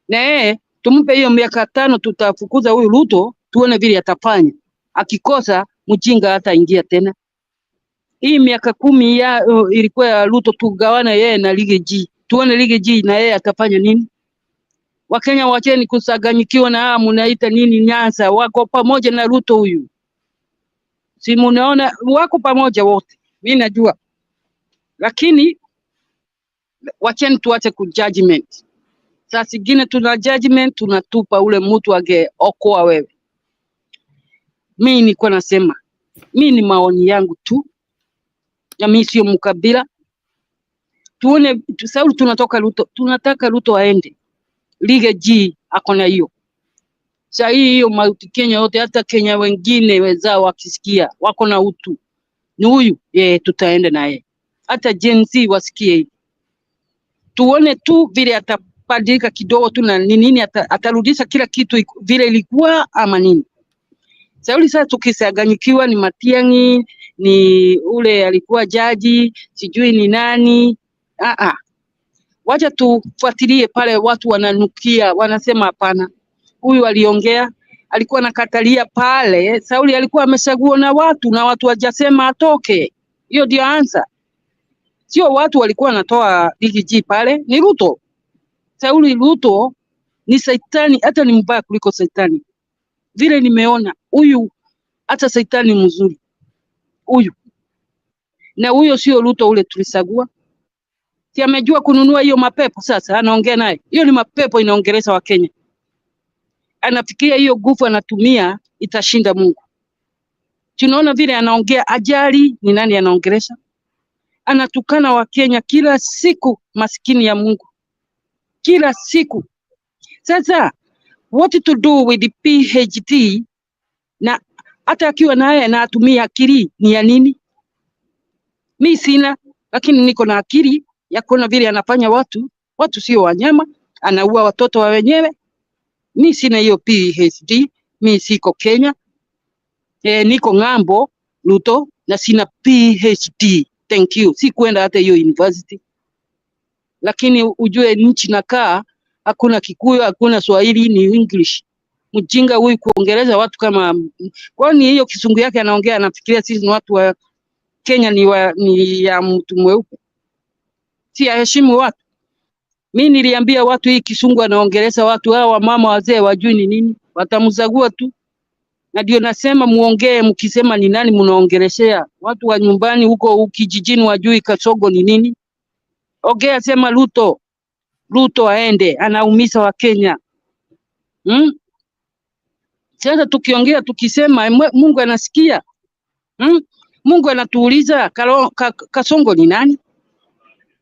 Na tumpe hiyo miaka 5, tutafukuza huyu Ruto, tuone vile atafanya. Akikosa mjinga hata ingia tena. Hii miaka 10 ilikuwa ya Ruto, tugawana yeye na Rigiji. Tuone Rigiji na yeye atafanya nini. Wakenya wacheni kusaganyikiwa na mnaita nini Nyanza, wako pamoja na Ruto huyu. Si mnaona wako pamoja wote. Mimi najua. Lakini wacheni tuache kujudgment. Sasa zingine tuna judgment, tunatupa ule mtu okoa wewe. Mimi niko nasema, mimi ni maoni yangu tu. Na mimi sio mkabila. Tuone Sauli tunatoka Ruto, tunataka Ruto aende. Rigiji akona hiyo. Sasa hiyo Mount Kenya wote, hata Kenya wengine wenzao wakisikia wako na utu. Ni huyu, tutaenda naye. Hata Gen Z wasikie. Tuone tu vile atapadilika kidogo tu, na nini atarudisha kila kitu vile ilikuwa ama nini. Sauli sasa tukisaganyikiwa ni Matiang'i, ni ule alikuwa jaji, sijui ni nani. Wacha tufuatilie pale, watu wananukia, wanasema hapana. Huyu aliongea, alikuwa nakatalia pale. Sauli alikuwa ameshaguo na watu wajasema atoke. Hiyo ndio answer. Sio watu walikuwa wanatoa Rigiji pale, ni Ruto. Sauli Ruto ni saitani, hata ni mbaya kuliko saitani. Vile nimeona huyu hata saitani mzuri. Huyu. Na huyo sio Ruto ule tulisagua. Si amejua kununua hiyo mapepo sasa, anaongea naye. Hiyo ni mapepo inaongeleza wa Kenya. Anafikiria hiyo nguvu anatumia itashinda Mungu. Tunaona vile anaongea, ajali ni nani anaongelesha? Anatukana wa Kenya kila siku, maskini ya Mungu. Kila siku. Sasa what to do with the PhD, na hata akiwa naye na atumia akili ni ya nini? Mimi sina, lakini niko na akili ya kuona vile anafanya watu sio wanyama, anaua watoto wa wenyewe. Mimi sina hiyo PhD, mimi siko Kenya. Niko ng'ambo Ruto na sina PhD. Thank you. Si kwenda hata hiyo university. Lakini ujue nchi nakaa, hakuna Kikuyu, hakuna Swahili, ni English. Mjinga huyu kuongeleza watu kama, kwani hiyo kisungu yake anaongea, anafikiria sisi ni watu wa Kenya ni ya mtu mweupe, si aheshimu watu. Mimi niliambia watu hii Kisungu anaongeleza watu hawa mama wazee wajui ni nini, watamzagua tu. Na ndio nasema muongee, mkisema ni nani mnaongeleshea. Watu wa nyumbani huko kijijini wajui Kasongo ni nini. Ongea, sema Ruto aende, anaumiza wa Kenya. Sasa tukiongea tukisema Mungu anasikia. Mungu anatuuliza Kasongo ni nani?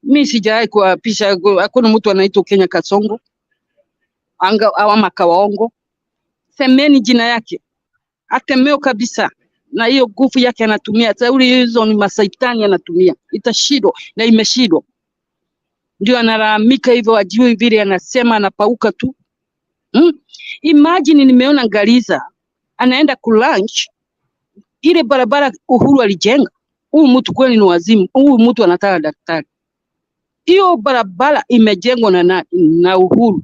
Mimi sijawahi kuapisha, hakuna mtu anaitwa Kenya Kasongo. Ama Kawaongo. Semeni jina yake. Atemeo kabisa. Na hiyo nguvu yake anatumia. Sauli hizo ni masaitani anatumia. Itashindwa na imeshindwa. Ndio analalamika hivyo, ajui vile anasema, anapauka tu. Imagine nimeona Ngaliza anaenda ku lunch ile barabara Uhuru alijenga. Huyu mtu kweli ni wazimu. Huyu mtu anataka daktari. Hiyo barabara imejengwa na Uhuru.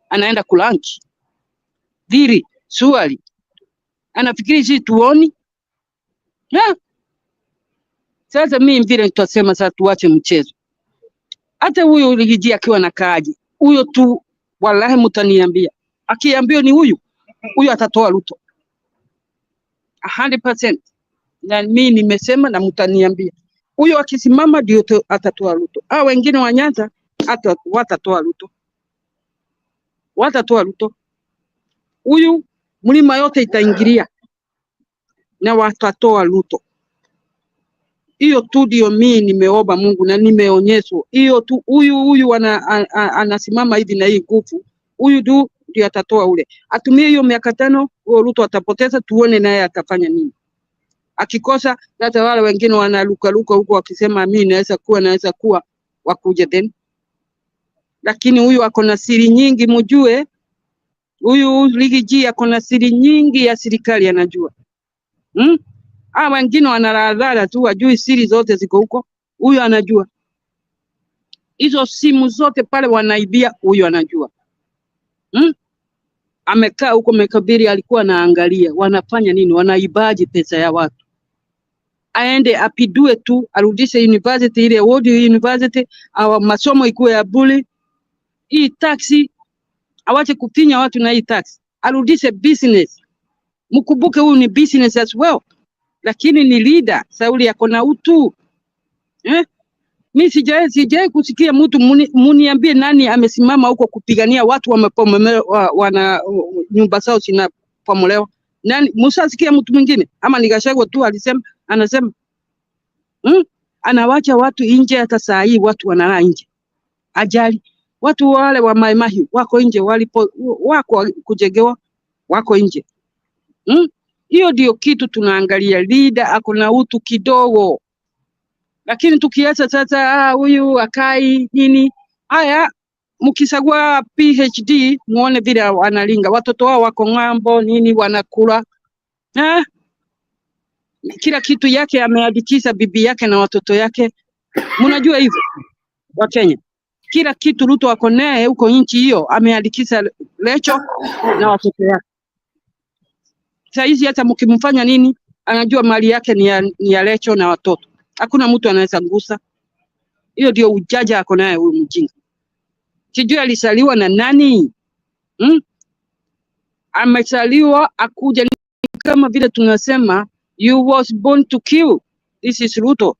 Anaenda ku lunch. Vili swali. Anafikiri sisi tuoni? Sasa mimi vile tutasema sasa tuache mchezo. Hata huyo Ligiji akiwa na kaji. Huyo tu wallahi mtaniambia. Akiambiwa ni huyu atatoa Ruto. 100%. Na mimi nimesema na mtaniambia. Huyo akisimama ndio atatoa Ruto. Hao wengine wa Nyanza watatoa Ruto. Watatoa Ruto. Huyu mlima yote itaingilia na watatoa Ruto. Hiyo tu ndio mimi nimeomba Mungu na nimeonyeshwa. Hiyo tu huyu anasimama hivi na hii nguvu. Huyu tu ndio atatoa ule. Atumie hiyo miaka 5, huyo Ruto atapoteza, tuone naye atafanya nini. Akikosa hata wale wengine wanaluka huko wakisema mimi naweza kuwa wakuje tena. Lakini huyu ako na siri nyingi mjue. Huyu Ligiji ako na siri nyingi ya serikali anajua. Wengine wanaladhala tu wajui siri zote ziko huko. Huyu anajua. Hizo simu zote pale wanaibia, huyu anajua. Amekaa huko Mekabiri alikuwa anaangalia wanafanya nini, wanaibaji pesa ya watu. Aende apidue tu, arudishe university ile World University au masomo ikuwe ya bure. Hii taxi awache kufinya watu na hii taxi. Arudishe business. Mkumbuke huyu ni business as well. Lakini ni leader, Sauli yako na utu. Mimi sijai kusikia mtu muniambie nani amesimama huko kupigania watu wana nyumba zao zinapomolewa. Nani msasikia mtu mwingine ama ni Gachagua tu anasema anawacha watu nje. Hata saa hii watu wanalala nje. Ajali watu wale wa Mai Mahiu wako nje, wako kujegewa wako nje. Hiyo ndio kitu tunaangalia. Leader ako na utu kidogo. Lakini tukiacha sasa huyu akai nini, haya mkisagua PhD muone vile analinga watoto wao wako ng'ambo nini wanakula. Kila kitu yake ameandikisha bibi yake na watoto yake. Mnajua hivyo wa Kenya. Kila kitu Ruto wako naye huko nchi hiyo ameandikisha Lecho na watoto yake. Saizi hata mkimfanya nini anajua mali yake ni ya Lecho na watoto. Hakuna mtu anaweza ngusa. Hiyo ndio ujaja ako naye huyu mjinga. Sijui alisaliwa na nani? Amesaliwa akuja kama vile tunasema you was born to kill. This is Ruto.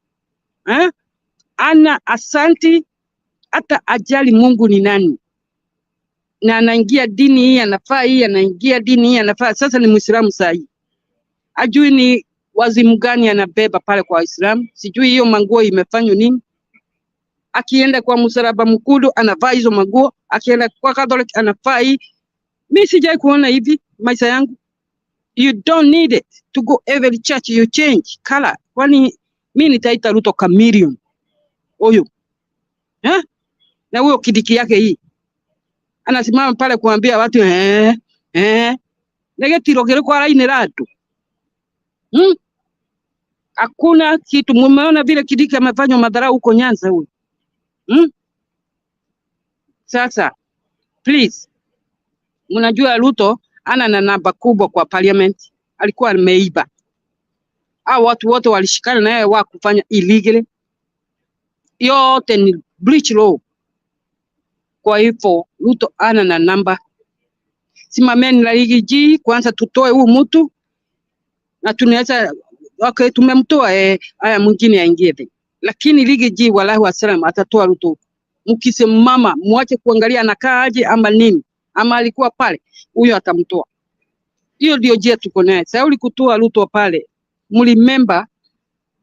Ana asanti hata ajali Mungu ni nani. Na anaingia dini hii anafaa, hii anaingia dini hii anafaa. Sasa ni Muislamu sahi. Ajui ni wazimu gani anabeba pale kwa Waislamu. Sijui hiyo manguo imefanywa nini. Akienda kwa msalaba mkudu anavaa hizo manguo, akienda kwa Catholic anavaa hii. Mimi sijai kuona hivi maisha yangu. You don't need it to go every church you change color. Kwani mimi nitaita Ruto chameleon. Huyo. Na huyo kidiki yake hii. Anasimama pale kuambia watu negetiro kile kwa raini ratu. Hakuna kitu. Mumeona vile kidiki amefanywa madharau huko Nyanza huyo. Sasa please, mnajua Ruto ana na namba kubwa kwa parliament. Alikuwa ameiba. Hao watu wote walishikana na yeye wa kufanya illegally, yote ni breach law. Kwa hivyo Ruto ana na namba, simameni na ligi G kwanza, tutoe huu mtu na tunaweza okay, tumemtoa haya mwingine aingie, lakini ligi G wallahi wasallam atatoa Ruto. Mkisimama muache kuangalia anakaa aje ama nini ama alikuwa pale, huyo atamtoa. Hiyo ndio njia tuko naye sasa. Ulikutoa Ruto pale, mlimember.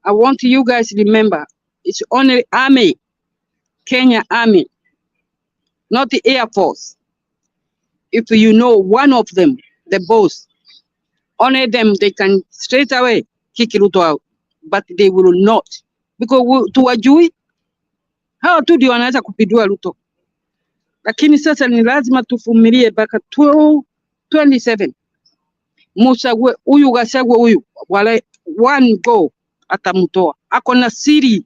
I want you guys remember, it's only army, Kenya Army, not the Air Force. If you know one of them, the boss, only them, they can straight away kick Ruto out, but they will not, because tuwajui hao tu ndio wanaweza kupindua Ruto. Lakini sasa ni lazima tuvumilie mpaka 27 Musague huyu Gasagwe huyu wale one go atamtoa. Ako na siri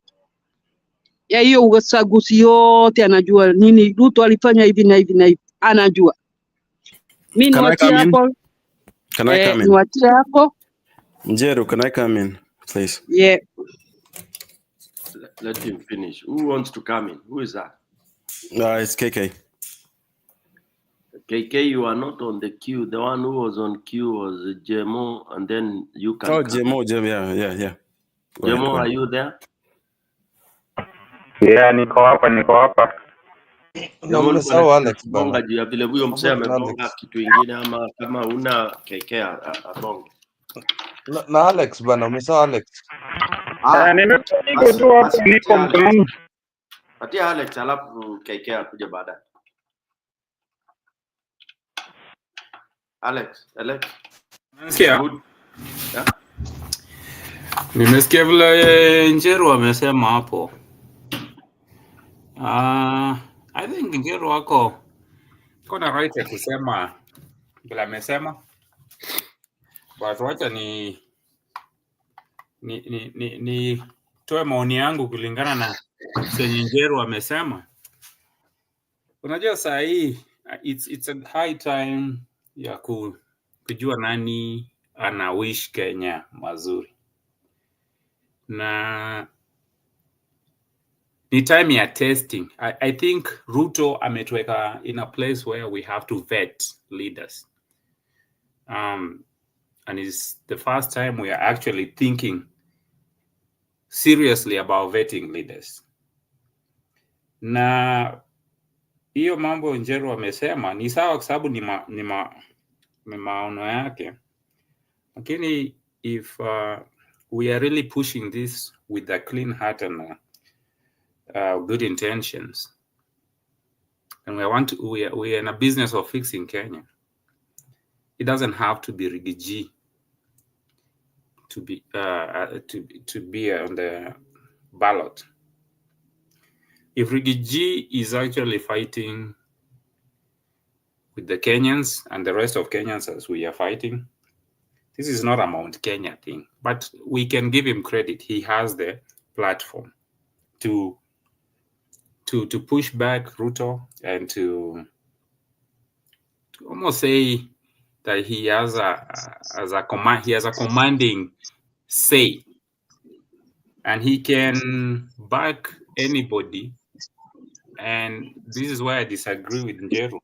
ya hiyo usaguzi yote, anajua nini Ruto alifanya hivi na hivi na hivi, anajua. Mimi niwatie hapo. Can I come in? Niwatie hapo. Njeru, can I come in, please? Yeah. Let him finish. Who wants to come in? Who is that? It's KK. KK, you are not on the queue. The one who was on queue was Jemo, and then you can. Oh, Jemo, yeah. Jemo, are you there? Yeah, niko hapa. Na mmesahau Alex bana. Bonga juu ya vile huyo msee amebonga kitu ingine, ama kama una KK abonge. Na Alex bana, umesahau Alex. Niko tu hapo, niko mtaani. Patia Alex alafu KK akuja baadaye. Alex. Nasikia. Nimesikia vile Njeru amesema hapo. I think Njeru wako kuna right ya kusema vile amesema. But wacha ni toe maoni yangu kulingana na chenye Njeru amesema. Unajua saa hii it's a high time ya kujua nani ana wish Kenya mazuri, na ni time ya testing. I think Ruto ametuweka in a place where we have to vet leaders, and it's the first time we are actually thinking seriously about vetting leaders. Na hiyo mambo Njeru amesema ni sawa, kwa sababu ni maono yake, lakini if we are really pushing this with a clean heart and good intentions, and we are in a business of fixing Kenya, it doesn't have to be Rigiji to be on the ballot. If Rigiji is actually fighting with the Kenyans and the rest of Kenyans as we are fighting, this is not a Mount Kenya thing, but we can give him credit. He has the platform to push back Ruto and to almost say that he has a commanding say, and he can back anybody. And this is why I disagree with Njeru.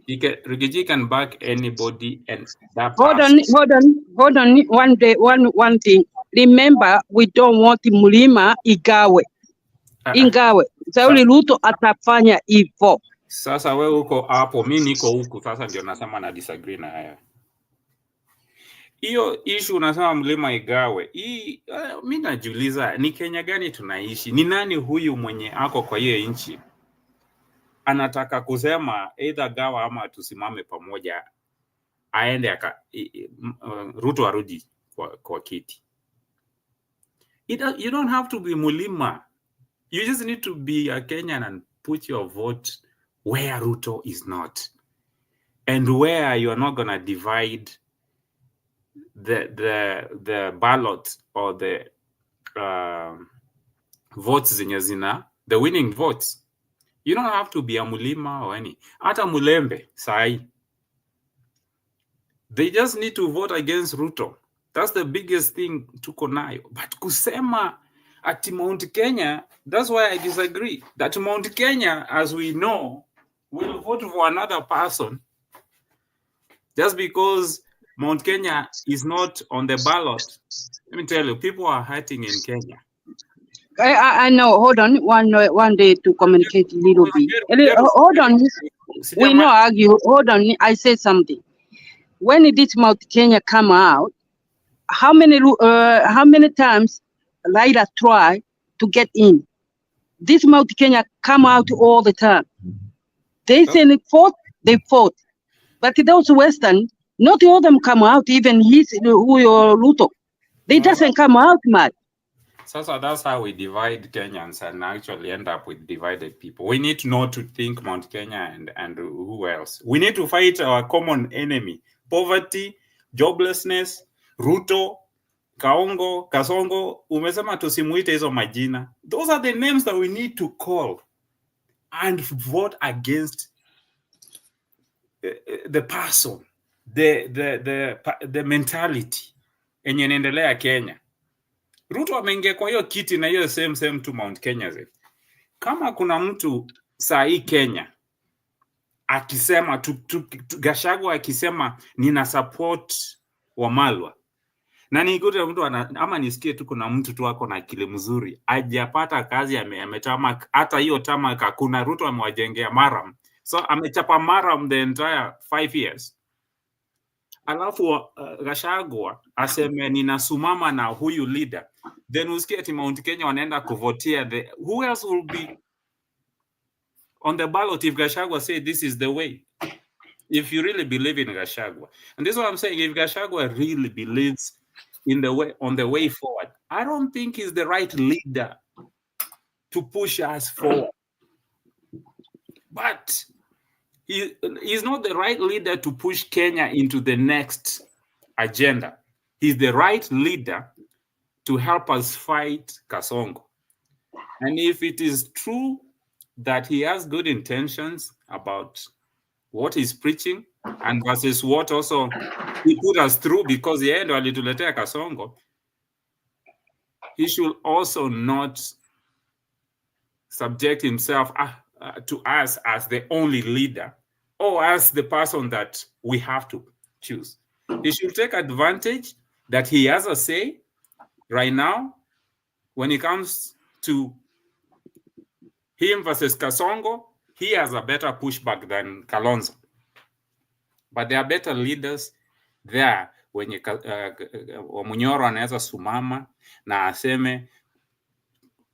Rigiji can back anybody, and that Hold on. One thing. Remember, we don't want Mulima igawe. Ingawe. Sauli Ruto atafanya hivyo. Sasa wewe uko hapo, mimi niko huku, sasa ndio nasema na disagree na haya. Hiyo issue unasema mlima igawe. Mimi najiuliza ni Kenya gani tunaishi? Ni nani huyu mwenye ako kwa hiyo nchi anataka kusema either gawa ama tusimame pamoja, aende Ruto arudi kwa kiti? You don't have to be Mulima. You just need to be a Kenyan and put your vote where Ruto is not, and where you are not going to divide the ballot or the votes zenye zina the winning votes. You don't have to be a Mulima or any. Hata Mulembe sai, they just need to vote against Ruto That's the biggest thing tuko nayo. But kusema at Mount Kenya, that's why I disagree. That Mount Kenya, as we know, will vote for another person just because Mount Kenya is not on the ballot. Let me tell you, people are hurting in Kenya. I know. Hold on, one day to communicate a little bit. Hold on. We no argue. Hold on. I say something. When did Mount Kenya come out? How many times Raila try to get in? This Mount Kenya come out all the time. They say they fought. But those Western, not all of them come out. Even Ruto, they doesn't come out much. So that's how we divide Kenyans and actually end up with divided people. We need not to think Mount Kenya and who else. We need to fight our common enemy: poverty, joblessness, Ruto, Kaongo, Kasongo. Umesema tusimuite hizo majina. Those are the names that we need to call and vote against the person, the mentality enye inaendelea Kenya. Ruto ameingia kwa hiyo kiti na hiyo same to Mount Kenya. Kama kuna mtu saa hii Kenya akisema Gachagua akisema nina support Wamalwa, na nikute mtu ama nisikie tu kuna mtu tu ako na akili mzuri, ajapata kazi, ametama hata hiyo tama kuna Ruto amewajengea maram, so amechapa maram the entire 5 years. Alafu Gachagua aseme ninasumama na huyu leader, then usikie ati Mount Kenya wanaenda kuvotia who else will be on the ballot if Gachagua say this is the way? If you really believe in Gachagua, and this is what I'm saying, if Gachagua really believes in on the way forward, I don't think he's the right leader to push us forward. But he's not the right leader to push Kenya into the next agenda. He's the right leader to help us fight Kasongo. And if it is true that he has good intentions about what he's preaching and versus what also he put us through, because the end alituletea Kasongo, he should also not subject himself to us as the only leader or as the person that we have to choose. He should take advantage that he has a say right now when it comes to him versus Kasongo. He has a better pushback than Kalonzo. But there are better leaders there wenye Munyoro anaweza sumama na aseme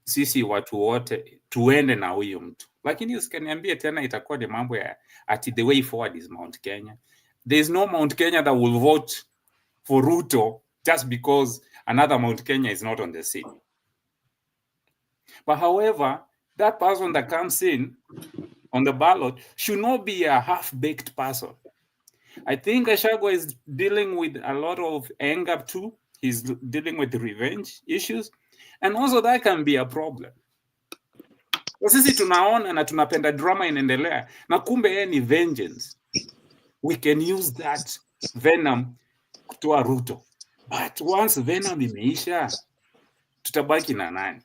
sisi watu wote tuende na huyo mtu. Lakini usikaniambie tena itakuwa ni mambo ya ati the way forward is Mount Kenya. There's no Mount Kenya that will vote for Ruto just because another Mount Kenya is not on the scene. But however, that person that comes in on the ballot should not be a half-baked person. I think Gachagua is dealing with a lot of anger too. He's dealing with revenge issues. And also that can be a problem. Sisi tunaona na tunapenda drama inaendelea na kumbe ni vengeance. We can use that venom kutoa Ruto. But once venom imeisha, tutabaki na nani?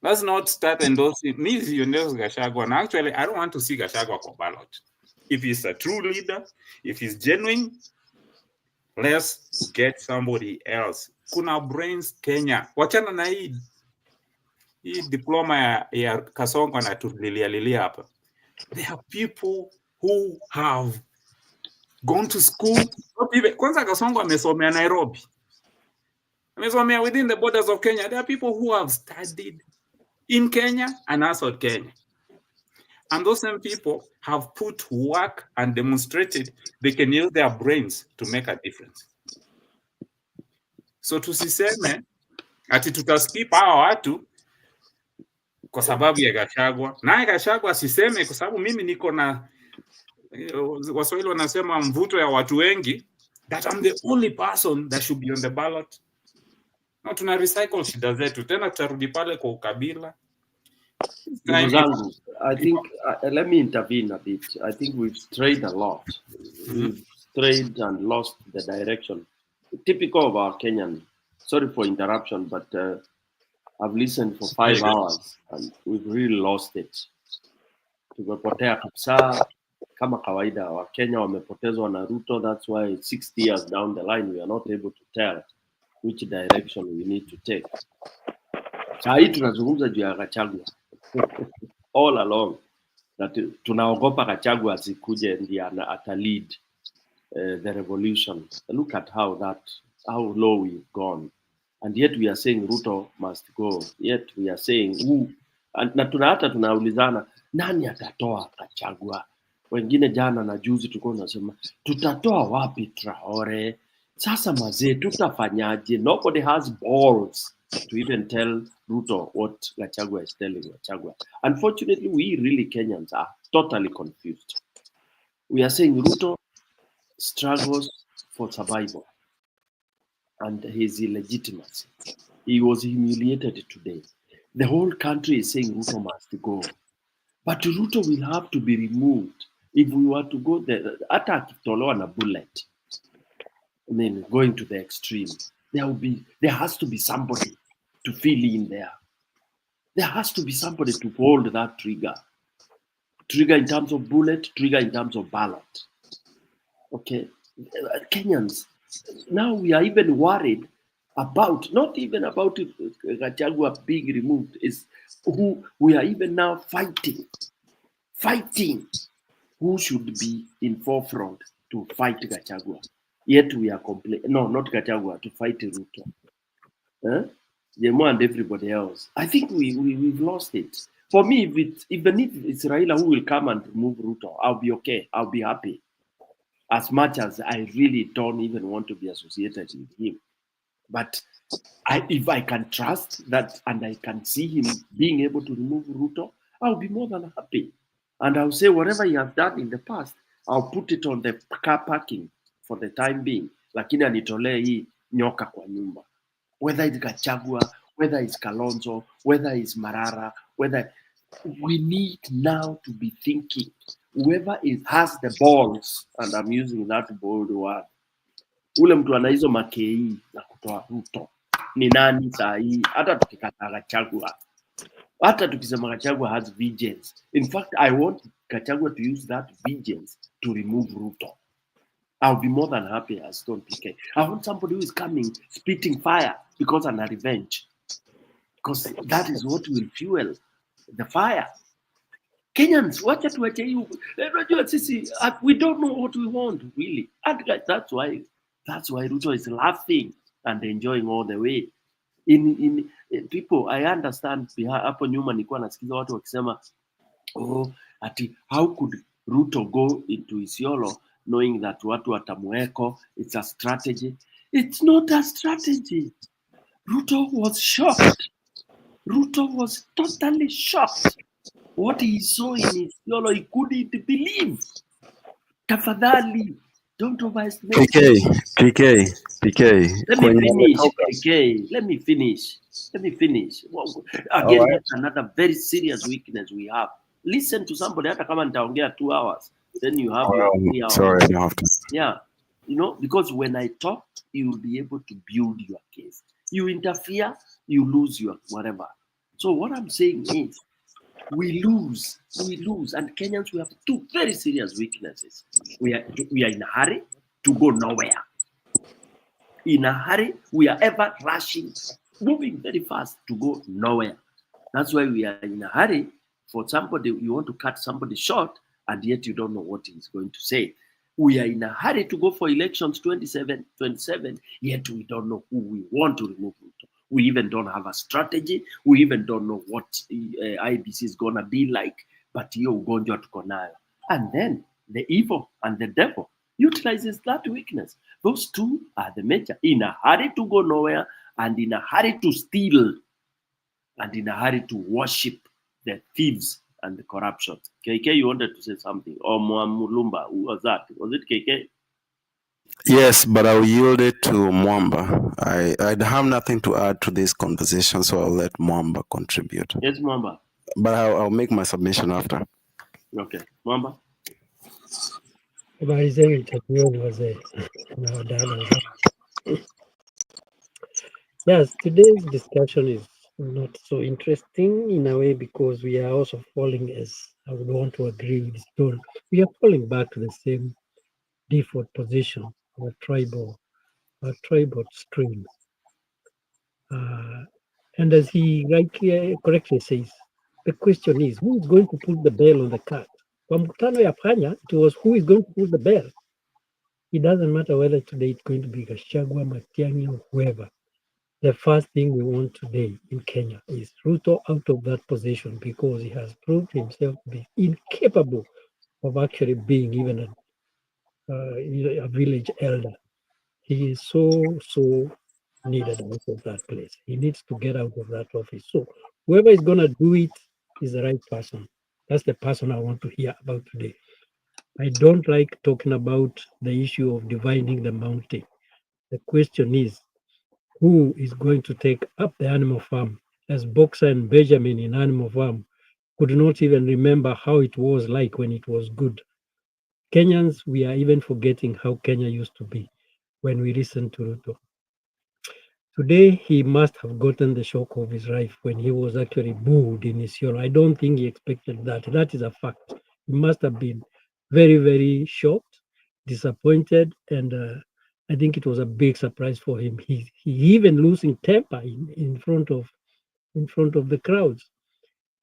Let's not start endorsing. You endorse Gachagua. And actually, I don't want to see Gachagua for ballot. If he's a true leader, if he's genuine, let's get somebody else. Kuna brains Kenya. Wachana na hii diploma ya Kasongo na tulilia hapa. There are people who have gone to school. Kwanza Kasongo amesomea Nairobi. Amesomea within the borders of Kenya. There are people who have studied in Kenya and outside Kenya. And those same people have put work and demonstrated they can use their brains to make a difference. So tusiseme ati tutaskip hawa watu kwa sababu ya Gachagua. Naye Gachagua asiseme kwa sababu mimi niko na Waswahili wanasema mvuto ya watu wengi, that I'm the only person that should be on the ballot. Na tuna recycle shida zetu tena tutarudi pale kwa ukabila. I think let me intervene a bit. I think we've strayed a lot. We've strayed and lost the direction typical of our Kenyan. Sorry for interruption, but I've listened for 5 hours and we've really lost it. Tumepotea kabisa kama kawaida. Wakenya wamepotezwa na Ruto. That's why 60 years down the line we are not able to tell which direction we need to take. Saa hii tunazungumza juu ya Gachagua all along, that tunaogopa Gachagua asikuje ndiye ata lead the revolution. Look at how low we've gone, and yet we are saying Ruto must go. Yet we are saying who, na hata tunaulizana nani atatoa Gachagua. Wengine jana na juzi tulikuwa tunasema tutatoa wapi Traore? Sasa mazee tutafanyaje? Nobody has balls to even tell Ruto what Gachagua is telling Gachagua. Unfortunately, we really Kenyans are totally confused. We are saying Ruto struggles for survival and his illegitimacy. He was humiliated today. The whole country is saying Ruto must go. But Ruto will have to be removed if we were to go there. Hata akitolewa na bullet, I mean, going to the extreme, there has to be somebody to fill in there. There has to be somebody to hold that trigger. Trigger in terms of bullet, trigger in terms of ballot. Okay, Kenyans, now we are even worried about, not even about Gachagua being removed, is who we are even now fighting who should be in forefront to fight Gachagua. Yet we are complaining, no, not Gachagua, to fight Ruto. Jemo and everybody else. I think we've lost it. For me, even if it's Raila who will come and remove Ruto, I'll be okay. I'll be happy. As much as I really don't even want to be associated with him. But if I can trust that and I can see him being able to remove Ruto, I'll be more than happy. And I'll say whatever he has done in the past, I'll put it on the car parking for the time being. Lakini anitolee hii nyoka kwa nyumba. Whether it's Gachagua, whether it's Kalonzo, whether it's Marara, whether we need now to be thinking, whoever has the balls, and I'm using that bold word, ule mtu ana hizo makei na kutoa Ruto ni nani saa hii? Hata tukikataa Gachagua, hata tukisema Gachagua has vengeance. In fact, I want Gachagua to use that vengeance to remove Ruto. I'll be more than happy as Stone PK. I want somebody who is coming, spitting fire because of a revenge. Because that is what will fuel the fire. Kenyans, wacha tuache hiyo. Unajua sisi, we don't know what we want, really. And that's why Ruto is laughing and enjoying all the way. In people, I understand, hapo nyuma nilikuwa nasikiza watu wakisema, ati how could Ruto go into Isiolo knowing that watu watamueko, it's a strategy. It's not a strategy. Ruto was shocked. Ruto was totally shocked. What he saw in Isiolo, he couldn't believe. Tafadhali, don't overestimate. PK. Let me finish. Well, again, that's another very serious weakness we have. Listen to somebody, hata kama nitaongea 2 hours, then you have your 3 hours. Sorry, I don't have to. Yeah, because when I talk, you will be able to build your case. You interfere, you lose your whatever. So what I'm saying is, we lose, and Kenyans, we have 2 very serious weaknesses. We are in a hurry to go nowhere. In a hurry, we are ever rushing, moving very fast to go nowhere. That's why we are in a hurry for somebody. You want to cut somebody short, and yet you don't know what he's going to say. We are in a hurry to go for elections 27, yet we don't know who we want to remove. We even don't have a strategy. We even don't know what IBC is going to be like. But hiyo ugonjwa tuko nayo. And then the evil and the devil utilizes that weakness. Those 2 are the major. In a hurry to go nowhere, and in a hurry to steal, and in a hurry to worship the thieves and the corruption. KK, you wanted to say something? Or Mulumba, who was that? Was it KK? Yes, but I'll yield it to Mwamba. I have nothing to add to this conversation, so I'll let Mwamba contribute. Yes, Mwamba. But I'll make my submission after. Okay, Mwamba. Habari zenu chakuoni wazee na wadada wenzangu. Yes, today's discussion is not so interesting in a way because we are also falling, as I would want to agree with Stone, we are falling back to the same default position, our tribal streams. And as he correctly says, the question is, who is going to put the bell on the cat? Kwa mkutano ya panya, it was who is going to put the bell. It doesn't matter whether today it's going to be Gachagua, Matiang'i, or whoever. The first thing we want today in Kenya is Ruto out of that position because he has proved himself to be incapable of actually being even a village elder. He is so needed out of that place. He needs to get out of that office. So whoever is going to do it is the right person. That's the person I want to hear about today. I don't like talking about the issue of dividing the mountain. The question is, who is going to take up the animal farm? As Boxer and Benjamin in Animal Farm could not even remember how it was like when it was good. Kenyans, we are even forgetting how Kenya used to be when we listened to Ruto. Today, he must have gotten the shock of his life when he was actually booed in Isiolo. I don't think he expected that. That is a fact. He must have been very, very shocked, disappointed, and I think it was a big surprise for him. He even losing temper in front of the crowds.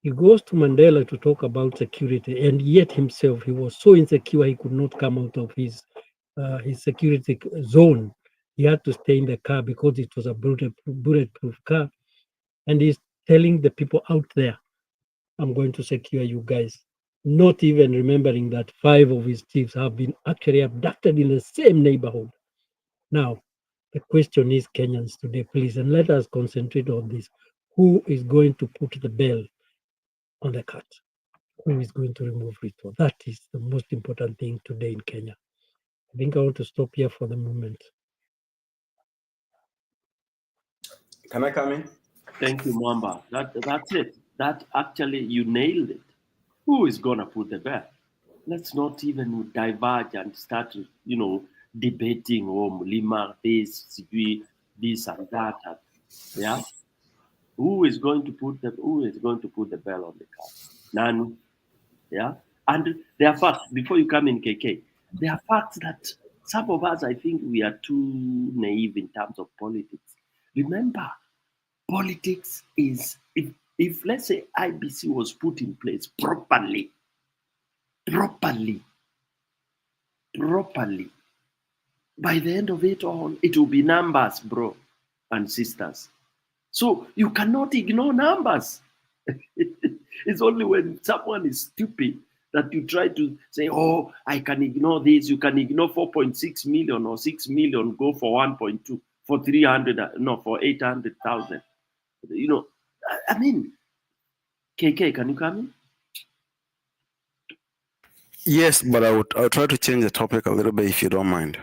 He goes to Mandela to talk about security, and yet himself he was so insecure he could not come out of his security zone. He had to stay in the car because it was a bulletproof car, and he's telling the people out there, "I'm going to secure you guys," not even remembering that 5 of his chiefs have been actually abducted in the same neighborhood. Now, the question is, Kenyans today, please, and let us concentrate on this. Who is going to put the bell on the cat? Who is going to remove Ruto? That is the most important thing today in Kenya. I think I want to stop here for the moment. Can I come in? Thank you, Mwamba. That's it. That actually, you nailed it. Who is going to put the bell? Let's not even diverge and start, debating, Mulima, this and that. Yeah. Who is going to put the bell on the car? None. Yeah. And there are facts, before you come in, KK, there are facts that some of us, I think we are too naive in terms of politics. Remember, politics is, if let's say IBC was put in place properly, by the end of it all, it will be numbers, bro and sisters. So you cannot ignore numbers. It's only when someone is stupid that you try to say, oh, I can ignore this. You can ignore 4.6 million or 6 million, go for 1.2, for 800,000. I mean, KK, can you come in? Yes, but I'll try to change the topic a little bit if you don't mind.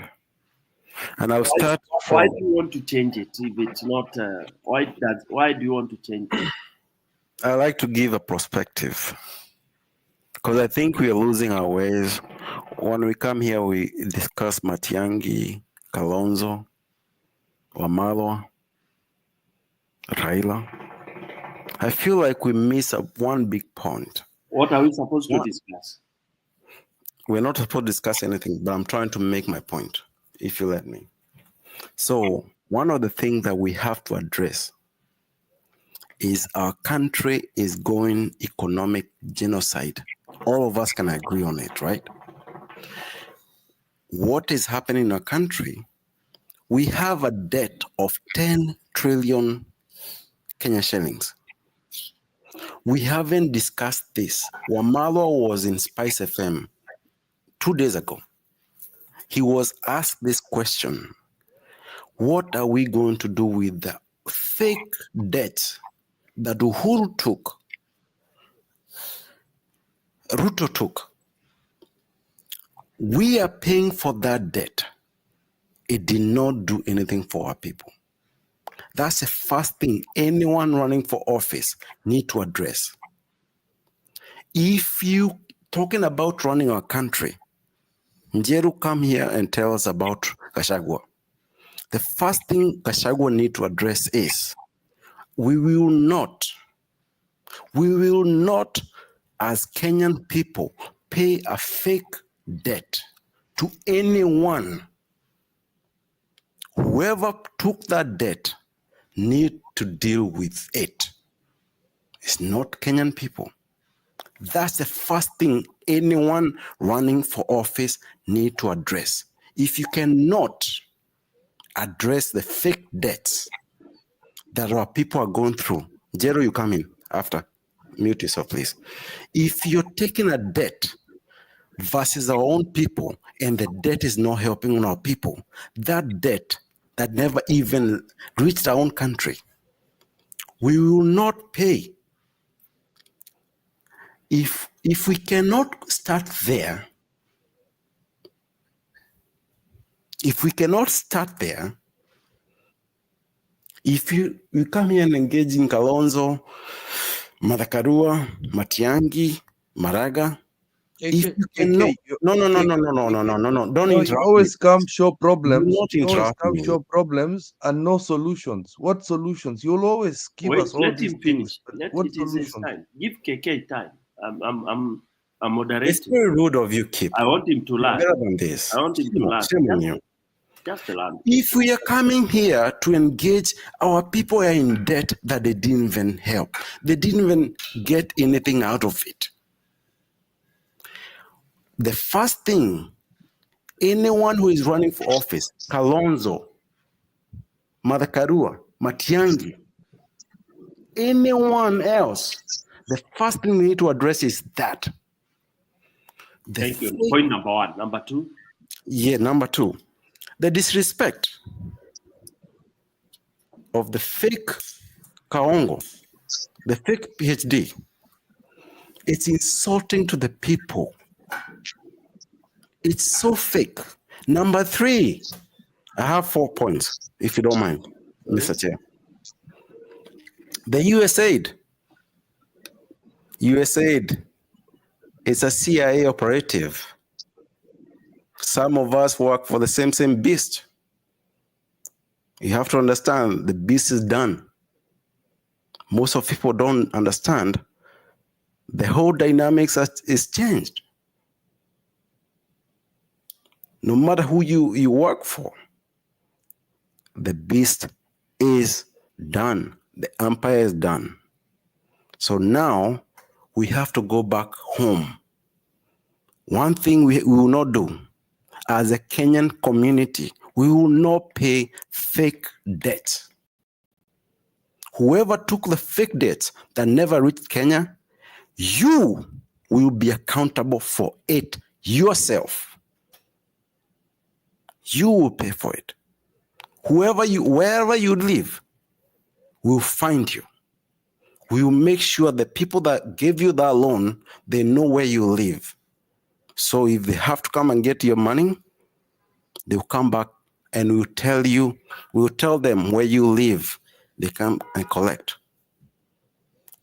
And I'll start Why do you want to change it if it's not? Why do you want to change it? I like to give a perspective because I think we are losing our ways. When we come here, we discuss Matiang'i, Kalonzo, Wamalwa, Raila. I feel like we miss one big point. What are we supposed to discuss? We're not supposed to discuss anything, but I'm trying to make my point, if you let me. So one of the things that we have to address is our country is going economic genocide. All of us can agree on it, right? What is happening in our country? We have a debt of 10 trillion Kenya shillings. We haven't discussed this. Wamalwa was in Spice FM 2 days ago. He was asked this question: what are we going to do with the fake debt that Ruto took? We are paying for that debt. It did not do anything for our people. That's the first thing anyone running for office need to address. If you talking about running our country, Njeru come here and tell us about Gachagua. The first thing Gachagua need to address is we will not, as Kenyan people, pay a fake debt to anyone. Whoever took that debt need to deal with it. It's not Kenyan people. That's the first thing anyone running for office need to address. If you cannot address the fake debts that our people are going through, Jero, you come in after. Mute yourself, please. If you're taking a debt versus our own people and the debt is not helping our people, that debt that never even reached our own country, we will not pay. If we cannot start there, if you come here and engage in Kalonzo, Madhakarua, Matiangi, Maraga, if you cannot, no, don't You interrupt always me. come show Do problems. not You always interrupt come me. show problems and no solutions. What solutions? You'll always give Wait, us all let these him things. finish. But Let what it is his solutions? time. Give KK time. I'm It's moderating. very rude of you, Kip. I want him to You're learn. better than this. I want him to learn. Shame on you. Just to learn. If we are coming here to engage, our people are in debt that they didn't even help. They didn't even get anything out of it. The first thing, anyone who is running for office, Kalonzo, Madhakarua, Matiangi, anyone else, the first thing we need to address is that. Thank you. Point number one. Number two? Yeah, number two. The disrespect of the fake Kaongo, the fake PhD. It's insulting to the people. It's so fake. Number three, I have 4 points, if you don't mind, Mr. Chair. The USAID. USAID is a CIA operative. Some of us work for the same beast. You have to understand the beast is done. Most of people don't understand. The whole dynamics is changed. No matter who you work for, the beast is done. The empire is done. So now we have to go back home. One thing we will not do as a Kenyan community, we will not pay fake debts. Whoever took the fake debts that never reached Kenya, you will be accountable for it yourself. You will pay for it. Wherever you live, we'll find you. We will make sure the people that gave you that loan, they know where you live. So if they have to come and get your money, they'll come back and we'll tell them where you live. They come and collect.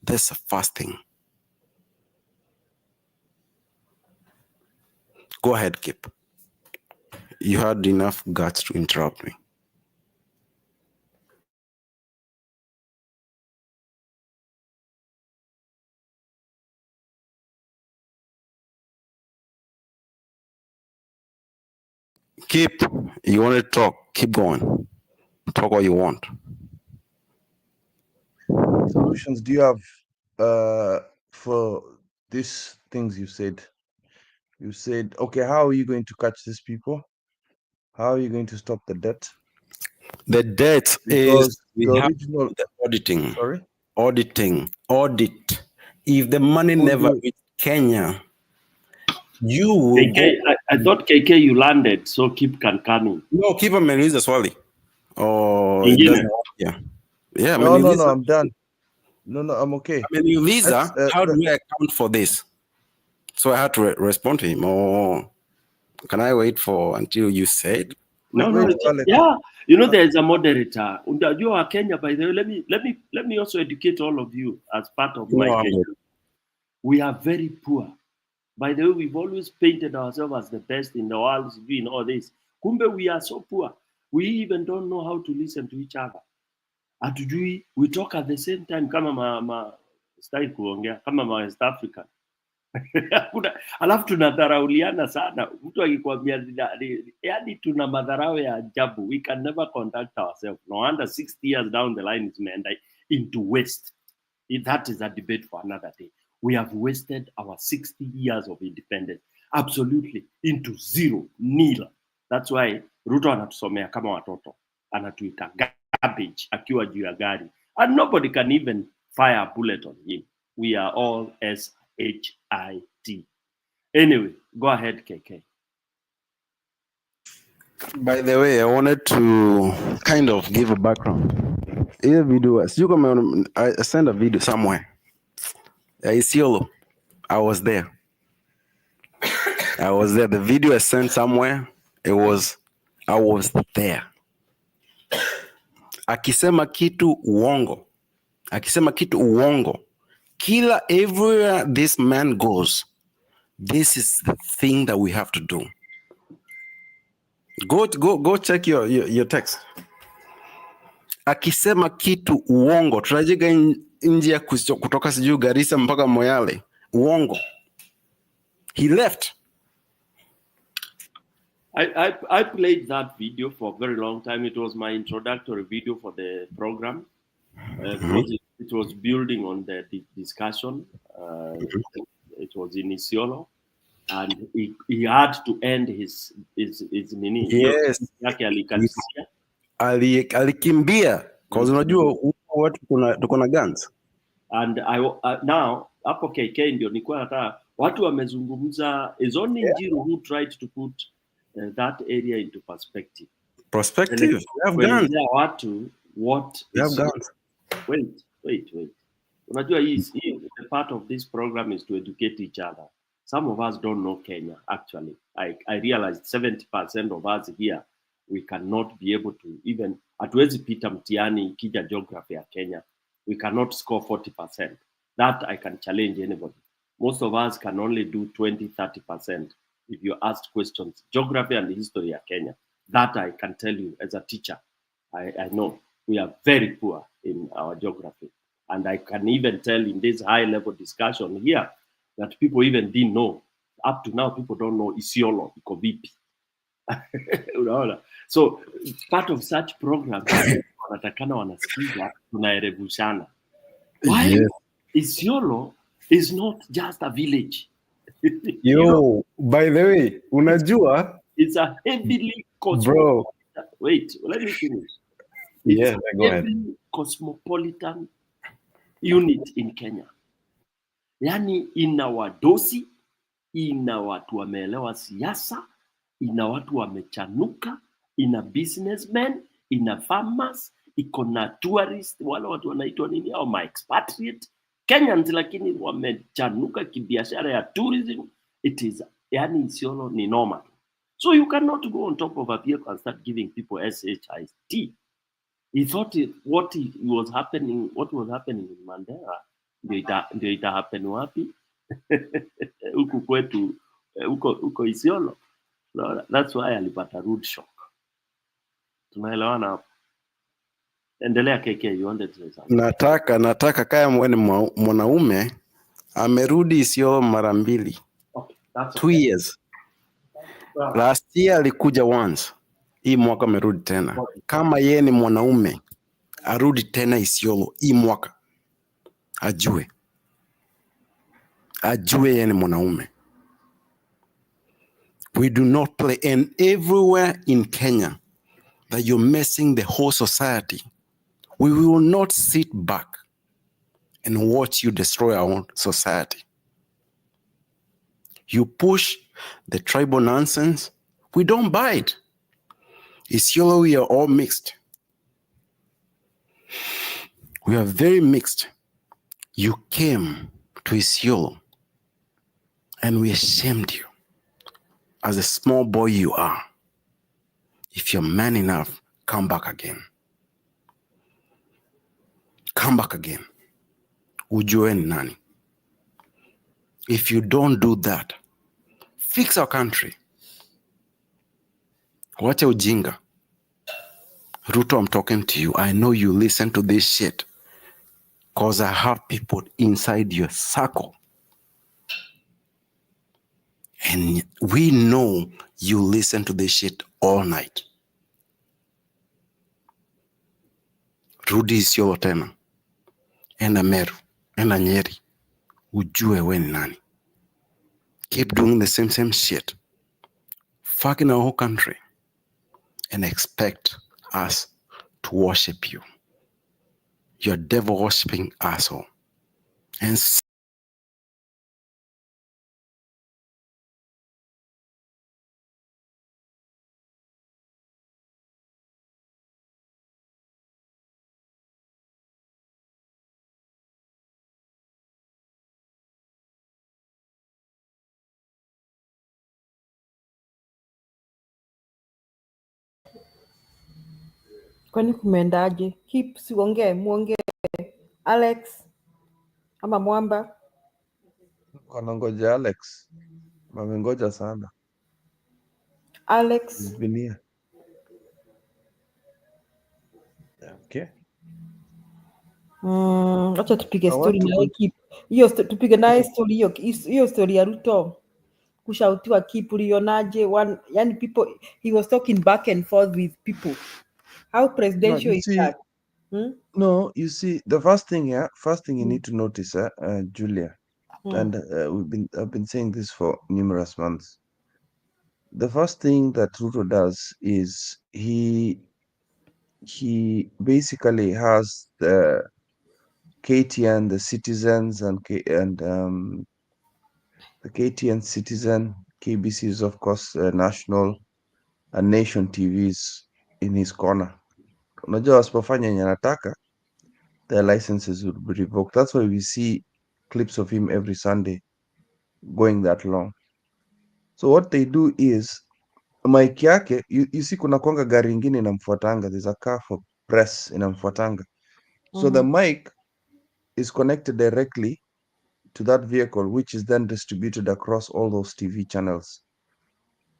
That's the first thing. Go ahead, Kip. You had enough guts to interrupt me. Kip, you want to talk? Keep going. Talk what you want. Solutions do you have for these things you said? You said, okay, how are you going to catch these people? How are you going to stop the debt? The debt Because is we the have original the auditing. Sorry? Audit. If the money Who never do- reached Kenya, you will KK, I thought KK you landed, so keep can come in. No, keep ameniza swali. Oh, it Ingine? doesn't work. Yeah. Yeah, No, ameniza. I'm done. No, I'm okay. Ameniza, Let's, how do I account for this? So I had to respond to him. Or can I wait for until you said? No, yeah. You know, there's a moderator. You are Kenya, by the way. Let me also educate all of you as part of my No, Kenya. We are very poor. By the way, we've always painted ourselves as the best in the world, doing all this. Kumbe, we are so poor. We even don't know how to listen to each other. Hatujui, we talk at the same time kama sitaki kuongea kama West African. Alafu tunadharauliana sana. Mtu akikwambia yani tuna madharau ya ajabu. We can never conduct ourselves. No wonder 60 years down the line is meant into waste. That is a debate for another day. We have wasted our 60 years of independence absolutely into zero, nil. That's why Ruto anatusomea kama watoto, anatuita garbage akiwa juu ya gari, and nobody can even fire a bullet on him. We are all SHIT. Anyway, go ahead, KK. By the way, I wanted to kind of give a background. Here video, I sent a video somewhere. Isiolo, I was there. The video I sent somewhere. I was there. Akisema kitu uongo. Kila everywhere this man goes, this is the thing that we have to do. Go check your text. Akisema kitu uongo, tunajiga njia kutoka sijui Garissa mpaka Moyale. Uongo. He left. I played that video for a very long time. It was my introductory video for the program. Because it was building on the discussion. It was in Isiolo, and he had to end his nini. Yes. Yake alikalisia. Alikimbia because unajua watu tuko na guns. And now hapo KK ndio nilikuwa nataka watu wamezungumza. Is only Njiru who tried to put that area into perspective. We have guns. Watu what we have guns. Wait. Unajua the part of this program is to educate each other. Some of us don't know Kenya, actually. I realized 70% of us here, we cannot be able to even, hatuwezi pita mtihani ikija geography ya Kenya. We cannot score 40%. That I can challenge anybody. Most of us can only do 20-30% if you ask questions. Geography and history of Kenya. That I can tell you as a teacher. I know we are very poor in our geography. And I can even tell in this high-level discussion here that people even didn't know. Up to now, people don't know Isiolo, iko vipi. So part of such programs, wanatakana wanasikiza, tunaerevushana. Why Isiolo is not just a village. Yo, by the way, unajua? It's a heavily cosmopolitan. Wait, let me finish. Yes, go ahead. Cosmopolitan unit in Kenya. Yani ina wadosi, ina watu wameelewa siasa, ina watu wamechanuka, ina businessmen, ina farmers, iko na tourist, wale watu wanaitwa nini au my expatriate Kenyans, lakini wamechanuka kibiashara ya tourism. It is yani Isiolo ni normal. So you cannot go on top of a vehicle and start giving people SHIT. He thought what was happening in Mandera ndio ita happen wapi? Huku kwetu huko Isiolo. That's why alipata rude shock. Tunaelewana hapo. Endelea KK, you wanted to say something. Nataka kaya mwanaume amerudi Isiolo mara mbili. Okay, 2 years. Last year alikuja once. Hii mwaka amerudi tena. Kama yeye ni mwanaume, arudi tena Isiolo hii mwaka. Ajue yeye ni mwanaume. We do not play, and everywhere in Kenya that you're messing the whole society, we will not sit back and watch you destroy our own society. You push the tribal nonsense, we don't buy it. Isiolo, we are all mixed. We are very mixed. You came to Isiolo and we ashamed you. As a small boy you are. If you're man enough, come back again. Come back again. Ujue ni nani. If you don't do that, fix our country. Wacha ujinga. Ruto, I'm talking to you. I know you listen to this shit because I have people inside your circle. And we know you listen to this shit all night. Rudi Isiolo tena. Enda Meru. Enda Nyeri. Ujue we ni nani. Keep doing the same shit. Fucking our whole country. And expect us to worship you. You're devil worshipping asshole. And Kwani kumeendaje? Keep siongee, muongee. Alex ama Mwamba. Wanangoja Alex. Wamengoja sana. Alex. He's been here. Okay. Acha tupige I want story to na go. yeye Keep. Hiyo tupige naye story hiyo story ya Ruto. Kushautiwa Keep ulionaje? Yani people he was talking back and forth with people. How No, presidential you is see, that? Hmm? no, you see, the first thing you need to notice, Julia, and I've been saying this for numerous months. The first thing that Ruto does is he basically has the KTN, the Citizens, and the KTN Citizen, KBC is of course national, and Nation TVs in his corner. Unajua wasipofanya yenye anataka, their licenses would be revoked. That's why we see clips of him every Sunday going that long. So what they do is mic yake, you see kuna kwanga gari ingine inamfuatanga. There's a car for press inamfuatanga. So the mic is connected directly to that vehicle, which is then distributed across all those TV channels.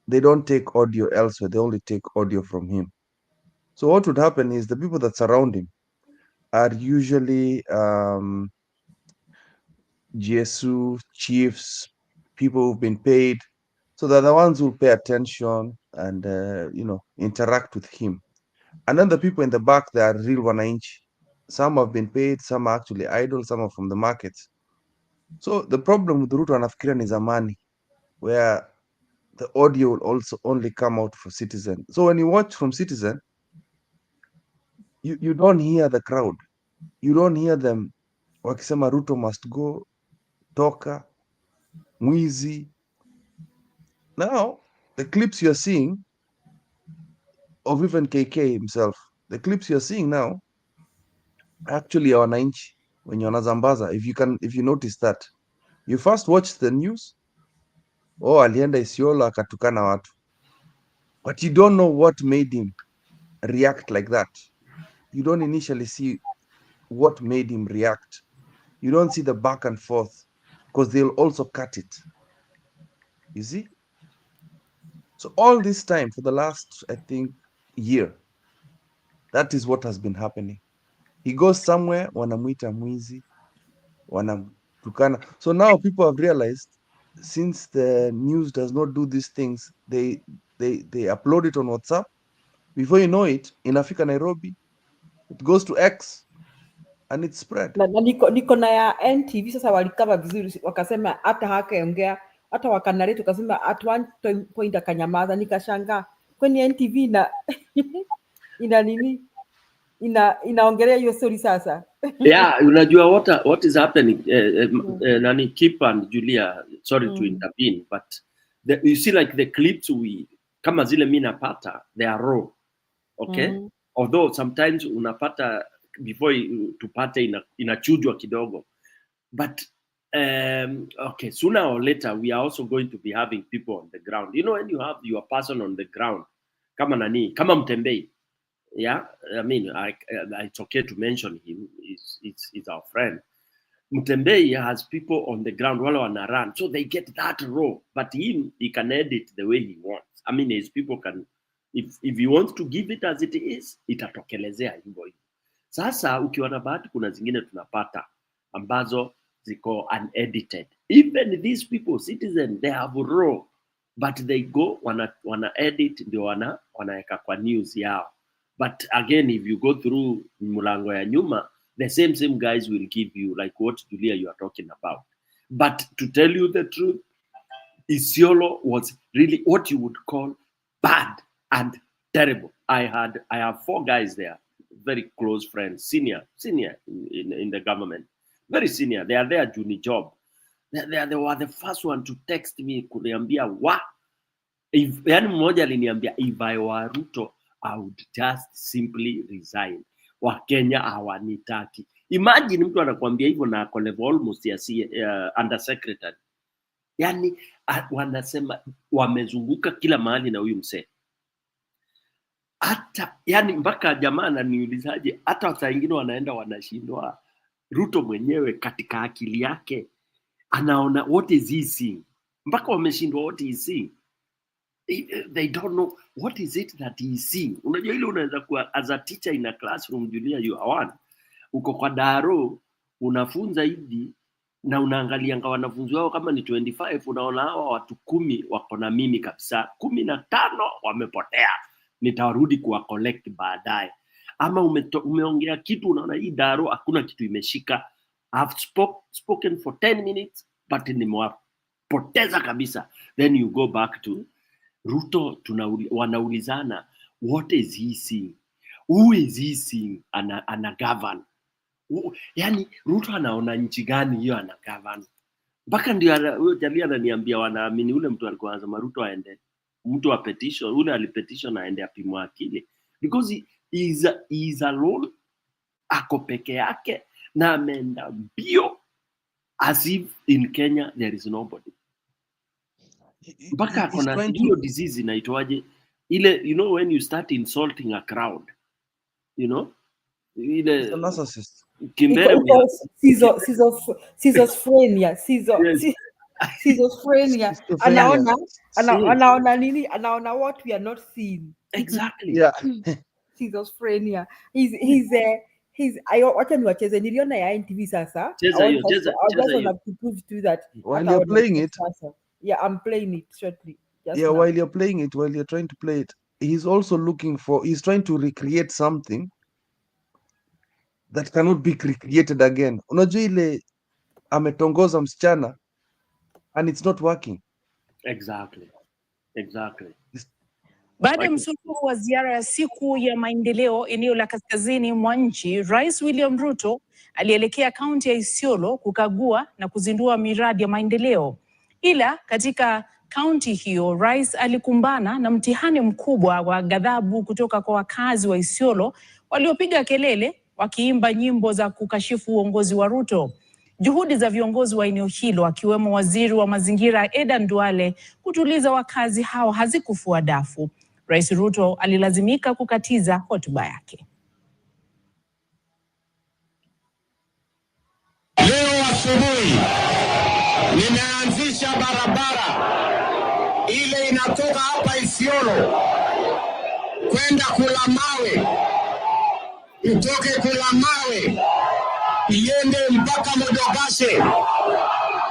They don't take audio elsewhere. They only take audio from him. So what would happen is the people that surround him are usually GSU, chiefs, people who've been paid. So they're the ones who pay attention and, interact with him. And then the people in the back, they are real wananchi. Some have been paid, some are actually idle, some are from the markets. So the problem with Ruto anafikiria ni zamani, where the audio will also only come out for Citizen. So when you watch from Citizen, you don't hear the crowd. You don't hear them wakisema Ruto must go, toka, mwizi. Now, the clips you're seeing of even KK himself, the clips you're seeing now, actually are wananchi wenye wanazambaza. If you notice that, you first watch the news, alienda Isiolo akatukana watu, but you don't know what made him react like that. You don't initially see what made him react. You don't see the back and forth, because they'll also cut it. You see? So all this time, for the last, I think, year, that is what has been happening. He goes somewhere, wanamwita mwizi, wanamtukana. So now people have realized, since the news does not do these things, they upload it on WhatsApp. Before you know it, inafika Nairobi, it goes to X, and it's spread. Na niko na ya NTV sasa walikava vizuri, wakasema hata hakaongea, hata wakanareti wakasema at one point akanyamaza, nikashangaa kwani NTV ina nini inaongelea hiyo story sasa. Yeah, unajua what is happening, nani Kip and Julia, sorry to intervene, but you see like the clips kama zile mimi napata, they are raw, okay? Although sometimes unapata before tupate inachujwa kidogo, but okay, sooner or later we are also going to be having people on the ground. You know, when you have your person on the ground, kama Mtembei, yeah, I mean, it's okay to mention him. He's our friend. Mtembei has people on the ground, wale wana run, so they get that raw. But he can edit the way he wants. I mean, his people can, If you want to give it as it is, itatokelezea hivyo hivyo. Sasa ukiwa na bahati, kuna zingine tunapata ambazo ziko unedited. Even these people, citizen, they have raw, but they go wana edit, ndio wanaweka kwa news yao. But again, if you go through mlango ya nyuma, the same guys will give you like what Julia you are talking about. But to tell you the truth, Isiolo was really what you would call bad and terrible. I have 4 guys there, very close friends, senior in the government, very senior. They are there doing job. They were the first one to text me kuniambia yani mmoja aliniambia if I were Ruto I would just simply resign. Wakenya hawanitaki. Imagine mtu anakuambia hivyo na ako level almost ya under secretary. Yani wanasema wamezunguka kila mahali na huyu msee. Hata yani mpaka jamaa ananiulizaje, hata saa nyingine wanaenda wanashindwa. Ruto mwenyewe katika akili yake anaona what is he seeing, mpaka wameshindwa what is he seeing. They don't know what is it that he is seeing. Unajua ile unaweza kuwa as a teacher in a classroom, Julia, you are one, uko kwa daro unafunza hivi na unaangalia wanafunzi wao kama ni 25, unaona hawa watu 10 wako na mimi kabisa, 15 wamepotea, nitarudi kuwa collect baadaye. Ama umeongea kitu, unaona hii daro hakuna kitu imeshika. I've spoken for 10 minutes but nimewapoteza kabisa. Then you go back to Ruto, wanaulizana what is he seeing, who is he seeing ana govern. Yani Ruto anaona nchi gani hiyo ana govern? Mpaka ndio huyo jalia ananiambia wanaamini ule mtu alikuwa anasema Ruto aende, mtu wa petition ule alipetition aende apimwa akili, because he is alone, ako peke yake na ameenda mbio as if in Kenya there is nobody. Mpaka ako na hiyo disease inaitwaje ile, you know, when you start insulting a crowd, you know, ile narcissist. Schizophrenia. Anaona nini? Anaona what we are not seeing. Exactly. Yeah. Schizophrenia. He's wacha niwacheze, niliona ya NTV sasa. Cheza hiyo. To prove to that. While you're playing it. Yeah, I'm playing it shortly. Yeah, now. While you're playing it, while you're trying to play it, he's also he's trying to recreate something that cannot be recreated again. Unajua ile ametongoza msichana and it's not working. Exactly. Baada ya msururu wa ziara ya siku ya maendeleo eneo la kaskazini mwa nchi, Rais William Ruto alielekea kaunti ya Isiolo kukagua na kuzindua miradi ya maendeleo. Ila katika kaunti hiyo, Rais alikumbana na mtihani mkubwa wa ghadhabu kutoka kwa wakazi wa Isiolo waliopiga kelele wakiimba nyimbo za kukashifu uongozi wa Ruto. Juhudi za viongozi wa eneo hilo akiwemo waziri wa mazingira Adan Duale kutuliza wakazi hao hazikufua dafu. Rais Ruto alilazimika kukatiza hotuba yake. Leo asubuhi nimeanzisha barabara ile inatoka hapa Isiolo kwenda Kulamawe, itoke Kulamawe iende mpaka Modogashe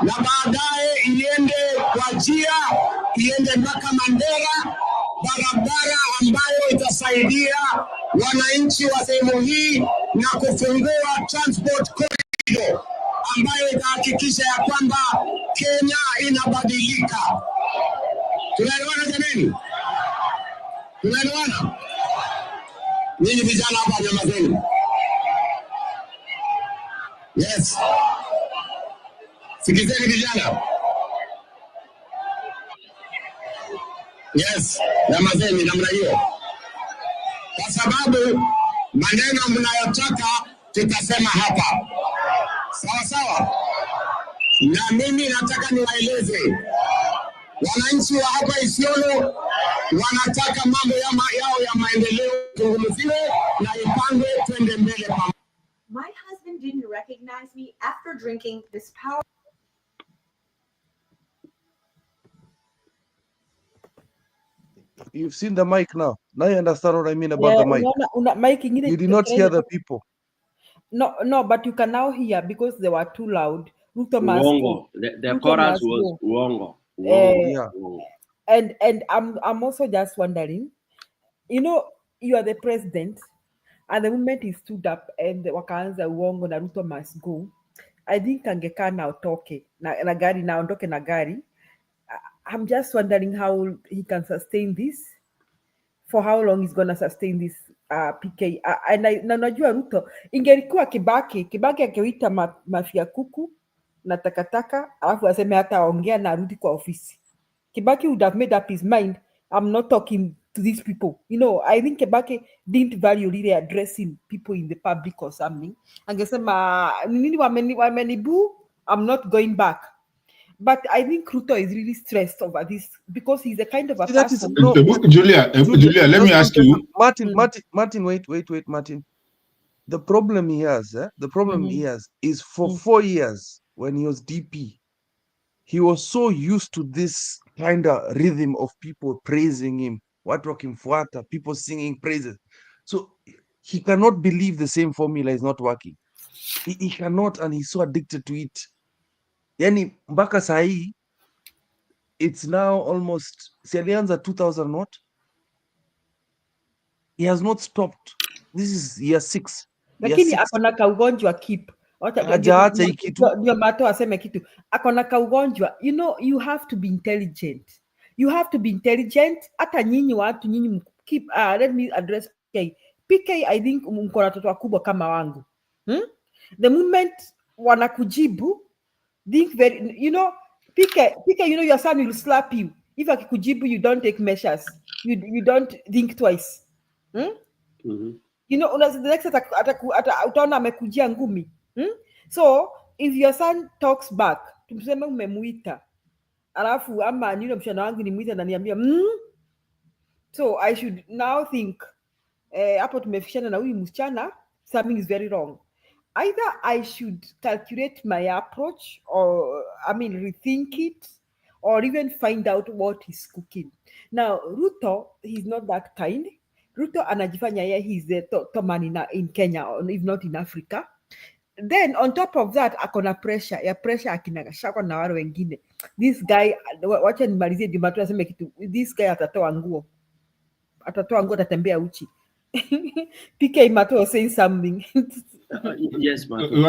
na baadaye iende kwa Jia, iende mpaka Mandera, barabara ambayo itasaidia wananchi wa sehemu hii na kufungua transport corridor ambayo itahakikisha ya kwamba Kenya inabadilika. Tunaelewana jameni? Tunaelewana? Ninyi vijana hapa nyamazeni. Yes. Sikizeni vijana. Yes, nyamazeni namna hiyo. Kwa sababu maneno mnayotaka tutasema hapa. Sawa sawa? Na mimi nataka niwaeleze wananchi wa hapa Isiolo wanataka mambo yao ya maendeleo zungumziwe na ipangwe twende mbele pamoja. My husband didn't recognize me after drinking this power. You've seen the mic now. Now you understand what I mean about the mic. Una mic ingine You did not hear the people. No, but you can now hear because they were too loud. Ruto must Uongo. go. The Ruto chorus must was go. uongo. Yeah. Uongo. And I'm also just wondering, you are the president, and the moment he stood up and wakaanza uongo na Ruto must go, I think angekaa na utoke na gari na ondoke na gari. I'm just wondering how he can sustain this, for how long he's gonna sustain this PK. Na najua Ruto, ingelikuwa Kibaki akiita mafia kuku na takataka, alafu aseme hata aongea na arudi kwa ofisi. Kibaki would have made up his mind, I'm not talking to these people. I think Kibaki didn't value really addressing people in the public or something. Angesema nini wamenibu, I'm not going back. But I think Ruto is really stressed over this because he's a kind of a That is person. no, Julia, let me ask you. Martin, wait, Martin. The problem he has, he has is for 4 years when he was DP, he was so used to this kind of rhythm of people praising him, watu wakimfuata, people singing praises. So he cannot believe the same formula is not working. He cannot, and he's so addicted to it. Yani mpaka sahi, it's now almost, si alianza 2000 what? He has not stopped. This is year 6. Lakini akona kaugonjwa keep. Hajaacha hii kitu. Ndio Mato aseme kitu. Akona kaugonjwa. You have to be intelligent. You have to be intelligent. Hata nyinyi watu nyinyi keep. Let me address PK. PK, I think mko na watoto wakubwa kama wangu. The moment wanakujibu, think very, PK, your son will slap you. If akikujibu, you don't take measures. You don't think twice. The next utaona amekujia ngumi. So if your son talks back, tumseme umemuita, alafu ama mshana wangu nimuita na niambia so I should now think hapo tumefikishana na huyu msichana, something is very wrong. Either I should calculate my approach, or rethink it, or even find out what he's cooking. Now Ruto, he's not that kind. Ruto anajifanya he's the top man in Kenya, or if not in Africa. Then on top of that akona pressure akinashakwa na wale wengine. This guy, wacha nimalizie Jumatatu aseme kitu. This guy atatoa nguo atatembea uchi. PK Mato was saying something. Yes, Mato.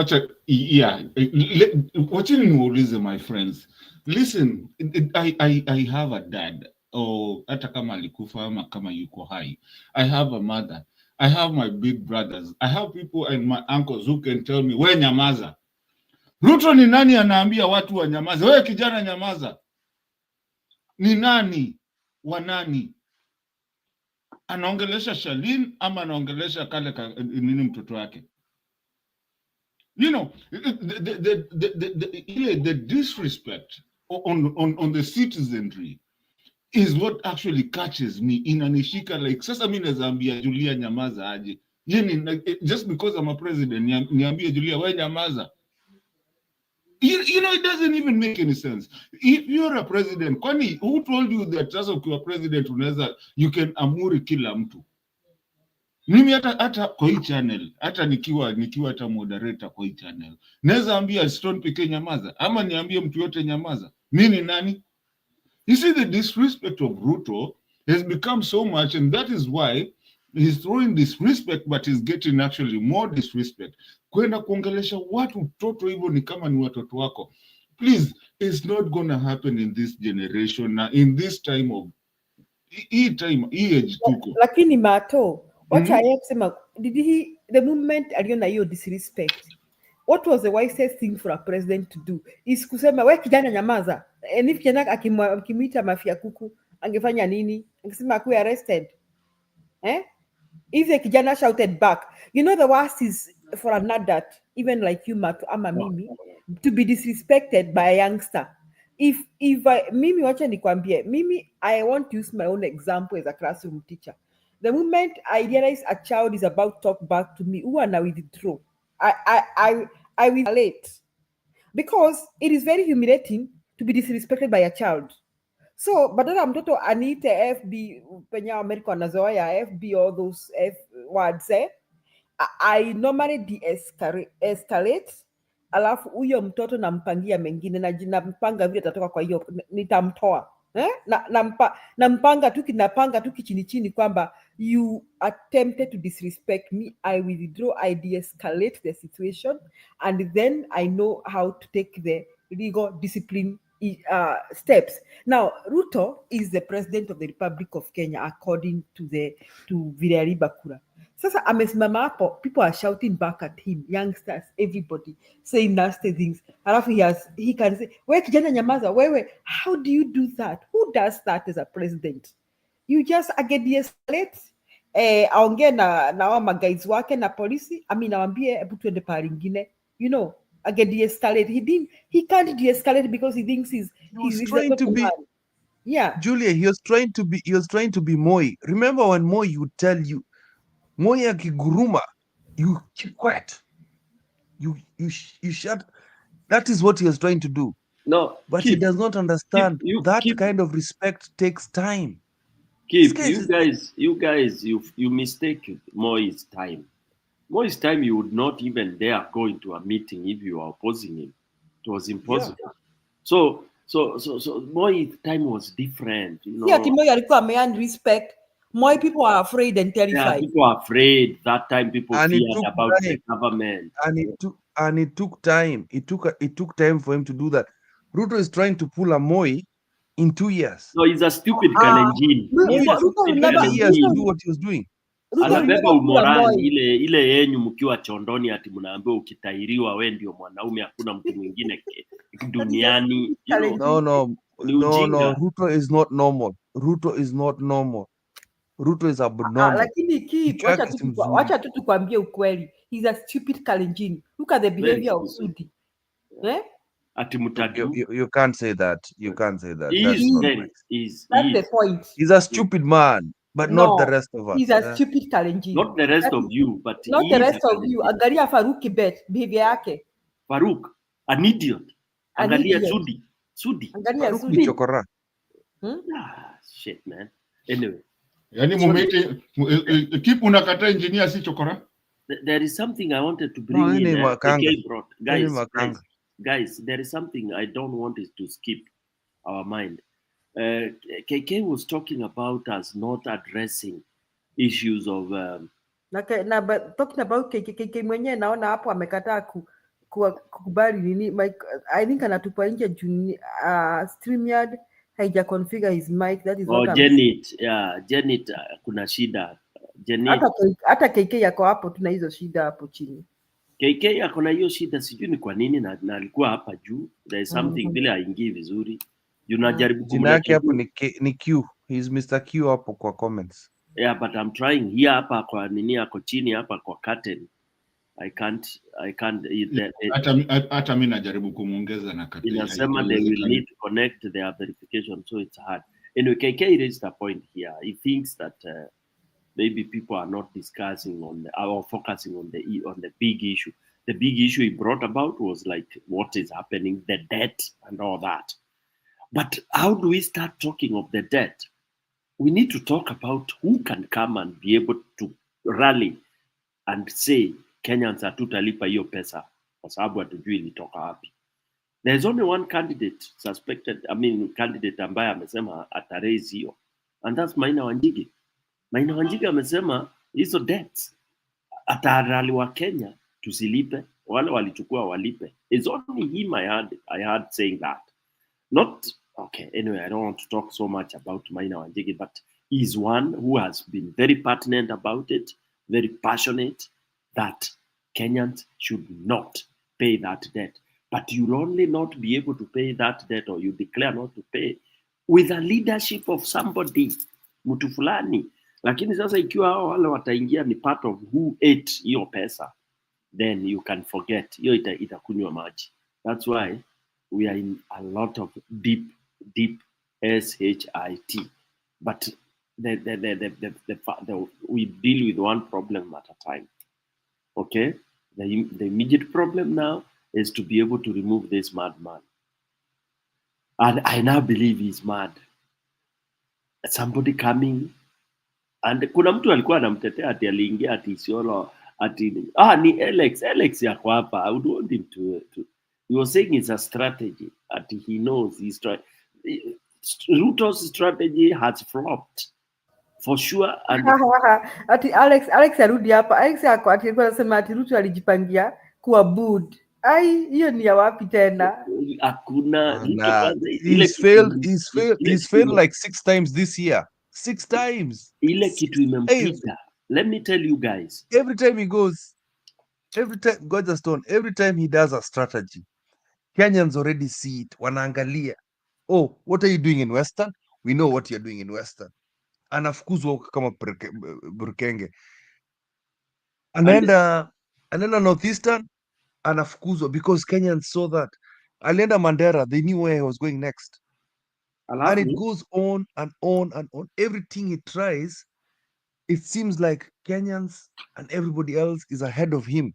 Watching niulize, my friends, listen, I have a dad, hata kama alikufa ama kama yuko hai. I have a mother. I have my big brothers. I have people and my uncles who can tell me, we nyamaza. Ruto ni nani anaambia watu wa nyamaza? Wewe kijana nyamaza. Ni nani? Wa nani? Anaongelesha Shalin ama anaongelesha kale nini mtoto wake? The disrespect on the citizenry is what actually catches me. Inanishika like, sasa mimi nazaambia Julia nyamaza aje. Just because I'm a president, niambie Julia wewe nyamaza. It doesn't even make any sense. If you're a president, kwani who told you that sasa ukiwa president you can amuri kila mtu? Mimi hata kwa hii channel, hata nikiwa hata moderator kwa hii channel, naweza ambia Stone PK nyamaza, ama niambie mtu yote nyamaza. Mimi nani? You see, the disrespect of Ruto has become so much, and that is why he's throwing disrespect, but he's getting actually more disrespect. Kwenda kuongelesha watu toto hivyo ni kama ni watoto wako. Please, it's not gonna happen in this generation, in this time of hii age tuko. Lakini Mato, wacha yeye kusema, the moment aliona hiyo disrespect, what was the wisest thing for a president to do? Is kusema we kijana nyamaza. And if kijana akimwita mafia kuku, angefanya nini? Angesema akuwe arrested. If the kijana shouted back, the worst is for an adult, even like you, Mato, ama mimi, to be disrespected by a youngster. If mimi wacha nikwambie, mimi, I want to use my own example as a classroom teacher. The moment I realize a child is about to talk back to me, who are now withdraw? I will late, because it is very humiliating to be disrespected by a child. So badala ya mtoto aniite FB penye Amerika wanazoea FB, all those F words I normally de-escalate, alafu huyo mtoto nampangia mengine na nampanga vile atatoka, kwa hiyo nitamtoa nampanga tu napanga tu kichini chini kwamba you attempted to disrespect me, I withdraw, I de-escalate the situation, and then I know how to take the legal discipline steps. Now Ruto is the president of the Republic of Kenya according to Vilari Bakura. Sasa amesimama hapo, people are shouting back at him, youngsters, everybody saying nasty things. Alafu he can say, wewe kijana nyamaza, wewe, how do you do that? Who does that as a president? You just de-escalate, aongee na wa magays wake na polisi, awambie hebu tuende pahali ingine, de-escalate. He can't de-escalate because he thinks he's trying to be man. Yeah. Julia, he was trying to be Moi. Remember when Moi would tell you, Moi akiguruma, you keep quiet. You shut. That is what he was trying to do. No, but he does not understand that kind of respect takes time. You guys, you mistake Moi's time. Moi's time, you would not even dare go into a meeting if you are opposing him. It was impossible. Yeah. So Moi's time was different. Yeah, Moi alikuwa ameearn respect. Moi people are afraid and terrified. Yeah, people are afraid. That time people feared about the government. And it took time. It took time for him to do that. Ruto is trying to pull a Moi in 2 years. No, he's a stupid Kalenjin. Ruto never years to do what he was doing. Anabeba umorani ile yenyu mkiwa chondoni, ati mnaambiwa ukitairiwa we ndio mwanaume, hakuna mtu mwingine duniani. No, Ruto is not normal. Ruto is not normal. Ruto is abnormal. Lakini wacha tu tukwambie ukweli. He's a stupid Kalenjin. Look at the behavior of Sudi. Ati mutadu. You can't say that. You can't say that. That's the point. He's a stupid man, but not the rest of us. He's a stupid Kalenjin. Not the rest of you, but not the rest of you. Angalia Faruk Kibet, behavior yake. Faruk, an idiot. Angalia Sudi. Angalia Faruk Sudi. ni chokora. Shit, man. Anyway. Yani mumete keep unakata engineer si chokora. There is something I wanted to bring in. Guys, there is something I don't want it to skip our mind. KK was talking about us not addressing issues of but talking about KK mwenyewe naona hapo amekataa kukubali nini. I think anatupa nje StreamYard haija configure his mic. That is what Janet, kuna shida. Hata KK yako hapo, tuna hizo shida hapo chini. KK yako na hiyo shida, sijui ni kwa nini, na alikuwa hapa juu. There is something vile haingii vizuri. Unajaribu jina yake hapo ni Q. He's Mr. Q hapo kwa comments. Yeah, but I'm trying here hapa kwa nini yako chini hapa kwa curtain. I can't hata mimi najaribu kumuongeza na curtain. Inasema they will need to connect their verification, so it's hard. Anyway, KK raised a point here. He thinks that maybe people are not discussing or focusing on the big issue. The big issue he brought about was like what is happening, the debt and all that. But how do we start talking of the debt? We need to talk about who can come and be able to rally and say Kenyans hatutalipa hiyo pesa kwa sababu hatujui ilitoka wapi. There's only one candidate candidate ambaye amesema ataraise hiyo, and that's Maina Wanjigi. Maina Wanjigi amesema hizo debts atarali wa Kenya tusilipe, wale walichukua walipe. It's only him I heard saying that. Not okay. Anyway, I don't want to talk so much about Maina Wanjigi, but he's one who has been very pertinent about it, very passionate that Kenyans should not pay that debt. But you'll only not be able to pay that debt, or you declare not to pay, with a leadership of somebody, mtu fulani. Lakini sasa ikiwa hao wale wataingia ni part of who ate hiyo pesa, then you can forget. Hiyo itakunywa maji. That's why we are in a lot of deep shit. But we deal with one problem at a time. Okay? The immediate problem now is to be able to remove this madman. And I now believe he's mad. somebody coming, and kuna mtu alikuwa anamtetea ati aliingia ati Isiolo ati ni Alex yako hapa. I would want him to he was saying it's a strategy ati he knows he's trying. Ruto's strategy has flopped for sure, and ati Alex arudi hapa. Alex yako ati alikuwa anasema ati Ruto alijipangia kuwa bud. Ai, hiyo ni ya wapi tena? hakuna Ruto Nah, kwanza ile he's failed like 6 times this year. 6 times. ile kitu imempiga. Let me tell you guys, Every time he goes, every time he does a strategy, Kenyans already see it. Wanaangalia. Oh, what are you doing in Western? We know what you're doing in Western. Anafukuzwa huko kama Burkenge. Anaenda Northeastern, anafukuzwa because Kenyans saw that. Alienda Mandera, they knew where he was going next. And it goes on and on and on. Everything he tries, it seems like Kenyans and everybody else is ahead of him.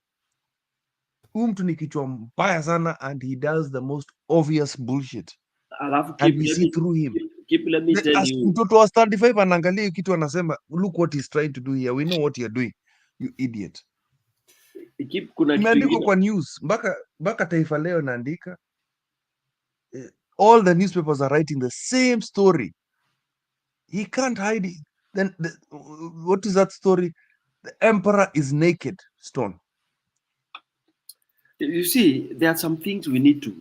Mtu ni kichwa mbaya sana, and he does the most obvious bullshit. And we see through him. Let me tell you, mtoto wa 35 anaangalia hiyo kitu anasema, look what he's trying to do here. We know what you're doing, you idiot. Imeandikwa kwa news, mpaka Taifa Leo inaandika. All the newspapers are writing the same story. He can't hide it. Then what is that story? The emperor is naked. Stone. you see, there are some things we need to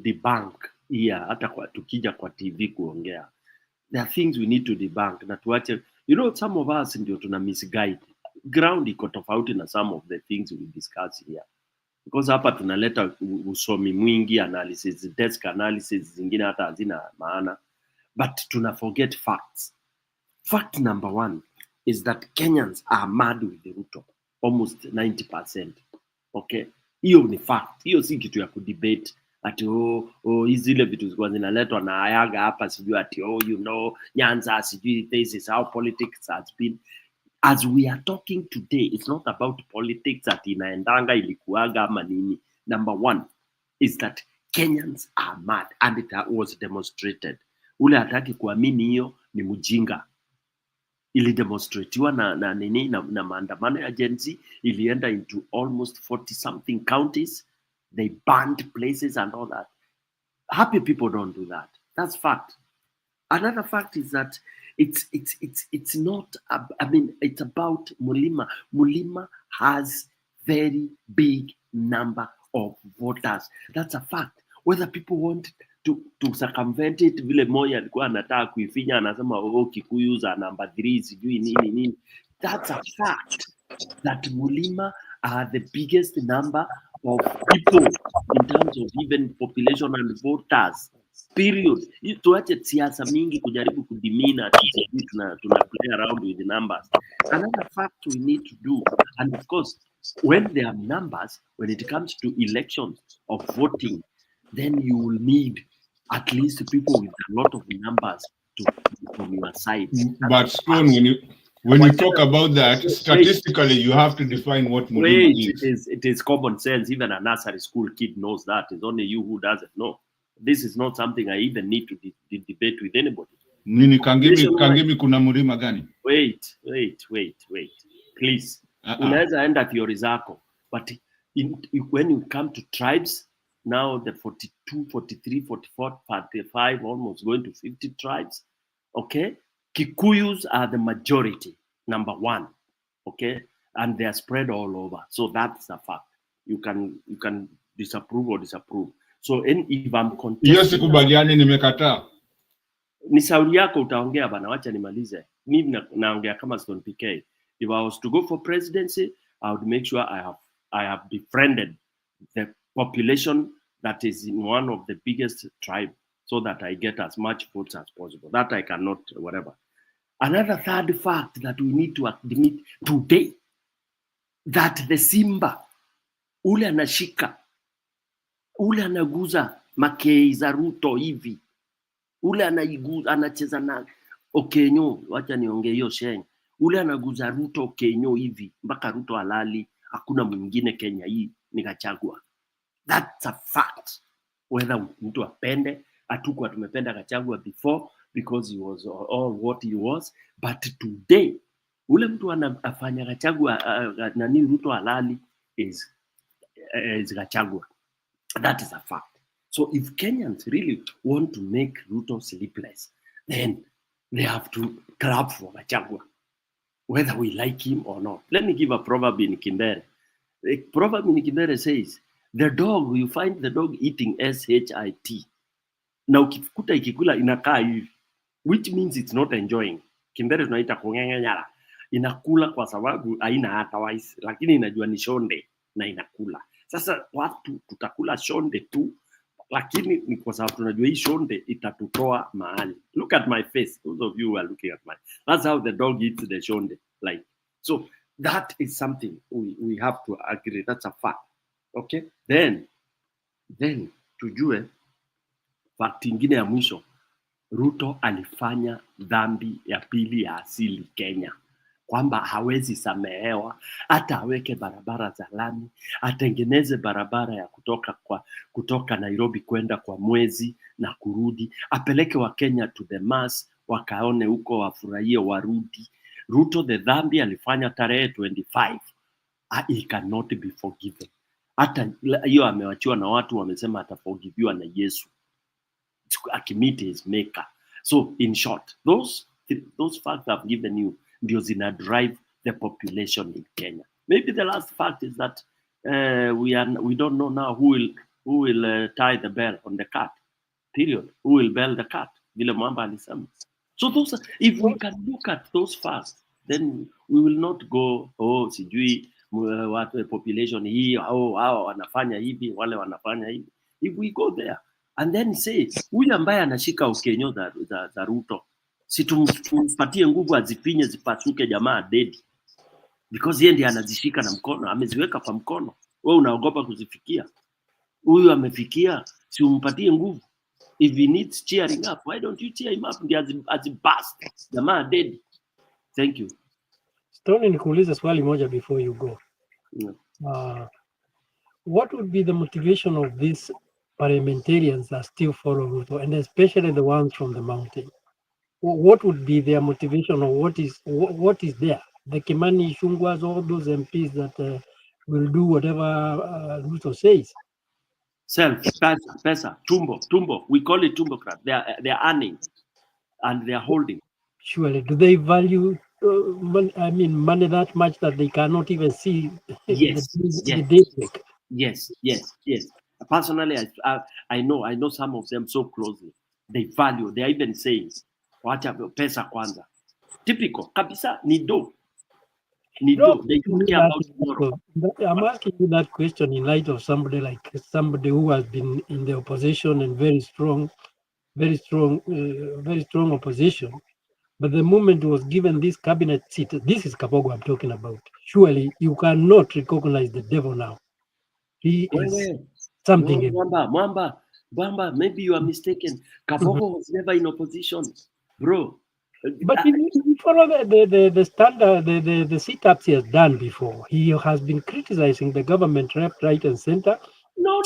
debunk here. Hata tukija kwa TV kuongea, there are things we need to debunk na tuache. You know, some of us ndio tuna misguide. Ground iko tofauti na some of the things we discuss here, because hapa tunaleta usomi mwingi, analysis, desk analysis zingine hata hazina maana, but tuna forget facts. Fact number one is that Kenyans are mad with the Ruto, almost 90%. Okay, hiyo ni fact. Hiyo si kitu ya kudebate ati hizi ile vitu zilikuwa zinaletwa na Ayaga hapa, sijui ati you know Nyanza, sijui this is how politics has been. As we are talking today, it's not about politics ati inaendanga ilikuaga ama nini. Number one is that Kenyans are mad, and it was demonstrated. Ule hataki kuamini hiyo ni mjinga. Ilidemonstratiwa na maandamano ya Gen Z, ilienda into almost 40 something counties. They banned places and all that. Happy people don't do that. That's fact. Another fact is that it's not, I mean, it's about Mulima. Mulima has very big number of voters. That's a fact. Whether people want to circumvent it, vile Moi alikuwa anataka kuifinya, anasema Kikuyu za number 3 sijui nini. That's a fact that Mulima are the biggest number of people in terms of even population and voters. Period. Tuache siasa mingi kujaribu kudimina tuna play around with the numbers. Another fact we need to do, and of course, when there are numbers, when it comes to elections of voting, then you will need at least people with a lot of numbers to be on your side. But Stone, when you talk about that, statistically, you have to define what Mulima is. It is common sense. Even a nursery school kid knows that. It's only you who doesn't know. This is not something I even need to debate with anybody. Nini Kangemi kuna Mulima gani? Wait. Please. Unaweza enda theory zako. But when you come to tribes, now the 42, 43, 44, 45, almost going to 50 tribes, okay? Kikuyus are the majority, number one, okay? And they are spread all over. So that's a fact. You can disapprove or disapprove. So if I'm contesting... Hiyo sikubaliani, nimekataa. Ni sauri yako utaongea bana, wacha nimalize. Mimi naongea kama Stone PK. If I was to go for presidency, I would make sure I have befriended the population that is in one of the biggest tribe, so that I get as much votes as possible. That I cannot, whatever. Another third fact that we need to admit today, that the Simba, ule anashika, ule anaguza makei za Ruto hivi, ule anaiguza, anacheza na Okenyo, wacha niongee hiyo sheng, ule anaguza Ruto Okenyo hivi, mpaka Ruto halali, hakuna mwingine Kenya hii, nikachagua. That's a fact. Whether mtu apende, hatukuwa tumependa Gachagua before, because he was all what he was. But today, ule mtu afanya Gachagua nani Ruto halali is Gachagua. That is a fact. So if Kenyans really want to make Ruto sleepless, then they have to clap for Gachagua, whether we like him or not. Let me give a proverb in Kimbere. The proverb in Kimbere says, the dog, you find the dog eating S-H-I-T. Na ukikuta ikikula inakaa hivi, which means it's not enjoying. Kimbere tunaita kung'eng'enyara. Inakula kwa sababu haina hata wise, lakini inajua ni shonde na inakula. Sasa watu tutakula shonde tu, lakini ni kwa sababu tunajua hii shonde itatutoa mahali. Look at my face. Those of you who are looking at my, that's how the dog eats the shonde. Like, so that is something we have to agree. That's a fact. Okay? Then tujue fact ingine ya mwisho. Ruto alifanya dhambi ya pili ya asili Kenya, kwamba hawezi samehewa hata aweke barabara za lami, atengeneze barabara ya kutoka Nairobi kwenda kwa Mwezi na kurudi, apeleke wa Kenya to the mass, wakaone huko, wafurahie, warudi. Ruto, the dhambi alifanya tarehe 25, he cannot be forgiven. Hata hiyo amewachiwa na watu wamesema ataforgiviwa na Yesu, akimit his maker. So in short, those facts I've given you ndio zina drive the population in Kenya. Maybe the last fact is that we don't know now who will tie the bell on the cat. Period. Who will bell the cat? Vile Mwamba alisema. So those, if we can look at those facts, then we will not go, sijui watu population hii, hao wanafanya hivi, wale wanafanya hivi. If we go there and then say, huyu ambaye anashika ukenyo za Ruto, si tumpatie nguvu azifinye zipasuke, jamaa dedi, because yeye ndiye anazishika na mkono, ameziweka kwa mkono, wewe unaogopa kuzifikia. Huyu amefikia, si umpatie nguvu. If he needs cheering up, why don't you cheer him up? Ndiye azibust, jamaa dedi. Thank you. Stone, nikuulize swali moja before you go. Yeah. What would be the motivation of these parliamentarians that still follow Ruto, and especially the ones from the mountain? What would be their motivation, or what is there? The Kimani, Shungwas, all those MPs that will do whatever Ruto says. Self, pesa, tumbo. We call it tumbocrat. They are earning and they are holding. Surely, do they value money that much that they cannot even see the daybreak? Yes. Personally, I know some of them so closely. They value. They are even saying, "Wacha pesa kwanza." Typical. Kabisa ni do. They don't care about tomorrow. I'm asking you that question in light of somebody who has been in the opposition and very strong opposition. But the moment he was given this cabinet seat, this is Kabogo I'm talking about. Surely you cannot recognize the devil now. He is something. Mwamba, maybe you are mistaken. Kabogo was never in opposition, bro. But if you follow the standard, the sit-ups he has done before, he has been criticizing the government left, right, and center. No,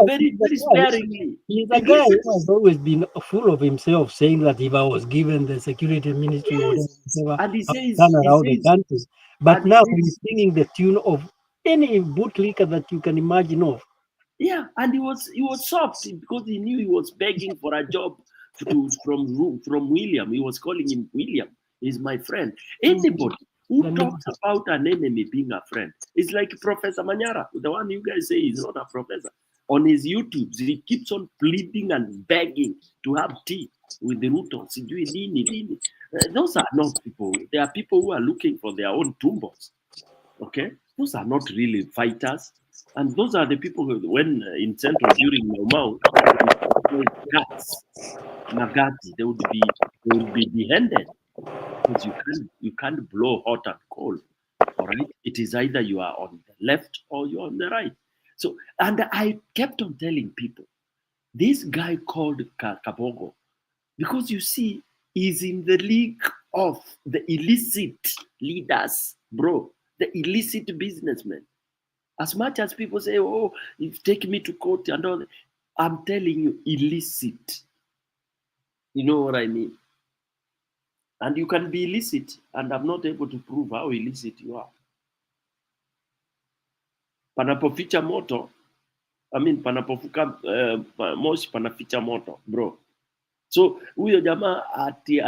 very sparingly. He's a guy who has always been full of himself, saying that if I was given the security ministry or whatever, and he says, turn around the country. But now he's singing the tune of any bootlicker that you can imagine of. Yeah, and he was soft because he knew he was begging for a job from William. He was calling him William. He's my friend. Anybody who talks about an enemy being a friend is like Professor Manyara, the one you guys say is not a professor. On his YouTube, he keeps on pleading and begging to have tea with the Ruto. Those are not people. They are people who are looking for their own tumbos. Okay? Those are not really fighters. And those are the people who, when in Central during Mau guts, Magati, they would be beheaded because you can't blow hot and cold. All right, it is either you are on the left or you're on the right. So, and I kept on telling people, this guy called Kabogo, because you see, he's in the league of the illicit leaders, bro, the illicit businessmen. As much as people say, oh, you take me to court and all, I'm telling you, illicit. You know what I mean? And you can be illicit, and I'm not able to prove how illicit you are. Panapoficha moto, panapofuka moshi panaficha moto, bro. So huyo jamaa ati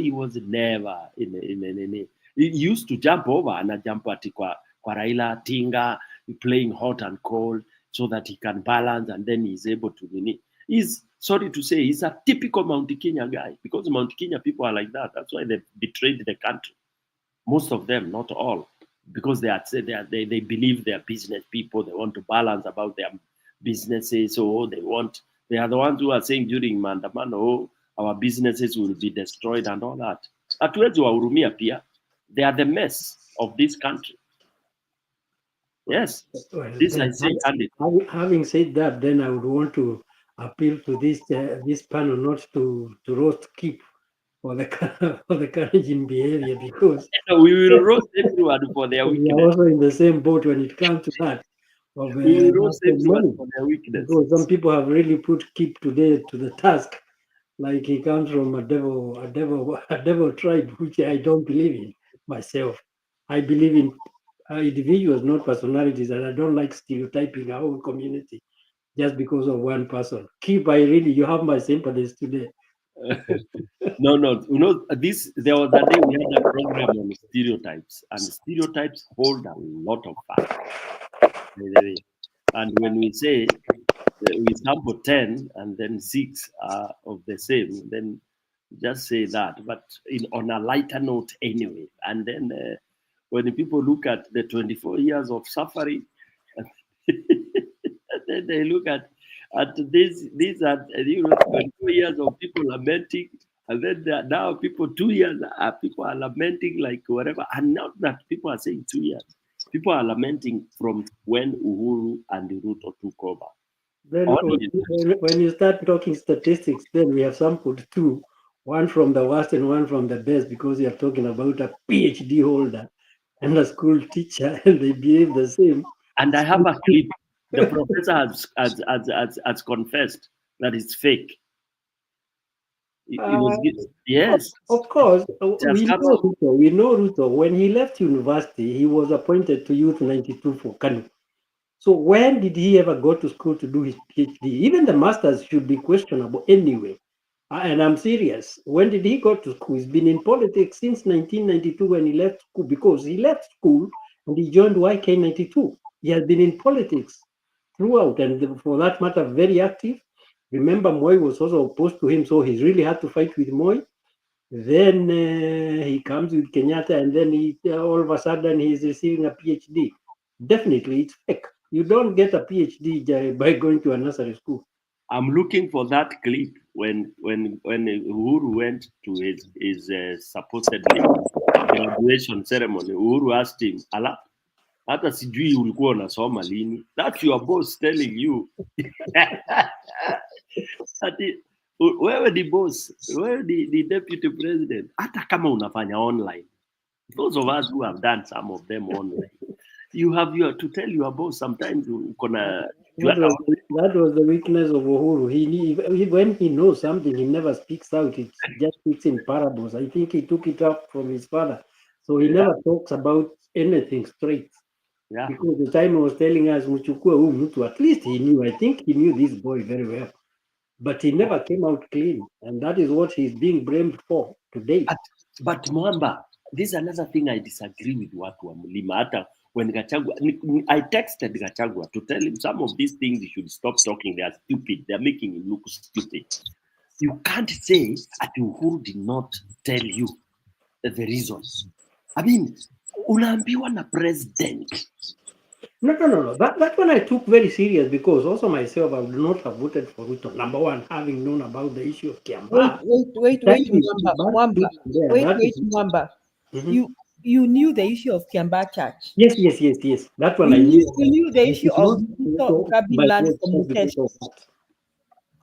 he was never in he used to jump over and jump ati kwa Raila Tinga, playing hot and cold so that he can balance, and then he's able to win. He's, sorry to say, he's a typical Mount Kenya guy, because Mount Kenya people are like that. That's why they betrayed the country. Most of them, not all, because they believe they are business people. They want to balance about their businesses, so they are the ones who are saying during maandamano, oh, our businesses will be destroyed and all that. Hatuwezi wahurumia pia. They are the mess of this country. Yes, Well, this then, I say candidly. having said that, then I would want to appeal to this panel not to roast keep for the for the encouraging behavior, because we will roast everyone for their we weakness. are also in the same boat when it comes to that of We will roast everyone money. for their weakness. Because some people have really put keep today to the task, like he comes from a devil tribe, which I don't believe in myself. I believe in individuals, not personalities, and I don't like stereotyping our own community just because of one person. Keep, you have my sympathies today. No, there was a day we had a program on stereotypes, and stereotypes hold a lot of fat. And when we say we sample 10 and then 6 are of the same, then just say that, but on a lighter note anyway. And then when people look at the 24 years of suffering, then they look at these are 24 years of people lamenting, and then there are now people 2 years, people are lamenting like whatever, and not that people are saying 2 years. People are lamenting from when Uhuru and Ruto took over. Then when you start talking statistics, then we have sampled two, one from the worst and one from the best, because you are talking about a PhD holder and a school teacher, and they behave the same. And I have a clip. The professor has confessed that it's fake. Yes. Of course, we know Ruto. When he left university, he was appointed to Youth 92 for Kanu. So when did he ever go to school to do his PhD? Even the masters should be questionable anyway. And I'm serious. When did he go to school? He's been in politics since 1992 when he left school, because he left school and he joined YK92. He has been in politics throughout, and for that matter, very active. Remember, Moi was also opposed to him, so he's really had to fight with Moi. Then he comes with Kenyatta, and then all of a sudden he's receiving a PhD. Definitely, it's fake. You don't get a PhD by going to a nursery school. I'm looking for that clip when Uhuru went to his supposedly graduation ceremony. Uhuru asked him, "Ala, hata sijui ulikuwa unasoma lini?" That's your boss telling you. Wewe ni boss, wewe ni deputy president, hata kama unafanya online. Those of us who have done some of them online, you have to tell your boss sometimes uko na that was the weakness of Uhuru. When he knows something, he never speaks out. It just speaks in parables. I think he took it up from his father. So he never talks about anything straight. Yeah. Because the time he was telling us, Muchukua Mutu, at least he knew. I think he knew this boy very well. But he never came out clean. And that is what he's being blamed for today. But Mwamba, this is another thing I disagree with watu wa Mlima. Hata when Gachagua, I texted Gachagua to tell him some of these things he should stop talking. They are stupid. They are making him look stupid. You can't say that Uhuru did not tell you the reason. I mean, unaambiwa na president. No. That one I took very serious, because also myself, I would not have voted for Ruto. Number one, having known about the issue of Kiamba. Wait, Mwamba. You knew the issue of Kiamba Church. Yes. That one I knew. You knew the issue of Ruto grabbing land from Mutesh.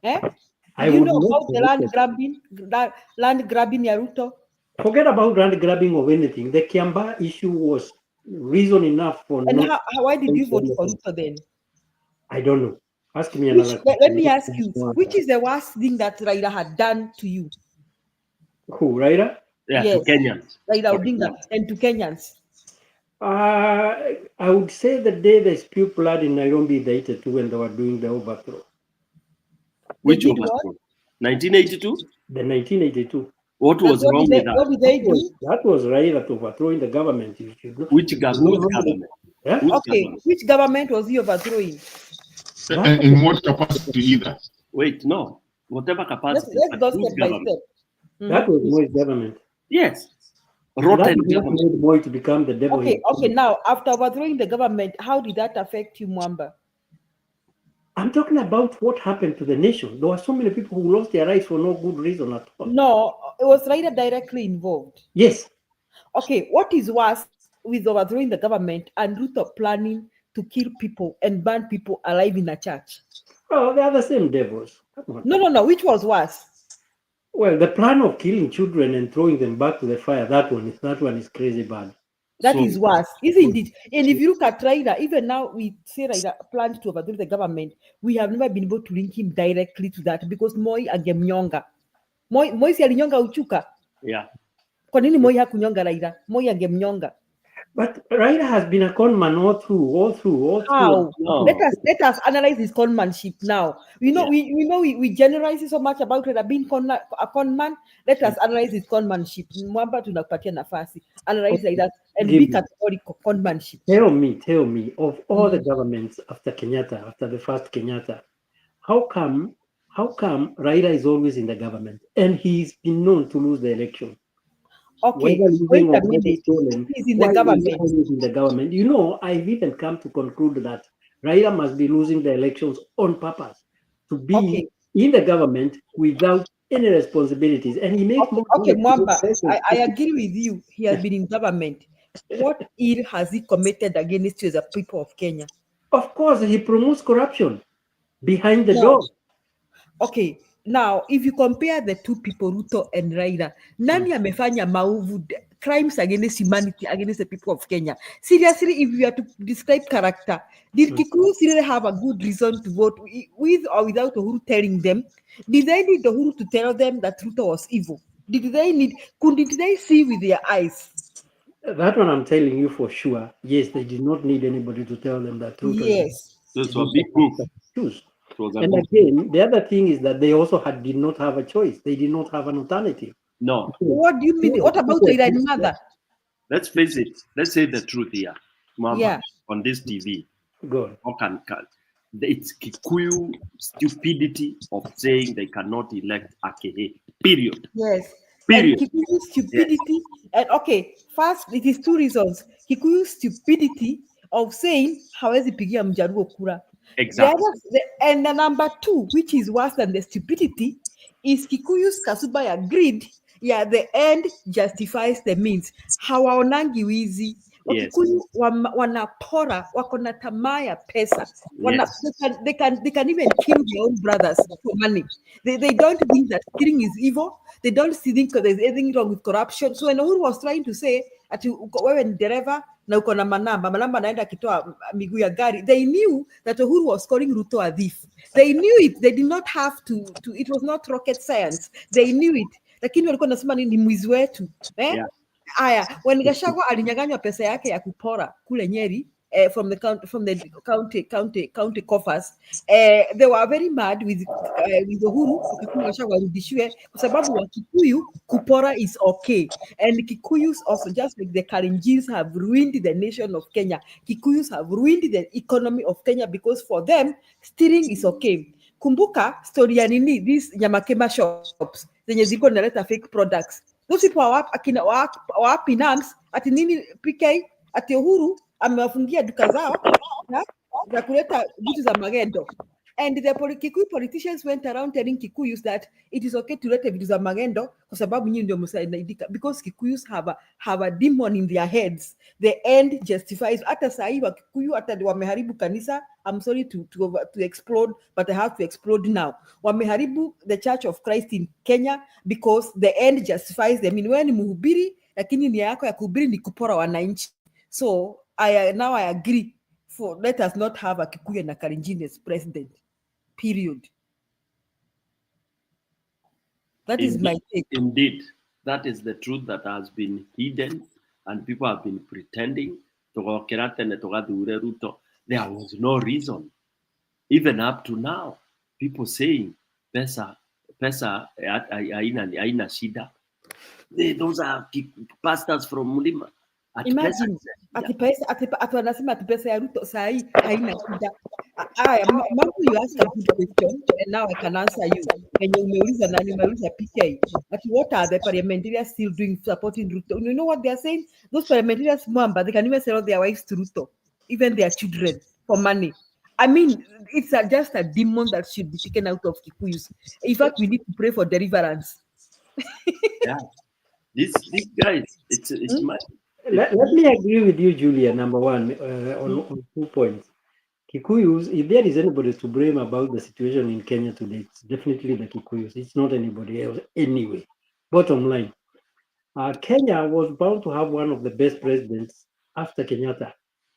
You know about the land grabbing Ruto? Forget about land grabbing of anything. The Kiamba issue was reason enough for. And why did you vote for Ruto then? I don't know. Ask me another. Let me ask you, which is the worst thing that Raila had done to you? Who, Raila? Yeah, to Yes, Kenyans. Raila for Odinga, example. and to Kenyans. I would say the day they spewed blood in Nairobi, the 82, when they were doing the overthrow. Which did overthrow? 1982? The 1982. What was what wrong did they with that? what did they do? That was Raila to overthrowing the government. You should know. Which You should whose know- government? Yeah? Whose Okay, government? which government was he overthrowing? In what capacity either? Wait, no. Whatever capacity, Let's but go whose step by government? step. That was Moi's government. Yes. That Rotten is what government. made Moi to become the devil. Okay, now after overthrowing the government, how did that affect you, Mwamba? I'm talking about what happened to the nation. There were so many people who lost their lives for no good reason at all. No, it was Raila directly involved. Yes. Okay, what is worse with overthrowing the government and Ruto planning to kill people and burn people alive in a church? Oh, they are the same devils. Come on. No. Which was worse? Well, the plan of killing children and throwing them back to the fire, that one is crazy bad. That is worse, isn't it? And if you look at Raila, even now we say Raila planned to overthrow the government, we have never been able to link him directly to that because Moi angemnyonga. Moi si alinyonga Uchuka. Yeah. Kwa nini Moi hakunyonga Raila? Moi angemnyonga. But Raila has been a con man all through. How? No. Let us analyze his conmanship now. We know we generalize so much about Raila being a con man. Let us analyze his conmanship. Mwamba tunakupatia nafasi. Analyze like that and be categorical conmanship. Tell me, of all the governments after Kenyatta, after the first Kenyatta, how come Raila is always in the government and he's been known to lose the election? Okay, Whether losing wait or a whether minute. stolen, He's in why the is he government. always in the government? You know, I've even come to conclude that Raila must be losing the elections on purpose to be in the government without any responsibilities, and he makes more Okay, money. Mwamba, I agree with you. He has been in government. What ill has he committed against you as a people of Kenya? Of course, he promotes corruption behind the No. door. Okay, now if you compare the two people, Ruto and Raila, nani amefanya maovu, crimes against humanity, against the people of Kenya? Seriously, if you are to describe character, did Kikuyu really have a good reason to vote with or without Uhuru telling them? Did they need Uhuru to tell them that Ruto was evil? Did they see with their eyes? That one I'm telling you for sure. Yes, they did not need anybody to tell them that Ruto Yes. Those were big proof. And again, the other thing is that they also did not have a choice. They did not have an alternative. No. What do you mean? What about Raila and mother? Let's face it. Let's say the truth here, Mama, Yeah. on this TV. Good. It's Kikuyu stupidity of saying they cannot elect Akehe. Period. Yes. Period. And Kikuyu stupidity. And okay, first, it is two reasons. Kikuyu stupidity of saying hawezi pigia Mjaruo kura. Exactly. And the number two, which is worse than the stupidity, is Kikuyu's Kasubaya greed. Yeah, the end justifies the means. Hawaonangi wizi. Wakikuyu wanapora, wako na tamaa ya pesa. They can even kill their own brothers for money. They don't think that killing is evil. They don't think there's anything wrong with corruption. So when Uhuru was trying to say ati wewe ni dereva na uko na manamba anaenda akitoa miguu ya gari, they knew that Uhuru was calling Ruto a thief. They knew it. They did not have to it was not rocket science. They knew it. Lakini walikuwa nasema ni mwizi wetu. Aya, when Gachagua alinyang'anywa pesa yake ya kupora kule Nyeri from the county coffers, they were very mad with Uhuru wakasema Gachagua arudishiwe kwa sababu wa Kikuyu kupora is okay, and Kikuyus also, just like the Kalenjins have ruined the nation of Kenya, Kikuyus have ruined the economy of Kenya because for them stealing is okay. Kumbuka story ya nini, these Nyamakema shops zenye zilikuwa zinaleta fake products. Those people are Pinams ati nini PK ati Uhuru amewafungia duka zao za kuleta vitu za magendo. And the Kikuyu politicians went around telling Kikuyus that it is okay to leta vitu za magendo kwa sababu nyinyi ndio msaidika, because Kikuyus have a demon in their heads. The end justifies. Hata sahi wa Kikuyu hata wameharibu kanisa. I'm sorry to explode, but I have to explode now. Wameharibu the Church of Christ in Kenya because the end justifies them. Wewe ni mhubiri lakini nia yako ya kuhubiri ni kupora wananchi. So now I agree let us not have a Kikuyu na Kalenjin as president. Period. That is my take. Indeed. That is the truth that has been hidden, and people have been pretending. There was no reason, even up to now. People saying pesa haina shida. Those are pastors from Mulima. Imagine ati wanasema ati pesa ya Ruto saa hii haina shida. Aya, Mambo, you ask a good question and now I can answer you. Wenye umeuliza nani, umeuliza PK. But what are the parliamentarians still doing supporting Ruto? You know what they are saying? Those parliamentarians, Mwamba, they can even sell their wives to Ruto, even their children, for money. I mean, it's just a demon that should be taken out of Kikuyus. In fact, we need to pray for deliverance. Yeah, these guys, it's my. Let me agree with you, Julia, number one, on 2 points. Kikuyus, if there is anybody to blame about the situation in Kenya today, it's definitely the Kikuyus. It's not anybody else anyway. Bottom line, Kenya was bound to have one of the best presidents after Kenyatta,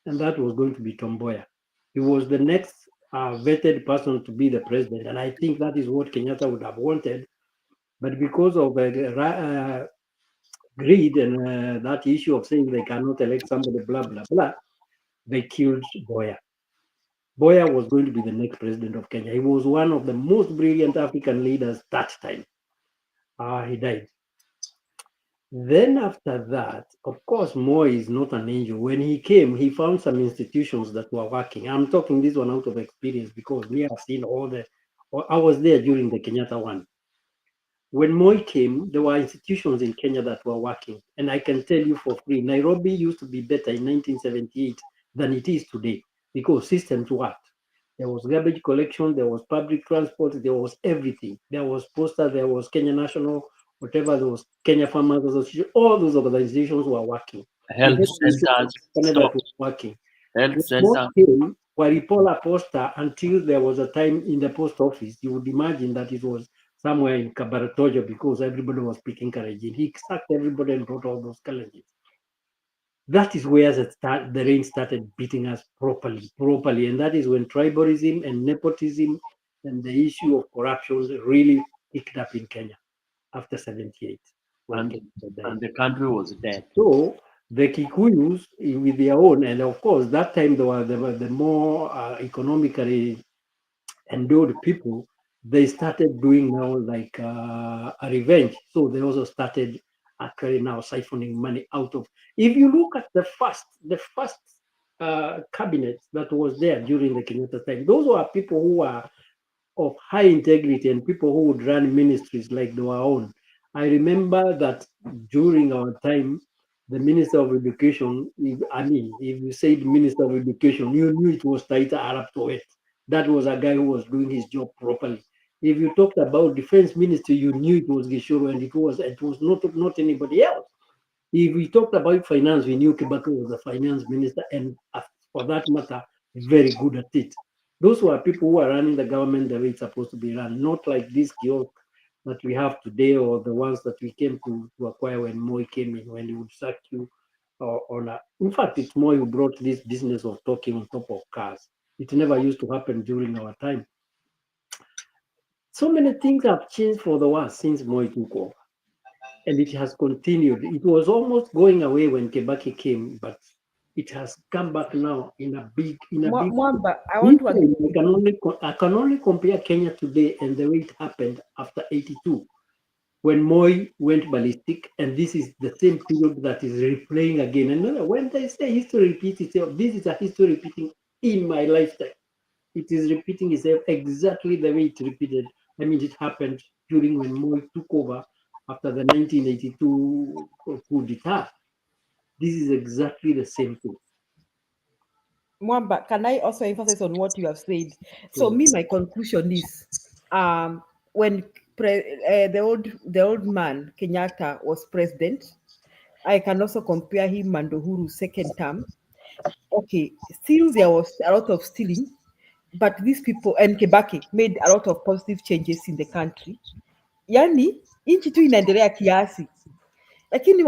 and that was going to be Tom Mboya. He was the next vetted person to be the president, and I think that is what Kenyatta would have wanted. But because of greed and that issue of saying they cannot elect somebody, blah, blah, blah, they killed Mboya. Mboya was going to be the next president of Kenya. He was one of the most brilliant African leaders that time. He died. Then after that, of course, Moi is not an angel. When he came, he found some institutions that were working. I'm talking this one out of experience because we have seen I was there during the Kenyatta one. When Moi came, there were institutions in Kenya that were working. And I can tell you for free, Nairobi used to be better in 1978 than it is today because systems worked. There was garbage collection, there was public transport, there was everything. There was Posta, there was Kenya National, whatever, there was Kenya Farmers Association. All those organizations were working. Health centers, Canada was working. Health center. Came, Walipola Posta, until there was a time in the post office, you would imagine that it was somewhere in Kabaratojo because everybody was speaking Kalenjin. He sacked everybody and brought all those Kalenjins. That is where the rain started beating us properly. And that is when tribalism and nepotism and the issue of corruption really picked up in Kenya after 78. And the country was dead. So the Kikuyus with their own, and of course, that time they were the more economically endowed people, they started doing now like a revenge. So they also started actually now siphoning money out of. If you look at the first cabinet that was there during the Kenyatta time, those were people who were of high integrity and people who would run ministries like their own. I remember that during our time, the Minister of Education, if you said Minister of Education, you knew it was Taita Arab Towet. That was a guy who was doing his job properly. If you talked about Defense Ministry, you knew it was Gishoro, and it was not anybody else. If we talked about finance, we knew Kibaki was the finance minister, and for that matter, very good at it. Those were people who are running the government the way it's supposed to be run, not like this kiosk that we have today or the ones that we came to acquire when Moi came in, when he would sack you in fact, it's Moi who brought this business of talking on top of cars. It never used to happen during our time. So many things have changed for the worse since Moi took over. And it has continued. It was almost going away when Kibaki came, but it has come back now in a big. Mwamba, I want to agree. I can only compare Kenya today and the way it happened after 82, when Moi went ballistic, and this is the same period that is replaying again. And when they say history repeats itself, this is a history repeating in my lifetime. It is repeating itself exactly the way it repeated. I mean, it happened during when Moi took over after the 1982 coup d'etat. This is exactly the same thing. Mwamba, can I also emphasize on what you have said? So my conclusion is, when the old man Kenyatta was president, I can also compare him and Uhuru's second term. Okay, still there was a lot of stealing, but these people and Kibaki made a lot of positive changes in the country. Yani, nchi tu inaendelea kiasi. Lakini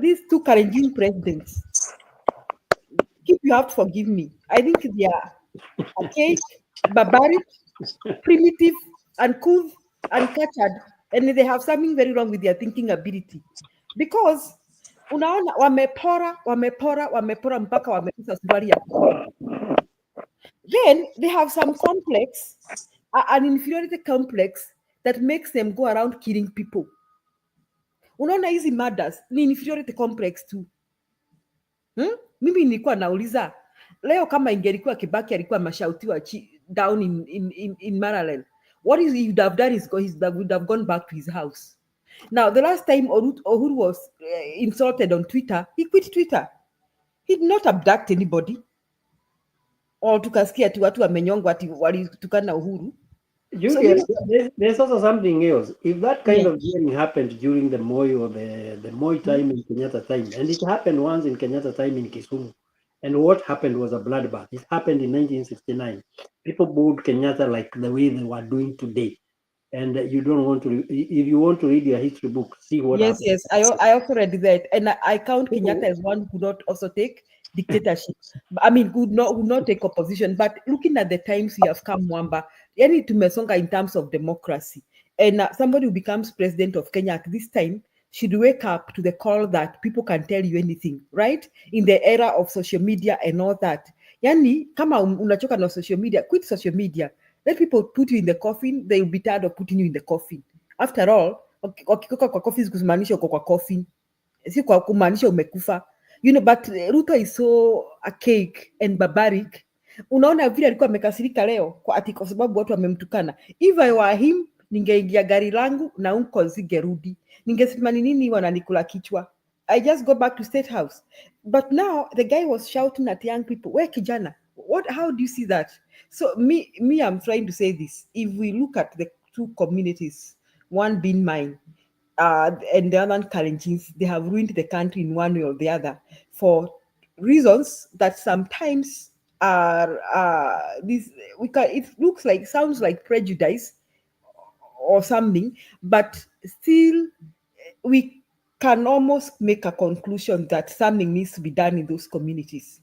these two Kalenjin presidents, you have to forgive me. I think they are archaic, barbaric, primitive, uncouth, uncattered, and they have something very wrong with their thinking ability, because unaona wamepora mpaka wamekusa suruali ya kuoga. Then they have some complex, an inferiority complex that makes them go around killing people. Unaona hizi murders ni inferiority complex tu. Mimi nilikuwa nauliza leo kama ingelikuwa Kibaki alikuwa mashautiwa down in Maryland, what is he would have done is he would have gone back to his house. Now the last time Uhuru was insulted on Twitter, he quit Twitter. He did not abduct anybody. Or tukasikia tu watu wamenyongwa ati walitukana Uhuru. Julia, there's also something else. If that kind of hearing happened during the Moi or the Moi time in Kenyatta time, and it happened once in Kenyatta time in Kisumu, and what happened was a bloodbath. It happened in 1969. People booed Kenyatta like the way they were doing today. And you don't want to, if you want to read your history book, see what happened. Yes, I also read that, and I count Kenyatta as one who could not also take dictatorship. I mean, would not take opposition. But looking at the times we have come, Mwamba, yani tumesonga in terms of democracy, and somebody who becomes president of Kenya at this time should wake up to the call that people can tell you anything, right? In the era of social media and all that. Yani, kama unachoka na social media, quit social media. Let people put you in the coffin. They will be tired of putting you in the coffin. After all, wakikoka kwa coffin kumaanisha uko kwa coffin, si kwa kumaanisha umekufa. You know, but Ruto is so archaic and barbaric. Unaona vile alikuwa amekasirika leo kwa sababu watu wamemtukana. If I were him, ningeingia gari langu na unko zingerudi. Ningesema ni nini wananikula kichwa. I just go back to State House. But now the guy was shouting at young people, "We kijana, how do you see that?" So me, I'm trying to say this. If we look at the two communities, one being mine, and the other Kalenjins, they have ruined the country in one way or the other for reasons that sometimes are it sounds like prejudice or something, but still we can almost make a conclusion that something needs to be done in those communities.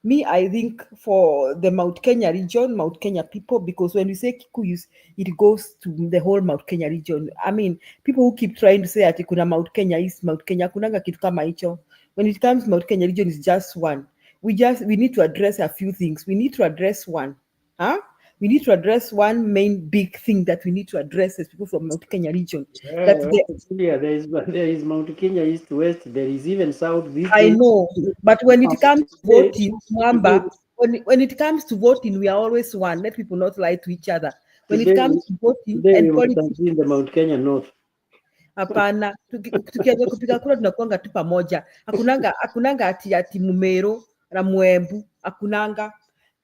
Me, I think for the Mount Kenya region, Mount Kenya people, because when we say Kikuyus, it goes to the whole Mount Kenya region. I mean, people who keep trying to say ati kuna Mount Kenya East, Mount Kenya, kunanga kitu kama hicho. When it comes to Mount Kenya region, it's just one. We need to address a few things. We need to address one. We need to address one main big thing that we need to address as people from Mount Kenya region. There is Mount Kenya East, West, there is even South. I know, but when it comes to voting, Mwamba, when it comes to voting, we are always one. Let people not lie to each other. When it comes to voting and politics, in the Mount Kenya North. Hapana, tukianza kupiga kura tunakuanga tu pamoja. Hakunanga ati Mumero na Mwembu, hakunanga.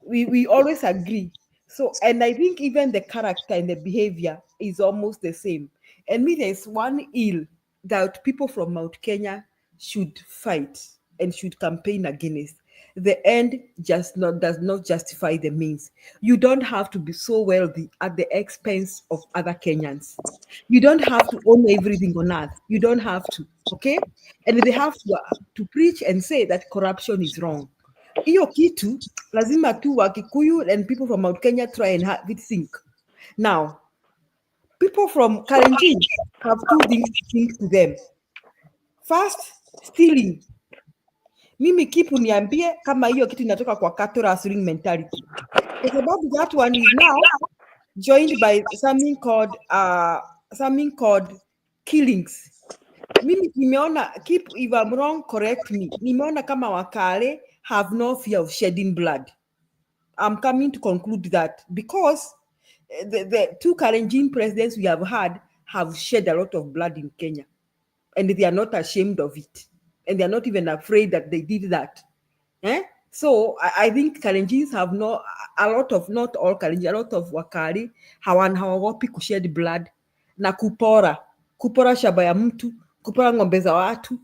We always agree. So, and I think even the character and the behavior is almost the same. And me, there's one ill that people from Mount Kenya should fight and should campaign against. The end does not justify the means. You don't have to be so wealthy at the expense of other Kenyans. You don't have to own everything on earth. You don't have to, okay? And they have to preach and say that corruption is wrong. Hiyo kitu lazima tu Wakikuyu and people from Mount Kenya try and have it sink. Now, people from Kalenjin have two things to think to them. First, stealing. Mimi kipu niambie kama hiyo kitu inatoka kwa cattle stealing mentality. Kwa sababu that one is now joined by something called killings. Mimi nimeona, if I'm wrong, correct me. Nimeona kama Wakale have no fear of shedding blood. I'm coming to conclude that because the two Kalenjin presidents we have had have shed a lot of blood in Kenya, and they are not ashamed of it, and they are not even afraid that they did that. So I think Kalenjins have a lot of, not all Kalenjin, a lot of Wakali hawaogopi kushed blood na kupora shamba ya mtu, kupora ng'ombe za watu.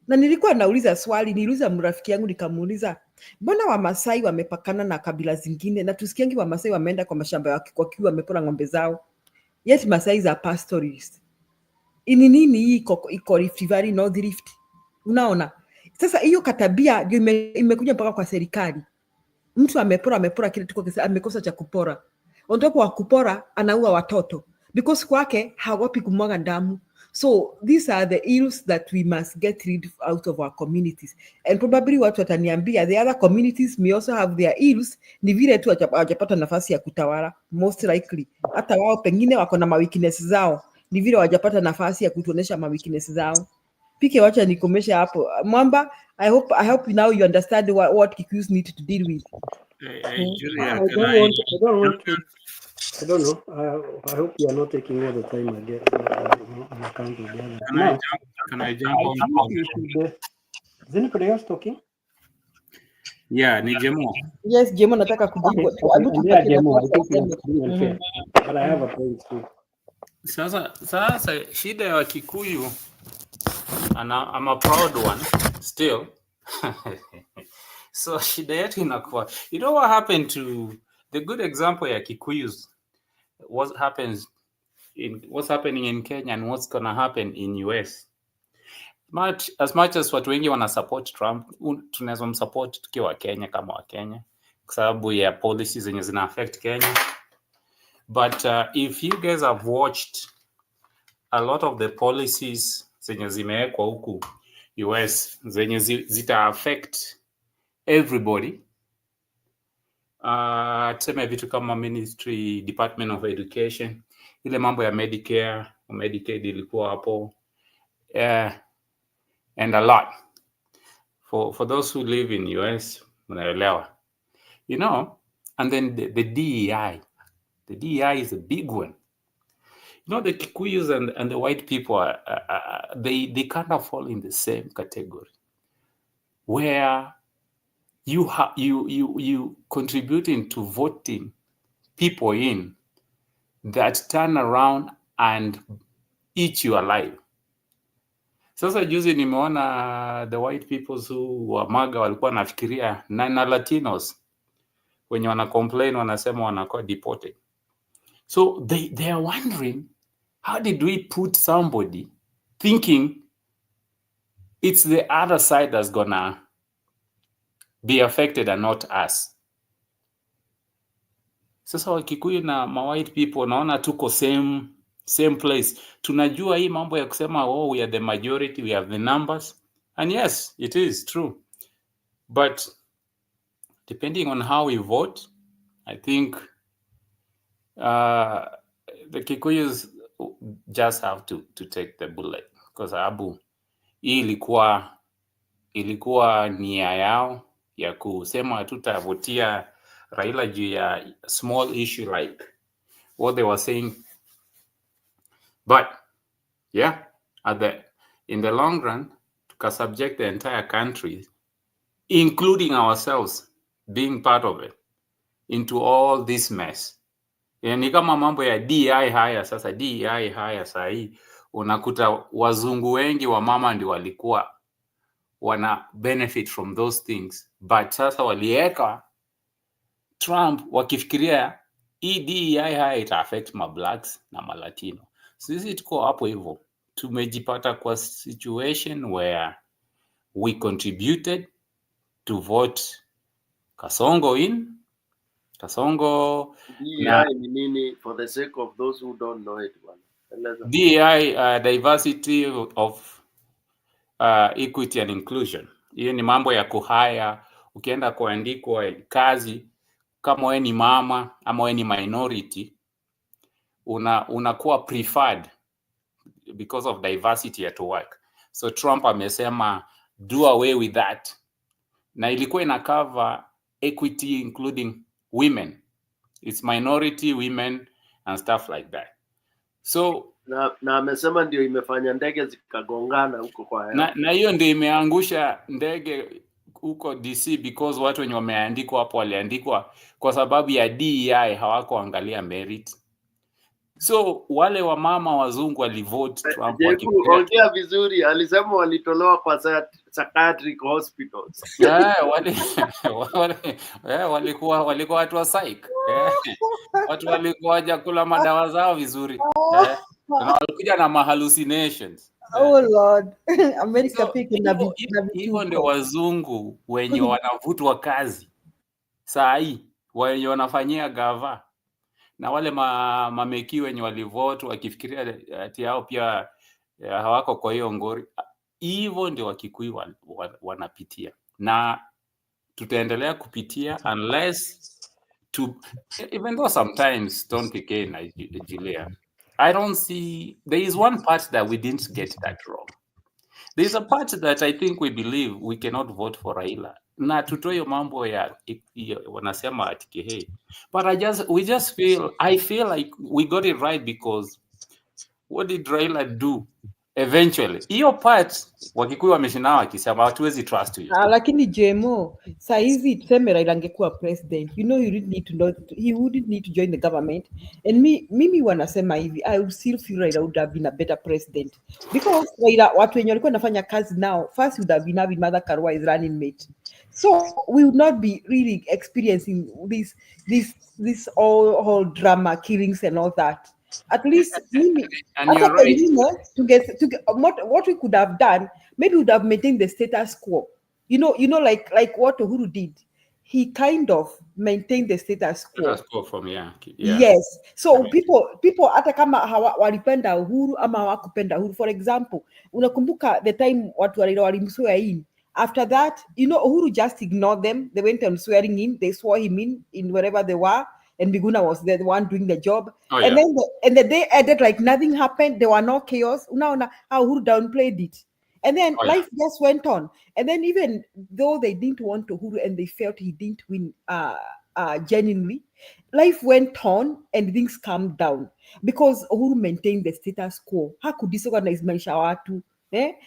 Na nilikuwa nauliza swali, niliuliza mrafiki yangu nikamuuliza, mbona Wamasai wamepakana na kabila zingine na tusikiangi Wamasai wameenda kwa mashamba ya Kikuyu wamepora ng'ombe zao? Yet Masai are pastoralists. Ini nini hii iko Rift Valley, North Rift? Unaona? Sasa hiyo katabia ndio imekuja mpaka kwa serikali. Mtu amepora kile tuko amekosa cha kupora. On top wa kupora anaua watoto. because kwake hagopi kumwaga damu. So these are the ills that we must get rid out of our communities, and probably watu wataniambia the other communities may also have their ills, ni vile tu hawajapata nafasi ya kutawala most likely. Hata wao pengine wako na weakness zao, ni vile hawajapata nafasi ya kutuonesha weakness zao. Pike, wacha nikomesha hapo. Mwamba, I hope now you understand what Kikuyus need to deal with. Julian, I don't want to. I don't know. I hope you are not taking all the time again. On account of the others. Now, can I jump on? Is anybody else talking? Yeah, ni Jemo. Yes, Jemo nataka kujibu. Yeah, Jemo, I think you are being unfair. But I have a point too. Sasa shida ya Kikuyu, and I'm a proud one still. So shida yetu inakuwa, you know what happened to the good example ya Kikuyus, what's happening in Kenya and what's gonna happen in US. As much as watu wengi wana support Trump, tunaweza msupport tukiwa Kenya kama wa Kenya kwa sababu ya policies zenye zina affect Kenya. But if you guys have watched a lot of the policies zenye zimewekwa huku US zenye zita affect everybody, tuseme vitu kama Ministry, Department of Education, ile mambo ya Medicare, Medicaid ilikuwa hapo, and a lot. For those who live in US, mnaelewa, you know. And then the DEI. The DEI is a big one. You know, the Kikuyus and the white people they kind of fall in the same category, where you contributing to voting people in that turn around and eat you alive. Sasa juzi nimeona the white people who wa MAGA walikuwa nafikiria na Latinos wenye wana complain wanasema wanakuwa deported. So they are wondering, how did we put somebody thinking it's the other side that's gonna be affected and not us? Sasa Wakikuyu na white people naona tuko same place. Tunajua hii mambo ya kusema we are the majority, we have the numbers, and yes, it is true. But depending on how we vote, I think the Kikuyus just have to take the bullet, because hii ilikuwa nia yao ya kusema tutavotia Raila juu ya small issue like what they were saying. But yeah, in the long run, to subject the entire country, including ourselves being part of it, into all this mess. Ni kama mambo ya DEI haya sasa, DEI haya sahi, unakuta wazungu wengi wa mama ndio walikuwa wana benefit from those things, but sasa walieka Trump wakifikiria hii DEI haya ita affect ma blacks na ma Latino. Sisi tuko hapo hivyo, tumejipata kwa situation where we contributed to vote Kasongo in. Kasongo DEI ni nini, for the sake of those who don't know it? DEI, diversity of equity and inclusion. Hiyo ni mambo ya kuhaya, ukienda kuandikwa kazi, kama wewe ni mama ama wewe ni minority, unakuwa preferred because of diversity at work. So Trump amesema do away with that, na ilikuwa ina cover equity including women, it's minority women and stuff like that. So na amesema ndio imefanya ndege zikagongana huko kwa hewa, na hiyo ndio imeangusha ndege huko DC, because watu wenye wameandikwa hapo waliandikwa kwa sababu ya DEI, hawakuangalia merit. So wale wa mama wazungu walivote Trump ongea vizuri, alisema walitolewa kwa psychiatric hospitals. Walikuwa watu wa psych. Watu walikuwa hajakula madawa zao vizuri. Na walikuja na hallucinations. Oh Lord. America piki na vitu. Hivyo ndio wazungu wenye wanavutwa kazi saa hii, wenye wanafanyia gava. na wale mameki wenye walivote wakifikiria ati hao pia hawako kwa hiyo ngori. Hivyo ndio Wakikuyu wanapitia, na tutaendelea kupitia unless even though sometimes don't begin, Julia, I don't see, there is one part that we didn't get that wrong. There is a part that I think we believe we cannot vote for Raila. Na tutoyo mambo ya wanasema ati but I feel like we got it right, because what did Raila do eventually? Hiyo part Wakikuyu wameshinda wakisema hatuwezi trust you. Lakini JMO, saizi tuseme Raila angekuwa president, he wouldn't need to join the government. And mimi wanasema hivi, I would still feel Raila would have been a better president, because Raila, watu wenye walikuwa nafanya kazi now, first would have been having Mother Karua as running mate, so we would not be really experiencing this all drama, killings and all that. At least and you're right. What we could have done, maybe we would have maintained the status quo. Like what Uhuru did. He kind of maintained the status quo. Status quo from Yes. So people hata kama walipenda Uhuru ama hawakupenda Uhuru. For example, unakumbuka the time watu walimswear in. After that, Uhuru just ignored them. They went on swearing in. They swore him in wherever they were. And Miguna was the one doing the job. Oh, and yeah. then the day ended like nothing happened. There were no chaos. Unaona how Uhuru downplayed it. And then life just went on. And then even though they didn't want Uhuru and they felt he didn't win genuinely, life went on and things calmed down because Uhuru maintained the status quo. Hakudisorganize maisha watu.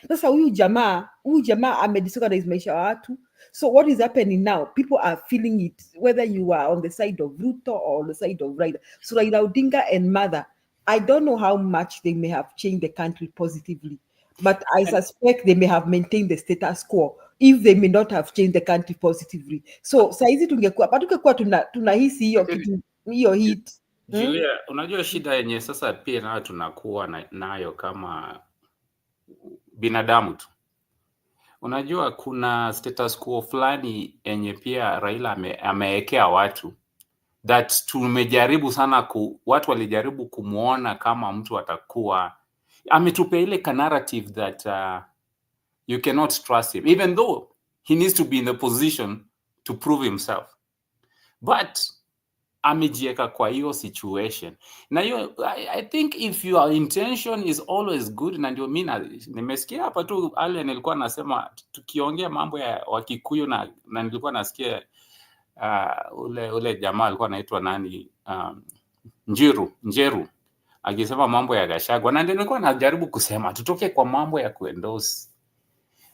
Sasa huyu jamaa amedisorganize maisha watu. So what is happening now? People are feeling it, whether you are on the side of Ruto or on the side of Raila. So Raila Odinga and Mother, I don't know how much they may have changed the country positively, but I suspect they may have maintained the status quo if they may not have changed the country positively. So saizi tungekuwa tunahisi hiyo hit. Julia, unajua shida yenye sasa pia nayo tunakuwa nayo kama binadamu tu. Unajua kuna status quo fulani yenye pia Raila ameekea watu that tumejaribu sana watu walijaribu kumuona kama mtu atakuwa ametupa ile narrative that you cannot trust him even though he needs to be in the position to prove himself, but amejieka kwa hiyo situation. Na hiyo I think if your intention is always good, na ndio mimi nimesikia hapa tu Allen alikuwa anasema tukiongea mambo ya Wakikuyu na nilikuwa nasikia ule jamaa alikuwa anaitwa nani, Njeru akisema mambo ya Gachagua, na ndio nilikuwa najaribu kusema tutoke kwa mambo ya kuendorse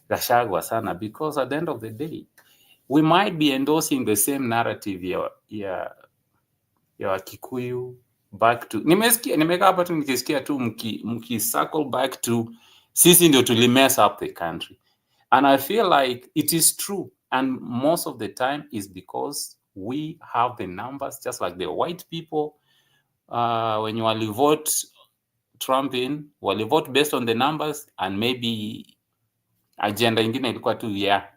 Gachagua sana, because at the end of the day we might be endorsing the same narrative ya Wakikuyu back to nimekaa hapa tu nikisikia tu mki circle back to sisi ndio mess up the country, and I feel like it is true, and most of the time is because we have the numbers, just like the white people when you walivote Trump in, walivote based on the numbers, and maybe agenda ingine ilikuwa tu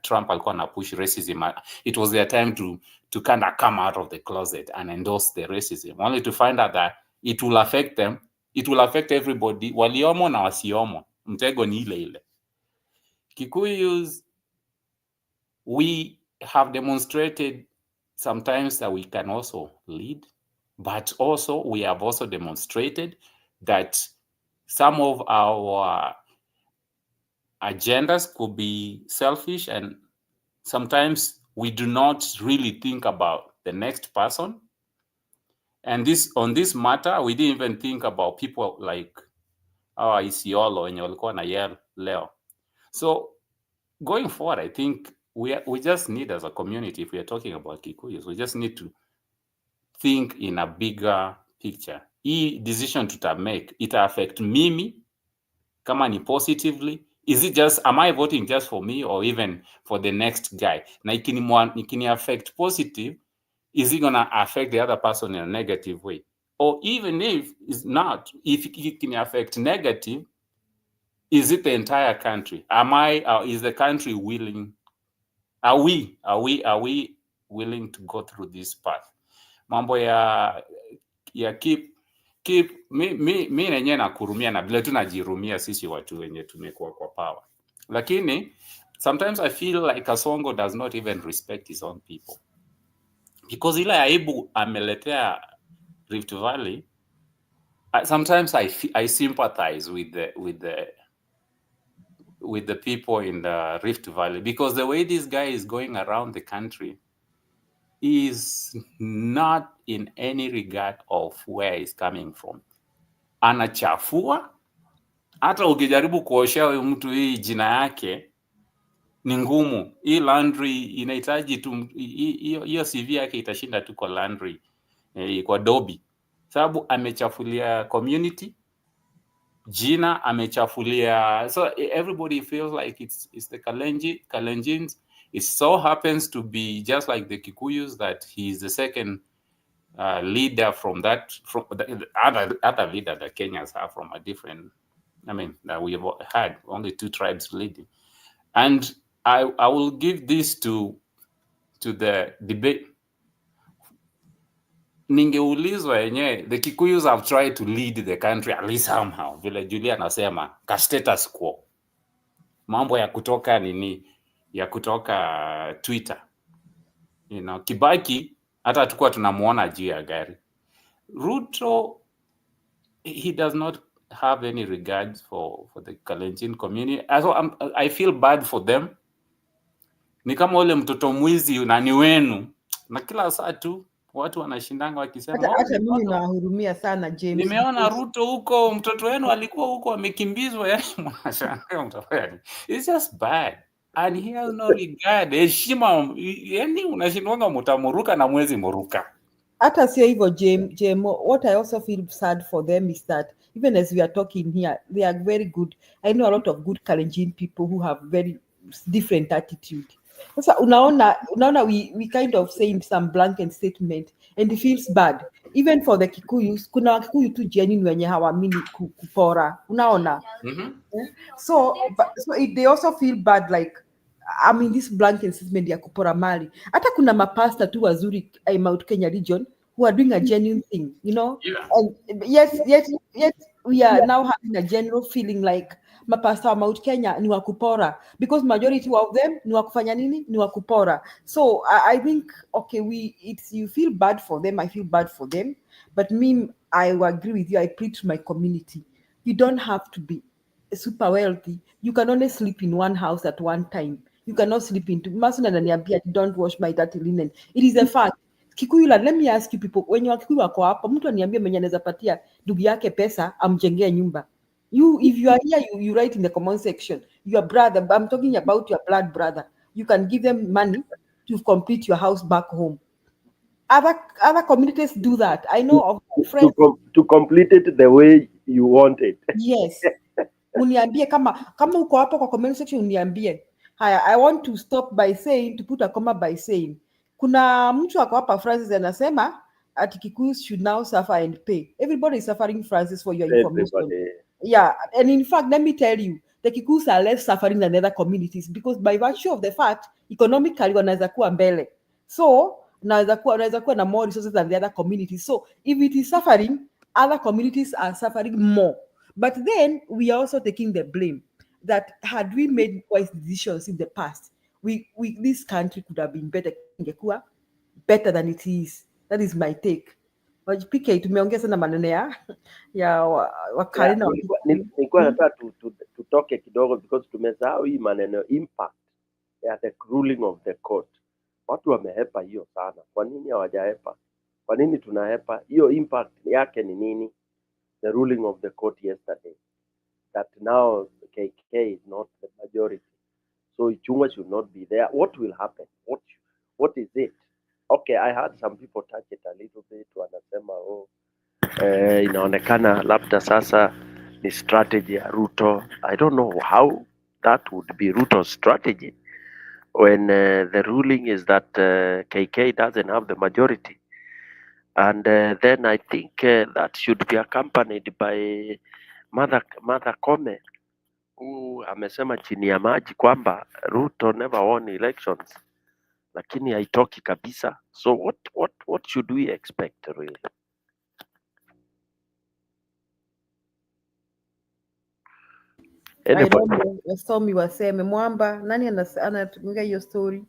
Trump alikuwa na push racism. It was their time to kind of come out of the closet and endorse the racism, only to find out that it will affect them, it will affect everybody, waliomo na wasiomo. Mtego ni ile. Kikuyus, we have demonstrated sometimes that we can also lead, but also we have also demonstrated that some of our agendas could be selfish, and sometimes we do not really think about the next person. And on this matter, we didn't even think about people like Isiolo and walikuwa na yell leo. So going forward, I think we just need, as a community, if we are talking about Kikuyus, we just need to think in a bigger picture. Hii decision make, it affect mimi kama ni positively. Is it just, am I voting just for me or even for the next guy? Na ikini affect positive, is it gonna affect the other person in a negative way? Or even if it's not, if it can affect negative, is it the entire country? Is the country willing? Are we willing to go through this path? Mambo ya mi nenyewe nakurumia na vile tunajirumia sisi watu wenye tumekuwa kwa power, lakini sometimes I feel like Kasongo does not even respect his own people, because ile aibu ameletea Rift Valley. Sometimes I sympathize with the people in the Rift Valley, because the way this guy is going around the country is not in any regard of where he's coming from. Anachafua. Hata ukijaribu kuoshea huyu mtu hii jina yake ni ngumu. Hii laundry inahitaji tu hiyo CV yake itashinda tu kwa laundry, kwa dobi, sababu amechafulia community jina, amechafulia, so everybody feels like it's the Kalenjins. It so happens to be just like the Kikuyus that he is the second leader from the other leader that Kenyans have from a different, that we have had only 2 tribes leading. And I will give this to the debate. Ningeulizwa yenyewe, the Kikuyus have tried to lead the country at least somehow, vile Julia anasema ka status quo, mambo ya kutoka ya kutoka Twitter, Kibaki hata tukua tunamuona juu ya gari. Ruto, he does not have any regards for the Kalenjin community. I feel bad for them. Ni kama ule mtoto mwizi na ni wenu, na kila saa tu watu wanashindanga wakisema hata mimi nawahurumia sana James. Nimeona Ruto huko, mtoto wenu alikuwa huko amekimbizwa, yani mnashangaa mtoto yani. It's just bad. And he has no regard. Heshima, yani unashindwanga mtamuruka na mwezi muruka. Hata sio hivyo Jemo, what I also feel sad for them is that even as we are talking here, they are very good. I know a lot of good Kalenjin people who have very different attitude. Sasa unaona we kind of saying some blanket statement and it feels bad. Even for the Kikuyus, kuna Wakikuyu tu genuine wenye hawaamini kupora. Unaona? So they also feel bad, like this blanket statement ya kupora mali. Hata kuna mapasta tu wazuri Mount Kenya region who are doing a genuine thing, Yeah. And yet we are now having a general feeling like mapasta wa Mount Kenya ni wakupora, because majority of them ni wakufanya nini? Ni wakupora. So I think, okay, you feel bad for them, I feel bad for them, but I agree with you. I preach to my community. You don't have to be super wealthy. You can only sleep in one house at one time. You cannot sleep in two. Don't wash my dirty linen. It is a fact. Kikuyu, let me ask you people, when you are Kikuyu wako hapa, mtu aniambie mwenye anaweza patia ndugu yake pesa amjengee nyumba. If you are here, you write in the comment section. Your brother, I'm talking about your blood brother. You can give them money to complete your house back home. Other communities do that. I know of friends to complete it the way you want it. Yes. Uniambie kama uko hapo kwa comment section, uniambie. Haya, I want to stop by saying, to put a comma by saying, kuna mtu ako hapa Francis anasema ati Kikuyus should now suffer and pay. Everybody is suffering, Francis, for your information. Everybody. Yeah, and in fact, let me tell you, the Kikuyus are less suffering than other communities, because by virtue of the fact, economically wanaweza kuwa mbele. So, wanaweza kuwa na more resources than the other communities. So, if it is suffering, other communities are suffering more. But then we are also taking the blame that had we made wise decisions in the past, this country could have been better than it is. That is my take. PK, tumeongea sana maneno ya Wakalina. Nilikuwa nataka tutoke kidogo because tumesahau hii maneno impact ya the ruling of the court. Watu wamehepa hiyo sana. Kwa nini hawajahepa? Kwa nini tunahepa? Hiyo impact yake ni nini? The ruling of the court yesterday, that now KK is not the majority, so Ichung'wa should not be there. What will happen? What is it? Okay, I heard some people touch it a little bit, wanasema inaonekana labda sasa ni strategy ya Ruto. I don't know how that would be Ruto's strategy when the ruling is that KK doesn't have the majority. And then I think that should be accompanied by Martha Koome, who amesema chini ya maji kwamba Ruto never won elections, lakini haitoki kabisa. So what should we expect really? Nairobi wasomi waseme Mwamba nani anatunga hiyo story?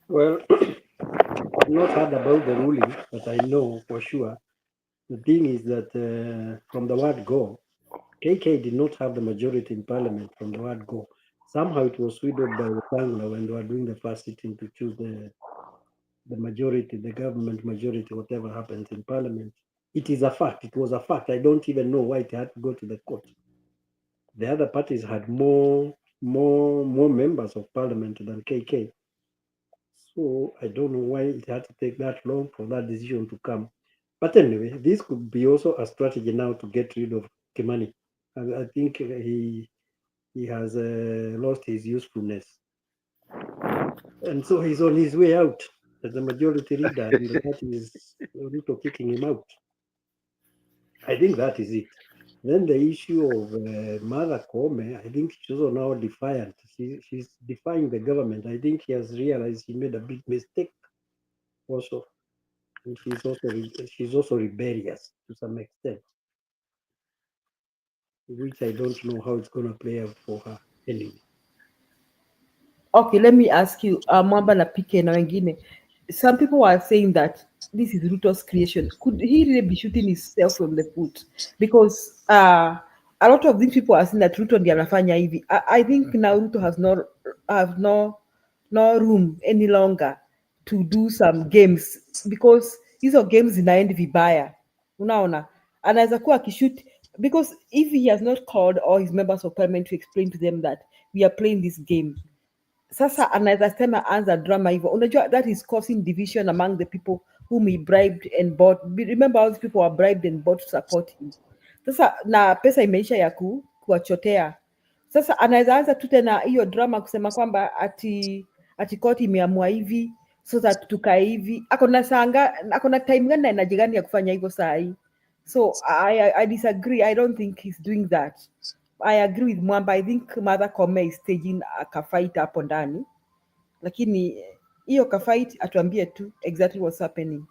Well, I've not heard about the ruling, but I know for sure. The thing is that from the word go, KK did not have the majority in parliament from the word go. Somehow it was swindled by Wetangula when they were doing the first sitting to choose the majority, the government majority, whatever happens in parliament. It is a fact. It was a fact. I don't even know why it had to go to the court. The other parties had more members of parliament than KK. So I don't know why it had to take that long for that decision to come. But anyway, this could be also a strategy now to get rid of Kimani. I think he has lost his usefulness. And so he's on his way out as the majority leader, and that is Ruto kicking him out. I think that is it. Then the issue of Mother Kome, I think she's also now defiant. She's defying the government. I think he has realized he made a big mistake also. And she's also rebellious to some extent, which I don't know how it's going to play out for her anyway. Okay, let me ask you, Mwamba na PK na wengine. Some people are saying that this is Ruto's creation. Could he really be shooting himself from the foot? Because a lot of these people are saying that Ruto ndiye anafanya hivi. I think now Ruto has no room any longer to do some games because hizo games zinaend vibaya. Unaona? Anaweza kuwa akishoot because if he has not called all his members of parliament to explain to them that we are playing this game, sasa anaweza sema anza drama hivyo. Unajua that is causing division among the people whom he bribed and bought. Remember all these people were bribed and bought to support him. Sasa na pesa imeisha ya kuwachotea. Sasa anaweza anza tu tena hiyo drama kusema kwamba ati koti imeamua hivi so that tukae hivi. Akona time gani na energy gani ya kufanya hivyo saa hii? So I disagree. I don't think he's doing that. I agree with Mwamba. I think Mother Kome is staging a kafight hapo ndani, lakini hiyo kafight atuambie tu exactly what's happening.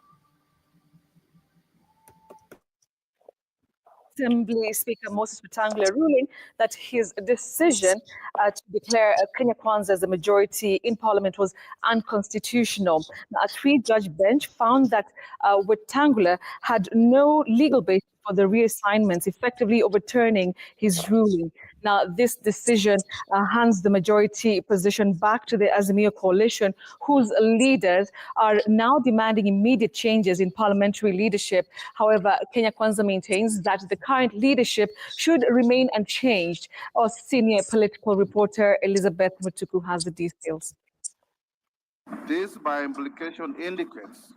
Assembly Speaker Moses Wetangula ruling that his decision to declare Kenya Kwanza as a majority in Parliament was unconstitutional. Now, a three-judge bench found that Wetangula had no legal basis for the reassignments, effectively overturning his ruling. Now, this decision hands the majority position back to the Azimio coalition, whose leaders are now demanding immediate changes in parliamentary leadership. However, Kenya Kwanza maintains that the current leadership should remain unchanged. Our senior political reporter Elizabeth Mutuku has the details. This, by implication, indicates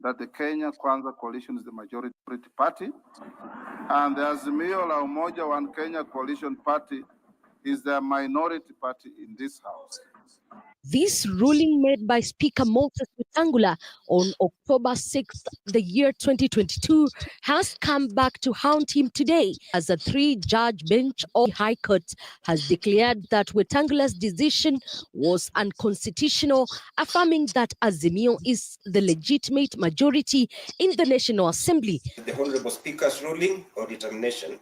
that the Kenya Kwanza coalition is the majority party, and the Azimio la Umoja One Kenya coalition party is the minority party in this house. This ruling made by Speaker Moses Wetangula on October 6th, the year 2022, has come back to haunt him today as a three-judge bench of the High Court has declared that Wetangula's decision was unconstitutional, affirming that Azimio is the legitimate majority in the National Assembly. The Honorable Speaker's ruling or determination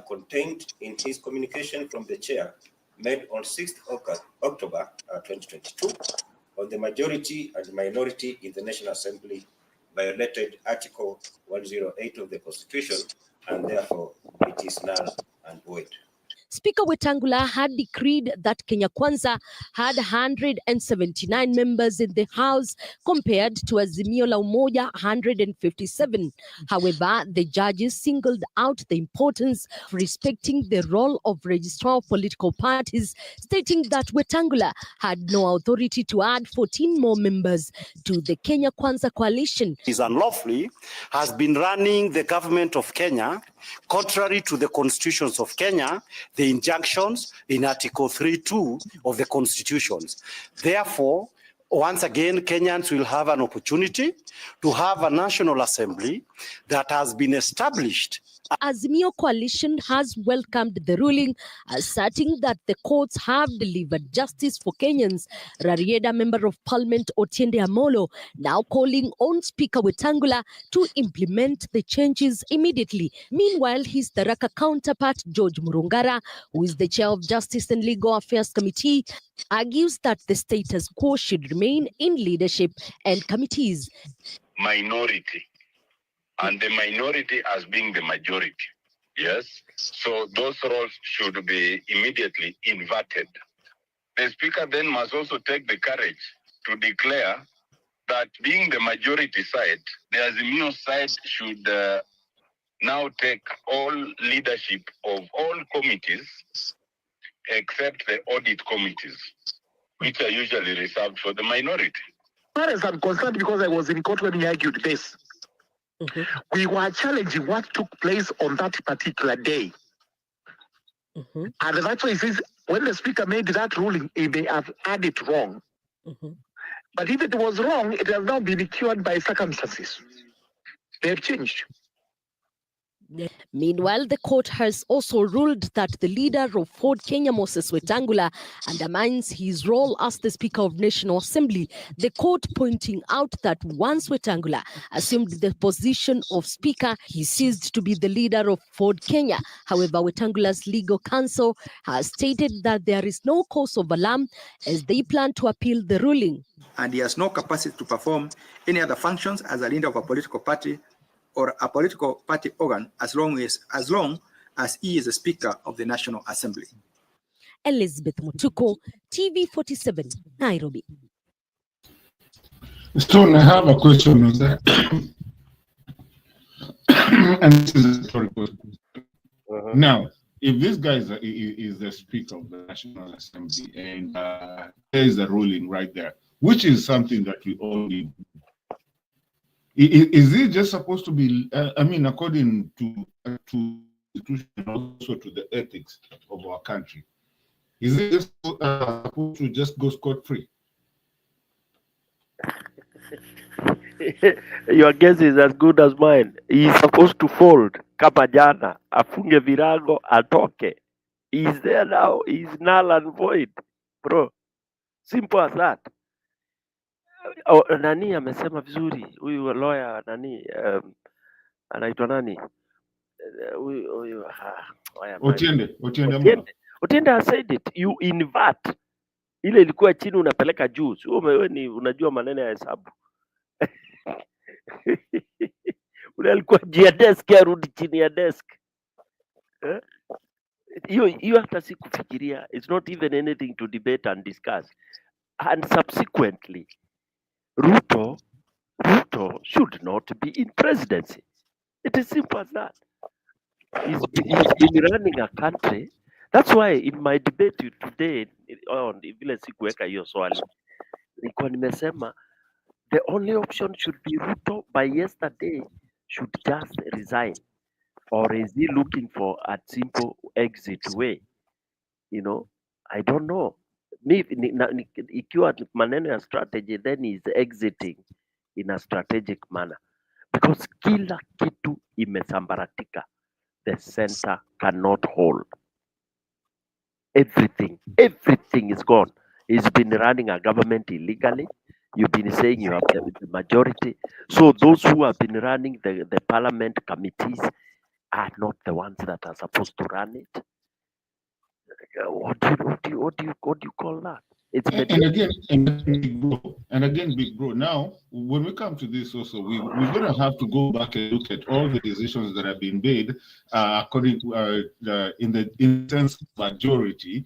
contained in his communication from the chair made on 6th October 2022 on the majority and minority in the National Assembly violated Article 108 of the Constitution, and therefore it is null and void. Speaker Wetangula had decreed that Kenya Kwanza had 179 members in the House compared to Azimio la Umoja 157. However, the judges singled out the importance of respecting the role of registrar of political parties, stating that Wetangula had no authority to add 14 more members to the Kenya Kwanza coalition. Is unlawfully has been running the government of Kenya contrary to the constitutions of Kenya, the injunctions in Article 3.2 of the constitutions. Therefore, once again, Kenyans will have an opportunity to have a National Assembly that has been established Azimio coalition has welcomed the ruling, asserting that the courts have delivered justice for Kenyans. Rarieda Member of Parliament Otiende Amolo now calling on Speaker Wetangula to implement the changes immediately. Meanwhile, his Tharaka counterpart George Murungara, who is the chair of Justice and Legal Affairs Committee, argues that the status quo should remain in leadership and committees. Minority, and the minority as being the majority. Yes, so those roles should be immediately inverted. The speaker then must also take the courage to declare that being the majority side, the Azimio side should now take all leadership of all committees except the audit committees, which are usually reserved for the minority. As far as I'm concerned, because I was in court when we argued this, we were challenging what took place on that particular day. And that's why it says when the speaker made that ruling, he may have had it wrong. But if it was wrong, it has now been cured by circumstances. They have changed. Meanwhile, the court has also ruled that the leader of Ford Kenya, Moses Wetangula, undermines his role as the Speaker of National Assembly. The court pointing out that once Wetangula assumed the position of Speaker, he ceased to be the leader of Ford Kenya. However, Wetangula's legal counsel has stated that there is no cause of alarm as they plan to appeal the ruling. And he has no capacity to perform any other functions as a leader of a political party or a political party organ as long as he is a Speaker of the National Assembly. Elizabeth Mutuko, TV47, Nairobi. Stone, I have a question on that. And this is a rhetorical question. Now, if this guy is the Speaker of the National Assembly and there is a ruling right there, which is something that we all need. Is it just supposed to be, according to the Constitution and also to the ethics of our country, is it just supposed to just go scot-free? Your guess is as good as mine. He is supposed to fold kama jana, afunge virago, atoke. He is there now. He is null and void, bro. Simple as that. Oh, nani amesema vizuri huyu lawyer nani anaitwa nani huyu Otiende has said it. You invert ile ilikuwa chini unapeleka juu, sio wewe ni unajua maneno ya hesabu. Ule alikuwa juu ya desk arudi chini ya desk. Hiyo hata si kufikiria. It's not even anything to debate and discuss. And subsequently Ruto should not be in presidency. It is simple as that. He's been running a country. That's why in my debate today on vile sikuweka hiyo swali, nilikuwa nimesema the only option should be Ruto by yesterday should just resign, or is he looking for a simple exit way? You know, I don't know. Ikiwa maneno ya strategy, then he's exiting in a strategic manner because kila kitu imesambaratika. The center cannot hold. Everything is gone. He's been running a government illegally. You've been saying you have the majority. So those who have been running the parliament committees are not the ones that are supposed to run it. What do you call that? It's and again, big bro. Now, when we come to this, also we're gonna have to go back and look at all the decisions that have been made according to in the sense of majority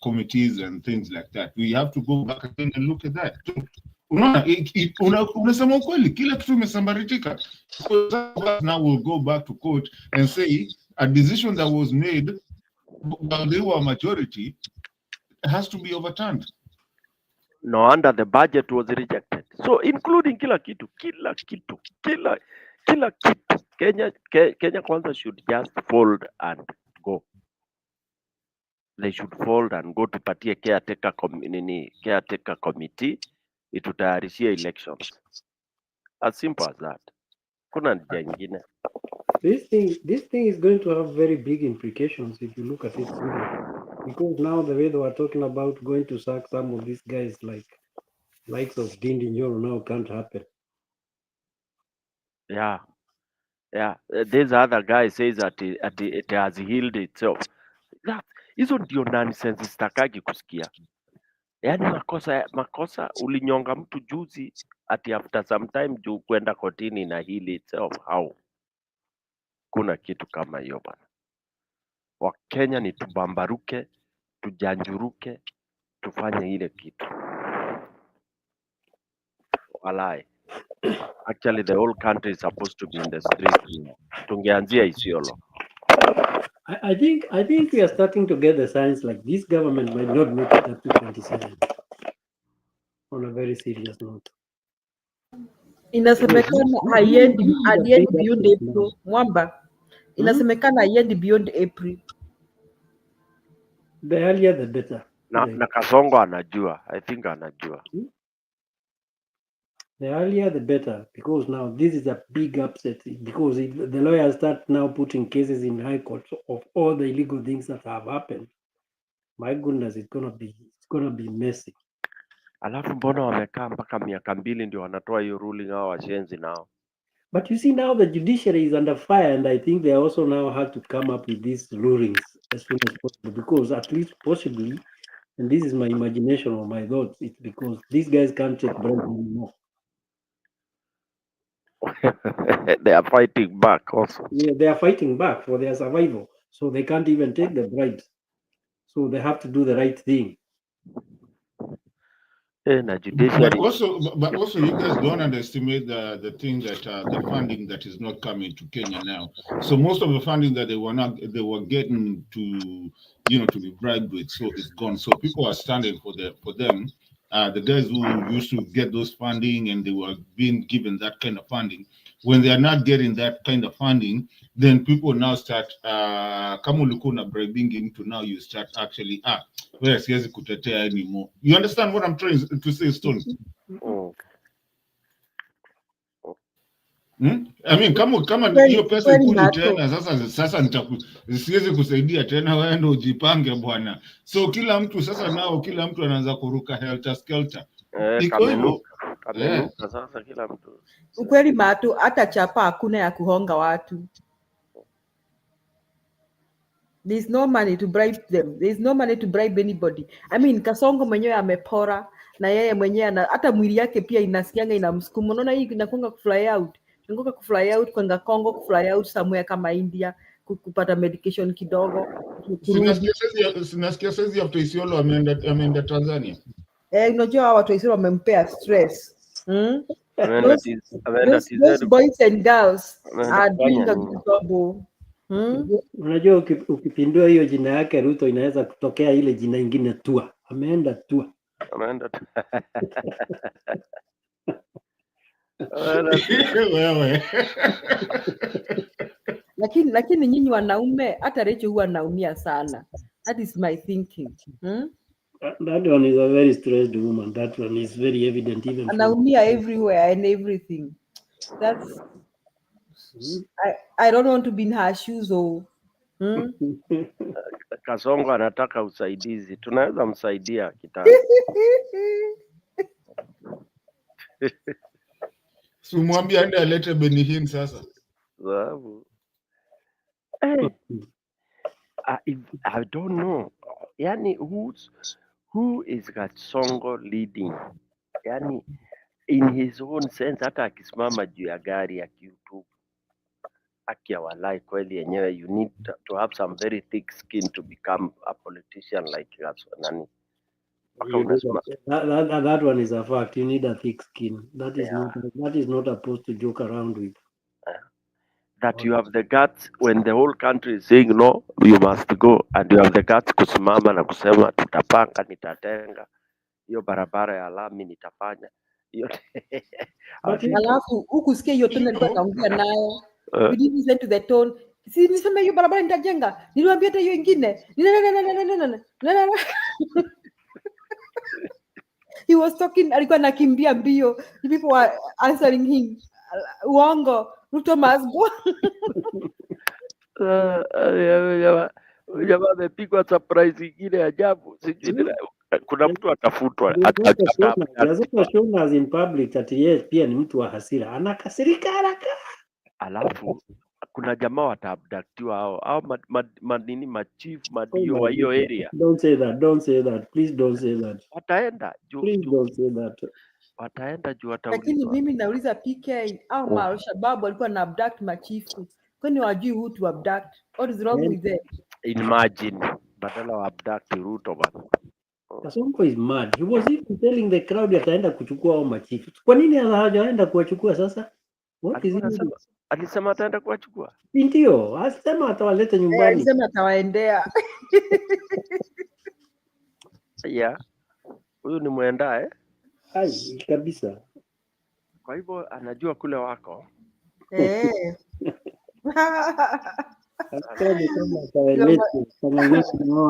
committees and things like that. We have to go back again and look at that. Unasema ukweli, kila kitu imesambaratika. Now we'll go back to court and say a decision that was made while they were a majority has to be overturned. No wonder the budget was rejected. So including kila kitu. Kenya Kwanza should just fold and go. They should fold and go to party caretaker committee itutayarishie elections. As simple as that. Kuna njia nyingine. This thing is going to have very big implications if you look at it seriously. Because now the way they were talking about going to sack some of these guys likes of Dindi Nyoro now can't happen. Yeah, yeah. This other guy says that it has healed itself. Hizo ndio nonsense sitakagi kusikia. Yaani makosa ulinyonga mtu juzi ati after some time juu kwenda kotini na heal itself. How? Kuna kitu kama hiyo bana. Wakenya ni tubambaruke, tujanjuruke, tufanye ile kitu. Walai. Actually, the whole country is supposed to be in the street. Tungeanzia Isiolo. I think we are starting to get the signs like this government might not make it up to 27 on a very serious note. Inasemekana haiendi beyond April. Mwamba, inasemekana haiendi beyond April. The earlier the better. Na Kasongo anajua. I think anajua. The earlier the better, because now this is a big upset, because the lawyers start now putting cases in high court of all the illegal things that have happened. My goodness, it's gonna be messy. Alafu mbona wamekaa mpaka miaka 2 ndio wanatoa hiyo ruling hao washenzi nao. But you see now the judiciary is under fire, and I think they also now have to come up with these rulings as soon as possible, because at least possibly, and this is my imagination or my thoughts, it's because these guys can't take bribes anymore. They are fighting back also. Yeah, they are fighting back for their survival, so they can't even take the bribes. So they have to do the right thing. But also, you guys don't underestimate the thing that the funding that is not coming to Kenya now. So most of the funding that they were getting to be bribed with, so it's gone. So people are standing for them. The guys who used to get those funding and they were being given that kind of funding, when they are not getting that kind of funding, then people now start kama ulikuwa na bribing into, now you start actually where siwezi kutetea anymore. You understand what I'm trying to say, Stone? I mean, kama hiyo pesa ikuji tena sasa siwezi kusaidia tena, wewe ndio ujipange bwana. So kila mtu anaanza kuruka helter skelter. Iko hivyo. Kamenuka sasa kila mtu. Ukweli Mato, hata chapa hakuna ya kuhonga watu. There's no money to bribe them. There's no money to bribe anybody. I mean, Kasongo mwenyewe amepora na yeye mwenyewe hata mwili yake pia inasikianga inamsukuma. Unaona hii inakonga kufly out. Inakonga kufly out kwenda Congo, kufly out somewhere kama India, kupata medication kidogo. Sinasikia sasa after Isiolo ameenda Tanzania. Unajua watu wa Isiolo wamempea stress. Those boys and girls are doing a good job. Unajua ukipindua hiyo jina yake Ruto inaweza kutokea ile jina ingine tua. Ameenda tua. Wewe. Lakini nyinyi wanaume, hata Rachel huwa anaumia sana. That is my thinking. That one is a very stressed woman. That one is very evident even. Anaumia everywhere and everything. That's I don't want to be in her shoes or Kasongo anataka usaidizi. Tunaweza msaidia kitani. Simwambie aende alete Benihin sasa. Sababu. I don't know. Yani who is Kasongo leading? Yani in his own sense, hata akisimama juu ya gari ya YouTube akiawalai kweli yenyewe, you need to have some very thick skin to become a politician like nani. That one is a fact. You need a thick skin. That is not supposed to joke around with. That you have the guts when the whole country is saying no, you must go, and you have the guts kusimama na kusema tutapanga, nitatenga hiyo barabara ya lami, nitafanya hiyo. Alafu ukusikia hiyo tone alikuwa anaongea nayo. We didn't listen to the tone. Si nisema hiyo barabara nitajenga. Niliwaambia hata hiyo ingine. He was talking, alikuwa anakimbia mbio. The people were answering him. Uongo, Ruto must go. Jamaa amepigwa surprise ingine ajabu. Kuna mtu atafutwa Lazima shown as in public that yeye pia ni mtu wa hasira, anakasirika haraka. alafu kuna jamaa wataabductiwa hao manini machief madio wa hiyo area Don't say that. Don't say that. Please don't say that. wataenda Please don't say that. wataenda juu Lakini wataulizwa. mimi nauliza PK au Al-Shabaab walikuwa na abduct machifu, kwani wajui who to abduct? What is wrong with them? Imagine badala wa abduct Ruto bana. Kasongo is mad. He was even telling the crowd ataenda kuchukua hao machifu. Kwa nini hajaenda kuwachukua sasa? What is it? Alisema ataenda kuwachukua. Ndio, alisema atawaleta nyumbani. Alisema atawaendea. Yeah. Huyu ni mwendae. Ai, kabisa. Kwa hivyo anajua kule wako.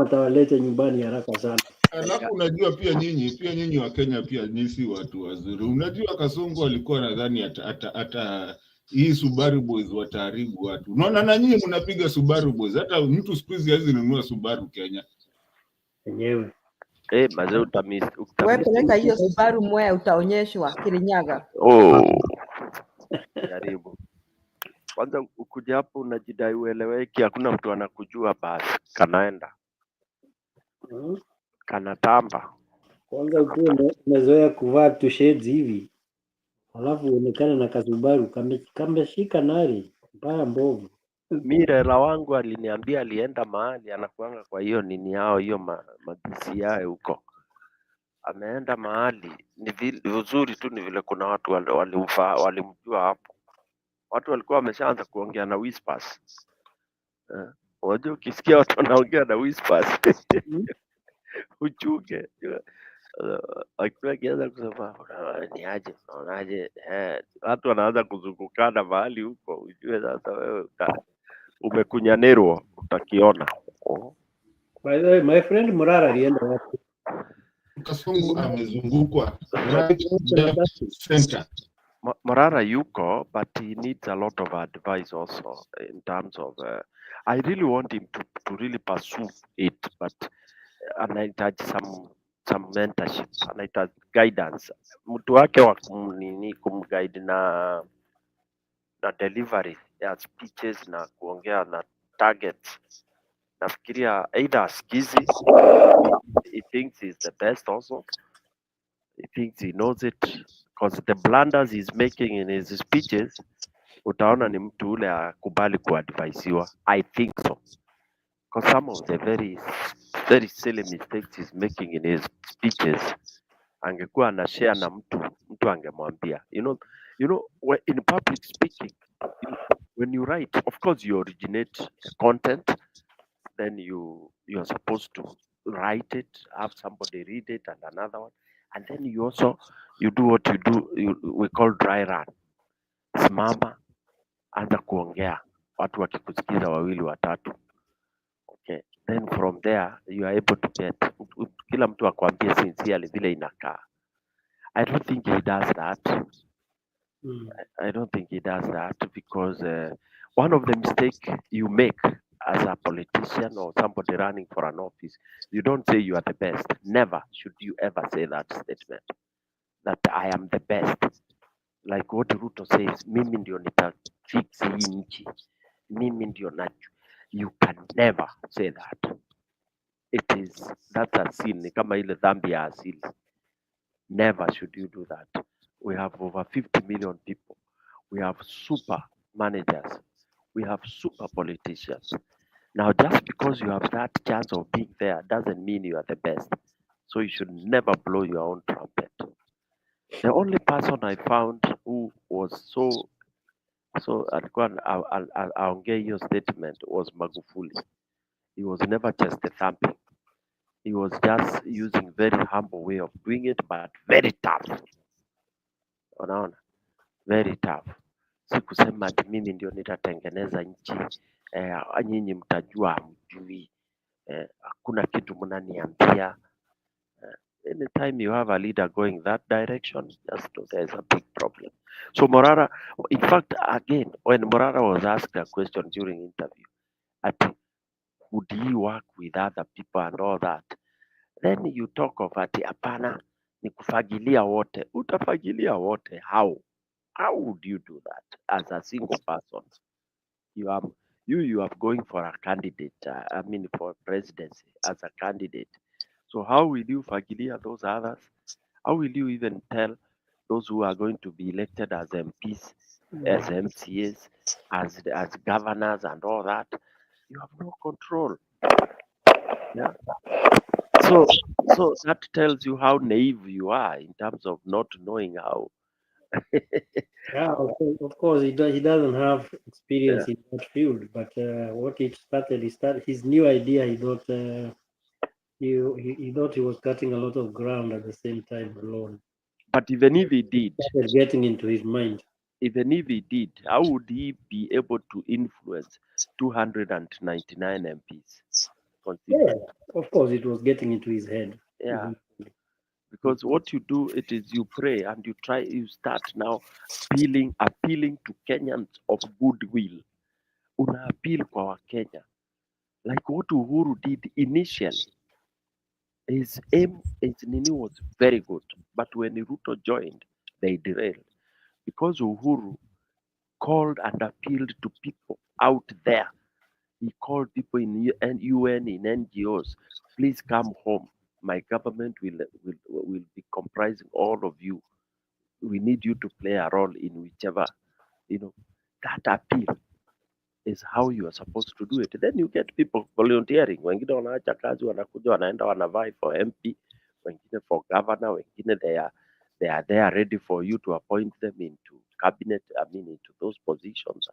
Atawaleta nyumbani haraka sana. Alafu unajua pia nyinyi wa Kenya pia nyinyi si watu wazuri. Unajua Kasongo alikuwa nadhani ata hii Subaru Boys wataharibu watu. Unaona na nyinyi mnapiga Subaru Boys. Hata mtu siku hizi hawezi nunua Subaru Kenya. Yenyewe. Mazee Wewe peleka hiyo Subaru Mwea utaonyeshwa Kirinyaga. Jaribu. Kwanza ukuja hapo unajidai ueleweki, hakuna mtu anakujua, basi kanaenda kanatamba. Kwanza ukiwa umezoea kuvaa tu shades hivi, alafu uonekane na Kasubaru kameshika nari mbaya mbovu. Mirela wangu aliniambia alienda mahali anakuanga kwa hiyo nini yao hiyo magisi yao huko, ameenda mahali ni vizuri tu, ni vile kuna watu walimjua hapo. Watu walikuwa wameshaanza kuongea na whispers. Unajua ukisikia watu wanaongea na whispers uchunge. Akiwa kianza kusema ni aje, unaonaje, watu wanaanza kuzungukana mahali huko, ujue sasa wewe umekunyanirwa, utakiona. By the way, my friend Murara alienda wapi? Kasongo amezungukwa right center. Morara yuko, but he needs a lot of advice also in terms of I really want him to really pursue it, but anahitaji some mentorship, anahitaji guidance, mtu wake wa kumguide na delivery ya speeches na kuongea na targets. Nafikiria either asikizi, he thinks he's the best also, he thinks he knows it, because the blunders he's making in his speeches, utaona ni mtu ule akubali kuadvisiwa. I think so, because some of the very silly mistakes he's making in his speeches, angekuwa ana share na mtu angemwambia. You know in public speaking, when you write, of course you originate the content, then you're supposed to write it, have somebody read it and another one, and then you do what you do, we call dry run. Simama, anza kuongea, watu wakikusikiza wawili watatu. Okay, then from there you are able to get kila mtu akwambie sincerely vile inakaa. I don't think he does that. I don't think he does that because one of the mistakes you make as a politician or somebody running for an office, you don't say you are the best. Never should you ever say that statement, that I am the best. Like what Ruto says, mimi ndio nitafix hii nchi, mimi ndio nacho. You can never say that. That's a sin, ni kama ile dhambi ya asili. Never should you do that. We have over 50 million people. We have super managers. We have super politicians. Now, just because you have that chance of being there doesn't mean you are the best. So you should never blow your own trumpet. The only person I found who was so alikuwa aongee hiyo statement was Magufuli. He was never just a thumping. He was just using very humble way of doing it, but very tough. Unaona? Very tough. Si kusema ati mimi ndio nitatengeneza nchi, nyinyi mtajua hamjui, hakuna kitu mnaniambia. Anytime you have a leader going that direction, just know there's a big problem. So Morara, in fact, again, when Morara was asked a question during interview, would he work with other people and all that? Then you talk of ati hapana ni kufagilia wote. Utafagilia wote how? How would you do that as a single person? You are you are going for a candidate, I mean for presidency as a candidate. So how will you fagilia those others? How will you even tell those who are going to be elected as MPs, as MCAs, as governors and all that? You have no control. Yeah. So that tells you how naive you are in terms of not knowing how. Yeah, of course, he doesn't have experience Yeah. in that field, but what he started his new idea. He thought he was cutting a lot of ground at the same time alone. But even if he did, started getting into his mind. even if he did, how would he be able to influence 299 MPs? Yeah, of course, it was getting into his head. Yeah. Because what you do, it is you pray and you start now appealing to Kenyans of goodwill. Una appeal kwa Wakenya. Like what Uhuru did initially. His aim, his nini was very good. But when Ruto joined, they derailed. Because Uhuru called and appealed to people out there. He called people in UN, in NGOs, please come home. My government will be comprising all of you. We need you to play a role in whichever, that appeal is how you are supposed to do it. Then you get people volunteering. Wengine wanaacha kazi wanakuja wanaenda wanavai for MP, wengine for governor, wengine they are there ready for you to appoint them into cabinet, into those positions,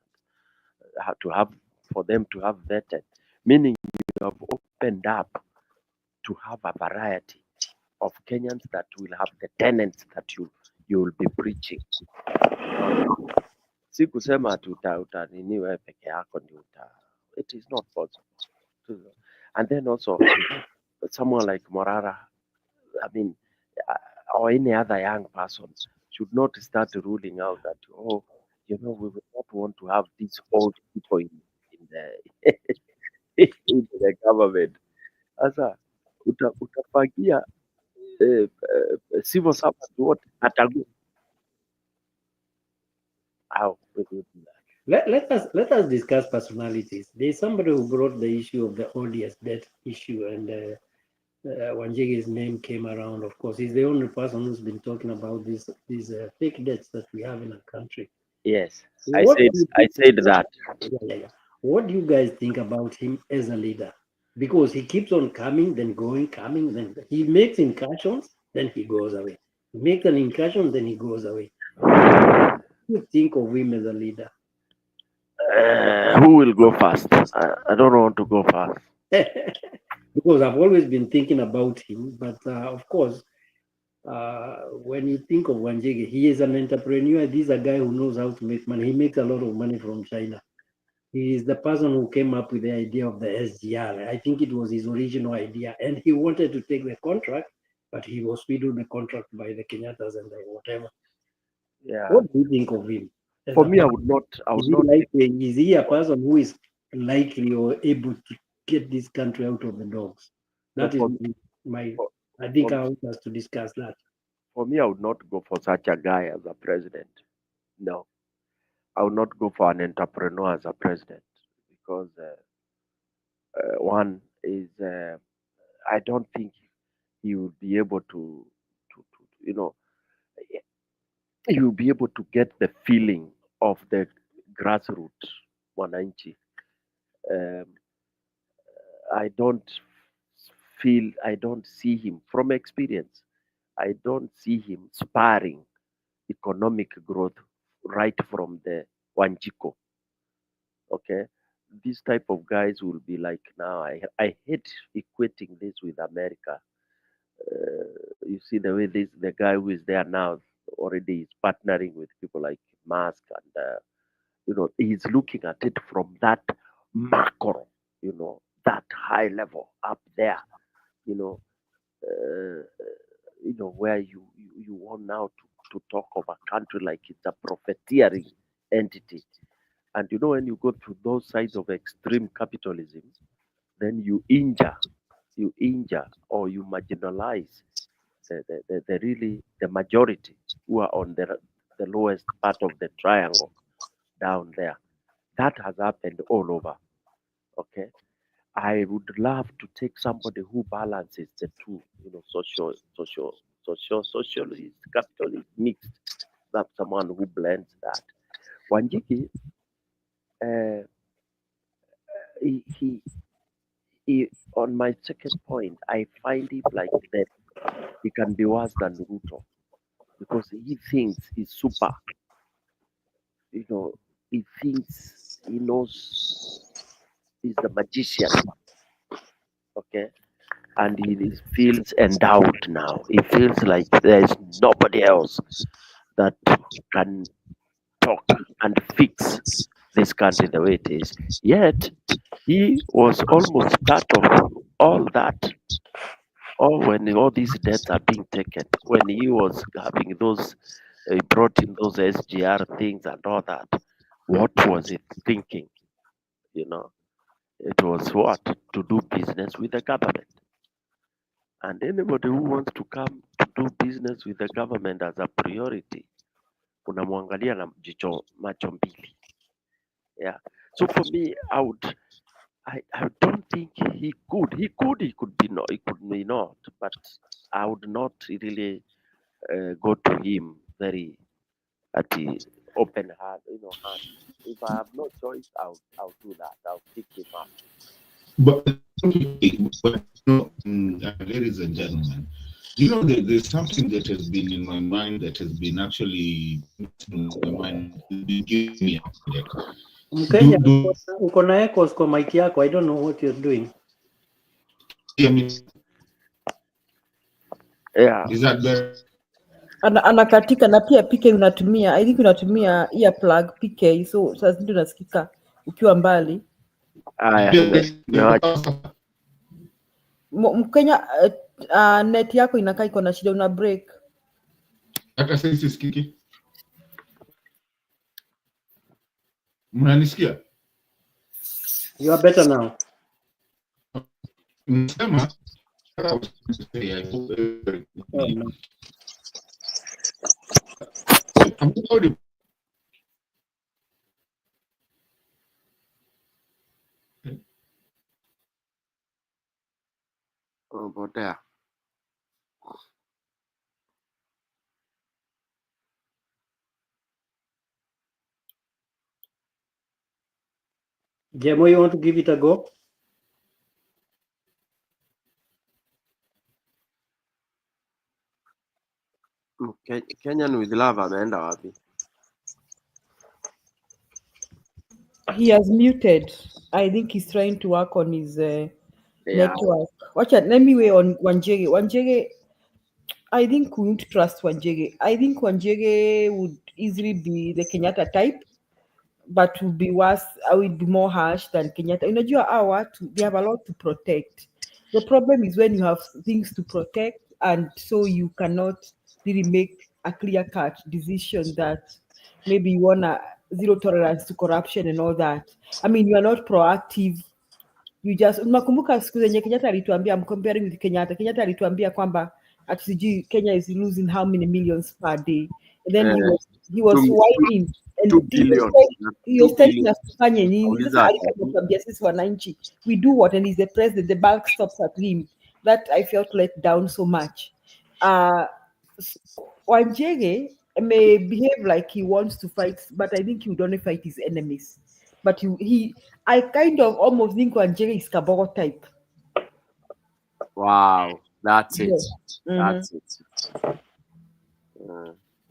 and for them to have vetted. Meaning you have opened up to have a variety of Kenyans that will have the tenets that you will be preaching. Si kusema ati utanini wewe peke yako ndio it is not possible. And then also someone like Morara, or any other young person should not start ruling out that, we will not want to have these old people in the in the government. Sasa utafagia civil servant wote atagu. How will you do that? Let us discuss personalities. There's somebody who brought the issue of the ODS debt issue, and Wanjigi's name came around. Of course, he's the only person who's been talking about these fake debts that we have in our country. Yes, What I said that. Yeah. What do you guys think about him as a leader? Because he keeps on coming, then going, coming, then he makes incursions, then he goes away. He makes an incursion, then he goes away. What do you think of him as a leader? Who will go first? I don't want to go first. Because I've always been thinking about him, but of course, when you think of Wanjigi, he is an entrepreneur. He's a guy who knows how to make money. He makes a lot of money from China. He is the person who came up with the idea of the SGR. I think it was his original idea, and he wanted to take the contract, but he was swindled the contract by the Kenyattas and the whatever. Yeah. What do you think of him? For me, I would not. Is he a person who is likely or able to get this country out of the dogs? That is my. I think I want us to discuss that. For me, I would not go for such a guy as a president. No, I would not go for an entrepreneur as a president because one is I don't think he will be able to he will be able to get the feeling of the grassroots wananchi. I don't see him from experience. I don't see him sparring economic growth right from the Wanjiko. Okay, these type of guys will be like now. I hate equating this with America. You see the way the guy who is there now already is partnering with people like Musk, and he's looking at it from that macro, that high level up there, you know, where you want now to talk of a country like it's a profiteering entity. And you know, when you go through those sides of extreme capitalism, then you injure or you marginalize the really the majority who are on the lowest part of the triangle down there. That has happened all over. Okay. I would love to take somebody who balances the two, you know, socialist, capitalist, mixed. That someone who blends that. Wanjiki, uh, he, on my second point, I find him like that. He can be worse than Ruto because he thinks he's super. You know, he thinks he knows he's the magician. Okay, and feels endowed now. He feels like there's nobody else that can talk and fix this country the way it is. Yet he was almost part of all that. Or when all these debts are being taken, when he was having those, he brought in those SGR things and all that. What was it thinking? You know, it was what? To do business with the government. And anybody who wants to come to do business with the government as a priority, unamwangalia na macho mbili. Yeah. So for me, I don't think he could. He could be not. He could be not. But I would not really go to him very at the open hand. If I have no choice, I'll do that. I'll pick him up. But no, ladies and gentlemen, there's something that has been in my mind that has been actually in my mind. Give me a headache. Mkenya, uko na echoes kwa mic yako. I don't know what you're doing. Yeah. Is that better? Anakatika na pia PK unatumia, I think unatumia earplug PK, so saa zingine unasikika ukiwa mbali. Mkenya, net yako inakaa iko na shida, una break. Hata sasa sisikiki. Mnanisikia? You are better now. Nasema Potea. Jemo, you want to give it a go? Kenyan with love ameenda wapi? He has muted. I think he's trying to work on his network. Watch out, let me wait on Wanjege. Wanjege, I think we won't trust Wanjege. I think Wanjege would easily be the Kenyatta type, but would be worse. I would be more harsh than Kenyatta. Unajua they have a lot to protect. The problem is when you have things to protect, and so you cannot really make a clear-cut decision that maybe you want a zero tolerance to corruption and all that. I mean, you are not proactive. You just unakumbuka siku zenye Kenyatta alituambia, I'm comparing with Kenyatta alituambia kwamba ati Kenya is losing how many millions per day, and then he was whining and he was telling us tufanye nini. Sasa alikuambia sisi wananchi we do what, and he's the president, the bulk stops at him. That I felt let down so much. Wanjege may behave like he wants to fight, but I think he would only fight his enemies. But I kind of almost think Wanjege is Kabogo type. Wow, that's it. Yeah. That's it.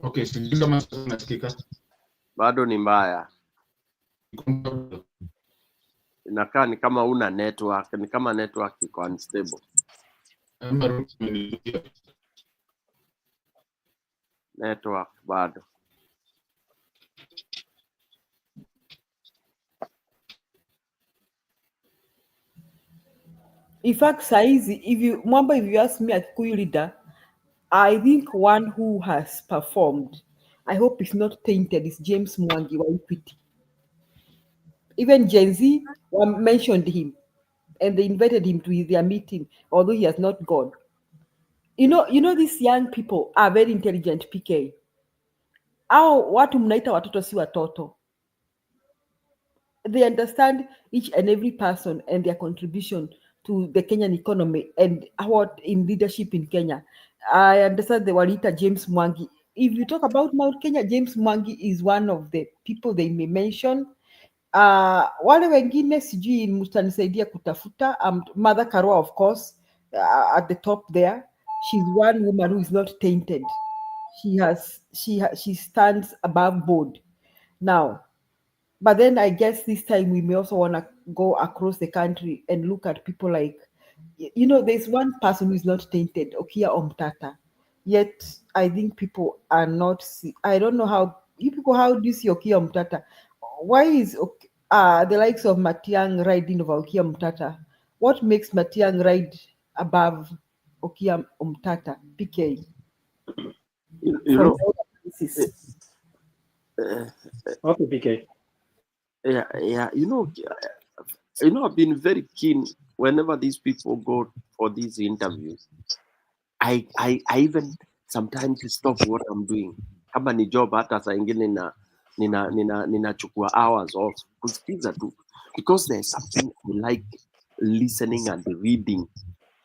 Okay, sijui kama sasa nasikika. Bado ni mbaya. Inakaa ni kama una network, ni kama network iko unstable. Network bado. In fact, saizi, if you ask me a Kikuyu leader, I think one who has performed, I hope it's not tainted, is James Mwangi wa Equity. Even Gen Z mentioned him, and they invited him to their meeting, although he has not gone. You know these young people are very intelligent. PK, au watu mnaita watoto si watoto. They understand each and every person and their contribution to the Kenyan economy and what in leadership in Kenya. I understand they walita James Mwangi. If you talk about Mount Kenya, James Mwangi is one of the people they may mention. Wale wengine sijui mtanisaidia kutafuta. Mother Karua, of course, at the top there. She's one woman who is not tainted. She stands above board. Now, but then I guess this time we may also want to go across the country and look at people like, you know, there's one person who is not tainted, Okia Omtata. Yet I think people are not. I don't know how you people. How do you see Okia Omtata? Why is the likes of Matiang riding over Okia Omtata? What makes Matiang ride above Okia Omtata? PK. You From know, your analysis. Okay, PK. yeah. You know, I've been very keen whenever these people go for these interviews. I even sometimes stop what I'm doing. Kama ni job hata saa ingine ninachukua hours off kusikiza tu, because there's something I like listening and reading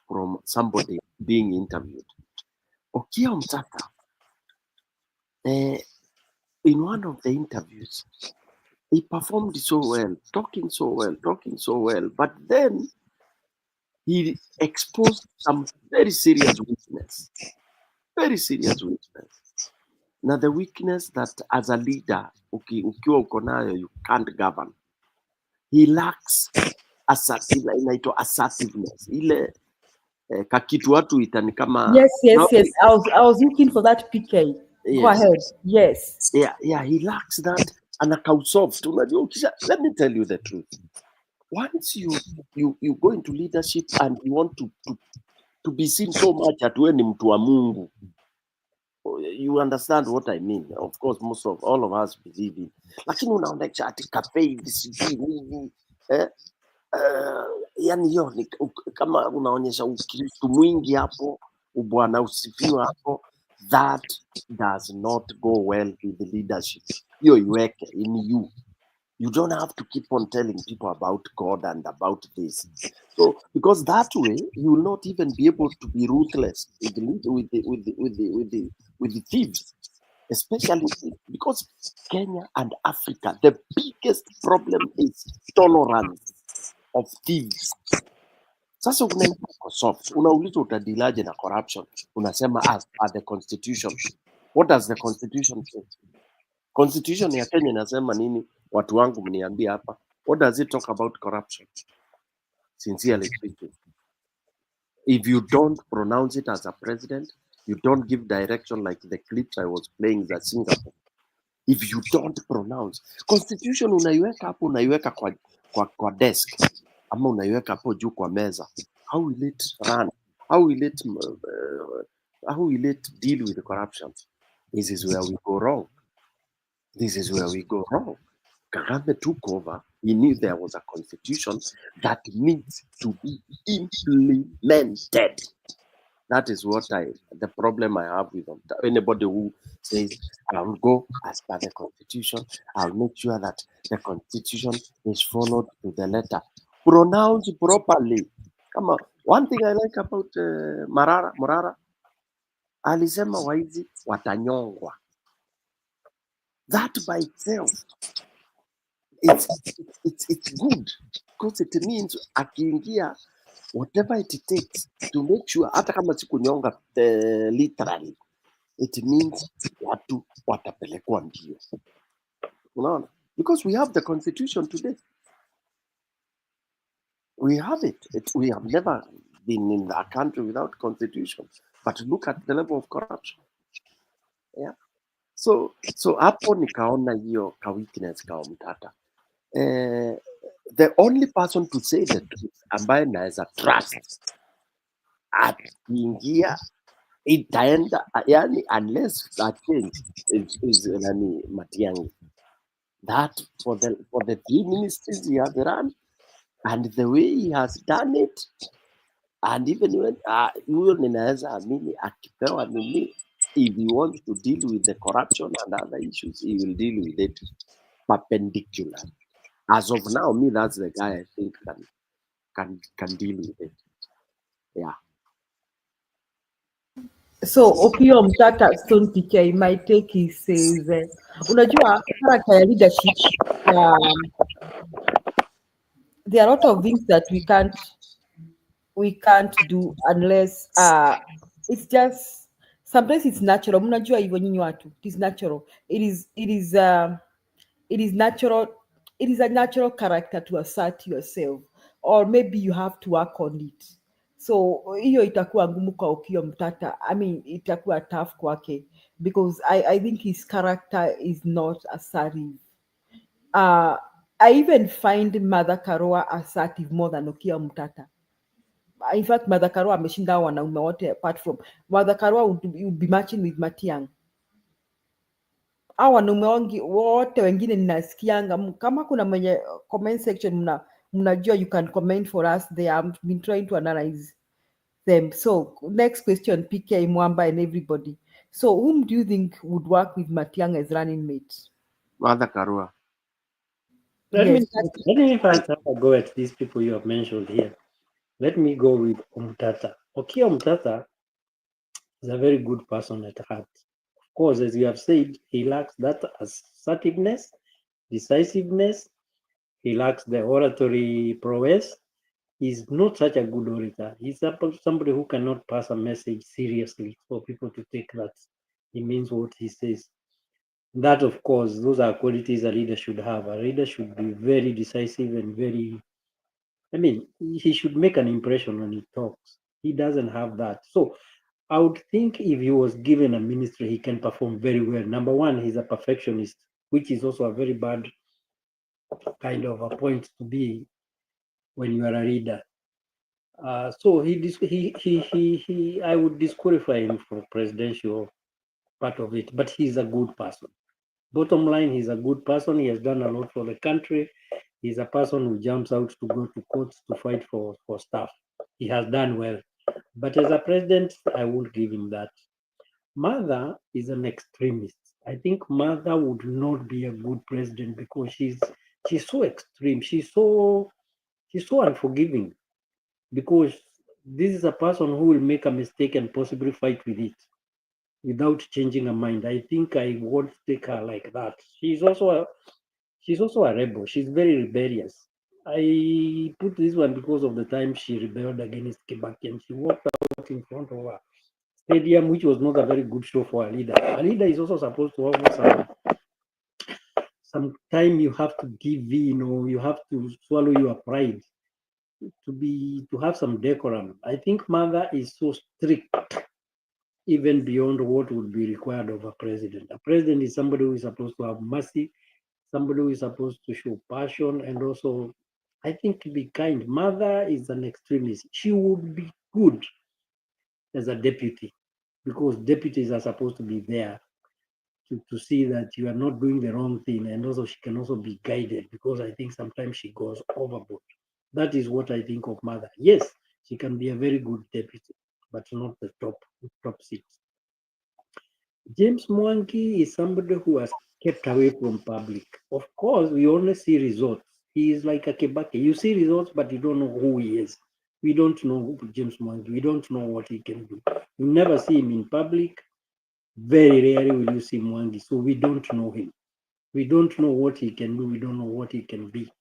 from somebody being interviewed. Okia Omtata, in one of the interviews, he performed so well, talking so well, but then he exposed some very serious weakness. Now the weakness that as a leader, ukiwa uko nayo, you can't govern. He lacks inaitwa assertiveness. Ile kakitu watu itani kama Yes. I was looking for that PK. Go ahead. Yes. Yeah, he lacks that and soft. Let me tell you the truth. Once you go into leadership and you want to be seen so much at wewe ni mtu wa Mungu, you understand what I mean. Of course, all of us believe in. Lakini unaonesha ati cafe sijui nini yani hiyo ni kama unaonyesha ukristo mwingi hapo, ubwana usifiwa hapo. That does not go well with the leadership. Hiyo iweke in you. You don't have to keep on telling people about God and about this. So, because that way you will not even be able to be ruthless with the thieves, especially because Kenya and Africa, the biggest problem is tolerance of thieves. Sasa unaiko soft, unauliza utadilaje na corruption, unasema as per the constitution. What does the constitution say? Constitution ya Kenya inasema nini? Watu wangu mniambie hapa. What does it talk about corruption? Sincerely speaking. If you don't pronounce it as a president, you don't give direction like the clips I was playing za Singapore. If you don't pronounce, constitution unaiweka hapo, unaiweka kwa desk ama unaiweka hapo juu kwa meza. How will it run? How will it deal with the corruption? This is where we go wrong. Kagame took over. He knew there was a constitution that needs to be implemented. That is the problem I have with them. Anybody who says, I'll go as per the constitution, I'll make sure that the constitution is followed to the letter. Pronounce properly. Come on. One thing I like about Morara, alisema waizi watanyongwa. That by itself, it's good, because it means akiingia, whatever it takes to make sure, hata kama si kunyonga literally, it means watu watapelekwa mbio. Unaona? Because we have the constitution today. We have it. We have never been in a country without constitution. But look at the level of corruption. Yeah. So hapo nikaona hiyo ka weakness ka Omtata. The only person to say the truth ambaye naweza trust akiingia itaenda, yani unless that change is nani Matiang'i. that for the 3 ministries he has run and the way he has done it, and even when huyo ninaweza amini akipewa nini, if he wants to deal with the corruption and other issues, he will deal with it perpendicular. As of now, me, that's the guy I think can deal with it. Yeah. So Opiyo Mtata Stone PK, my take is says, unajua character ya leadership, there are a lot of things that we can't do unless it's just sometimes it's natural. Mnajua hivyo nyinyi watu, it is natural. It is natural. It is a natural character to assert yourself, or maybe you have to work on it. So hiyo itakuwa ngumu kwa Opiyo Mtata. I mean, itakuwa tough kwake because I think his character is not assertive. I even find Mother Karua assertive more than Opiyo Mtata. In fact, Mother Karua ameshinda wanaume wote apart from Mother Karua would be matching with Matiang'i. Hao wanaume wengi wote wengine ninasikianga kama kuna mwenye comment section mnajua, you can comment for us. They have been trying to analyze them. So next question, PK Mwamba and everybody. So whom do you think would work with Matiang'i as running mate? Mother Karua. Let Yes. me first have a go at these people you have mentioned here. Let me go with Omtata. Opiyo Mtata is a very good person at heart. Of course, as you have said, he lacks that assertiveness, decisiveness. He lacks the oratory prowess. He's not such a good orator. He's somebody who cannot pass a message seriously for people to take that he means what he says. That, of course, those are qualities a leader should have. A leader should be very decisive and very, he should make an impression when he talks. He doesn't have that. So I would think if he was given a ministry, he can perform very well. Number one, he's a perfectionist, which is also a very bad kind of a point to be when you are a leader. So I would disqualify him for presidential part of it, but he's a good person. Bottom line, he's a good person. He has done a lot for the country. He's a person who jumps out to go to courts to fight for stuff. He has done well. But as a president, I won't give him that. Mother is an extremist. I think Mother would not be a good president because she's so extreme. She's so unforgiving, because this is a person who will make a mistake and possibly fight with it without changing her mind. I think I won't take her like that. She's also a rebel. She's very rebellious. I put this one because of the time she rebelled against Kibaki and she walked out in front of a stadium, which was not a very good show for a leader. A leader is also supposed to have some time you have to give in, or you have to swallow your pride to have some decorum. I think Mother is so strict, even beyond what would be required of a president. A president is somebody who is supposed to have mercy, somebody who is supposed to show passion, and also, I think, to be kind. Mother is an extremist. She would be good as a deputy, because deputies are supposed to be there to see that you are not doing the wrong thing, and also she can also be guided, because I think sometimes she goes overboard. That is what I think of Mother. Yes, she can be a very good deputy, but not the top seat. James Mwangi is somebody who has kept away from public. Of course, we only see results. He is like a Kibaki. You see results, but you don't know who he is. We don't know James Mwangi. We don't know what he can do. You never see him in public. Very rarely will you see Mwangi. So we don't know him. We don't know what he can do. We don't know what he can be.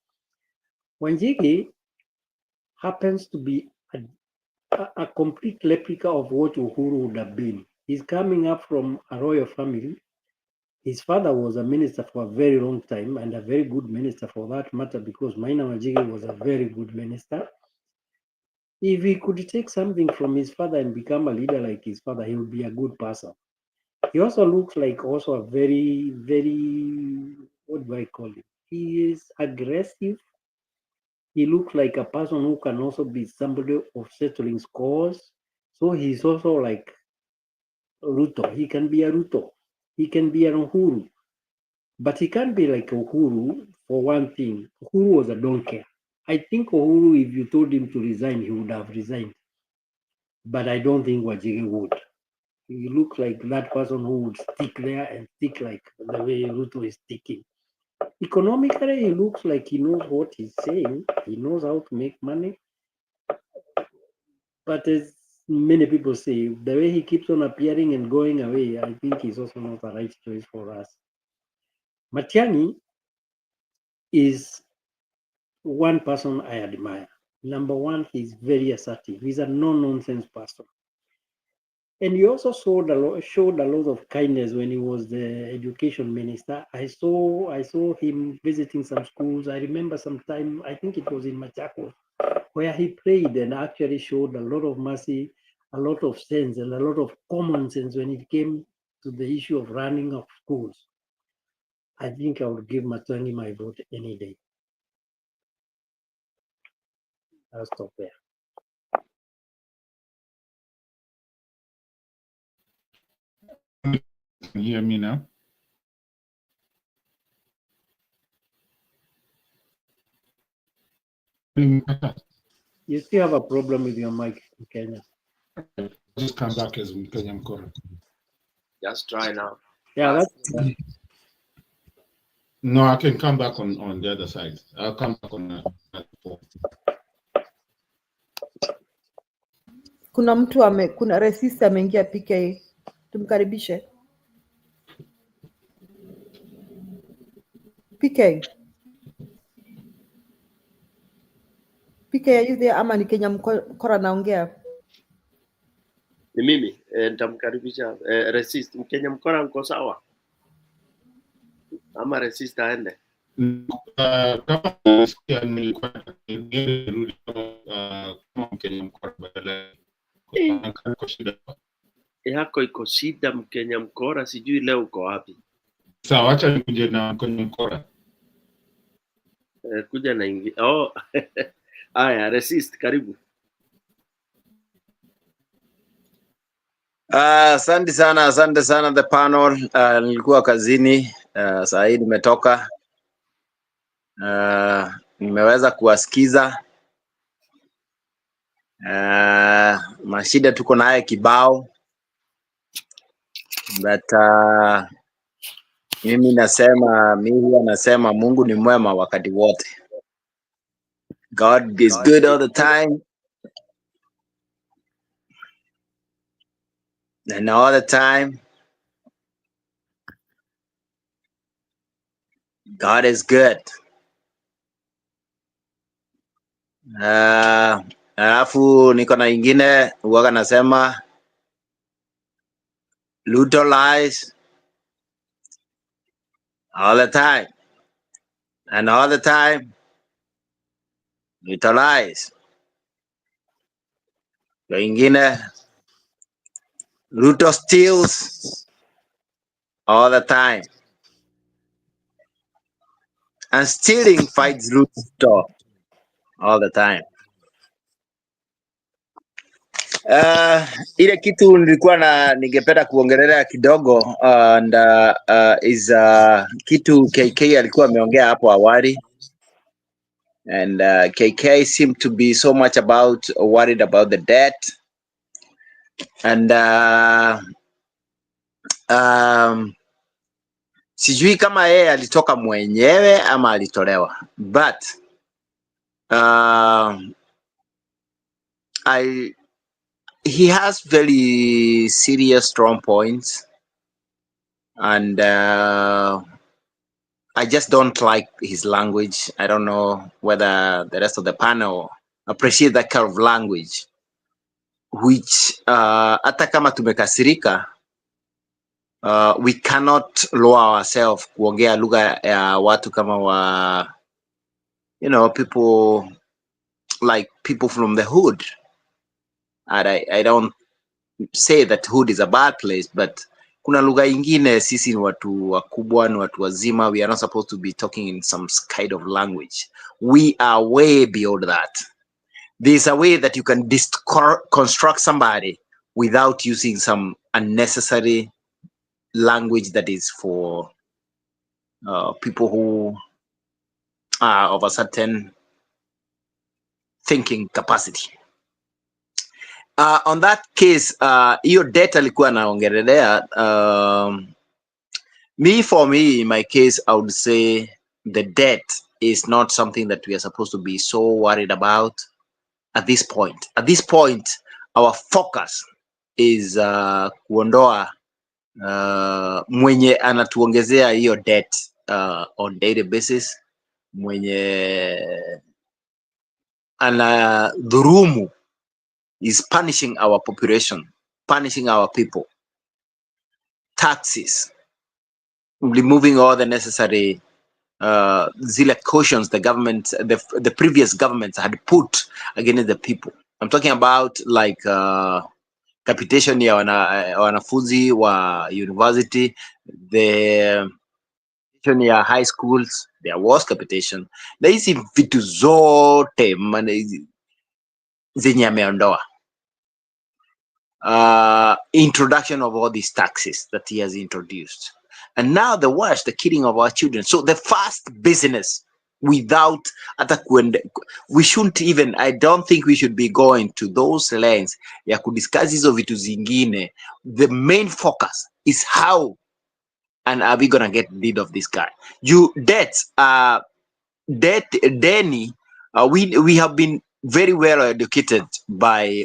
Wanjigi happens to be a complete replica of what Uhuru would have been. He's coming up from a royal family. His father was a minister for a very long time, and a very good minister for that matter, because Maina Wanjigi was a very good minister. If he could take something from his father and become a leader like his father, he would be a good person. He also looks like also a very, very, what do I call it? He is aggressive. He looks like a person who can also be somebody of settling scores. So he's also like Ruto. He can be a Ruto. He can be an Uhuru. But he can't be like Uhuru for one thing. Uhuru was a don't care. I think Uhuru, if you told him to resign, he would have resigned. But I don't think Wajiri would. He looks like that person who would stick there and stick like the way Ruto is sticking. Economically, he looks like he knows what he's saying. He knows how to make money. But as many people say, the way he keeps on appearing and going away, I think he's also not the right choice for us. Matiang'i is one person I admire. Number one, he's very assertive. He's a no-nonsense person. And he also showed a lot of kindness when he was the education minister. I saw him visiting some schools. I remember some time, I think it was in Machakos, where he prayed and actually showed a lot of mercy, a lot of sense, and a lot of common sense when it came to the issue of running of schools. I think I would give Matiang'i my vote any day. I'll stop there. Can you hear me now? You still have a problem with your mic in Kenya. Just come back as Kenya Mkora. Just try now. Yeah, that's No, I can come back on the other side. I'll come back on the phone. Kuna resist ameingia PK. Tumkaribishe. PK. PK, are you there ama ni Kenya Mkora naongea? Ni mimi nitamkaribisha resist. Mkenya Mkora uko sawa? Ama resist aende? Kama nilisikia nilikuwa nirudi kama Mkenya Mkora badala kwa shida. Yako iko shida Mkenya Mkora, sijui leo uko wapi. Sawa, acha nikuje na Mkenya Mkora. Kuja na ingi. Oh. Aya, resist, karibu. Asante sana the panel. Nilikuwa kazini, saa hii nimetoka. Nimeweza kuwasikiza. Mashida tuko naye kibao. But mimi huwa nasema Mungu ni mwema wakati wote. God is good all the time. And all the time, God is good. Alafu niko na ingine huwaga nasema Ruto lies all the time. And all the time, Ruto lies. Kwa ingine, Ruto steals all the time. And stealing fights Ruto all the time. Ile kitu nilikuwa ningependa kuongelea kidogo and is kitu KK alikuwa ameongea hapo awali. And KK seemed to be so much worried about the debt. And sijui kama yeye alitoka mwenyewe ama alitolewa. But he has very serious strong points. And I just don't like his language. I don't know whether the rest of the panel appreciate that kind of language, which hata kama tumekasirika, we cannot lower ourselves kuongea lugha ya watu kama people like people from the hood. And I don't say that hood is a bad place, but kuna lugha ingine, sisi ni watu wakubwa, ni watu wazima. We are not supposed to be talking in some kind of language. We are way beyond that. There's a way that you can construct somebody without using some unnecessary language that is for people who are of a certain thinking capacity. On that case, hiyo debt alikuwa anaongelelea, for me, in my case, I would say the debt is not something that we are supposed to be so worried about at this point. At this point, our focus is kuondoa mwenye anatuongezea hiyo debt on daily basis, mwenye anadhurumu is punishing our population, punishing our people. Taxes, removing all the necessary zile cautions the government, the previous governments had put against the people. I'm talking about like capitation ya wanafunzi wa university, the ya high schools, there was capitation. Na hizi vitu zote zenye ameondoa. Introduction of all these taxes that he has introduced. And now the worst, the killing of our children. So the first business without we shouldn't even, I don't think we should be going to those lengths ya kudiscuss hizo vitu zingine. The main focus is how and are we gonna get rid of this guy? Denny, we have been very well educated by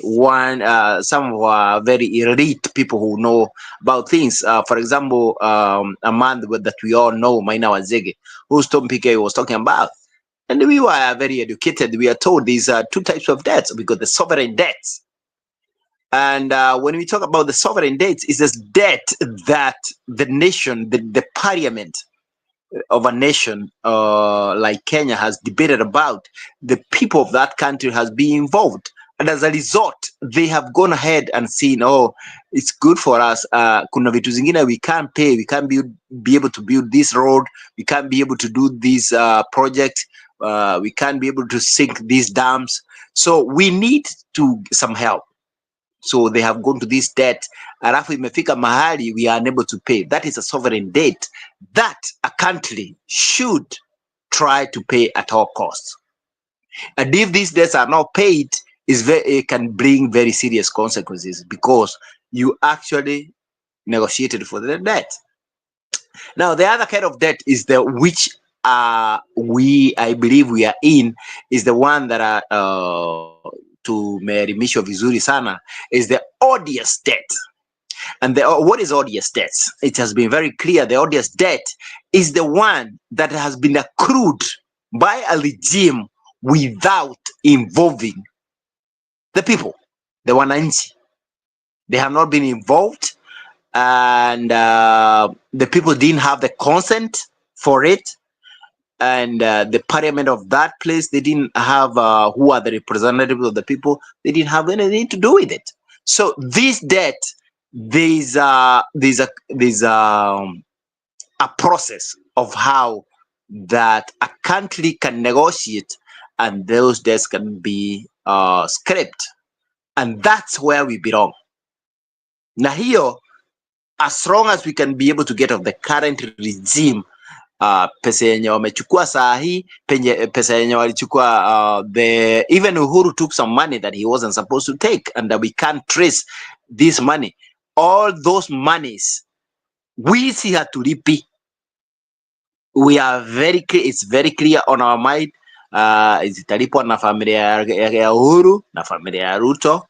some of our very elite people who know about things. For example, a man that we all know, Maina Wazege, whose Tom PK was talking about. And we were very educated. We are told these are two types of debts. We got the sovereign debts. And when we talk about the sovereign debts, it's this debt that the nation, the parliament of a nation like Kenya has debated about. The people of that country has been involved. And as a result, they have gone ahead and seen, oh, it's good for us. Kuna vitu zingine we can't pay. We can't be able to build this road. We can't be able to do this project. We can't be able to sink these dams. So we need some help. So they have gone to this debt. Alafu imefika mahali we are unable to pay. That is a sovereign debt that a country should try to pay at all costs. And if these debts are not paid, it can bring very serious consequences because you actually negotiated for the debt. Now, the other kind of debt is the which I believe we are in, is the one that to Merimisho Vizuri Sana, is the odious debt. And what is odious debt? It has been very clear. The odious debt is the one that has been accrued by a regime without involving the people, the wananchi. They have not been involved, and the people didn't have the consent for it. And the parliament of that place, they didn't have who are the representatives of the people. They didn't have anything to do with it. So this debt, there's a process of how that a country can negotiate, and those debts can be scrapped, and that's where we belong. Now here, as long as we can be able to get off the current regime, pesa yenye wamechukua saa hii, pesa yenye walichukua, even Uhuru took some money that he wasn't supposed to take, and that we can't trace this money. All those monies, we see hatulipi. We are it's very clear on our mind. Zitalipwa na familia ya Uhuru na familia ya Ruto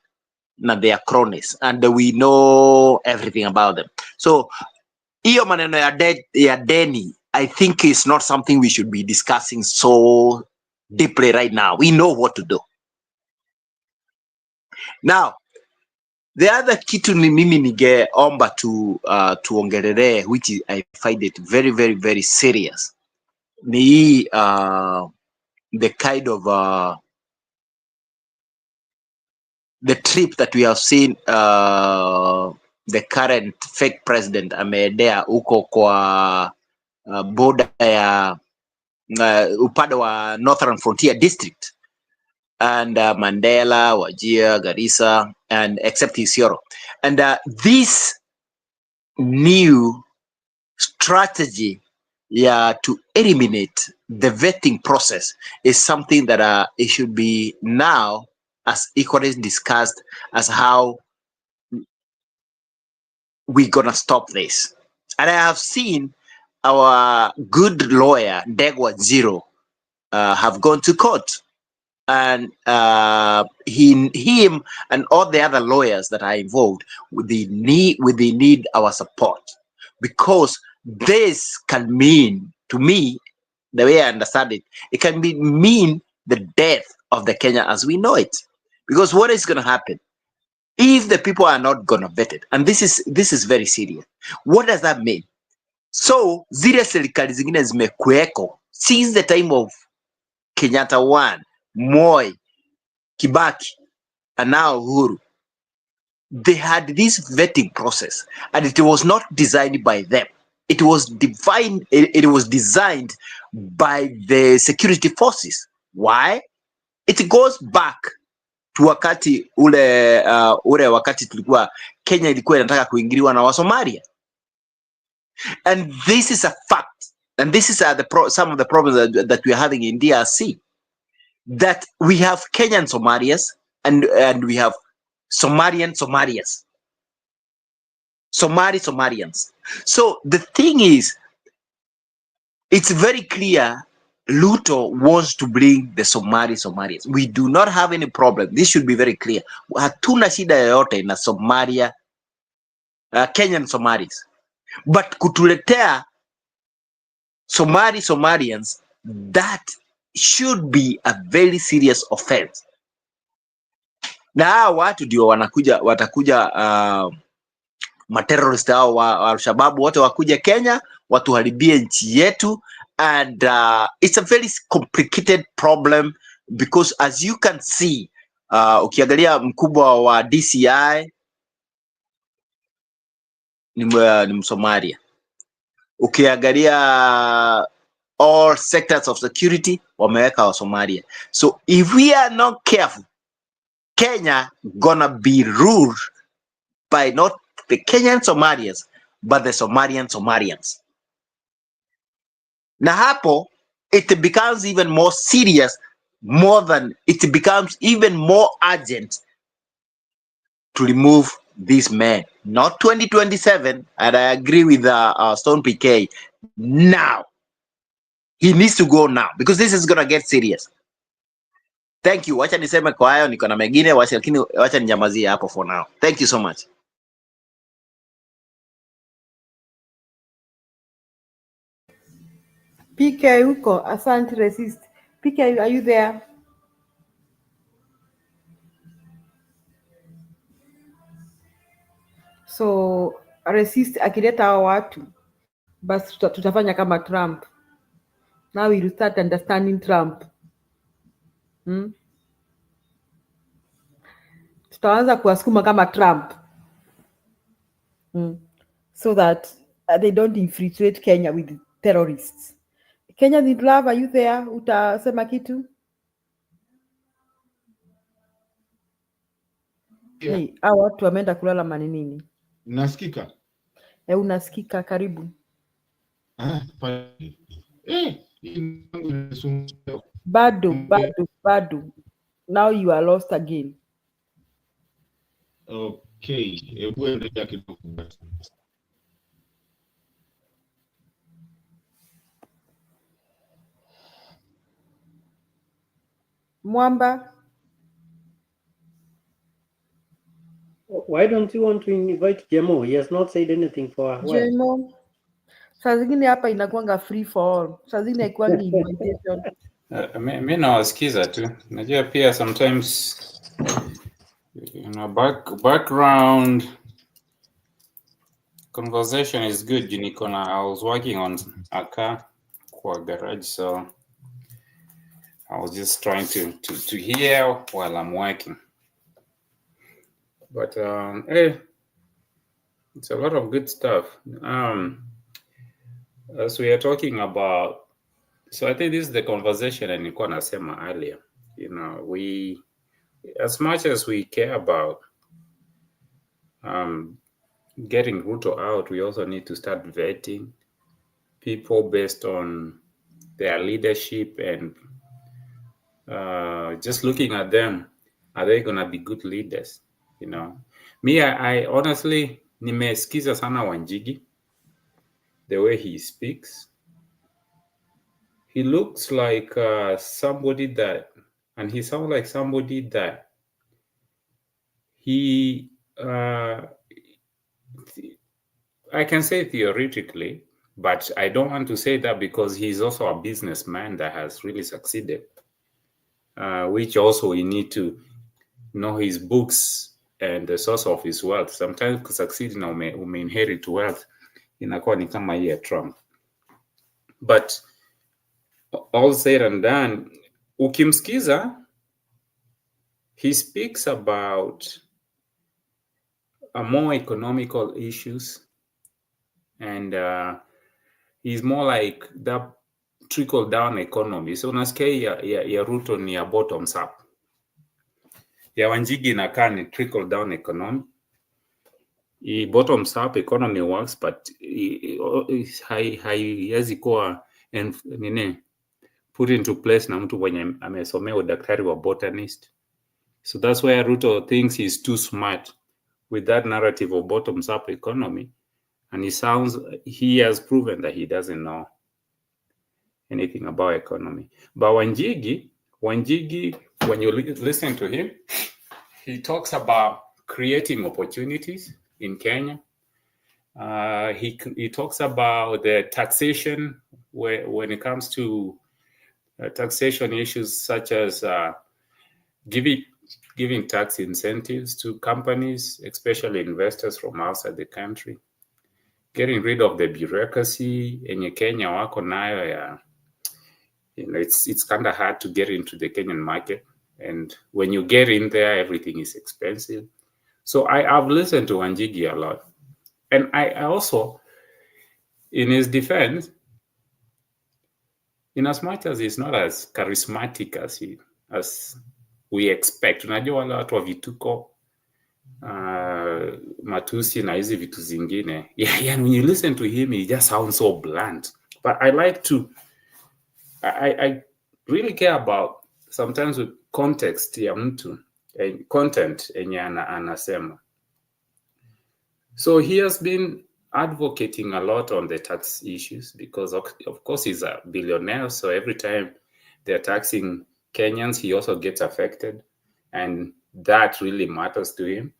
na their cronies, and we know everything about them. So hiyo maneno ya deni, I think is not something we should be discussing so deeply right now. We know what to do. Now, the other kitu ni mimi ningeomba tuongelele, which I find it very, very, very serious, ni the kind of the trip that we have seen the current fake president ameendea huko kwa border ya upande wa Northern Frontier District, and Mandela, Wajir, Garissa, and except Isiolo. And this new strategy to eliminate the vetting process is something that it should be now as equally discussed as how we're gonna stop this. And I have seen our good lawyer Degwa Zero have gone to court, and him and all the other lawyers that are involved, they need our support, because this can mean, to me, the way I understand it, it can mean the death of the Kenya as we know it. Because what is going to happen if the people are not going to vet it? And this is very serious. What does that mean? So zile serikali zingine zimekuweko since the time of Kenyatta 1, Moi, Kibaki, and now Uhuru. They had this vetting process, and it was not designed by them. It was defined. It was designed by the security forces. Why? It goes back to wakati ule wakati tulikuwa Kenya ilikuwa inataka kuingiliwa na Wasomalia, and this is a fact. And this is some of the problems that we are having in DRC. That we have Kenyan Somalians and we have Somalian Somalians. Somalians. So the thing is, it's very clear Ruto wants to bring the Somalians. We do not have any problem. This should be very clear. Hatuna shida yoyote na Somalia, Kenyan Somalis. But kutuletea Somalians, that should be a very serious offense. Na hawa watu ndio watakuja materrorist hao wa Al-Shabaab wote wakuja Kenya watuharibie nchi yetu, and it's a very complicated problem because as you can see, ukiangalia mkubwa wa DCI ni Msomalia, ukiangalia all sectors of security wameweka wa Somalia. So if we are not careful, Kenya gonna be ruled by not the Kenyan Somalians, but the Somalians. Na hapo, it becomes even more serious, it becomes even more urgent to remove these men. Not 2027, and I agree with Stone PK, now. He needs to go now, because this is going to get serious. Thank you. Wacha niseme kwa hayo, niko na mengine, wacha ninyamazie hapo for now. Thank you so much. PK huko, asante resist. PK, are you there? So resist akileta hao watu, basi tutafanya kama Trump. Now we'll start understanding Trump. Tutaanza kuwasukuma kama Trump. So that they don't infiltrate Kenya with terrorists. Kenya the love, are you there? Utasema kitu? Yeah. Hey, hao watu wameenda kulala manini? Nasikika? Unasikika, karibu. Bado. Now you are lost again. Okay. Hebu endelea kidogo basi. Mwamba. Why don't you want to invite Jemo? He has not said anything for a while. Jemo. Saa zingine hapa inakuanga free for all. Saa zingine haikuangi invitation. Mi nawasikiza tu. Najua pia sometimes background conversation is good. I was working on a car kwa garage, so I was just trying to hear while I'm working. But hey, it's a lot of good stuff. As we are talking about, so I think this is the conversation and nilikuwa nasema earlier. We, as much as we care about getting Ruto out, we also need to start vetting people based on their leadership and just looking at them, are they gonna be good leaders? You know, me, I honestly nimesikiza sana Wanjigi, the way he speaks. He looks like somebody that, and he sounds like somebody that he, I can say theoretically, but I don't want to say that because he's also a businessman that has really succeeded, which also we need to know his books and the source of his wealth. Sometimes to succeed na umeinherit wealth inakuwa ni kama hii ya Trump. But all said and done, ukimsikiza, he speaks about more economical issues, and he's more like that trickle down economy. So unasikia ya Ruto ni ya bottoms up, ya Wanjigi inakaa ni trickle down economy. Bottoms up economy works, but haiwezi kuwa put into place na mtu mwenye amesomea udaktari wa botanist. So that's where Ruto thinks he's too smart with that narrative of bottoms up economy, and he has proven that he doesn't know anything about economy. But Wanjigi, when you listen to him, he talks about creating opportunities in Kenya. He talks about the taxation when it comes to taxation issues such as giving tax incentives to companies, especially investors from outside the country, getting rid of the bureaucracy in Kenya wako nayo. It's kind of hard to get into the Kenyan market, and when you get in there, everything is expensive. So I've listened to Wanjigi a lot, and I also, in his defense, in as much as he's not as charismatic as we expect. Unajua wale watu wa vituko, matusi na hizi vitu zingine. Yeah, when you listen to him, he just sounds so blunt. But I really care about sometimes with context ya mtu, content enye anasema. So he has been advocating a lot on the tax issues because of course he's a billionaire, so every time they're taxing Kenyans, he also gets affected, and that really matters to him.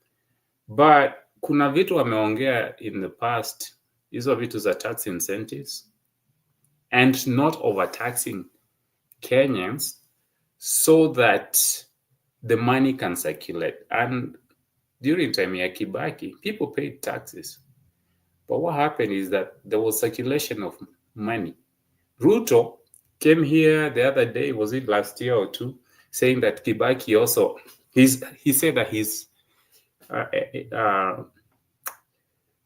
But kuna vitu ameongea in the past, hizo vitu za tax incentives, and not overtaxing Kenyans so that the money can circulate. And during time ya Kibaki, people paid taxes. But what happened is that there was circulation of money. Ruto came here the other day, was it last year or two, saying that Kibaki also, he said that he's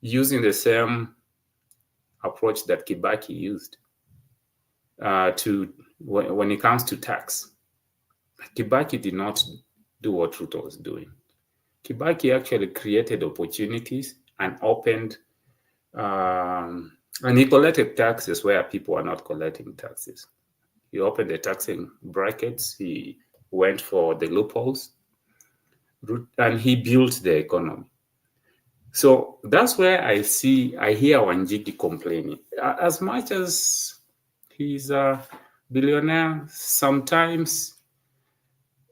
using the same approach that Kibaki used when it comes to tax. Kibaki did not do what Ruto was doing. Kibaki actually created opportunities and opened, and he collected taxes where people are not collecting taxes. He opened the taxing brackets, he went for the loopholes, and he built the economy. So that's where I hear Wanjigi complaining. As much as he's a billionaire, sometimes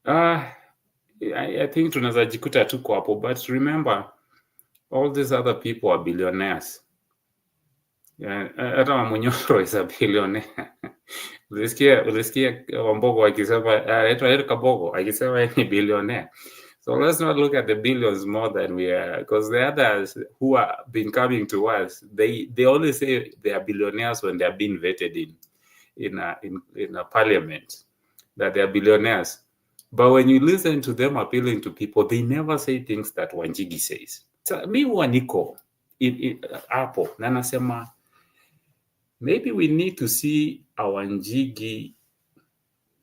I think tunaweza jikuta tuko hapo, but remember, all these other people are billionaires. Hata Wamunyoro is a billionaire. Ulisikia Wambogo akisema, Kabogo akisema ni billionaire. So let's not look at the billions more than we are, because the others who have been coming to us, they only say they are billionaires when they are being vetted in a parliament, that they are billionaires. But when you listen to them appealing to people, they never say things that Wanjigi says. So mi huwa niko hapo na nasema, maybe we need to see our Wanjigi,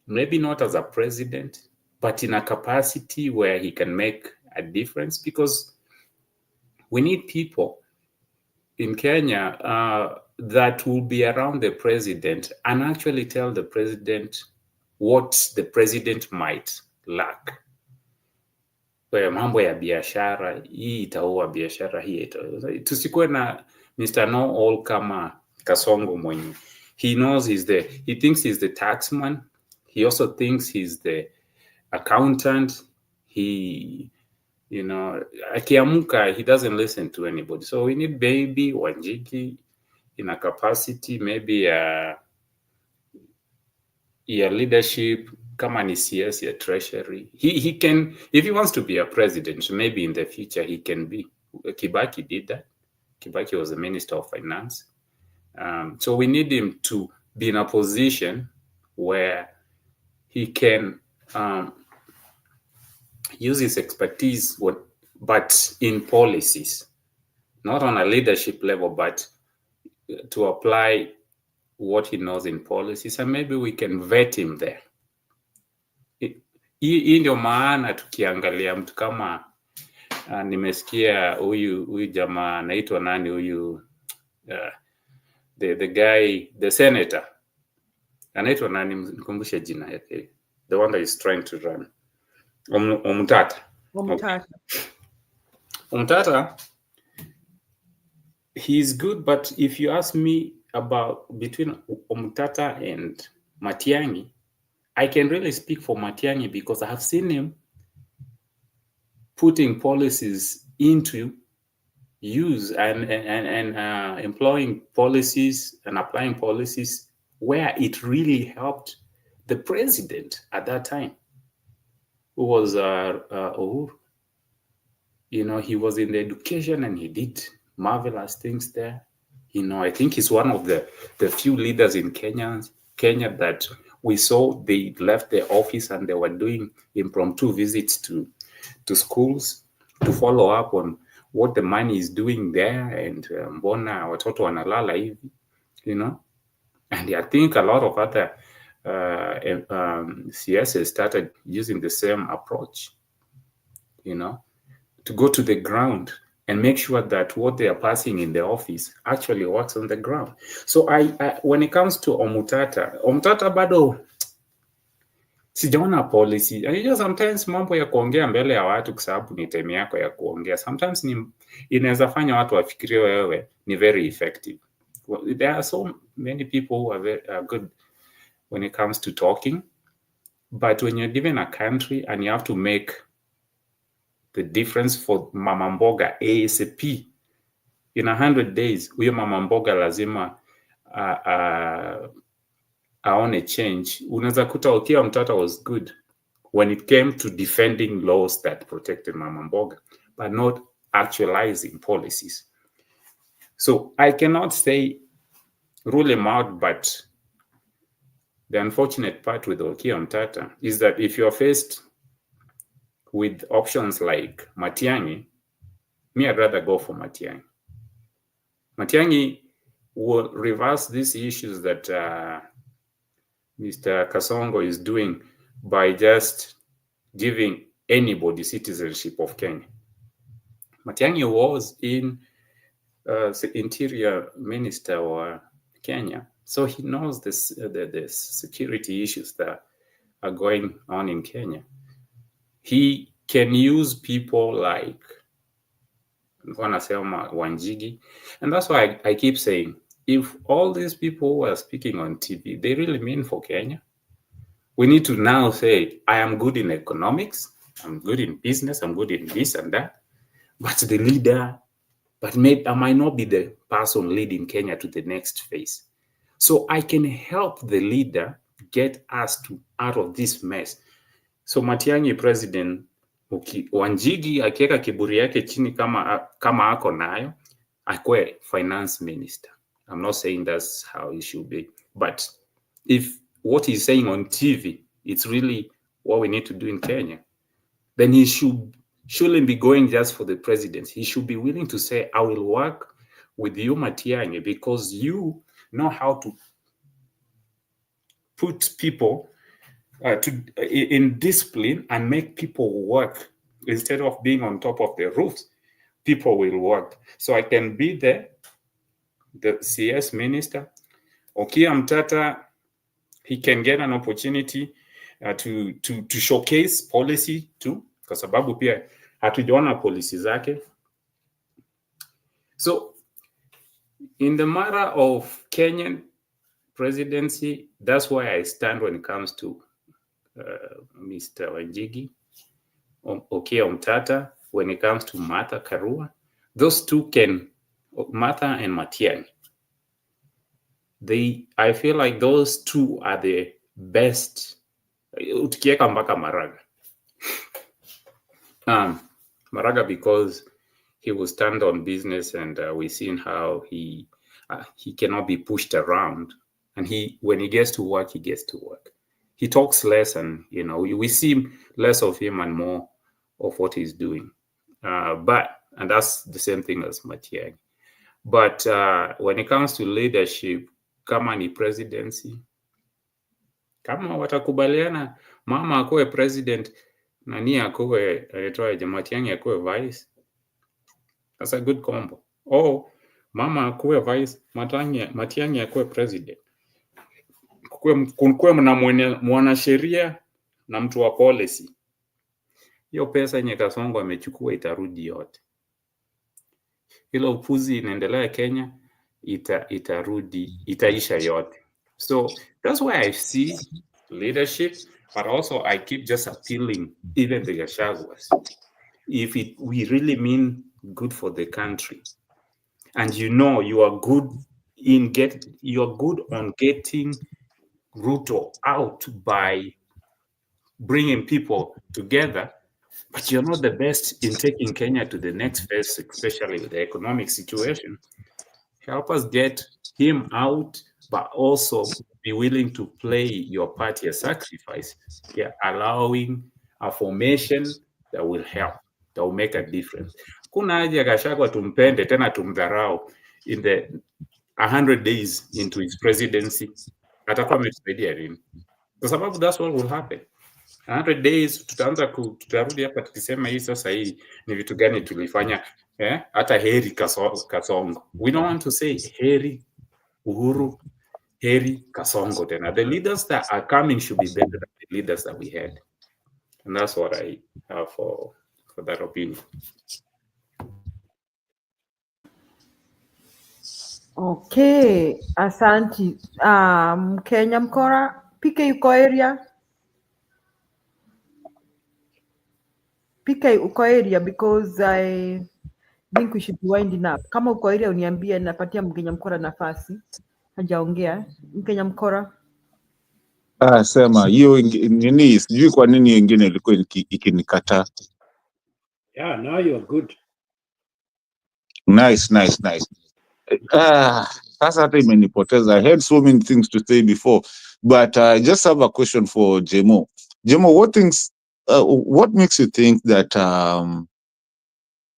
maybe not as a president, but in a capacity where he can make a difference, because we need people in Kenya. that will be around the president and actually tell the president what the president might lack. Kwa mambo ya biashara, hii itaua biashara, hii itaua. Tusikuwe na Mr. Know-all kama Kasongo mwenye. He knows he thinks he's the taxman. He also thinks he's the accountant. He, akiamuka, he doesn't listen to anybody. So we need baby Wanjigi in a capacity, maybe leadership, kama ni CS, ya treasury. He can, if he wants to be a president, maybe in the future he can be. Kibaki did that. Kibaki was the Minister of Finance. So we need him to be in a position where he can use his expertise, but in policies, not on a leadership level, but to apply what he knows in policies, and maybe we can vet him there. Hii ndio maana tukiangalia mtu kama nimesikia huyu jamaa anaitwa nani huyu the guy, the senator anaitwa nani, nikumbushe jina yake, the one that is trying to run, Omutata. Omutata, he's good, but if you ask me about between Omutata and Matiang'i, I can really speak for Matiang'i because I have seen him putting policies into use and employing policies and applying policies where it really helped the president at that time, who was Uhuru. He was in the education and he did marvelous things there. I think he's one of the few leaders in Kenya that we saw they left the office and they were doing impromptu visits to schools to follow up on what the money is doing there and mbona watoto wanalala hivi, And I think a lot of other CSs started using the same approach, to go to the ground and make sure that what they are passing in the office actually works on the ground. So I when it comes to Omutata bado sijaona policy. Sometimes mambo ya kuongea mbele ya watu kwa sababu ni time yako ya kuongea, sometimes inaweza fanya watu wafikirie wewe ni very effective. There are so many people who are good when it comes to talking, but when you're given a country and you have to make the difference for Mama Mboga ASAP in 100 days, huyo Mama Mboga lazima aone change. Unaweza kuta Okiya Mtata was good when it came to defending laws that protected Mama Mboga, but not actualizing policies. So I cannot say rule him out, but the unfortunate part with Okiya Mtata is that if you're faced with options like Matiang'i, I'd rather go for Matiang'i. Matiang'i will reverse these issues that Mr. Kasongo is doing by just giving anybody citizenship of Kenya. Matiang'i was in the Interior Minister of Kenya, so he knows the security issues that are going on in Kenya. He can use people like Wanjigi, and that's why I keep saying, if all these people who are speaking on TV, they really mean for Kenya, we need to now say, I am good in economics, I'm good in business, I'm good in this and that, but the leader, but maybe I might not be the person leading Kenya to the next phase. So I can help the leader get us out of this mess. So Matiang'i president, Wanjigi akiweka kiburi yake chini kama ako nayo, akwe finance minister. I'm not saying that's how it should be, but if what he's saying on TV, it's really what we need to do in Kenya, then he shouldn't be going just for the presidency. He should be willing to say, I will work with you, Matiang'i, because you know how to put people in discipline and make people work. Instead of being on top of the roofs, people will work. So I can be there the CS minister. Okia Mtata, he can get an opportunity to showcase policy too, kwa sababu pia hatujaona policy zake. So in the matter of Kenyan presidency, that's why I stand when it comes to Mr. Wanjigi, Okia Mtata. When it comes to Martha Karua, those two can, Martha and Matiang'i, I feel like those two are the best. Ukieka mpaka Maraga. Maraga, because he will stand on business, and we've seen how he cannot be pushed around. And when he gets to work, he gets to work. He talks less, and we see less of him and more of what he's doing. And that's the same thing as Matiang'i. But when it comes to leadership, kama ni presidency, kama watakubaliana mama akuwe president, nani akuwe Matiang'i akuwe vice, that's a good combo. Or mama akuwe vice, Matiang'i akuwe president, kuwe na mwanasheria na mtu wa policy. Hiyo pesa yenye Kasongo amechukua itarudi yote. Hilo upuzi inaendelea Kenya, itarudi, itaisha yote. So that's why I see leadership, but also I keep just appealing, even the Gashaguas, if we really mean good for the country, and you are good on getting Ruto out by bringing people together, but you're not the best in taking Kenya to the next phase, especially with the economic situation. Help us get him out, but also be willing to play your part as sacrifice, allowing a formation that will help, that will make a difference. Kuna haja Gachagua tumpende tena tumdharau in the 100 days into his presidency, atakuwa ametusaidia nini? Kwa sababu that's what will happen. 100 days tutarudi hapa tukisema hii sasa hii ni vitu gani tulifanya, hata heri Kasongo. We don't want to say heri Uhuru, heri Kasongo tena. The leaders that are coming should be better than the leaders that we had. And that's what I have for that opinion. Okay, asanti. Kenya Mkora, PK uko area? PK uko area, because I think we should be winding up. Kama uko area uniambie, napatia Mkenya Mkora nafasi. Hajaongea. Mkenya Mkora. Sema hiyo nini, sijui kwa nini wengine ilikuwa ikinikataa. Yeah, now you're good. Nice. Sasa hata imenipoteza. I had so many things to say before, but I just have a question for Jemo. Jemo, what makes you think that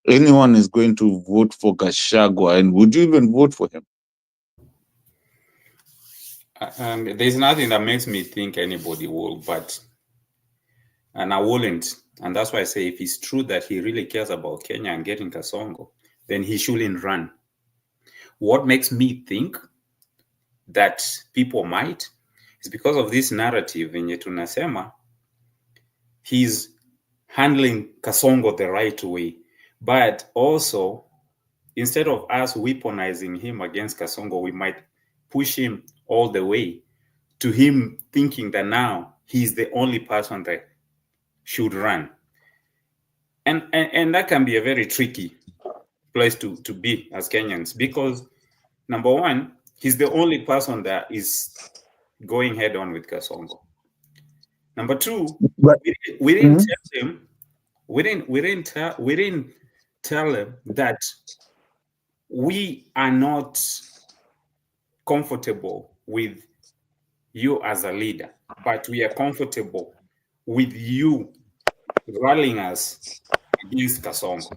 anyone is going to vote for Gachagua, and would you even vote for him? There's nothing that makes me think anybody will, and I wouldn't. And that's why I say if it's true that he really cares about Kenya and getting Kasongo, then he shouldn't run. What makes me think that people might is because of this narrative in tunasema he's handling Kasongo the right way. But also, instead of us weaponizing him against Kasongo, we might push him all the way to him thinking that now he's the only person that should run. And that can be a very tricky place to be as Kenyans, because number one, he's the only person that is going head on with Kasongo. Number two, we didn't tell him, we didn't tell him that we are not comfortable with you as a leader, but we are comfortable with you rallying us against Kasongo.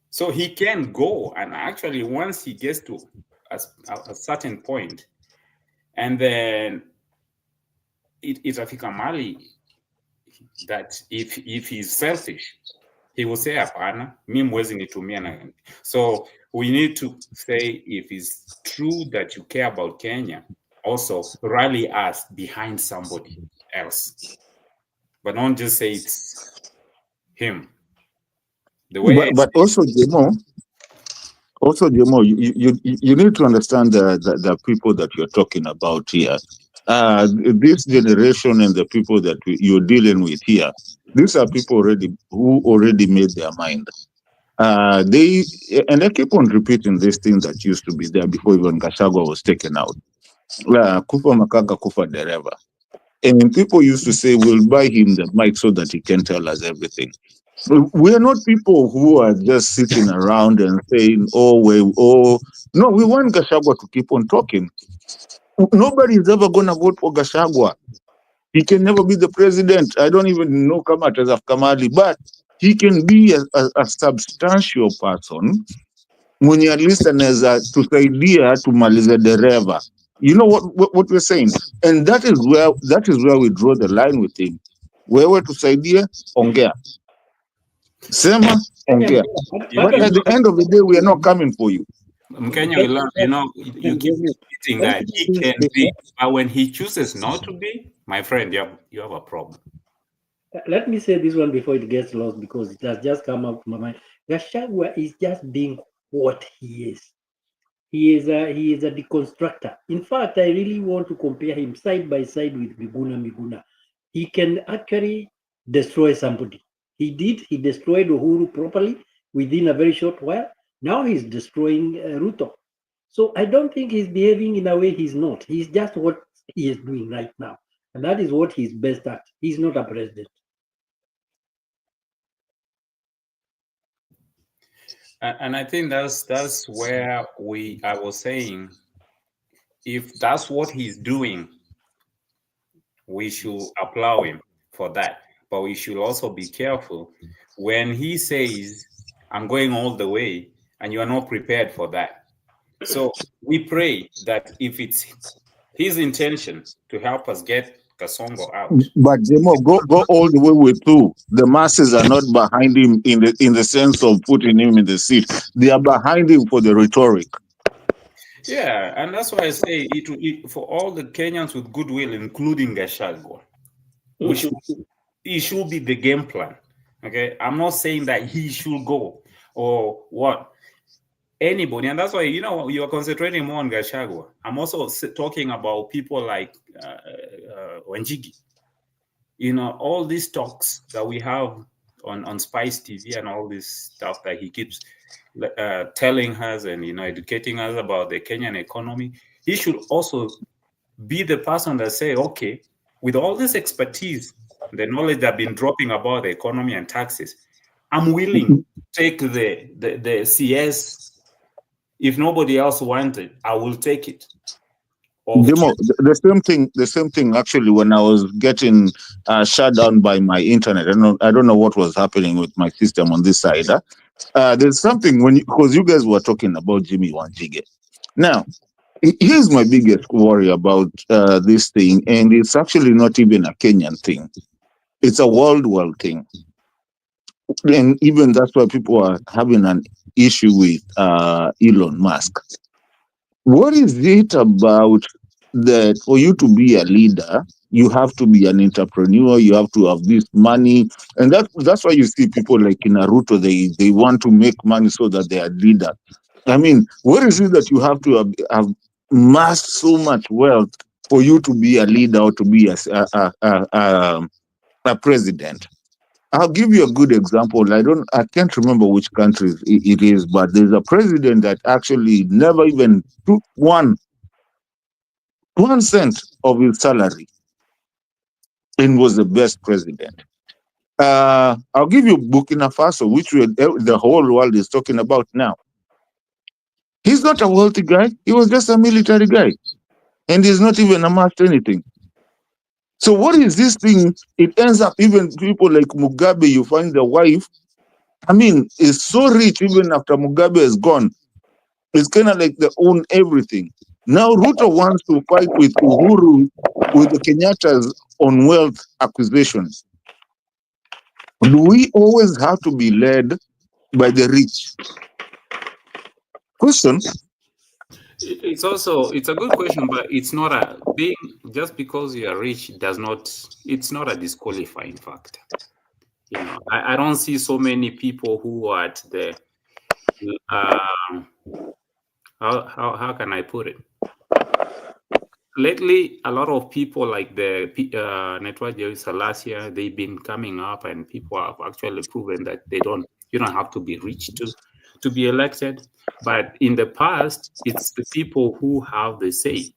So he can go, and actually once he gets to a certain point, and then itafika mali that if he's selfish, he will say hapana, mi mwezi nitumia na. So we need to say, if it's true that you care about Kenya, also rally us behind somebody else, but don't just say it's him. The way But also, Jemo, you need to understand the people that you're talking about here. This generation and the people that you're dealing with here, these are people who already made their mind. They keep on repeating this thing that used to be there before even Gachagua was taken out. Kufa makanga kufa dereva. And people used to say, we'll buy him the mic so that he can tell us everything. We are not people who are just sitting around and saying, no, we want Gachagua to keep on talking. Nobody is ever going to vote for Gachagua. He can never be the president. I don't even know Kama Tazaf Kamali, but he can be a substantial person mwenye at least anaweza tusaidia tumalize dereva. You know what we're saying? And that is where we draw the line with him. Wewe tusaidie, ongea. Sema, ongea. But at the end of the day, we are not coming for you. Mkenya will learn, you keep repeating that he can be, but when he chooses not to be, my friend, you have a problem. Let me say this one before it gets lost, because it has just come up to my mind. Gachagua is just being what he is. He is a deconstructor. In fact, I really want to compare him side by side with Miguna. He can actually destroy somebody. He destroyed Uhuru properly within a very short while. Now he's destroying Ruto. So I don't think he's behaving in a way he's not. He's just what he is doing right now. And that is what he's best at. He's not a president. And I think that's where I was saying, if that's what he's doing, we should applaud him for that. But we should also be careful when he says, I'm going all the way, and you are not prepared for that. So we pray that if it's his intention to help us get Kasongo out. But Jemo, go all the way with two. The masses are not behind him in the sense of putting him in the seat. They are behind him for the rhetoric. Yeah, and that's why I say it for all the Kenyans with goodwill, including Gachagua, it should be the game plan. Okay, I'm not saying that he should go or what. Anybody, and that's why you are concentrating more on Gachagua. I'm also talking about people like Wanjigi. All these talks that we have on Spice TV and all this stuff that he keeps telling us and educating us about the Kenyan economy. He should also be the person that say, okay, with all this expertise, the knowledge that I've been dropping about the economy and taxes, I'm willing to take the CS. If nobody else wants it, I will take it. Demo, the same thing actually when I was getting shut down by my internet. I don't know what was happening with my system on this side. There's something because you guys were talking about Jimmy Wanjigi. Now, here's my biggest worry about this thing, and it's actually not even a Kenyan thing. It's a world thing. And even that's why people are having an issue with Elon Musk. What is it about that for you to be a leader, you have to be an entrepreneur, you have to have this money, and that's why you see people like in Ruto, they want to make money so that they are leaders. I mean, what is it that you have to have amassed so much wealth for you to be a leader or to be a president? I'll give you a good example. I can't remember which country it is, but there's a president that actually never even took 1 cent of his salary and was the best president. I'll give you Burkina Faso, which the whole world is talking about now. He's not a wealthy guy. He was just a military guy. And he's not even amassed anything. So what is this thing? It ends up even people like Mugabe, you find the wife, I mean, is so rich even after Mugabe is gone. It's kind of like they own everything. Now Ruto wants to fight with Uhuru, with the Kenyatta's on wealth acquisitions. Do we always have to be led by the rich? Question. It's also, it's a good question, but it's not a being, just because you are rich does not, it's not a disqualifying factor. You know, I don't see so many people who are at the how can I put it? Lately, a lot of people like the Network Salasia, they've been coming up, and people have actually proven that you don't have to be rich to be elected. But in the past, it's the people who have the say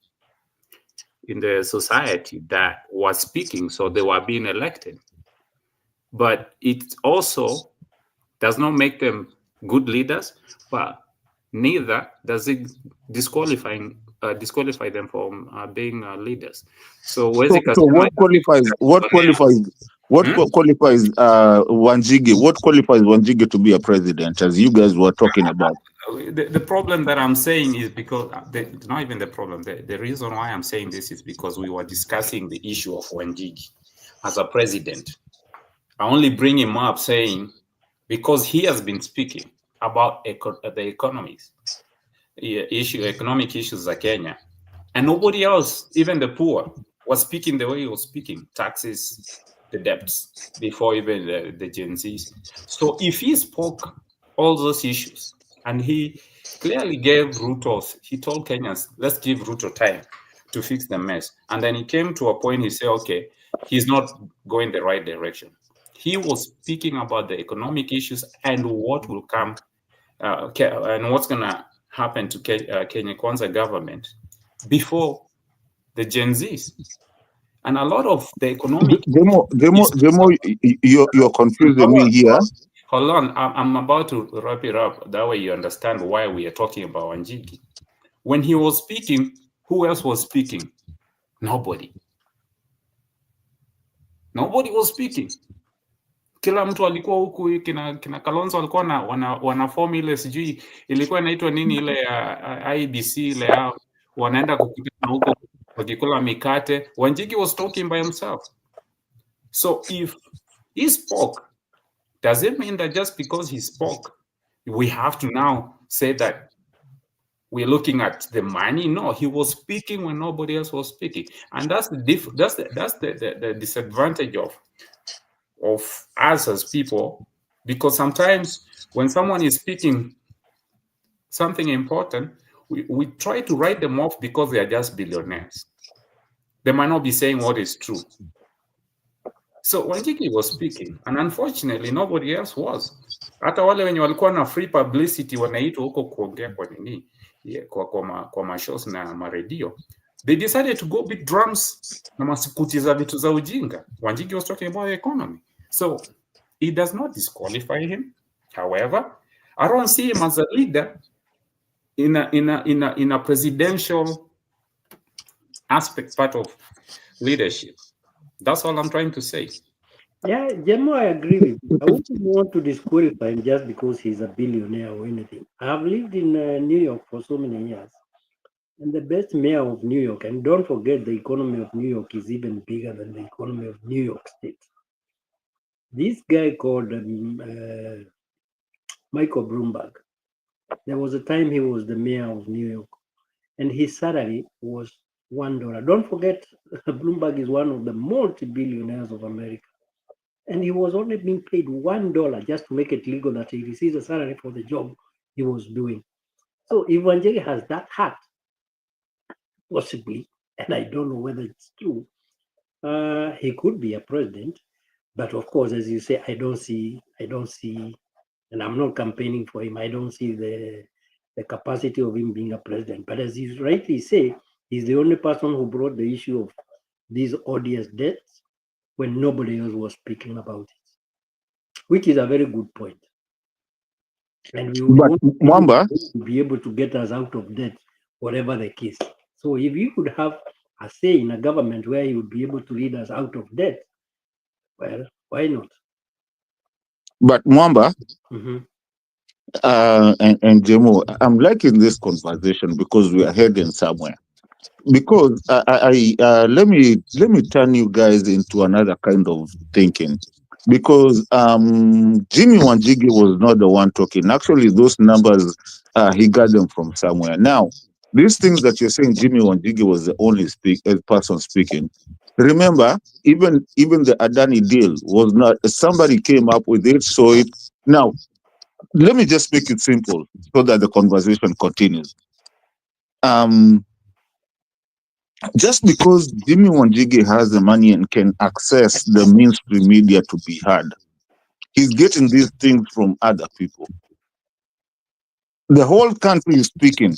in the society that was speaking, so they were being elected. But it also does not make them good leaders, but neither does it disqualify them from being leaders. So So what qualifies Wanjigi? What qualifies Wanjigi to be a president, as you guys were talking about? The problem that I'm saying is because not even the problem. The reason why I'm saying this is because we were discussing the issue of Wanjigi as a president. I only bring him up saying because he has been speaking about the economies economic issues of Kenya, and nobody else, even the poor, was speaking the way he was speaking, taxes, the debts, before even the Gen Zs. So if he spoke all those issues, and he clearly gave Ruto, he told Kenyans, let's give Ruto time to fix the mess. And then he came to a point, he said, okay, he's not going the right direction. He was speaking about the economic issues and what will come and what's going to happen to Kenya Kwanza government before the Gen Zs. And a lot of the economic... Demo, you're confusing me here. Hold on, I'm about to wrap it up. That way you understand why we are talking about Wanjigi. When he was speaking, who else was speaking? Nobody. Nobody was speaking. Kila mtu alikuwa huku, kina Kalonzo walikuwa wana form ile, sijui ilikuwa inaitwa nini ile ya IBC ile, wanaenda kukutana huko wakikula mikate. Wanjigi was talking by himself. So if he spoke, does it mean that just because he spoke, we have to now say that we're looking at the money? No, he was speaking when nobody else was speaking, and that's the disadvantage of us as people, because sometimes when someone is speaking something important, we try to write them off because they are just billionaires. They might not be saying what is true. So Wanjigi was speaking, and unfortunately nobody else was. Hata wale wenye walikuwa na free publicity wanaitwa huko kuongea kwa nini, kwa mashows na maredio, they decided to go beat drums na masikuti za vitu za ujinga. Wanjigi was talking about the economy. So it does not disqualify him. However, I don't see him as a leader in a presidential aspect, part of leadership. That's all I'm trying to say. Yeah, Jemo, I agree with you. I wouldn't want to disqualify him just because he's a billionaire or anything. I've lived in New York for so many years. And the best mayor of New York, and don't forget the economy of New York is even bigger than the economy of New York State. This guy called Michael Bloomberg, there was a time he was the mayor of New York, and his salary was $1. Don't forget, Bloomberg is one of the multi-billionaires of America. And he was only being paid $1 just to make it legal that he receives a salary for the job he was doing. So if Wanjigi has that heart, possibly, and I don't know whether it's true, he could be a president. But of course, as you say, I don't see, and I'm not campaigning for him. I don't see the capacity of him being a president. But as you rightly say, he's the only person who brought the issue of these odious debts when nobody else was speaking about it, which is a very good point. And we would want to be able to get us out of debt, whatever the case. So if you could have a say in a government where you would be able to lead us out of debt, well, why not? But Mwamba, and Jemo, I'm liking this conversation because we are heading somewhere. Because let me turn you guys into another kind of thinking. because Jimmy Wanjigi was not the one talking. Actually, those numbers, he got them from somewhere. Now, these things that you're saying, Jimmy Wanjigi was the only person speaking. Remember, even the Adani deal was not, somebody came up with it, so it. Now, let me just make it simple so that the conversation continues. Just because Jimmy Wanjigi has the money and can access the mainstream media to be heard, he's getting these things from other people. The whole country is speaking.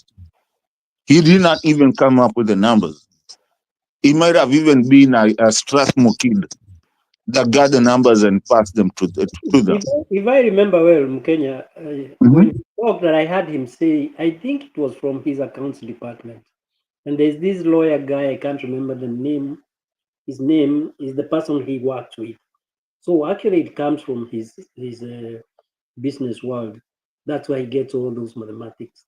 He did not even come up with the numbers. It might have even been a Strathmore kid that got the numbers and passed them to them. If I remember well, Mkenya, when he talked, that I heard him say, I think it was from his accounts department. And there's this lawyer guy, I can't remember the name. His name is the person he worked with. So actually, it comes from his business world. That's why he gets all those mathematics.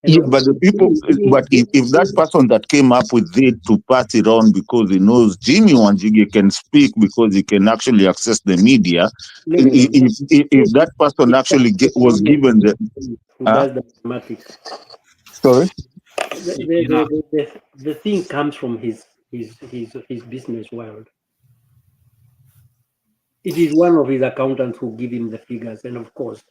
And Yeah, but the people, but if that person that came up with it to pass it on because he knows Jimmy Wanjigi can speak because he can actually access the media, if that person actually was given the who does the mathematics. Sorry, the thing comes from his business world. It is one of his accountants who give him the figures, and of course,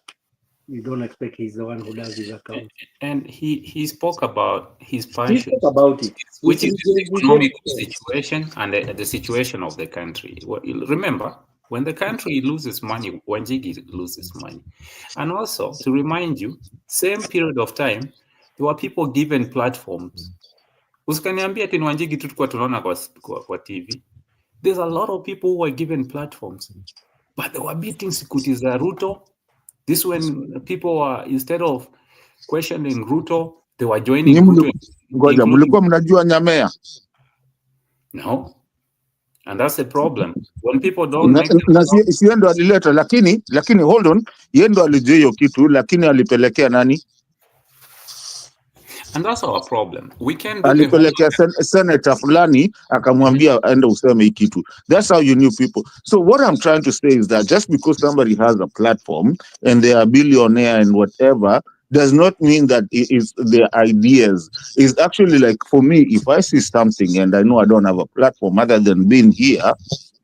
you don't expect he's the one who does his account. And he spoke about his He passion, spoke about it, which is the economic situation and the situation of the country. Remember, when the country loses money, Wanjigi loses money. And also, to remind you, same period of time, there were people given platforms. Usikaniambia ati Wanjigi tu tulikuwa tunaona kwa TV. There's a lot of people who were given platforms, but they were beating sikuti za Ruto. This when people were, instead of questioning Ruto, they were joining Ruto. Ngoja, mlikuwa mnajua Nyamea? No. And that's the problem. When people don't make Siye ndo alileta, lakini hold on, yeye ndo alijua hiyo kitu, lakini alipelekea nani? And that's our problem. We can't do Alipelekea senator fulani akamwambia aende useme hii kitu. That's how you knew people. So what I'm trying to say is that just because somebody has a platform and they are a billionaire and whatever does not mean that it is their ideas. Is actually like, for me, if I see something and I know I don't have a platform other than being here,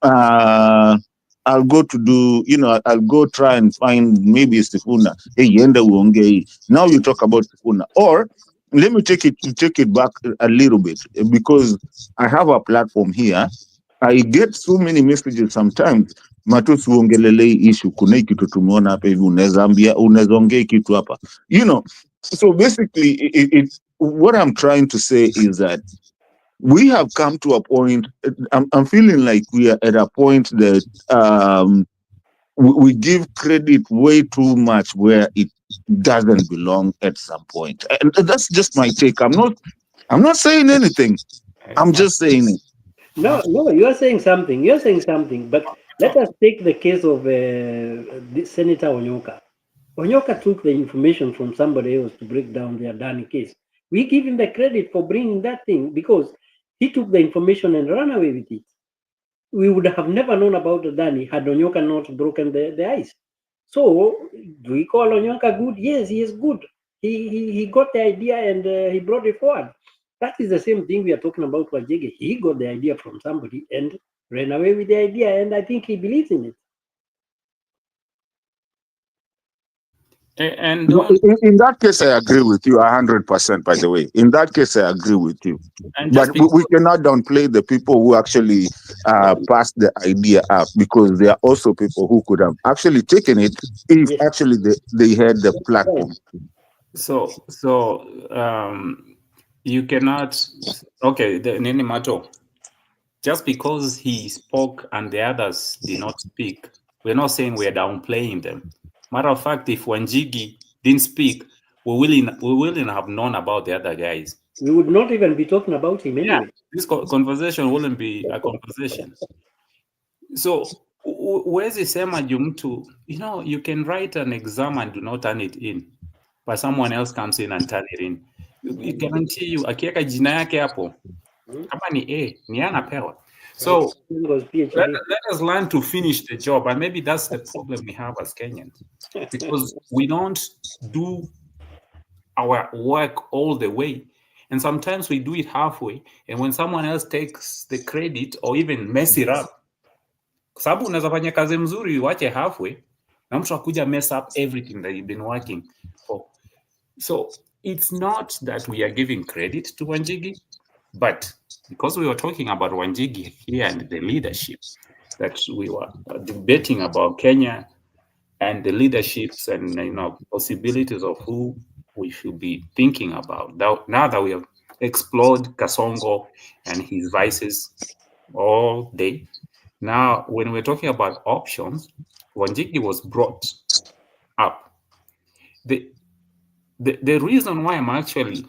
I'll go to do, I'll go try and find maybe Sifuna. Hey, yenda uongei. Now you talk about Sifuna. Or let me take it back a little bit, because I have a platform here. I get so many messages sometimes. Matusi uongelele issue, kuna kitu tumeona hapa hivi, unaweza ongea kitu hapa. So basically it's what I'm trying to say is that we have come to a point, I'm feeling like we are at a point that we give credit way too much where it doesn't belong at some point. And that's just my take. I'm not saying anything. I'm just saying it. No, you are saying something. You're saying something. But let us take the case of Senator Onyoka. Onyoka took the information from somebody else to break down the Adani case. We give him the credit for bringing that thing because he took the information and ran away with it. We would have never known about Adani had Onyoka not broken the ice. So, do we call Onyoka good? Yes, he is good. He got the idea and he brought it forward. That is the same thing we are talking about Wajege. He got the idea from somebody and ran away with the idea, and I think he believes in it. And in that case, I agree with you 100%. By the way, in that case, I agree with you. But we cannot downplay the people who actually passed the idea up, because there are also people who could have actually taken it if actually they had the platform. So you cannot. Okay, Nene Mato. Just because he spoke and the others did not speak, we're not saying we're downplaying them. Matter of fact, if Wanjigi didn't speak, we wouldn't have known about the other guys. We would not even be talking about him anyway. Yeah, this conversation wouldn't be a conversation. So, where's the same to, you can write an exam and do not turn it in, but someone else comes in and turn it in. We guarantee you, akiweka jina yake hapo, kama ni A, ni anapewa. So was PhD. let us learn to finish the job, and maybe that's the problem we have as Kenyans, because we don't do our work all the way, and sometimes we do it halfway, and when someone else takes the credit or even mess it up, kwa sababu unaweza fanya kazi mzuri uache halfway na mtu akuja mess up everything that you've been working for. So it's not that we are giving credit to Wanjigi, but because we were talking about Wanjigi here and the leadership, that we were debating about Kenya and the leaderships and possibilities of who we should be thinking about. Now that we have explored Kasongo and his vices all day, now when we're talking about options, Wanjigi was brought up. The reason why I'm actually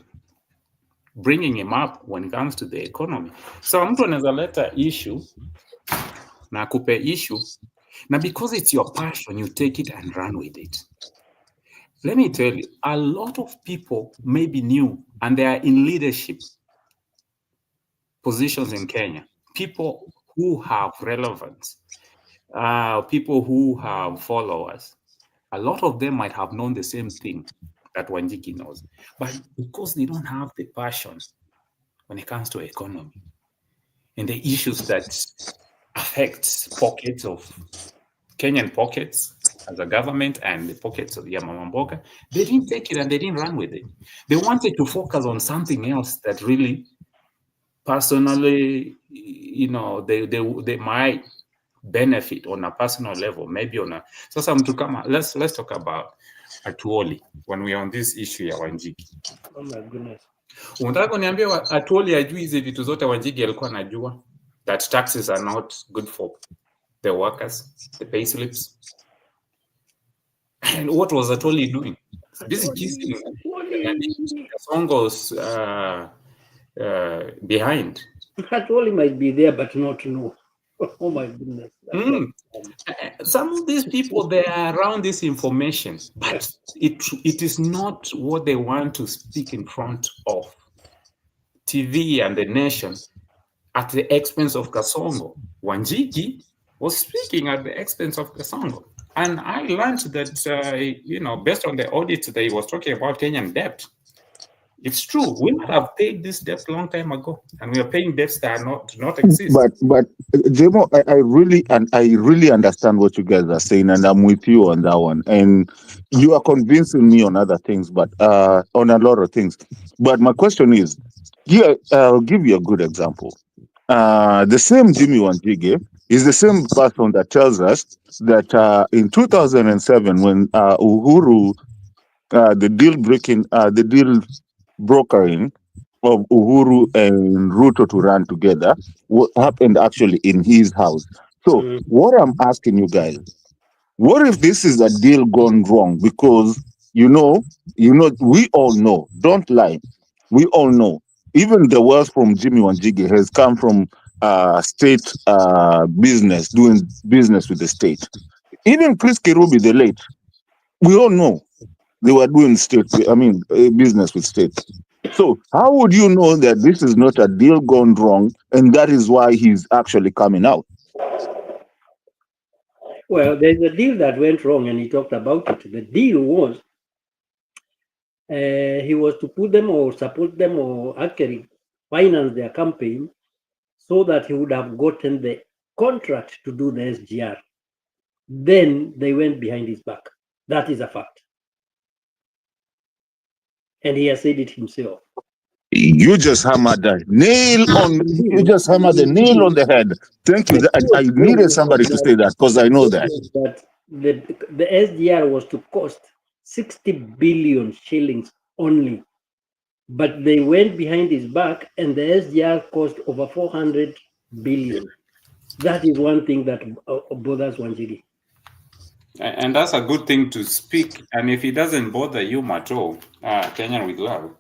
bringing him up when it comes to the economy, so mtu anaweza leta issue na kupe issue, now because it's your passion, you take it and run with it. Let me tell you, a lot of people may be new and they are in leadership positions in Kenya. People who have relevance, people who have followers. A lot of them might have known the same thing that Wanjigi knows, but because they don't have the passion when it comes to economy and the issues that affect pockets of Kenyan pockets as a government and the pockets of Mama Mboga, they didn't take it and they didn't run with it. They wanted to focus on something else that really, personally, they might benefit on a personal level, maybe on a. So let's talk about Atuoli when we're on this issue ya Wanjigi. Oh my goodness. Unataka kuniambia Atuoli ajui hizi vitu zote Wanjigi alikuwa anajua, that taxes are not good for the workers, the pay slips. And what was Atuoli doing? Busy kissing Kasongo's behind. Atuoli might be there, but not know. Oh my goodness. Some of these people, they are around this information, but it is not what they want to speak in front of TV and the nation at the expense of Kasongo. Wanjigi was speaking at the expense of Kasongo. And I learned that, based on the audit that he was talking about Kenyan debt, it's true. We might have paid this debt a long time ago, and we are paying debts that do not exist. But Jemo, I really understand what you guys are saying, and I'm with you on that one. And you are convincing me on other things, but on a lot of things. But my question is, I'll give you a good example. The same Jimmy Wanjigi is the same person that tells us that in 2007, when Uhuru, the deal brokering of Uhuru and Ruto to run together, what happened actually in his house. So what I'm asking you guys, what if this is a deal gone wrong? Because we all know, don't lie, we all know, even the wealth from Jimmy Wanjigi has come from state business, doing business with the state. Even Chris Kirubi, the late, we all know they were doing business with state. So how would you know that this is not a deal gone wrong, and that is why he's actually coming out? Well, there's a deal that went wrong, and he talked about it. The deal was he was to put them or support them or actually finance their campaign so that he would have gotten the contract to do the SGR. Then they went behind his back. That is a fact. And he has said it himself. You just hammered the nail on. You just hammered the nail on the head. Thank you. I needed somebody to say that because I know that. But the SGR was to cost 60 billion shillings only, but they went behind his back, and the SGR cost over 400 billion. That is one thing that bothers Wanjigi. And that's a good thing to speak. And if it doesn't bother you at all, Kenyan with love,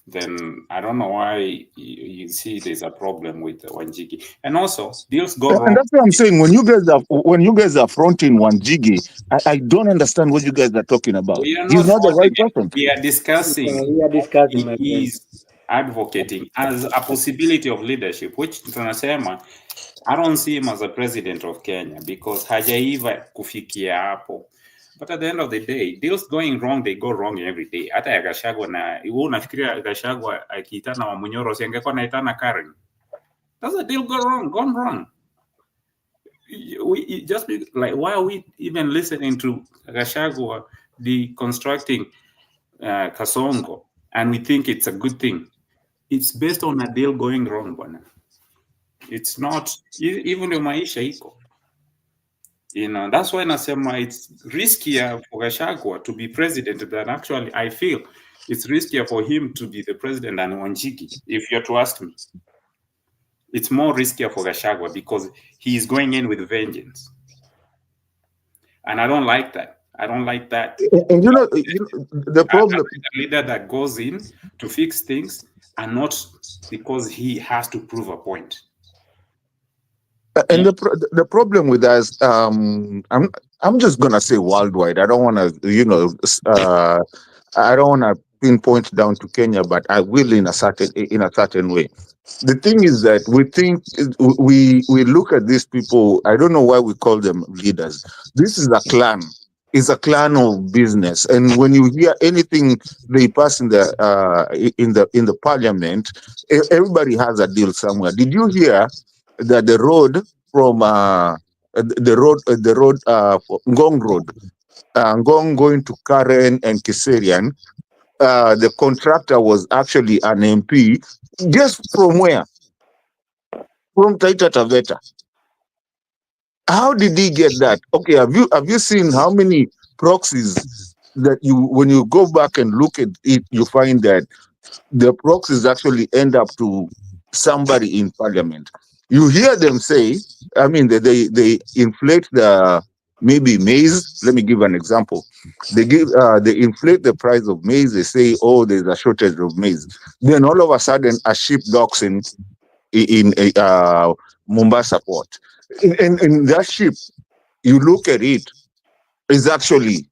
then I don't know why you see there's a problem with Wanjigi. And also, deals go wrong. And that's what I'm saying. When you guys are fronting Wanjigi, I don't understand what you guys are talking about. He's not the right person. We are discussing. He is advocating as a possibility of leadership, which tunasema I don't see him as a president of Kenya because hajaiva kufikia hapo. But at the end of the day, deals going wrong, they go wrong every day. Hata ya Gachagua na wewe unafikiria Gachagua akiitana wa Munyoro si angekuwa anaitana Karen. Does a deal gone wrong? We just be, like, why are we even listening to Gachagua deconstructing Kasongo and we think it's a good thing? It's based on a deal going wrong, bwana. It's not even the maisha iko. You know, that's why nasema it's riskier for Gachagua to be president than actually I feel it's riskier for him to be the president than Wanjigi, if you're to ask me. It's more riskier for Gachagua because he's going in with vengeance. And I don't like that. I don't like that. And the problem, a leader that goes in to fix things and not because he has to prove a point. and the problem with us, I'm just gonna say worldwide. I don't want to, I don't want to pinpoint down to Kenya, but I will in a certain way. The thing is that we look at these people. I don't know why we call them leaders. This is a clan. It's a clan of business, and when you hear anything they pass in the parliament, everybody has a deal somewhere. Did you hear that the road from Ngong Road, Ngong going to Karen and Kiserian, the contractor was actually an MP. Guess from where? From Taita Taveta. How did he get that? Okay, have you seen how many proxies that when you go back and look at it, you find that the proxies actually end up to somebody in parliament. You hear them say, I mean, they inflate the maybe maize. Let me give an example. They inflate the price of maize. They say, oh, there's a shortage of maize. Then all of a sudden, a ship docks in Mombasa port. In that ship, you look at it, is actually,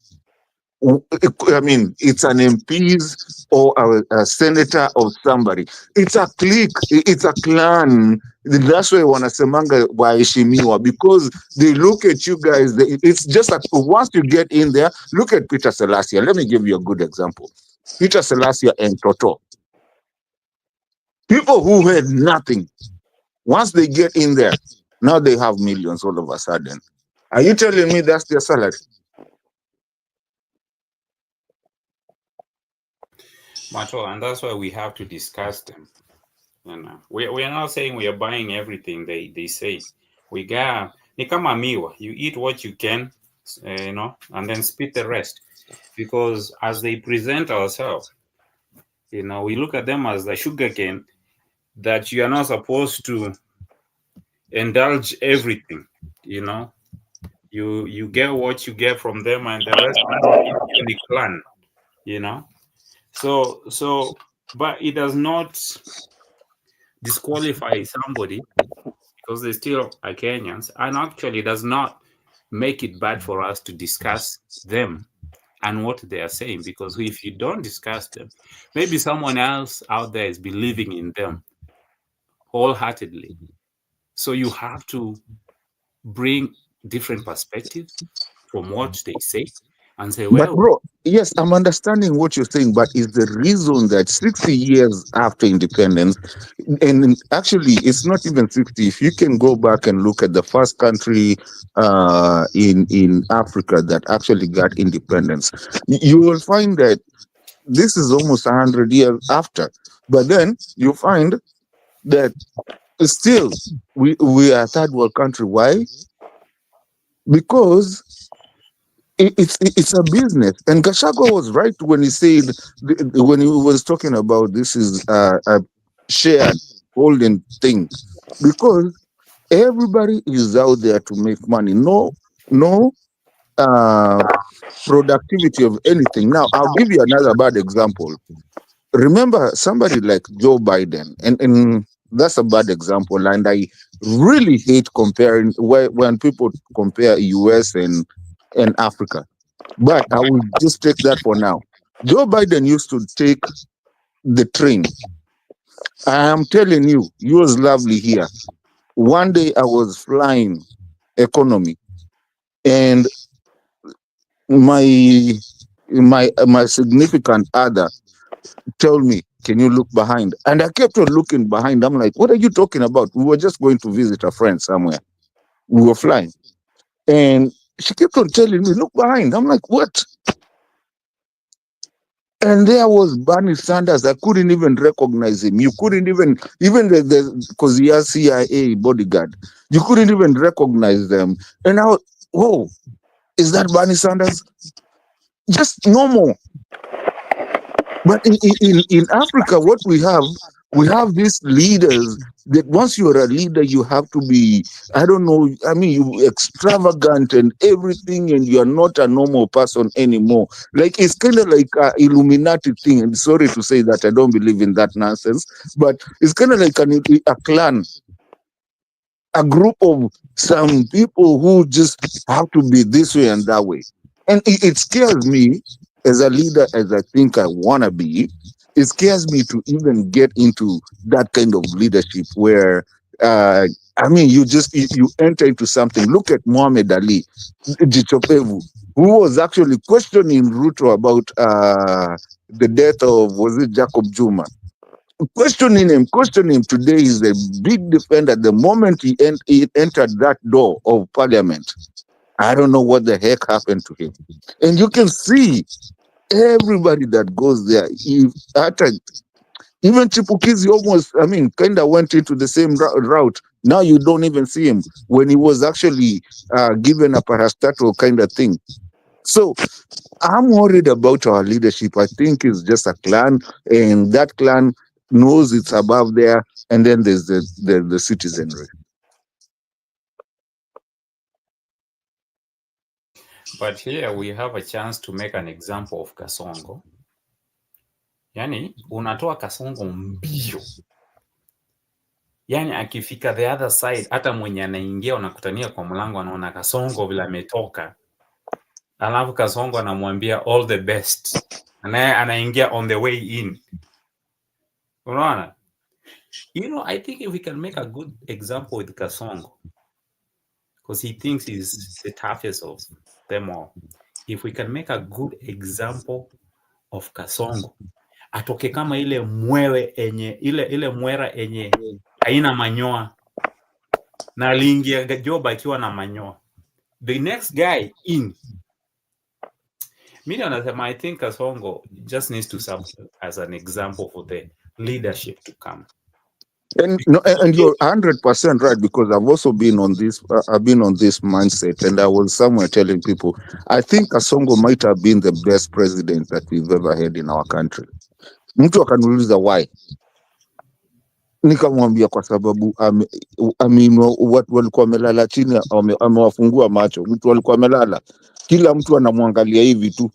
I mean, it's an MP's or a senator or somebody. It's a clique, it's a clan. That's why wanasemanga waheshimiwa, because they look at you guys. It's just like once you get in there, look at Peter Selassie. Let me give you a good example. Peter Selassie and Toto. People who had nothing, once they get in there, now they have millions all of a sudden. Are you telling me that's their salary? Macho, and that's why we have to discuss them. You know, we are not saying we are buying everything they say. We got ni kama miwa. You eat what you can, you know, and then spit the rest. Because as they present ourselves, you know, we look at them as the sugar cane that you are not supposed to indulge everything. You know, you get what you get from them, and the rest is the clan. You know, so, but it does not disqualify somebody because they still are Kenyans, and actually does not make it bad for us to discuss them and what they are saying, because if you don't discuss them, maybe someone else out there is believing in them wholeheartedly. So you have to bring different perspectives from what they say and say, But well, bro, yes, I'm understanding what you're saying, but is the reason that 60 years after independence, and actually it's not even 60, if you can go back and look at the first country in Africa that actually got independence, you will find that this is almost 100 years after. But then you find that still we are a third world country. Why? Because it's a business, and Gachagua was right when he said, when he was talking about this is a shared holding thing, because everybody is out there to make money. No productivity of anything. Now I'll give you another bad example. Remember somebody like Joe Biden, and that's a bad example, and I really hate comparing when people compare US and Africa. But I will just take that for now. Joe Biden used to take the train. I am telling you, yours lovely here. one day I was flying economy, and my significant other told me, "Can you look behind?" And I kept on looking behind. I'm like, "What are you talking about? We were just going to visit a friend somewhere. We were flying." And she kept on telling me, "Look behind." I'm like, "What?" And there was Bernie Sanders. I couldn't even recognize him. You couldn't even because he has CIA bodyguard. You couldn't even recognize them. And I was, whoa, is that Bernie Sanders? Just normal. But in Africa, what we have these leaders that once you're a leader, you have to be, I don't know, I mean, you extravagant and everything, and you're not a normal person anymore. Like, it's kind of like a Illuminati thing. And sorry to say that I don't believe in that nonsense, but it's kind of like a clan, a group of some people who just have to be this way and that way. And it scares me as a leader, as I think I want to be. It scares me to even get into that kind of leadership where, I mean, you enter into something. Look at Muhammad Ali, Jichopevu, who was actually questioning Ruto about the death of, was it Jacob Juma? Questioning him today. Is a big defender. The moment he entered that door of parliament, I don't know what the heck happened to him. And you can see everybody that goes there. Even Chipukizi almost, I mean, kind of went into the same route. Now you don't even see him when he was actually given a parastatal kind of thing. So I'm worried about our leadership. I think it's just a clan, and that clan knows it's above there, and then there's the citizenry. But here we have a chance to make an example of Kasongo. Yani, unatoa Kasongo mbio. Yani akifika the other side, hata mwenye anaingia unakutania kwa mlango anaona Kasongo vile ametoka. Alafu Kasongo anamwambia all the best. Naye anaingia on the way in. Unaona? You know, I think if we can make a good example with Kasongo, because he thinks he's the toughest of them all. If we can make a good example of Kasongo, atoke kama ile mwewe enye, ile mwera enye haina manyoa na aliingia job akiwa na manyoa. The next guy in. I think Kasongo just needs to serve as an example for the leadership to come. And you're 100% right, because I've also been on this. I've been on this mindset, and I was somewhere telling people, I think Kasongo might have been the best president that we've ever had in our country. Mtu akaniuliza why, nikamwambia kwa sababu watu walikuwa wamelala chini, amewafungua macho. Mtu walikuwa wamelala, kila mtu anamwangalia hivi tu,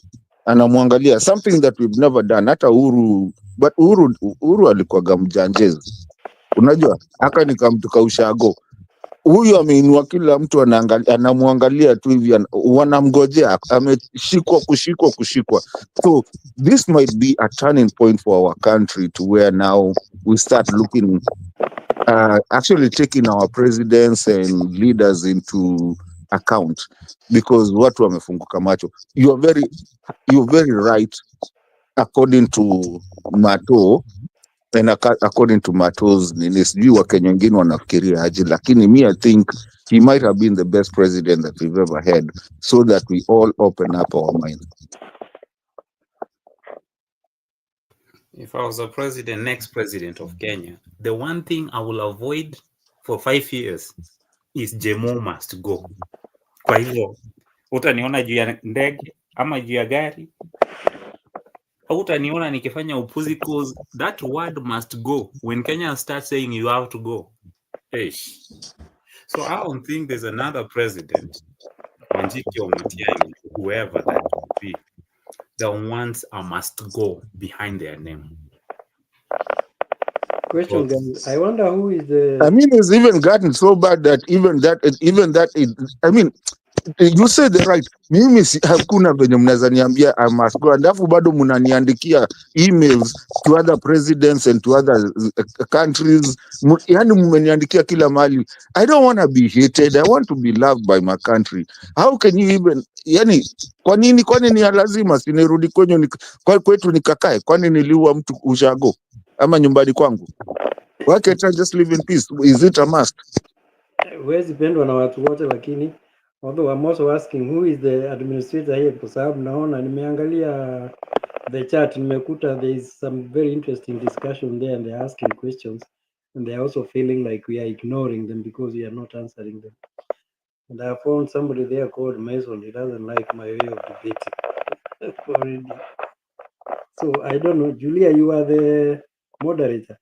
anamwangalia, something that we've never done. Hata Uhuru alikuwa mjanjezi. Unajua, haka nikamtuka ushago. Huyu ameinua, kila mtu anamwangalia tu hivi, wanamgojea, kushikwa. So this might be a turning point for our country, to where now we start looking, actually taking our presidents and leaders into account, because watu wamefunguka macho. You're very right, according to Mato. And according to Mato's, sijui Wakenya wengine wanafikiria aje, lakini me, I think he might have been the best president that we've ever had, so that we all open up our minds. If I was the next president of Kenya, the one thing I will avoid for 5 years is Jemo must go. Kwa hivyo, utaniona juu ya ndege ama juu ya gari, utaniona nikifanya upuzi, cause that word must go. When Kenya starts saying you have to go. Eish. So I don't think there's another president, Wanjiki or Matiang'i, whoever that would be, that wants a must go behind their name. Question, guys. I wonder who is the... I mean, it's even gotten so bad that even that, I mean, You say the right. Mimi hakuna venye mnaweza niambia I must go, alafu bado mnaniandikia emails to other presidents and to other countries. Yani mmeniandikia kila mahali. I don't want to be hated. I want to be loved by my country. How can you even, yani kwani ni lazima sinirudi kwenye kwetu nikakae? Kwani niliua mtu ushago ama nyumbani kwangu? Why can't I just live in peace? Is it a must? Huwezi pendwa na watu wote, lakini although I'm also asking who is the administrator here, kwa sababu naona nimeangalia the chat, nimekuta there is some very interesting discussion there and they're asking questions and they're also feeling like we are ignoring them because we are not answering them. And I found somebody there called Mason. He doesn't like my way of debating already. So I don't know, Julia, you are the moderator.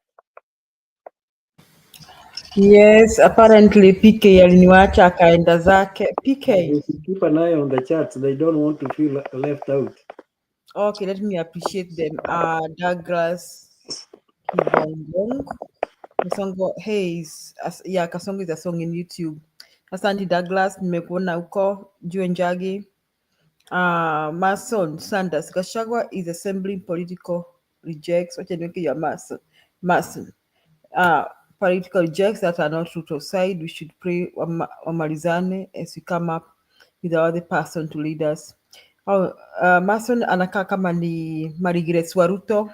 Yes, apparently PK aliniwacha akaenda zake. PK. You should keep an eye on the chats. They don't want to feel left out. Okay, let me appreciate them. Douglas Kibongong. Kasongo, hey, yeah, Kasongo is a song in YouTube. Asante Douglas, nimekuona huko. Juenjagi. Mason Sanders. Gachagua is assembling political rejects. What you your Mason. Political rejects that are not Ruto side. We should pray wamalizane as we come up with the other person to lead us. Mason anakaa kama ni Marigret wa Ruto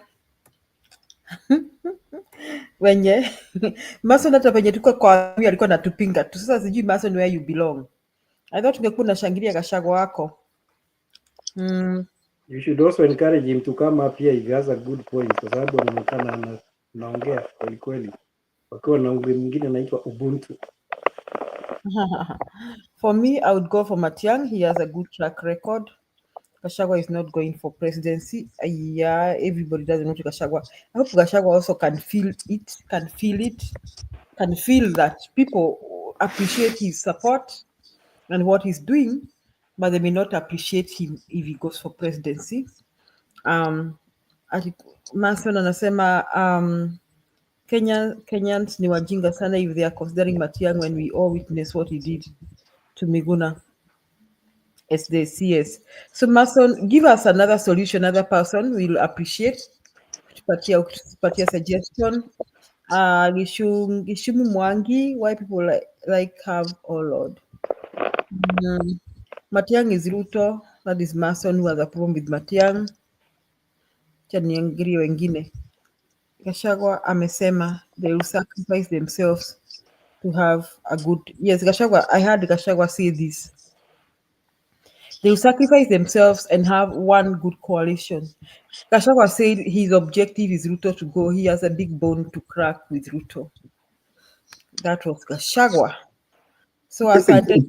wenye Mason hata penye tuko kwa alikuwa anatupinga tu. Sasa sijui Mason where you belong. I thought ungekuwa unashangilia Gachagua wako. You should also encourage him to come up here if he has a good point, kwa sababu anaonekana anaongea kweli kweli, wakiwa na ugeni mwingine anaitwa Ubuntu. For me, I would go for Matiang. He has a good track record. Gachagua is not going for presidency. Yeah, everybody doesn't know Gachagua. I hope Gachagua also can feel that people appreciate his support and what he's doing, but they may not appreciate him if he goes for presidency. Mason anasema Kenyans ni wajinga sana if they are considering Matiang when we all witness what he did to Miguna as the CS. So Mason, give us another solution, another person we'll appreciate. Tupatia suggestion. Gishumu Mwangi, why people like have Lord. Matiang is Ruto, that is Mason who has a problem with Matiang. Chaniangirie wengine. Gachagua amesema they will sacrifice themselves to have a good, yes, Gachagua, I heard Gachagua say this. They will sacrifice themselves and have one good coalition. Gachagua said his objective is Ruto to go. He has a big bone to crack with Ruto. That was Gachagua. So asante.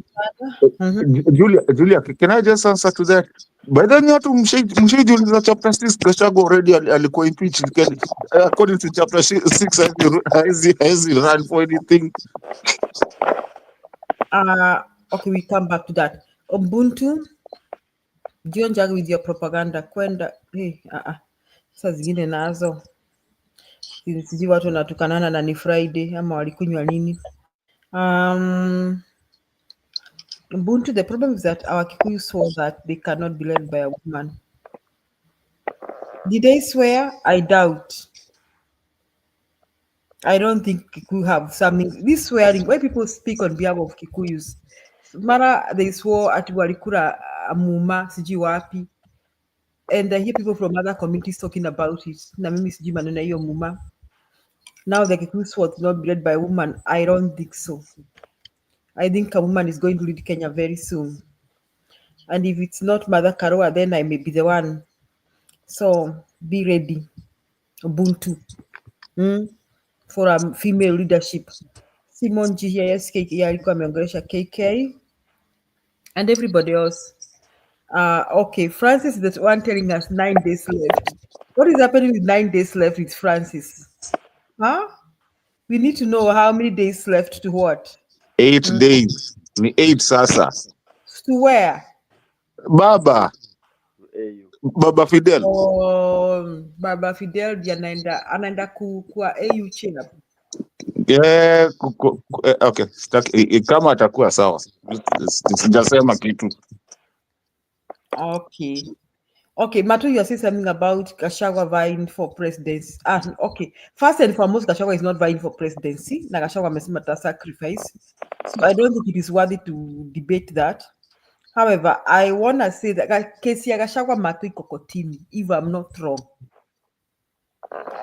Julia, can I just answer to that? By then you have to mshijiuliza chapter 6 Gachagua already alikuwa impeached. According to chapter 6 has he run for anything? Okay, we come back to that. Ubuntu, John Jag with your propaganda kwenda sasa zingine nazo sijui watu wanatukanana na ni Friday ama walikunywa nini. Ubuntu, the problem is that our Kikuyu swore that they cannot be led by a woman. Did they swear? I doubt. I don't think Kikuyu have something. This swearing, when people speak on behalf of Kikuyus, mara they swore at walikura muma sijui wapi, and I hear people from other communities talking about it. Na mimi sijui maneno hiyo muma. Now the Kikuyu swore to not be led by a woman. I don't think so. I think a woman is going to lead Kenya very soon. And if it's not Mother Karua, then I may be the one. So be ready. Ubuntu. For a female leadership. Simon GIS alikuwa ameongelesha KK and everybody else. Okay, Francis is the one telling us 9 days left. What is happening with 9 days left with Francis? We need to know how many days left to what? 8 days. Ni 8 sasa. To where? Baba Fidel. Baba Fidel anaenda kuwa AU chair. Yeah, okay. Kama atakuwa sawa. Sijasema kitu. Okay. Okay, Mato, you are saying something about Gachagua vying for presidency. Okay. First and foremost, Gachagua is not vying for presidency. Na Gachagua amesema ata sacrifice. So I don't think it is worthy to debate that. However, I want to say that kesi ya Gachagua Mato iko kotini, if I'm not wrong.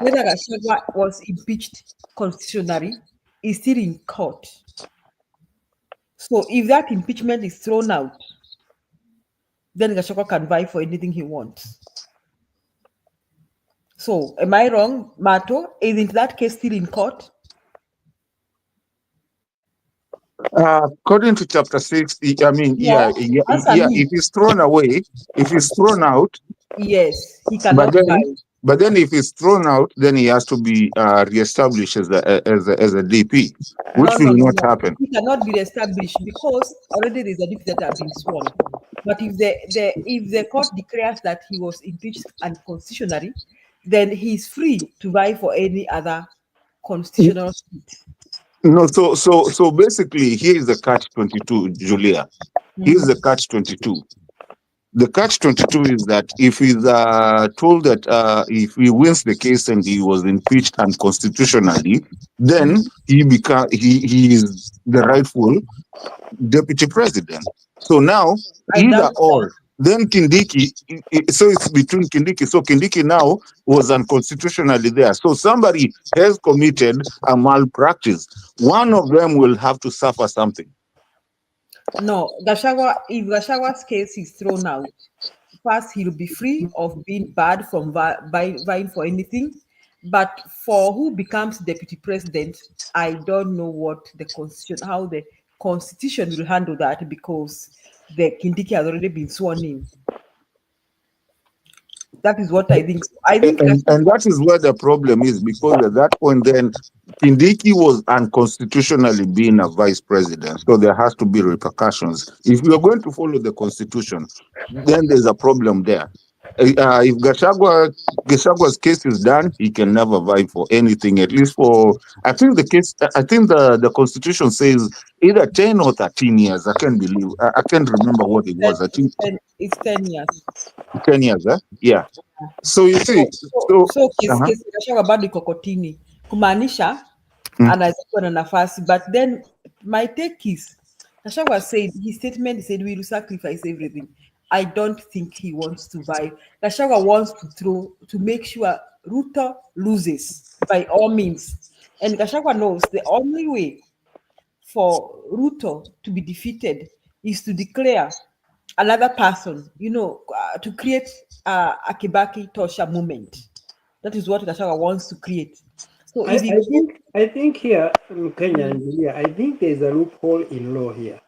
Whether Gachagua was impeached constitutionally is still in court. So if that impeachment is thrown out, then Gachagua can vie for anything he wants. So am I wrong, Mato? Isn't that case still in court? According to chapter 6, I mean, No, answer me. if it's thrown away, if it's thrown out, yes, he but cannot then, vie. if it's thrown out, then he has to be reestablished as a DP, which will not happen. He cannot be reestablished because already there's a DP that have been sworn. But if the court declares that he was impeached unconstitutionally, then he's free to vie for any other constitutional seat. No, so basically, here is the catch-22, Julia. Here's the catch-22. The catch-22 is that if he's told that if he wins the case and he was impeached unconstitutionally, then he is the rightful deputy president. So now, either or. Then Kindiki, so it's between Kindiki. So Kindiki now was unconstitutionally there. So somebody has committed a malpractice. One of them will have to suffer something. No, if Gashawa's case is thrown out, first he'll be free of being barred from vying for anything. But for who becomes deputy president, I don't know how the constitution will handle that because the Kindiki has already been sworn in. That is what I think. And that is where the problem is, because at that point then Kindiki was unconstitutionally being a vice president, so there has to be repercussions. If you are going to follow the constitution, then there's a problem there. If Gashagua's case is done, he can never vie for anything. At least for the constitution says either 10 or 13 years. I can't remember what it was. I think it's 10 years. 10 years, yeah. So you see, kesi Gachagua bado iko kotini kumaanisha anaweza kuwa na nafasi, but then my take is Gachagua said his statement, he said we will sacrifice everything. I don't think he wants to vie. Gachagua wants to make sure Ruto loses by all means, and Gachagua knows the only way for Ruto to be defeated is to declare another person, to create a Kibaki Tosha moment. That is what Gachagua wants to create. So I think here in Kenya and Julia, I think there's a loophole in law here.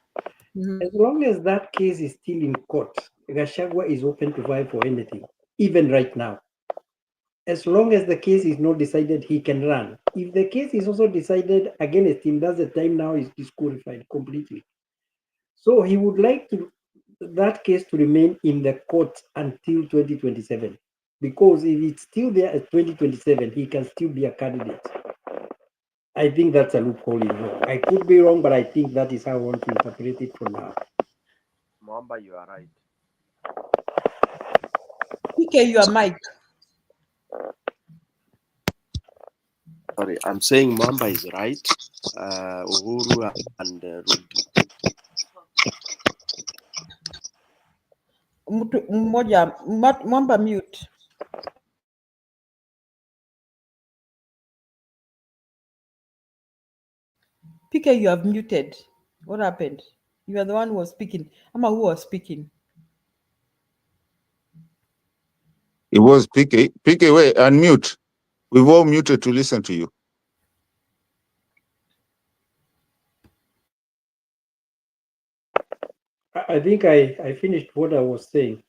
As long as that case is still in court, Gachagua is open to vie for anything, even right now. As long as the case is not decided, he can run. If the case is also decided against him, that's the time now is disqualified completely. So he would like that case to remain in the court until 2027. Because if it's still there at 2027, he can still be a candidate. I think that's a loophole in law. I could be wrong, but I think that is how I want to interpret it for now. Mwamba, you are right. PK, you are Mike. Sorry, I'm saying Mwamba is right. Uhuru and Ruto. Mwamba mute. PK, you have muted. What happened? You are the one who was speaking. Ama, who was speaking? It was PK. PK, wait, unmute. We've all muted to listen to you. I think I finished what I was saying.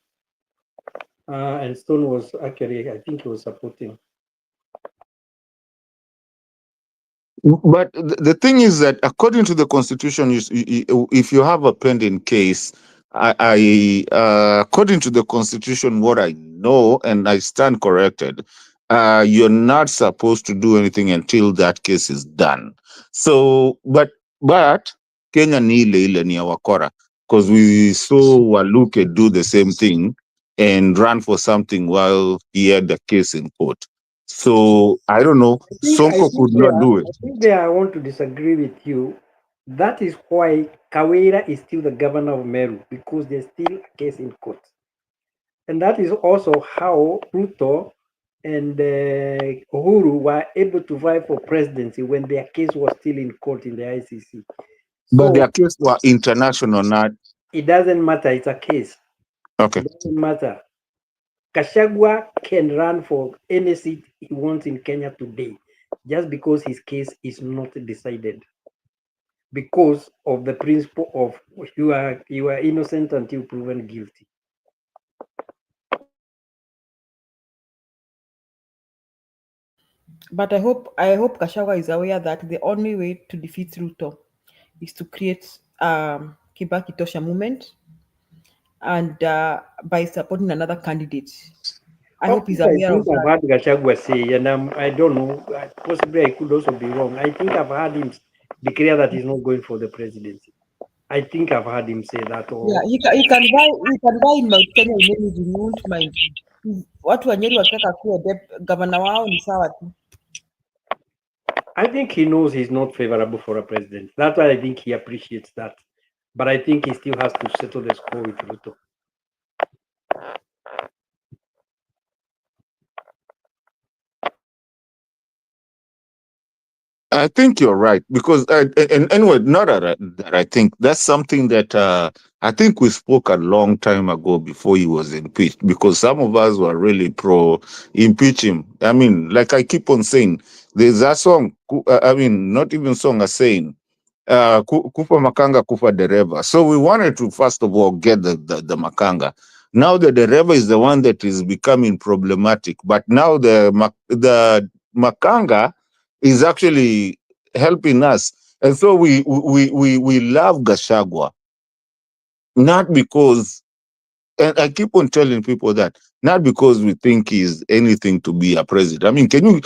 And Stone was actually, I think he was supporting. But the thing is that according to the constitution, if you have a pending case, according to the constitution, what I know, and I stand corrected, you're not supposed to do anything until that case is done. So, but Kenya ni ile ni ya wakora, because we saw Waluke do the same thing and run for something while he had the case in court. So I don't know. Sonko could not do it. I think there I want to disagree with you. That is why Kawira is still the governor of Meru, because there's still a case in court. And that is also how Ruto and Uhuru were able to vie for presidency when their case was still in court in the ICC. But So their case were international, not. it doesn't matter. It's a case. Okay. It doesn't matter. Kashagwa can run for any seat he wants in Kenya today, just because his case is not decided. Because of the principle of you are innocent until proven guilty. But I hope Kashawa is aware that the only way to defeat Ruto is to create Kibaki Tosha movement and by supporting another candidate. I hope he's aware of I've that. heard Gachagua say, and I don't know, possibly I could also be wrong. I think I've heard him declare that he's not going for the presidency. I think I've heard him say that. Yeah, you can buy in Mount Kenya imeni you won't mind. Watu wa Nyeri wakitaka kuwa governor wao ni sawa tu. I think he knows he's not favorable for a president. That's why I think he appreciates that. But I think he still has to settle the score with Ruto. I think you're right, because and anyway, not that I think that's something that I think we spoke a long time ago before he was impeached, because some of us were really pro impeach him. I mean, like I keep on saying, there's a song. I mean, not even song, a saying. Kufa makanga, kufa dereva. So we wanted to first of all get the makanga. Now the dereva is the one that is becoming problematic, but now the makanga is actually helping us. And so we love Gashagwa, not because, and I keep on telling people that, not because we think he's anything to be a president. I mean, can you,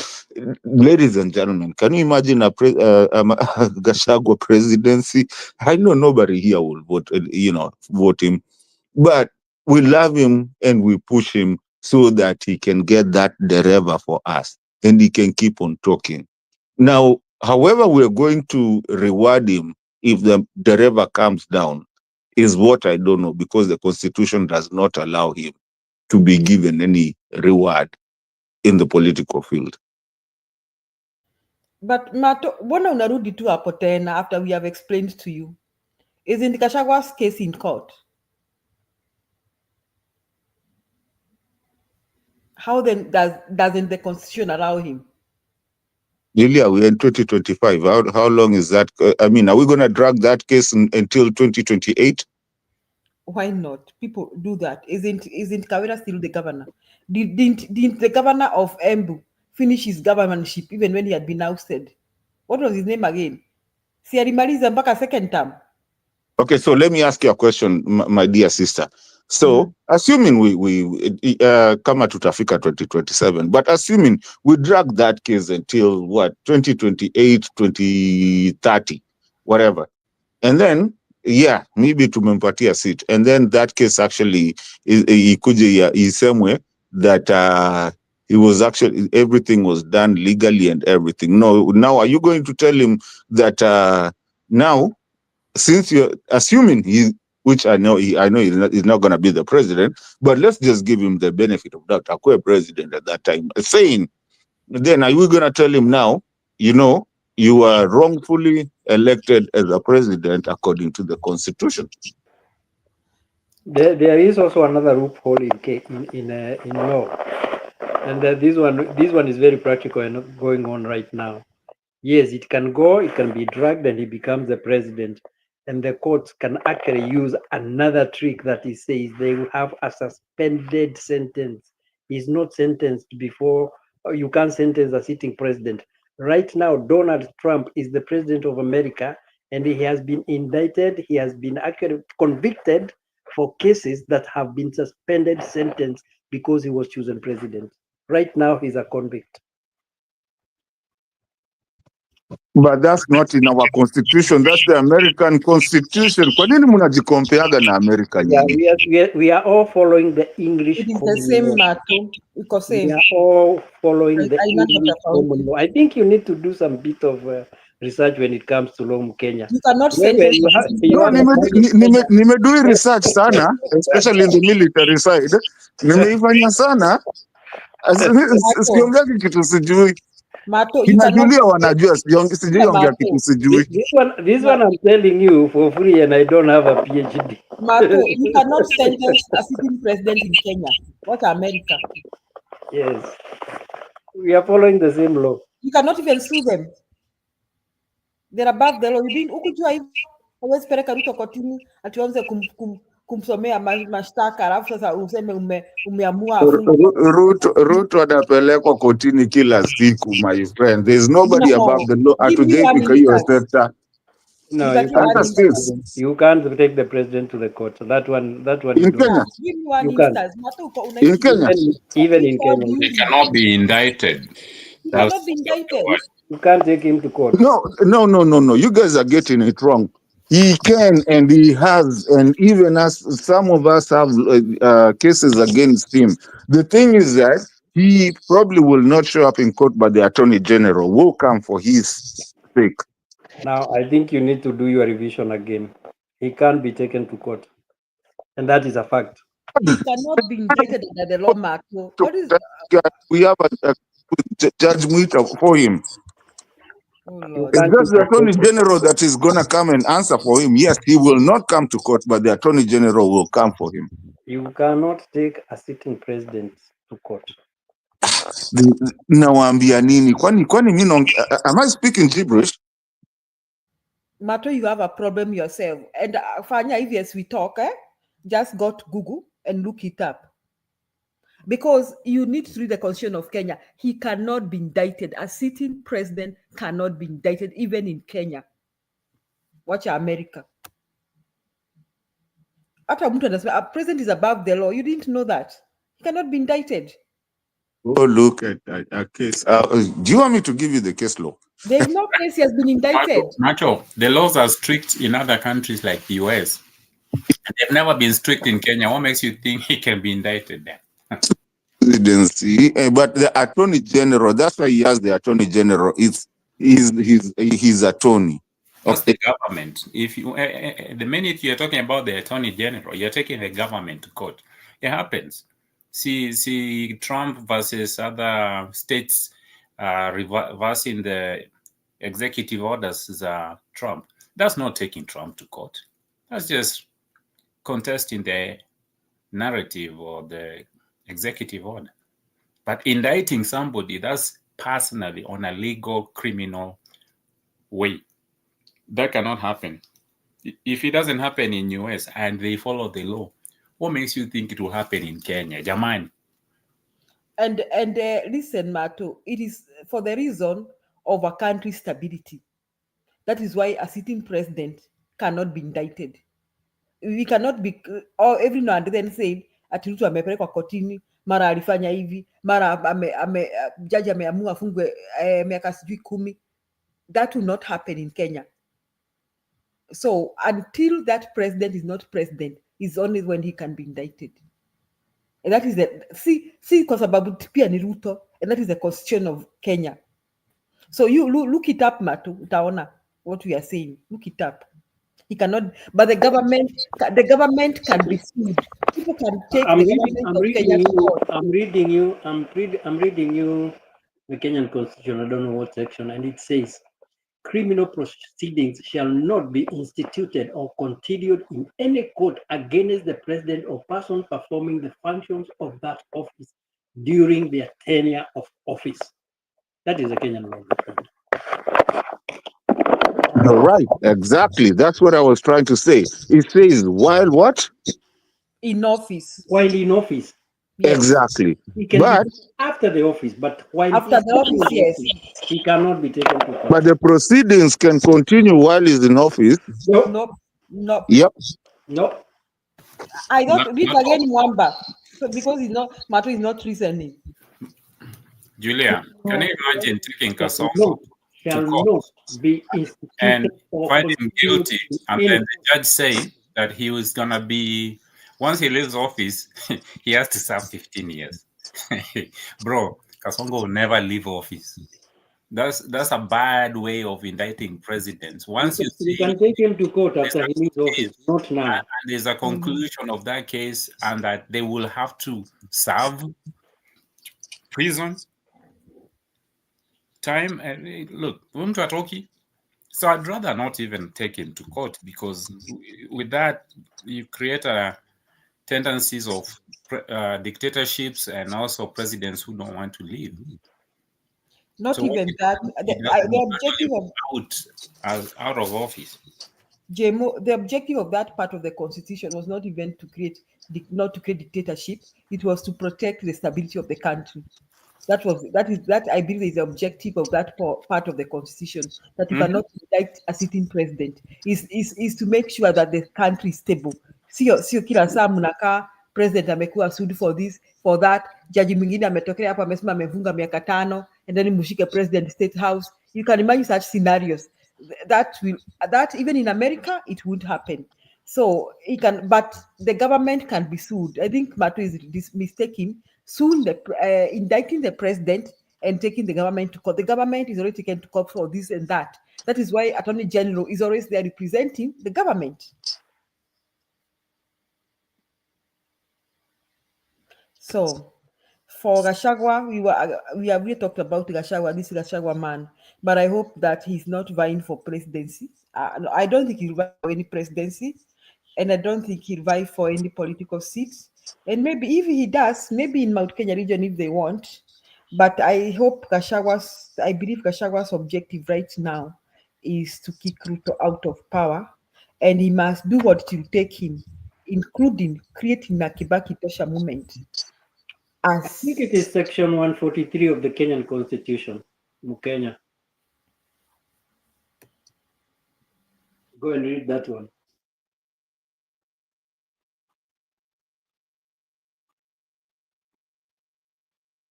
ladies and gentlemen, can you imagine a Gashagwa presidency? I know nobody here will vote, vote him, but we love him and we push him so that he can get that dereva for us and he can keep on talking. Now, however, we're going to reward him if the dereva comes down is what I don't know, because the Constitution does not allow him to be given any reward in the political field. But Mato, mbona unarudi tu hapo tena after we have explained to you? Isn't Gachagwa's case in court? How then doesn't the Constitution allow him? Lilia, we're in 2025. How long is that? I mean, are we going to drag that case until 2028? Why not? People do that. Isn't Kawira still the governor? Didn't the governor of Embu finish his governorship even when he had been ousted? What was his name again? Si alimaliza mpaka second term. Okay, so let me ask you a question, my dear sister. So, assuming we kama tutafika 2027, but assuming we drag that case until what, 2028, 2030, whatever, and then yeah, maybe tumempatia seat, and then that case actually ikuje isemwe that he was actually, everything was done legally and everything. No, now are you going to tell him that now, since you're assuming which I know he's not going to be the president, but let's just give him the benefit of doubt, Akwe president at that time, saying, then are you going to tell him now, you were wrongfully elected as a president according to the Constitution? There is also another loophole in law, and this one is very practical and going on right now. Yes, it can be dragged, and he becomes the president, and the courts can actually use another trick that he says they will have a suspended sentence. He's not sentenced before. You can't sentence a sitting president. Right now, Donald Trump is the president of America, and he has been indicted. He has been actually convicted for cases that have been suspended sentence because he was chosen president. Right now, he's a convict. But that's not in our constitution. That's the American constitution. Kwa nini mnajikompeaga na America Yeah, nyinyi? we are all following the English It is the common same law. matter. Iko We same. are all following the Haina English common tofauti. law. I think you need to do some bit of research when it comes to law Kenya. You cannot Where sentence you have, person you No, have a nimedui research sana, especially in the military side. Nimeifanya sana. Mato, Siongea kitu sijui. Mato, you Kina cannot Julia wanajua sijui ongea kitu sijui. This one I'm telling you for free, and I don't have a PhD. Mato, you cannot sentence a sitting president in Kenya. What America? Yes, we are following the same law. You cannot even sue them. They're above the law. You didn't ukujua hivyo. Hawezi peleka Ruto kotini ati uanze kumsomea mashtaka alafu sasa useme umeamua afungwe. Ruto anapelekwa kotini kila siku, my friend. There's nobody No. above the law. Give me one Hatujaifika hiyo instance. sekta. No, you can't take the president to the court. So that one In you Kenya? don't. Give me one You can't. instance. Mato uko In Kenya? Even in Kenya. He cannot be indicted. He cannot be indicted. You can't take him to court. No. You guys are getting it wrong. He can and he has, and even as some of us have cases against him. The thing is that he probably will not show up in court, but the Attorney General will come for his sake. Now, I think you need to do your revision again. He can't be taken to court. And that is a fact. He cannot be indicted under the law, Mato. What is We have a Judge Muita for him. Oh, Lord. It's just the Attorney General that is going to come and answer for him. Yes, he will not come to court, but the Attorney General will come for him. You cannot take a sitting president to court. Nawaambia nini? Kwani mimi am I speaking gibberish? Mato, you have a problem yourself. And Fanya, if yes, we talk, just go to Google and look it up. Because you need to read the Constitution of Kenya. He cannot be indicted. A sitting president cannot be indicted, even in Kenya. Watch America. After a president is above the law. You didn't know that. He cannot be indicted. Go look at a case. Do you want me to give you the case law? There is no case he has been indicted. Macho, the laws are strict in other countries like the US. They've never been strict in Kenya. What makes you think he can be indicted there? Presidency, but the Attorney General, that's why he has the Attorney General. It's his attorney. That's the government. If you the minute you're talking about the Attorney General, you're taking the government to court. It happens. See Trump versus other states reversing the executive orders is Trump. That's not taking Trump to court. That's just contesting the narrative or the executive order. But indicting somebody, that's personally on a legal criminal way. That cannot happen. If it doesn't happen in US and they follow the law, what makes you think it will happen in Kenya? Jamani. And listen, Mato, it is for the reason of a country's stability. That is why a sitting president cannot be indicted. We cannot be, or every now and then say, ati Ruto amepelekwa kotini, mara alifanya hivi, mara jaji ameamua afungwe miaka sijui 10. That will not happen in Kenya. So until that president is not president, is only when he can be indicted. And that is see kwa sababu pia ni Ruto, and that is the constitution of Kenya. So you look it up, Mato, utaona what we are saying. Look it up. He cannot, but the government can be sued. People can take I'm Kenya to court. I'm reading you the Kenyan Constitution. I don't know what section, and it says criminal proceedings shall not be instituted or continued in any court against the president or person performing the functions of that office during their tenure of office. That is a Kenyan law. Right, exactly. That's what I was trying to say. It says while what? In office. While in office. Yes. Exactly. He can But be after the office, but while after the office, yes, he cannot be taken to court. But the proceedings can continue while he's in office. Nope. Yep. Nope. I don't read again Mwamba. So because Mato is not reasoning. Julia, can you imagine taking shall Kasongo not, to shall court not be instituted and or find him continued guilty, in and any then the judge say that he was gonna be, once he leaves office, he has to serve 15 years. Bro, Kasongo will never leave office. That's a bad way of indicting presidents. Once you You see can take him to court there's after a he leaves office, not now. and there's a conclusion of that case, and that they will have to serve prison time. And look, mtu atoki. So I'd rather not even take him to court, because with that you create a tendencies of dictatorships and also presidents who don't want to leave. Not So what even if that. he The, doesn't the objective of out of office? JMO, the objective of that part of the constitution was not even to create not to create dictatorship. It was to protect the stability of the country. That I believe is the objective of that part of the constitution, that you cannot elect a sitting president, is to make sure that the country is stable. Sio kila saa mnakaa president amekuwa sued for this for that, jaji mwingine ametokea hapa amesema amevunga miaka 5, and then mshike president state house. You can imagine such scenarios. That even in America it would happen. So it can, but the government can be sued. I think Mato is mistaken. Soon indicting the president and taking the government to court. The government is already taken to court for this and that. That is why Attorney General is always there representing the government. So for Gachagua, we have really talked about Gachagua, this Gachagua man, but I hope that he's not vying for presidency. I don't think he'll vie for any presidency, and I don't think he'll vie for any political seats. And maybe if he does, maybe in Mount Kenya region if they want. But I believe Gachagwa's objective right now is to kick Ruto out of power, and he must do what it will take him, including creating a Kibaki Tosha movement. I think it is section 143 of the Kenyan Constitution, Mukenya. Go and read that one.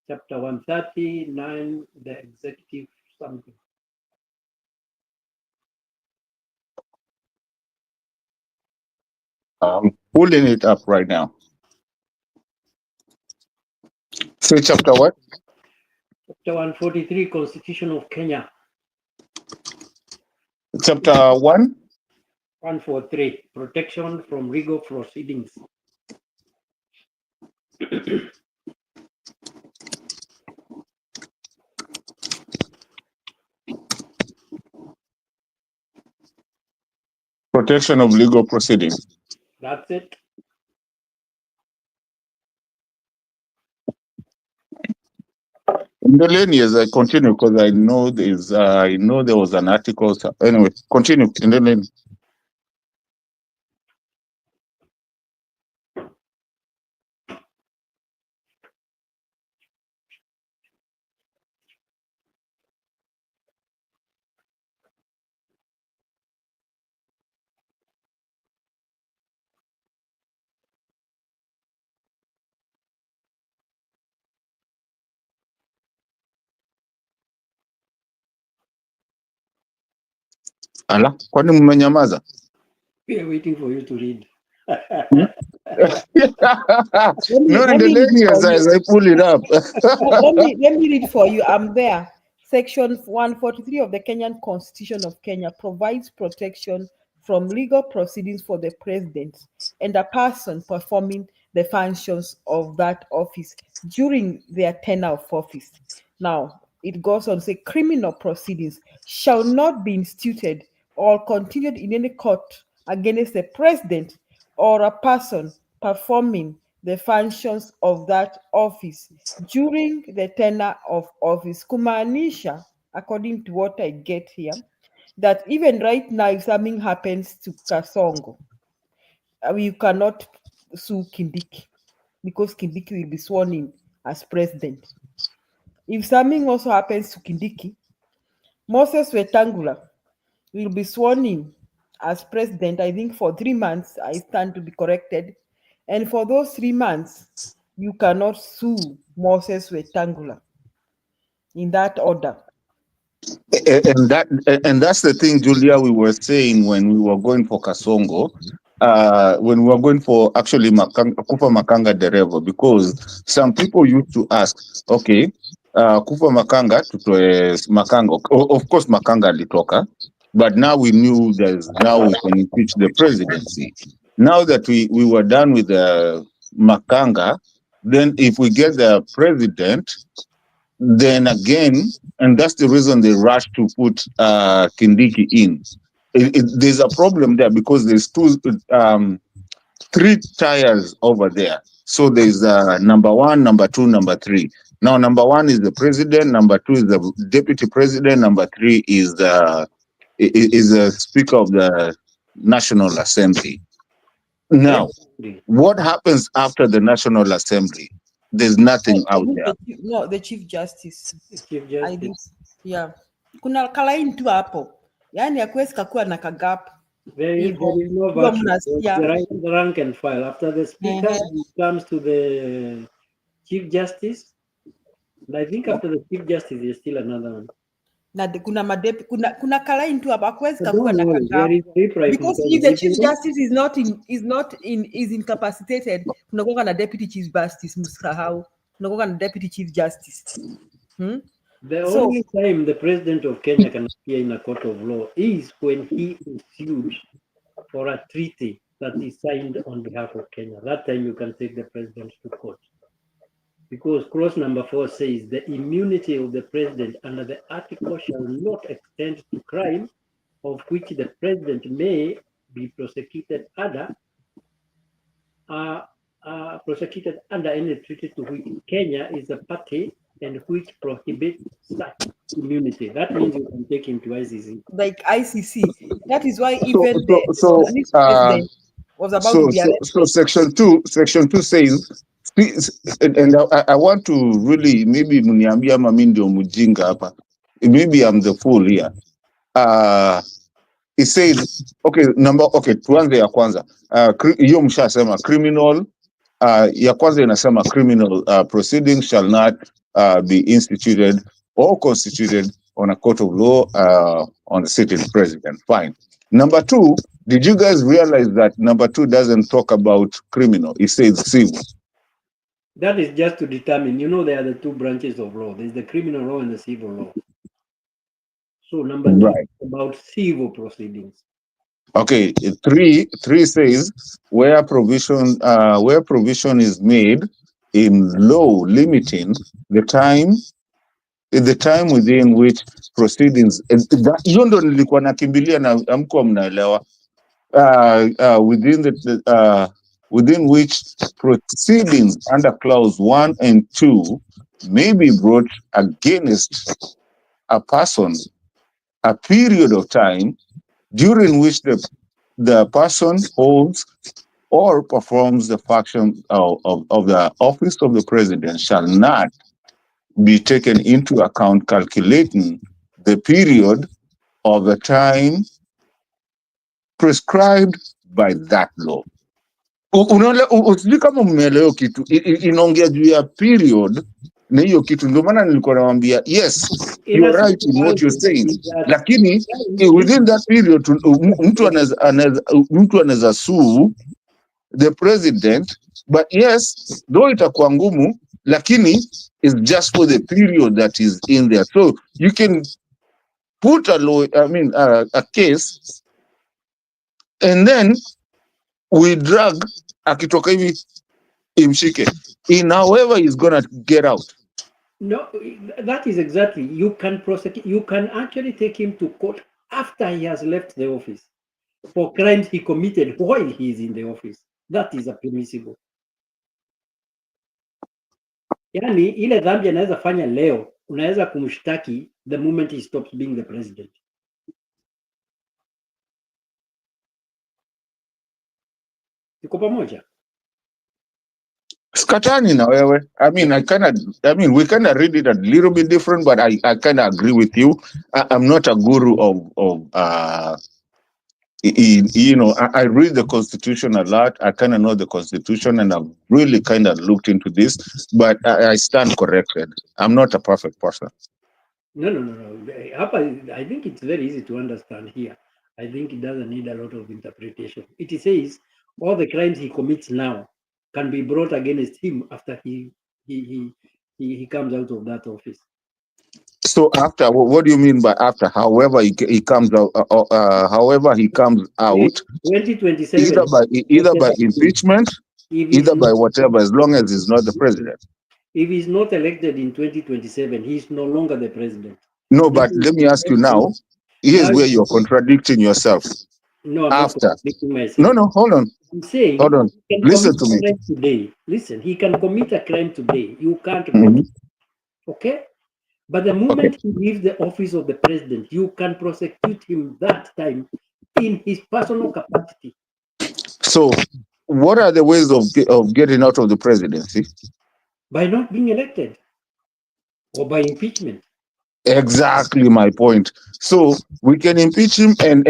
Chapter 139, the executive something. I'm pulling it up right now. Say chapter what? Chapter 143, Constitution of Kenya. Chapter 1? 143, protection from legal proceedings. Protection of legal proceedings. That's it. In the lane, yes, I continue because I know there was an article. So anyway, continue in the lane. Ala, kwani mmenyamaza? We are waiting for you to read. No, in the lane, yes, as I pull it up. let me read for you. I'm there. Section 143 of the Kenyan Constitution of Kenya provides protection from legal proceedings for the president and a person performing the functions of that office during their tenure of office. Now, it goes on to say criminal proceedings shall not be instituted or continued in any court against the president or a person performing the functions of that office during the tenure of office. Kumaanisha, according to what I get here, that even right now, if something happens to Kasongo, you cannot sue Kindiki because Kindiki will be sworn in as president. If something also happens to Kindiki, Moses Wetangula will be sworn in as president, I think for 3 months. I stand to be corrected. And for those 3 months, you cannot sue Moses Wetangula. in that order. And that's the thing, Julia, we were saying when we were going for Kasongo, when we were going for actually Kufa Makanga Dereva, because some people used to ask, okay, Kufa Makanga tutoe Makanga. Of course Makanga alitoka, but now we knew now we can impeach the presidency. Now that we were done with the Makanga, then if we get the president, then again, and that's the reason they rushed to put Kindiki in. There's a problem there because there's three tiers over there. So there's number one, number two, number three. Now, number one is the president, number two is the deputy president, number three is the speaker of the National Assembly. Now, what happens after the National Assembly? There's nothing out there. The Chief Justice. Chief I think, Justice. yeah. Kuna kalaini tu hapo. Yaani hakuwezi kakuwa na kagap. There is no vacuum. The rank and file. After the speaker, it comes to the Chief Justice. And I think after the Chief Justice, there's still another one. Na kuna madepi, kuna kalaini tu hapo. Hakuwezi kakuwa na kagap. Because if the Chief Justice is incapacitated, kunakuwa na Deputy Chief Justice, msahau. Kunakuwa na Deputy Chief Justice. The only time the president of Kenya can appear in a court of law is when he is sued for a treaty that is signed on behalf of Kenya. That time you can take the president to court. Because clause number 4 says the immunity of the president under the article shall not extend to crime of which the president may be prosecuted under any treaty to which Kenya is a party and which prohibits such immunity. That means you can take him to ICC. Like ICC. That is why even the president was about to be arrested. So section 2 says, and I want to really, maybe mniambia mimi ndio mjinga hapa. Maybe I'm the fool here. It says, tuanze ya kwanza. Hiyo mshasema criminal. Ya kwanza inasema criminal proceedings shall not be instituted or constituted on a court of law on the sitting president. Fine. Number 2, did you guys realize that number 2 doesn't talk about criminal? It says civil. That is just to determine, there are the two branches of law. There's the criminal law and the civil law. So number 2 is about civil proceedings. Okay, 3 says where provision is made in law limiting the time within which proceedings. Hiyo ndo nilikuwa nakimbilia na amko mnaelewa. Within which proceedings under clause 1 and 2 may be brought against a person a period of time during which the person holds or performs the function of the office of the president shall not be taken into account calculating the period of the time prescribed by that law. Usijui kama mmeelewa kitu inaongea juu ya period na hiyo kitu, ndio maana nilikuwa nawaambia yes, you're right in what you're saying, lakini within that period mtu anaweza sue the president, but yes, though itakuwa ngumu, lakini it's just for the period that is in there. So you can put a case and then we drag akitoka hivi imshike in however he's gonna get out. No, that is exactly, you can prosecute, you can actually take him to court after he has left the office for crimes he committed while he is in the office. That is a permissible. Yani ile dhambi anaweza fanya leo, unaweza kumshtaki the moment he stops being the president. Tuko pamoja? Skatani na wewe. We kind of read it a little bit different, but I kind of agree with you. I'm not a guru of I read the Constitution a lot. I kind of know the Constitution, and I've really kind of looked into this, but I stand corrected. I'm not a perfect person. No. I think it's very easy to understand here. I think it doesn't need a lot of interpretation. It says all the crimes he commits now can be brought against him after he comes out of that office. So after, what do you mean by after? However he comes out, however he comes out, 2027. either by impeachment, either by whatever, as long as he's not the president. If he's not elected in 2027, he's no longer the president. No, but let me ask you now. Here's where you're contradicting yourself. No, I'm after. not contradicting myself. No, hold on. I'm saying hold on. he can Listen to commit me. a crime today. Listen, he can commit a crime today. You can't Mhm. vote. Okay? But the moment he leaves the office of the president, you can prosecute him that time in his personal capacity. So, what are the ways of getting out of the presidency? By not being elected or by impeachment. Exactly my point. So we can impeach him, and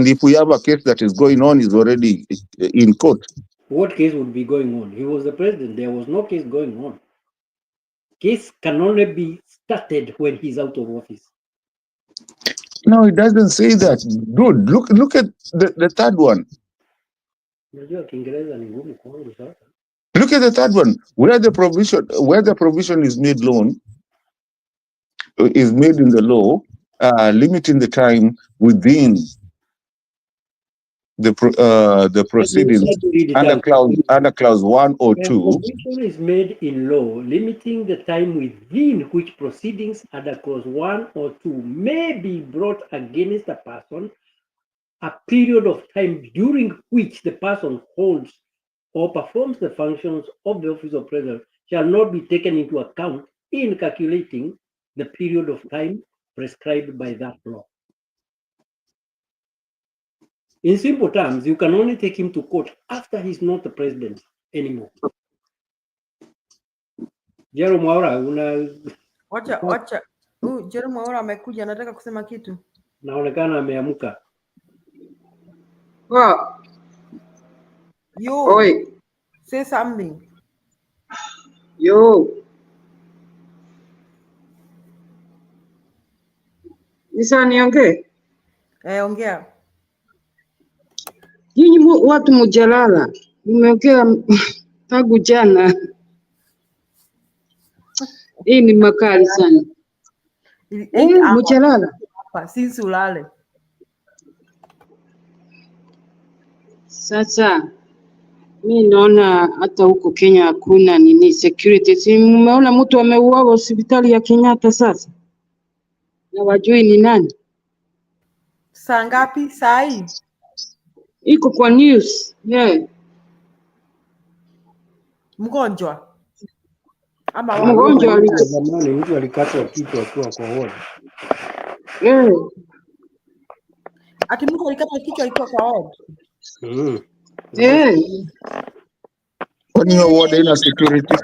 if we have a case that is going on, is already in court. What case would be going on? He was the president. There was no case going on. Case can only be started when he's out of office. No, it doesn't say that. Dude, look at the third one. Unajua Kiingereza ni ngumu kwangu sasa. Look at the third one, where the provision is made in the law, limiting the time within the proceedings under clause 1 or 2. Provision is made in law limiting the time within which proceedings under clause 1 or 2 may be brought against a person, a period of time during which the person holds or performs the functions of the office of president shall not be taken into account in calculating the period of time prescribed by that law. In simple terms, you can only take him to court after he's not the president anymore. Jero Mwaura, Wacha. Jero Mwaura amekuja, anataka kusema kitu. naonekana ameamka. Well, Yo, say something. Yo. Nisa niongee? Ongea. Nyinyi watu mujalala, nimeongea tangu jana. Hii ni makali sana. Mujalala. Since ulale. Sasa mi naona hata huko Kenya hakuna nini security. Si mmeona mtu ameuawa hospitali ya Kenyatta sasa? Na wajui ni nani? Saa ngapi? Saa hii? Iko kwa news. Yeah. Mgonjwa. Ama mgonjwa zamani mtu alikatwa kichwa akiwa kwa ward. Ati mtu alikatwa kichwa akiwa kwa ward. Kwani hiyo ward ina security?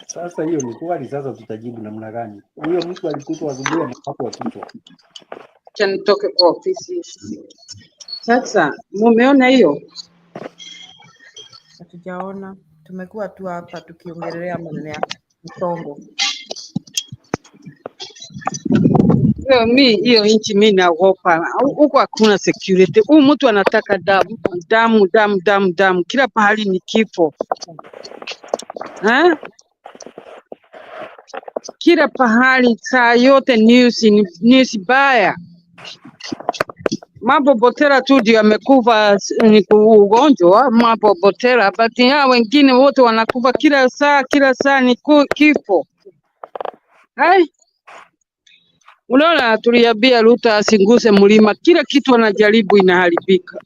Sasa hiyo ni kweli, sasa tutajibu namna gani? Huyo mtu alikutwa asubuhi amekatwa kichwa. Acha nitoke kwa ofisi. Sasa mumeona hiyo? Hatujaona. Tumekuwa tu hapa tukiongelea maneno ya msongo. Hiyo nchi mimi naogopa. Huko hakuna security. Huyu mtu anataka damu. Kila pahali ni kifo. Kila pahali saa yote news baya. Mambo Botera tu ndio amekufa ni ugonjwa mambo Botera, but hao wengine wote wanakufa kila saa ni kifo. Unaona, tuliambia Ruto asinguse mlima, kila kitu anajaribu inaharibika.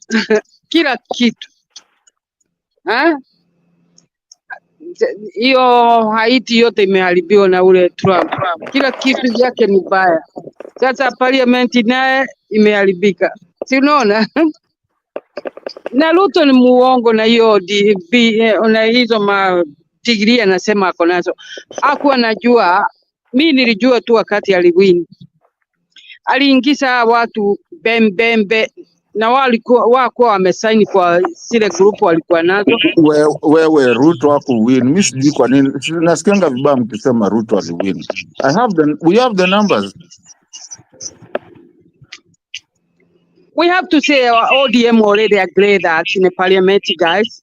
Kila kitu. Hiyo Haiti yote imeharibiwa na ule Trump. Kila kitu yake ni baya. Sasa parliament naye imeharibika. Si unaona? Na Ruto ni muongo na hiyo na hizo matigiri anasema ako nazo. Hakuwa najua, mimi nilijua tu wakati aliwin. Aliingiza watu bembembe na wao wamesaini kwa zile group walikuwa nazo. Wewe Ruto hakuwin. Mimi sijui kwa nini nasikianga vibaya mkisema Ruto aliwin. We have the numbers. We have to say our ODM already agreed that in the parliament, guys,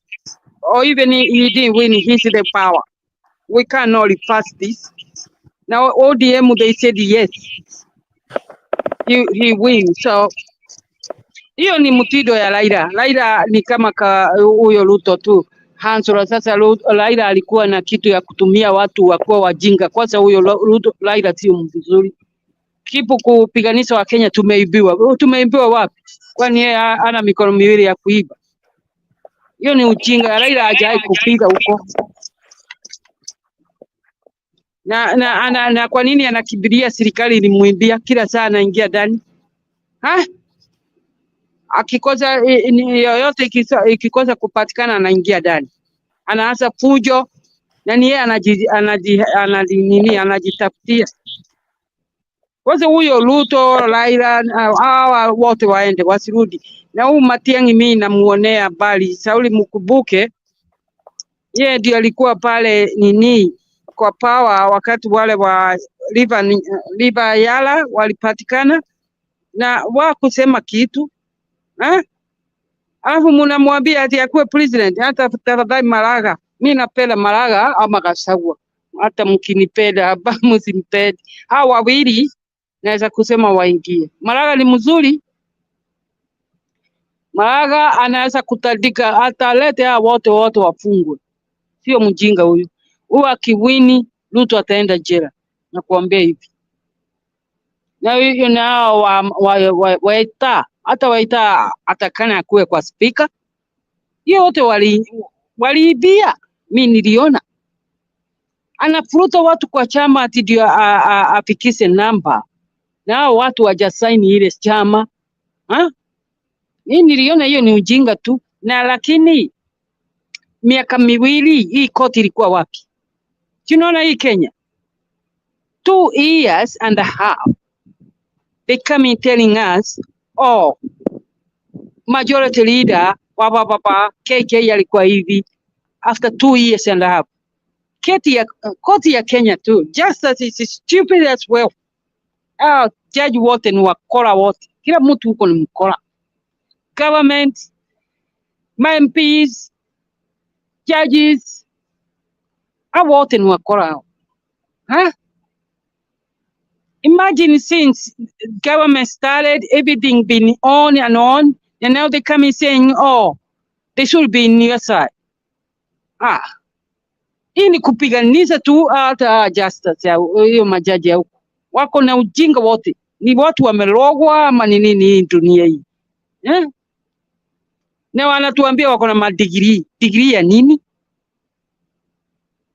or even he didn't win, he's the power. We cannot reverse this. Now ODM, they said yes, he wins. So hiyo ni mtindo ya Raila. Raila ni kama huyo Ruto tu. Hansoro sasa Raila alikuwa na kitu ya kutumia watu wakuwa wajinga. Kwanza huyo Ruto Raila sio mzuri. Kipo kupiganisha wa Kenya tumeibiwa. Tumeibiwa wapi? Kwani yeye ana mikono miwili ya kuiba? Hiyo ni ujinga. Raila hajai kupiga huko. Na kwa nini anakibiria serikali ilimwimbia kila saa anaingia ndani? Akikosa yoyote ikikosa kupatikana anaingia ndani. Anaanza fujo na ni yeye anajitafutia. Kwanza huyo Ruto, Raila, hawa wote waende wasirudi. Na huyu Matiang'i mimi namuonea bali Sauli Mkubuke, yeye ndio alikuwa pale kwa power wakati wale wa River Yala walipatikana na kusema kitu. Alafu mnamwambia ati akuwe president. Hata tafadhali Maraga, mimi napenda Maraga ama Gachagua. Hata mkinipenda hapa msimpende. Hao wawili naweza kusema waingie. Maraga ni mzuri. Maraga anaweza kutandika, atalete hao wote wafungwe. Sio mjinga huyu. Huyu akiwini Ruto ataenda jela. Nakuambia hivi. Na hiyo nao Waita, hata Waita atakana akuwe kwa speaker. Hiyo wote waliibia. Mimi niliona. Anafuruta watu kwa chama ati ndio afikise namba. Na hao watu wajasaini ile chama. Mimi niliona hiyo ni ujinga tu. Na lakini miaka miwili hii koti ilikuwa wapi? Tunaona hii Kenya 2 years and a half they come in telling us majority leader KK alikuwa hivi after 2 years and a half. Koti ya Kenya too just as is stupid as well. Judge wote ni wakora wote, kila mtu huko ni mkora. Government, my MPs, judges, wote ni wakora. Imagine since government started, everything been on and on, and now they come in saying, they should be in your side. Hii ni kupiganisha tu hata justice ya hiyo majaji ya huko. Wako na ujinga wote. Ni watu wamelogwa ama ni nini dunia hii? Na wanatuambia wako na madigrii. Degree ya nini?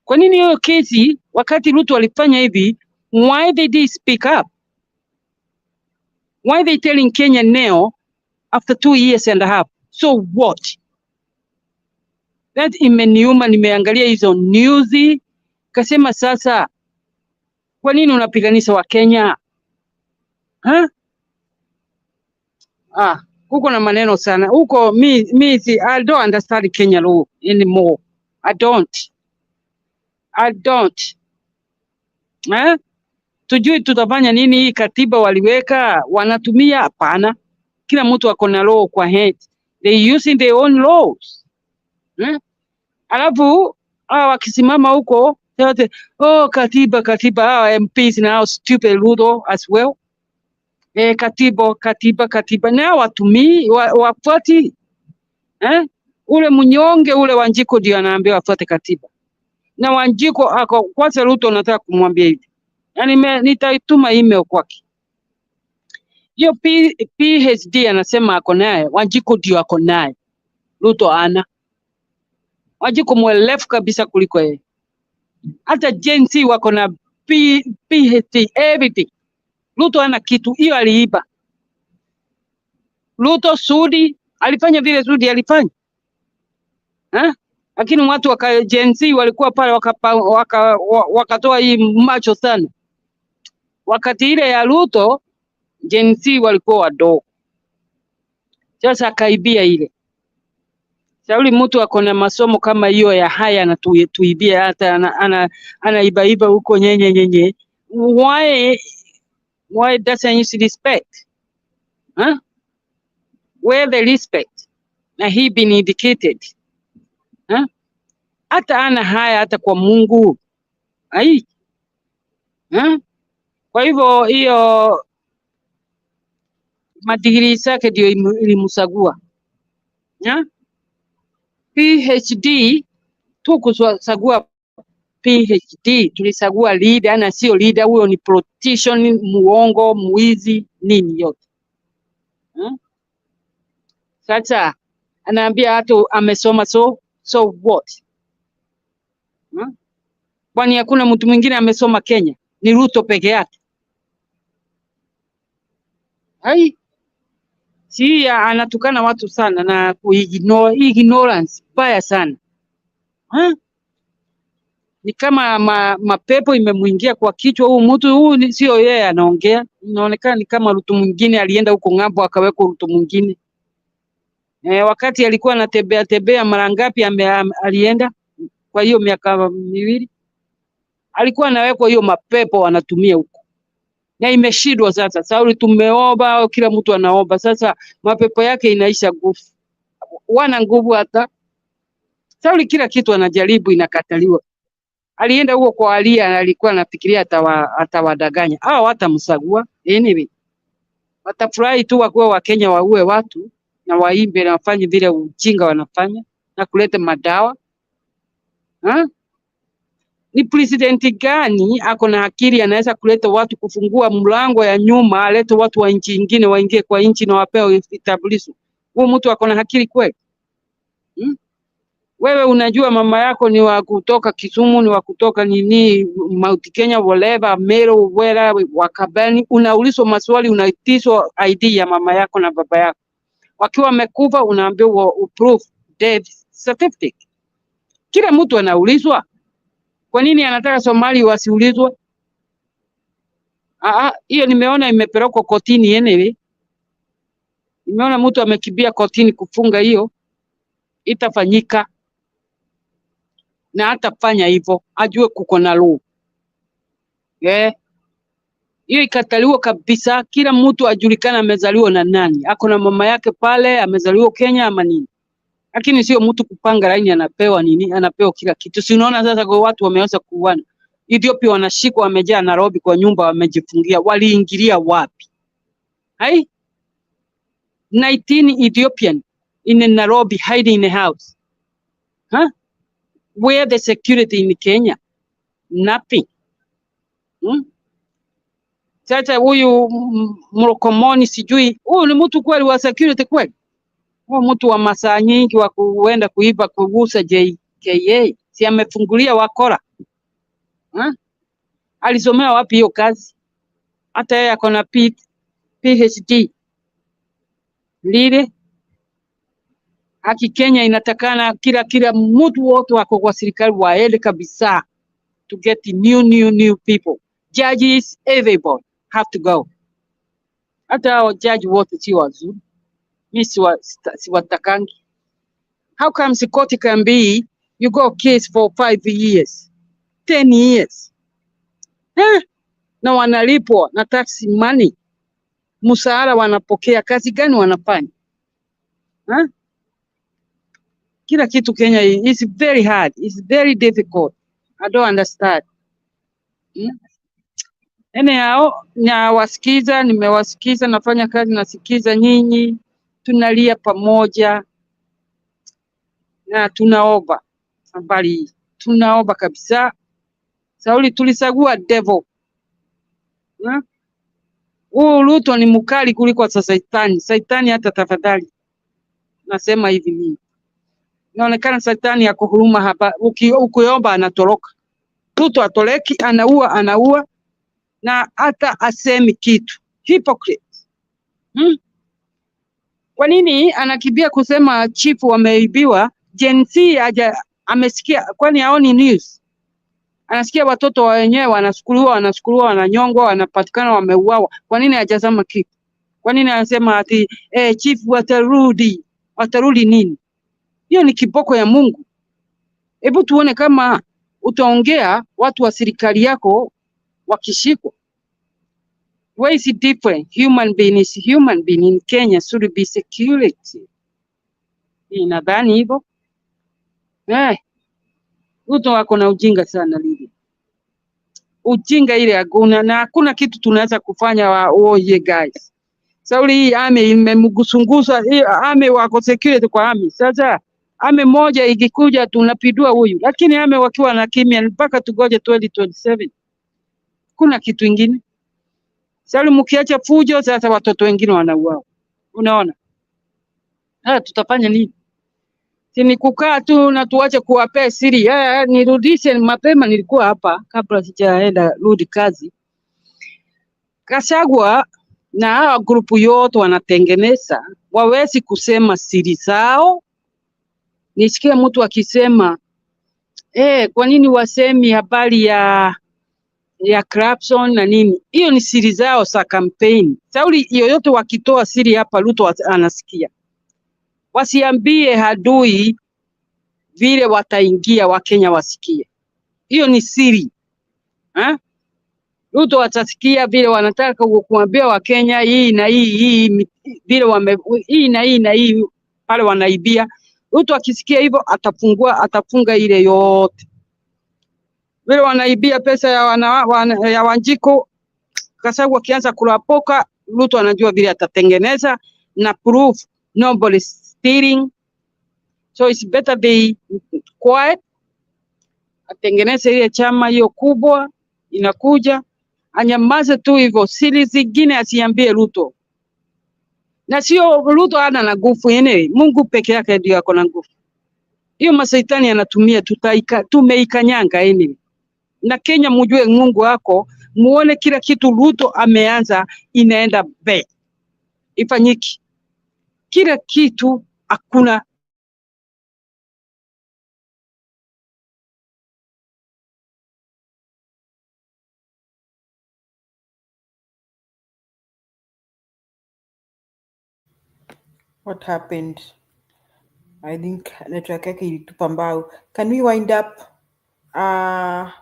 Kwa nini hiyo kesi wakati Ruto alifanya hivi, why they did speak up? Why they telling Kenya now after 2 years and a half? So what? That imeniuma, nimeangalia hizo news kasema sasa kwa nini unapiganisha wa Kenya? Huko na maneno sana. Huko I don't understand Kenya law anymore. I don't. Tujui tutafanya nini hii katiba waliweka wanatumia? Hapana. Kila mtu ako na law kwa head. They using their own laws. Alafu wakisimama huko yote katiba MPs now stupid Ruto as well. Katiba na watumii wafuati. Ule mnyonge ule Wanjiko ndio anaambia wafuate katiba. Na Wanjiko ako kwanza Ruto nataka kumwambia hivi. Yaani nitaituma email kwake. Hiyo PhD anasema ako naye, Wanjiko ndio ako naye. Ruto ana. Wanjiko mwelefu kabisa kuliko yeye. Hata Gen Z wako na PhD everything. Ruto ana kitu, hiyo aliiba. Ruto Sudi alifanya vile Sudi alifanya. Lakini watu wa Gen Z walikuwa pale wakatoa hii macho sana. Wakati ile ya Ruto Gen Z walikuwa wadogo. Sasa akaibia ile. Sauli mtu akona masomo kama hiyo ya haya na tuibia hata anaibaiba huko nyenye. Why doesn't you respect? Huh? Where the respect? Na he been indicated. Huh? Hata ana haya hata kwa Mungu. Ai. Huh? Kwa hivyo hiyo madigiri zake ndio ilimsagua. Huh? PhD tukusagua PhD, tulisagua leader na sio leader, huyo ni politician, muongo, muizi, nini yote. Sasa anaambia hata amesoma so what? Kwani hakuna mtu mwingine amesoma Kenya? Ni Ruto peke yake? Hai, si anatukana watu sana na ignorance baya sana. Ni kama mapepo imemuingia kwa kichwa. Huu mtu sio yeye anaongea, inaonekana ni kama Ruto mwingine alienda huko ng'ambo akaweka Ruto mwingine. Wakati alikuwa anatembea mara ngapi alienda kwa hiyo miaka miwili, alikuwa anawekwa hiyo mapepo wanatumia huko. Na imeshindwa sasa. Sauli tumeomba, kila mtu anaomba. Sasa mapepo yake inaisha nguvu. Wana nguvu hata. Sauli kila kitu anajaribu inakataliwa. Alienda huko kwa Alia, alikuwa anafikiria atawadanganya. Hao watamsagua anyway. Watafurahi tu wakuwa wa Kenya waue watu na waimbe na wafanye vile ujinga wanafanya na kuleta madawa. Ni president gani ako na akili anaweza kuleta watu kufungua mlango ya nyuma, alete watu wa nchi nyingine waingie kwa nchi na wapewe vitambulisho? Huyo mtu ako na akili kweli? Wewe unajua mama yako ni wa kutoka Kisumu, ni wa kutoka nini, Mount Kenya, whatever, Meru, wera, Wakabani, unaulizwa maswali, unaitishwa ID ya mama yako na baba yako. Wakiwa wamekufa unaambiwa proof death certificate. Kila mtu anaulizwa. Kwa nini anataka Somali wasiulizwe? Hiyo nimeona imepelekwa kotini anyway. Nimeona mtu amekimbia kotini kufunga hiyo. Itafanyika. Na hatafanya hivyo, ajue kuko na law. Hiyo ikataliwa kabisa. Kila mtu ajulikana amezaliwa na nani. Ako na mama yake pale, amezaliwa Kenya ama nini. Lakini sio mtu kupanga laini anapewa nini, anapewa kila kitu. Si unaona sasa kwa watu wameanza kuuana. Ethiopia wanashikwa wamejaa Nairobi kwa nyumba wamejifungia. Waliingilia wapi? 19 Ethiopian in Nairobi hiding in the house. Where the security in Kenya? Nothing. Sasa huyu Mrokomoni sijui, huyu ni mtu kweli wa security kweli? Huyu mtu wa masaa nyingi wa kuenda kuiba kugusa JKA. Si amefungulia wakora? Alisomea wapi hiyo kazi? Hata yeye ako na PhD. Lile haki Kenya inatakana kila mtu wote wako kwa serikali waende kabisa to get new people. Judges, everybody have to go. Hata hao judge wote si wazuri. Mimi siwatakangi. How come the court can be you go case for 5 years, 10 years? Na wanalipwa na tax money. Mshahara wanapokea, kazi gani wanafanya? Kila kitu Kenya is very hard, it's very difficult. I don't understand. Anyhow, nimewasikiza, nafanya kazi nasikiza nyinyi, tunalia pamoja na tunaomba habari hii. Tunaomba kabisa. Sauli tulisagua devil. Ruto ni mkali kuliko Saitani. Saitani hata tafadhali. Nasema hivi mimi. Inaonekana Saitani yako huruma hapa. Ukiomba anatoroka. Ruto atoleki, anaua na hata asemi kitu. Hypocrite. Kwa nini anakimbia kusema chifu wameibiwa? Gen Z amesikia, kwani haoni news? Anasikia watoto wenyewe wanasukuliwa, wananyongwa, wanapatikana wameuawa. Kwa nini hajasema kitu? Kwa nini anasema ati chief watarudi? Watarudi nini? Hiyo ni kiboko ya Mungu. Hebu tuone kama utaongea watu wa serikali yako wakishikwa. Why is it different? Human being is human being in Kenya should be security. Nadhani hivyo. Ruto wako na ujinga sana lili. Ujinga ile hakuna, na hakuna kitu tunaweza kufanya oye guys. Sauli hii ame imemgusungusa, hii ame wako security kwa ame. Sasa ame moja ikikuja tunapidua huyu, lakini ame wakiwa na kimya mpaka tugoje 2027. Kuna kitu ingine. Sauli mkiacha fujo, sasa watoto wengine wanauawa. Unaona? Tutafanya nini? Sini kukaa tu na tuache kuwapea siri. Nirudishe mapema, nilikuwa hapa kabla sijaenda rudi kazi. Kashagwa na hawa grupu yote wanatengeneza, wawezi kusema siri zao. Nisikia mtu akisema kwa nini wasemi habari ya corruption na nini? Hiyo ni siri zao za campaign. Sauli yoyote wakitoa siri hapa Ruto anasikia. Wasiambie hadui vile wataingia Wakenya wasikie. Hiyo ni siri. Ruto watasikia vile wanataka kuambia Wakenya hii na hii vile hii na hii pale wanaibia. Ruto akisikia hivyo atafunga ile yote. Vile wanaibia pesa ya Wanjiko, Kasagwa akianza kulapoka, Ruto anajua vile atatengeneza na proof nobody stealing. So it's better be quiet. Atengeneze ile chama hiyo kubwa inakuja, anyamaze tu hivyo, siri zingine asiambie Ruto. Na sio Ruto ana na nguvu yenyewe, Mungu peke yake ndiye ako na nguvu. Hiyo masaitani anatumia tumeikanyanga yenyewe. Na Kenya mjue Mungu wako, muone kila kitu Ruto ameanza inaenda be. Ifanyiki. Kila kitu hakuna. What happened? I think network yake ilitupa mbao. Can we wind up?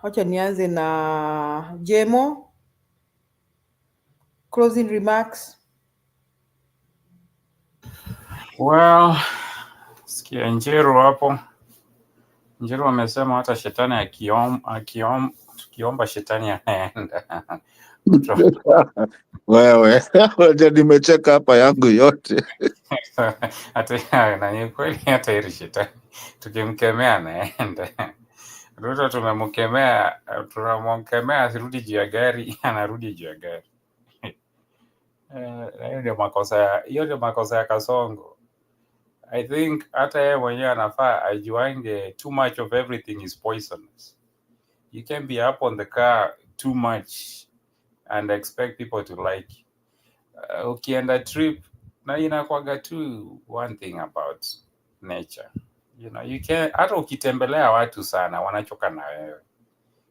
Wacha nianze na Jemo. Closing remarks. Well, sikia Njiru hapo. Njiru amesema hata shetani tukiomba shetani anaenda. Wewe, nimecheka hapa yangu yote. Hata na ni kweli, hata ile shetani tukimkemea anaenda. Ruto tunamkemea asirudi juu ya gari, anarudi juu ya gari. Hiyo ndio makosa ya Kasongo. I think hata yeye mwenyewe anafaa ajuange too much of everything is poisonous. You can be up on the car too much and expect people to like you. Ukienda trip na inakuwaga tu one thing about nature. You know, you can hata ukitembelea watu sana wanachoka na wewe.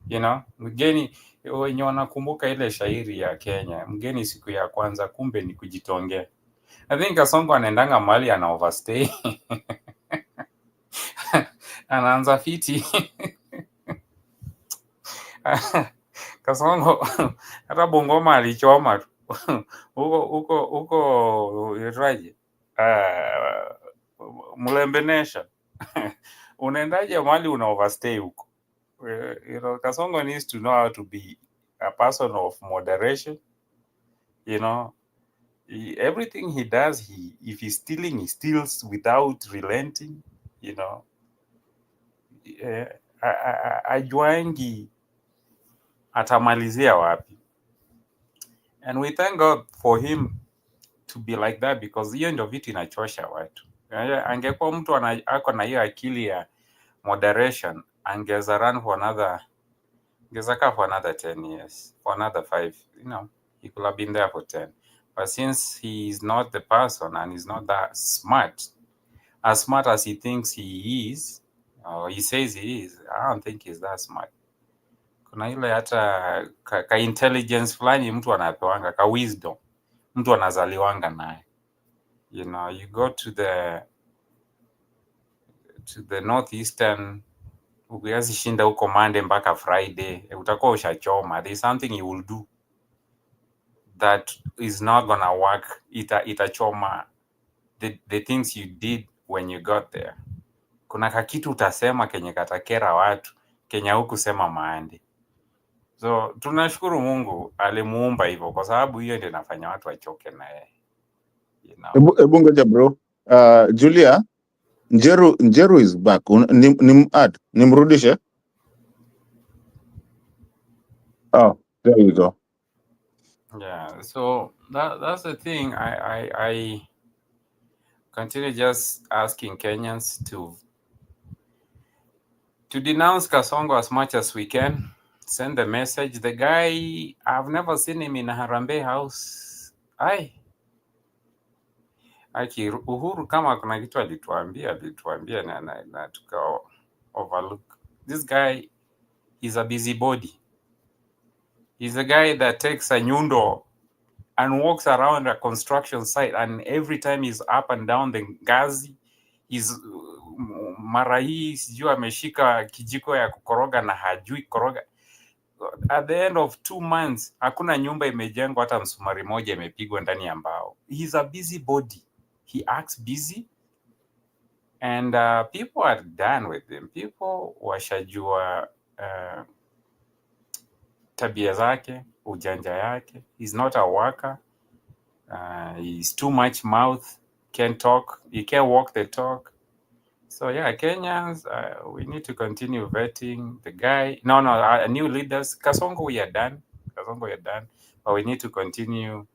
You know, mgeni wenye wanakumbuka ile shairi ya Kenya, mgeni siku ya kwanza kumbe ni kujitongea. I think Kasongo anaendanga mahali ana overstay. Anaanza fiti. Kasongo hata Bungoma alichoma tu. Huko iraje? Mulembe Nation. Unaendaje mahali una overstay huko? You know, Kasongo needs to know how to be a person of moderation. You know, everything he does, if he's stealing, he steals without relenting. You know, ajuangi atamalizia wapi. And we thank God for him to be like that, because hiyo ndio vitu inachosha watu. Angekuwa mtu ako na hiyo akili ya moderation, angeza run for another 10 years, for another 5, you know, he could have been there for 10. But since he is not the person and he's not that smart as he thinks he is, or he says he is, I don't think he's that smart. Kuna ile hata ka intelligence fulani mtu anapewanga, ka wisdom. mtu anazaliwanga naye. You know, you go to the northeastern, ukiwezi shinda huko Monday mpaka Friday, utakuwa ushachoma. There's something you will do that is not gonna work. Itachoma the things you did when you got there. Kuna kakitu utasema kenye katakera watu Kenya huku sema Monday. So tunashukuru Mungu alimuumba hivyo, kwa sababu hiyo ndio inafanya watu wachoke na yeye. You know. Ebu ngoja bro. Julia, Njeru is back. Nimrudishe. Oh, there you go. Yeah, so that's the thing. I continue just asking Kenyans to denounce Kasongo as much as we can. Send the message. The guy, I've never seen him in a Harambee house. Uhuru kama kuna kitu alituambia na tuka overlook. This guy is a busybody. He's a guy that takes a nyundo and walks around a construction site, and every time he's up and down the ngazi, he's mara hii sijui ameshika kijiko ya kukoroga na hajui koroga. At the end of 2 months, hakuna nyumba imejengwa hata msumari moja imepigwa ndani ya mbao. He's a busybody. He acts busy, and people are done with him. People washajua tabia zake, ujanja yake. He's not a worker. He's too much mouth, can't talk, he can't walk the talk. So yeah, Kenyans, we need to continue vetting the guy. No, new leaders. Kasongo, we are done. But we need to continue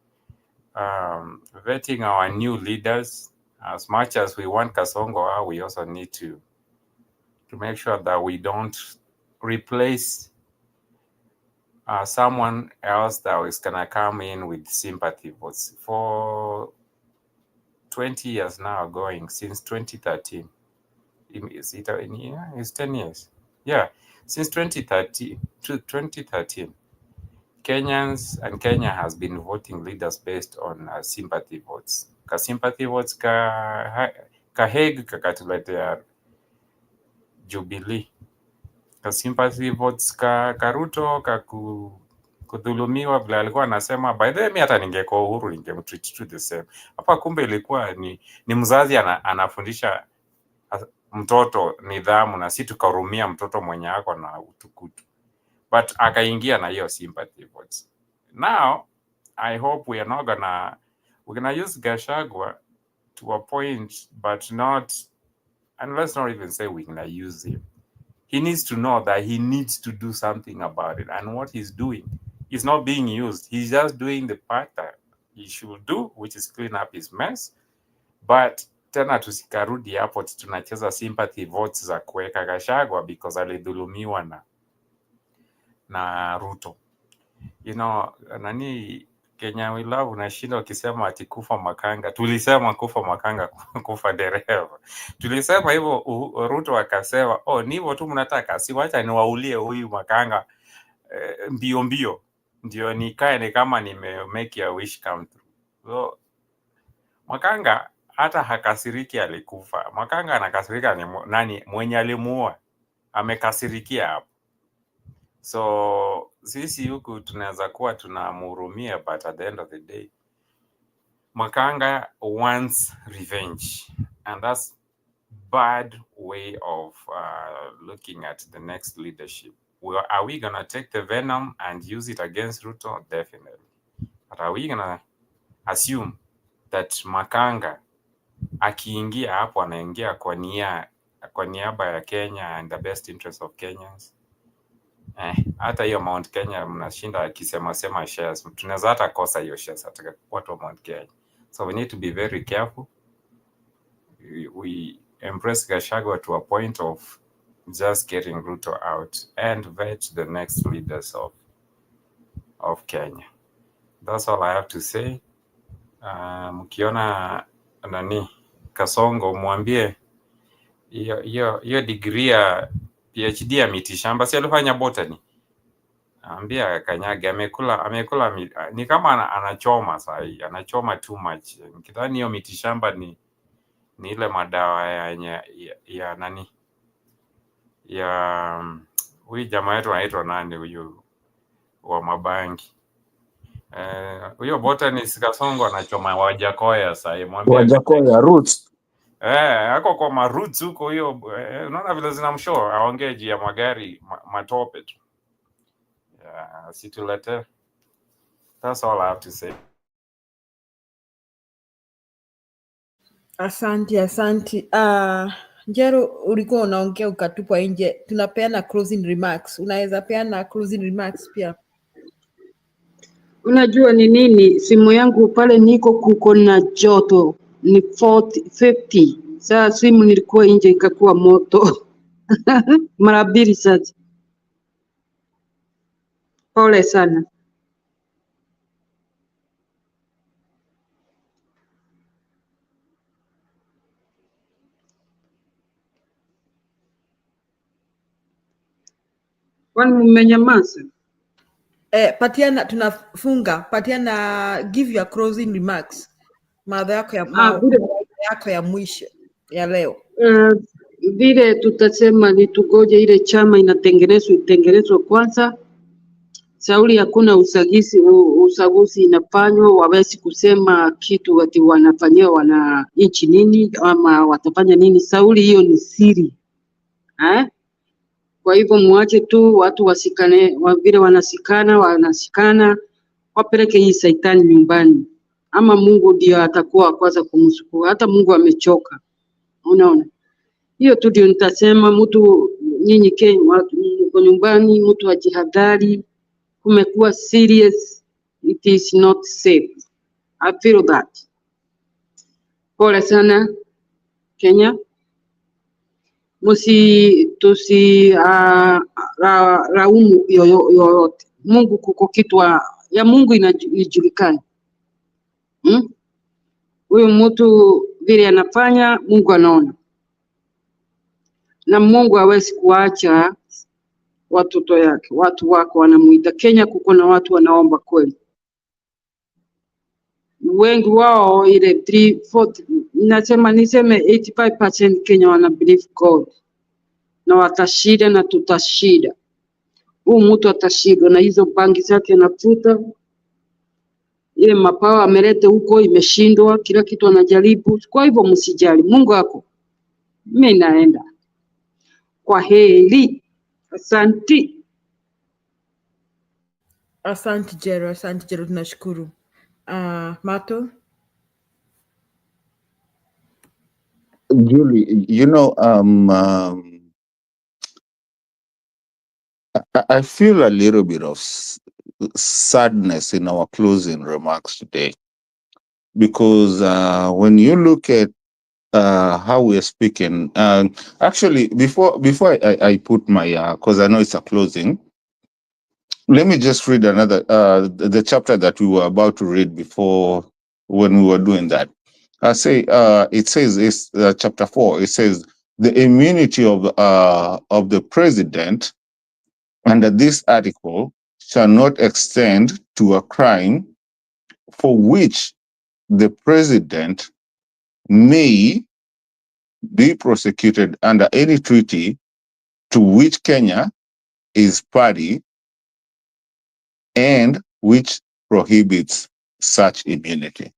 vetting our new leaders. As much as we want Kasongo, we also need to make sure that we don't replace someone else that is gonna come in with sympathy votes. For 20 years now going, since 2013. It's 10 years. Yeah, since 2013, Kenyans and Kenya has been voting leaders based on sympathy votes. Ka sympathy votes ka Hague kakatuletea Jubilee. Ka sympathy votes ka Ruto kudhulumiwa vile alikuwa anasema. By the way, mimi hata ningekuwa Uhuru ningemtreat to the same. Hapa kumbe ilikuwa ni mzazi anafundisha mtoto nidhamu, na si tukarumia mtoto mwenye ako na utukutu, but akaingia na hiyo sympathy votes. Now I hope we're gonna use Gachagua to a point, but not, and let's not even say we're gonna use him. He needs to know that he needs to do something about it, and what he's doing is not being used. He's just doing the part that he should do, which is clean up his mess. But tena tusikarudi hapo tunacheza sympathy votes za kuweka Gachagua because alidhulumiwa na Ruto. You know, nani Kenya we love unashinda ukisema ati kufa makanga. Tulisema kufa makanga kufa dereva. Tulisema hivyo, Ruto akasema, ni hivyo tu mnataka, si wacha niwaulie huyu makanga mbio mbio ndio nikae ni kama make a wish come true. So makanga hata hakasiriki alikufa. Makanga anakasirika ni nani mwenye alimuua amekasirikia hapo. So sisi huku tunaweza kuwa tunamhurumia, but at the end of the day Makanga wants revenge, and that's bad way of looking at the next leadership. Are we gonna take the venom and use it against Ruto? Definitely. But are we gonna assume that Makanga akiingia hapo anaingia kwa niaba ya Kenya and the best interest of Kenyans? Hata hiyo Mount Kenya mnashinda akisema shares, tunaweza hata kosa hiyo shares hata watu wa Mount Kenya. So we need to be very careful. We embrace Gachagua to a point of just getting Ruto out and vet the next leaders of Kenya. That's all I have to say. Mkiona nani Kasongo mwambie hiyo degree ya PhD ya mitishamba si alifanya botany. Ambia kanyage amekula ni kama anachoma sahi, anachoma too much. Nikidhani hiyo mitishamba ni ile madawa ya nani ya huyu jamaa wetu anaitwa nani huyu wa mabangi huyo botanist Kasongo anachoma Wajakoya sahi, mwambie Wajakoya roots. ako kwa maroots huko hiyo. Unaona vile zinamshow aongee juu ya magari matope tu. Situlete. That's all I have to say. Asante. Njero, ulikuwa unaongea ukatupwa nje. Tunapeana closing remarks. Unaweza peana closing remarks pia? Unajua ni nini? Simu yangu pale niko kuko na joto ni 50. Sasa simu nilikuwa nje ikakuwa moto. Mara mbili sasa. Pole sana. Kwani mmenyamaza? Patiana, tunafunga. Patiana, give your closing remarks. Mawazo yako ya mwisho ya leo. Vile tutasema ni tugoje ile chama itengenezwe kwanza. Sauli hakuna usaguzi inafanywa, wawezi kusema kitu ati wanafanyia wananchi nini ama watafanya nini. Sauli hiyo ni siri. Kwa hivyo muache tu watu wasikane, vile wanasikana, wapeleke hii saitani nyumbani. Ama Mungu ndio atakuwa kwanza kumshukuru. Hata Mungu amechoka. Unaona? Hiyo tu ndio nitasema. Mtu nyinyi Kenya, watu mko nyumbani, mtu ajihadhari. Kumekuwa serious. It is not safe. I feel that. Pole sana Kenya. Raumu yoyote. Mungu kuko kitu ya Mungu inajulikana. Huyu mtu vile anafanya Mungu anaona. Na Mungu hawezi kuacha watoto yake. Watu wako wanamuita. Kenya kuko na watu wanaomba kweli. Wengi wao ile 3-4 niseme 85% Kenya wana believe God. Na watashinda na tutashinda. Huyu mtu atashinda na hizo bangi zake anafuta. Ile mapawa amelete huko imeshindwa, kila kitu anajaribu. Kwa hivyo msijali, Mungu wako. Mimi naenda. Kwa heri. Asante. Asante Jero, tunashukuru. Mato? Julie, I feel a little bit of sadness in our closing remarks today, because when you look at how we're speaking, actually, before I put my, because I know it's a closing, let me just read another, the chapter that we were about to read before when we were doing that. It says, it's chapter 4, it says, the immunity of the president under this article shall not extend to a crime for which the president may be prosecuted under any treaty to which Kenya is party and which prohibits such immunity.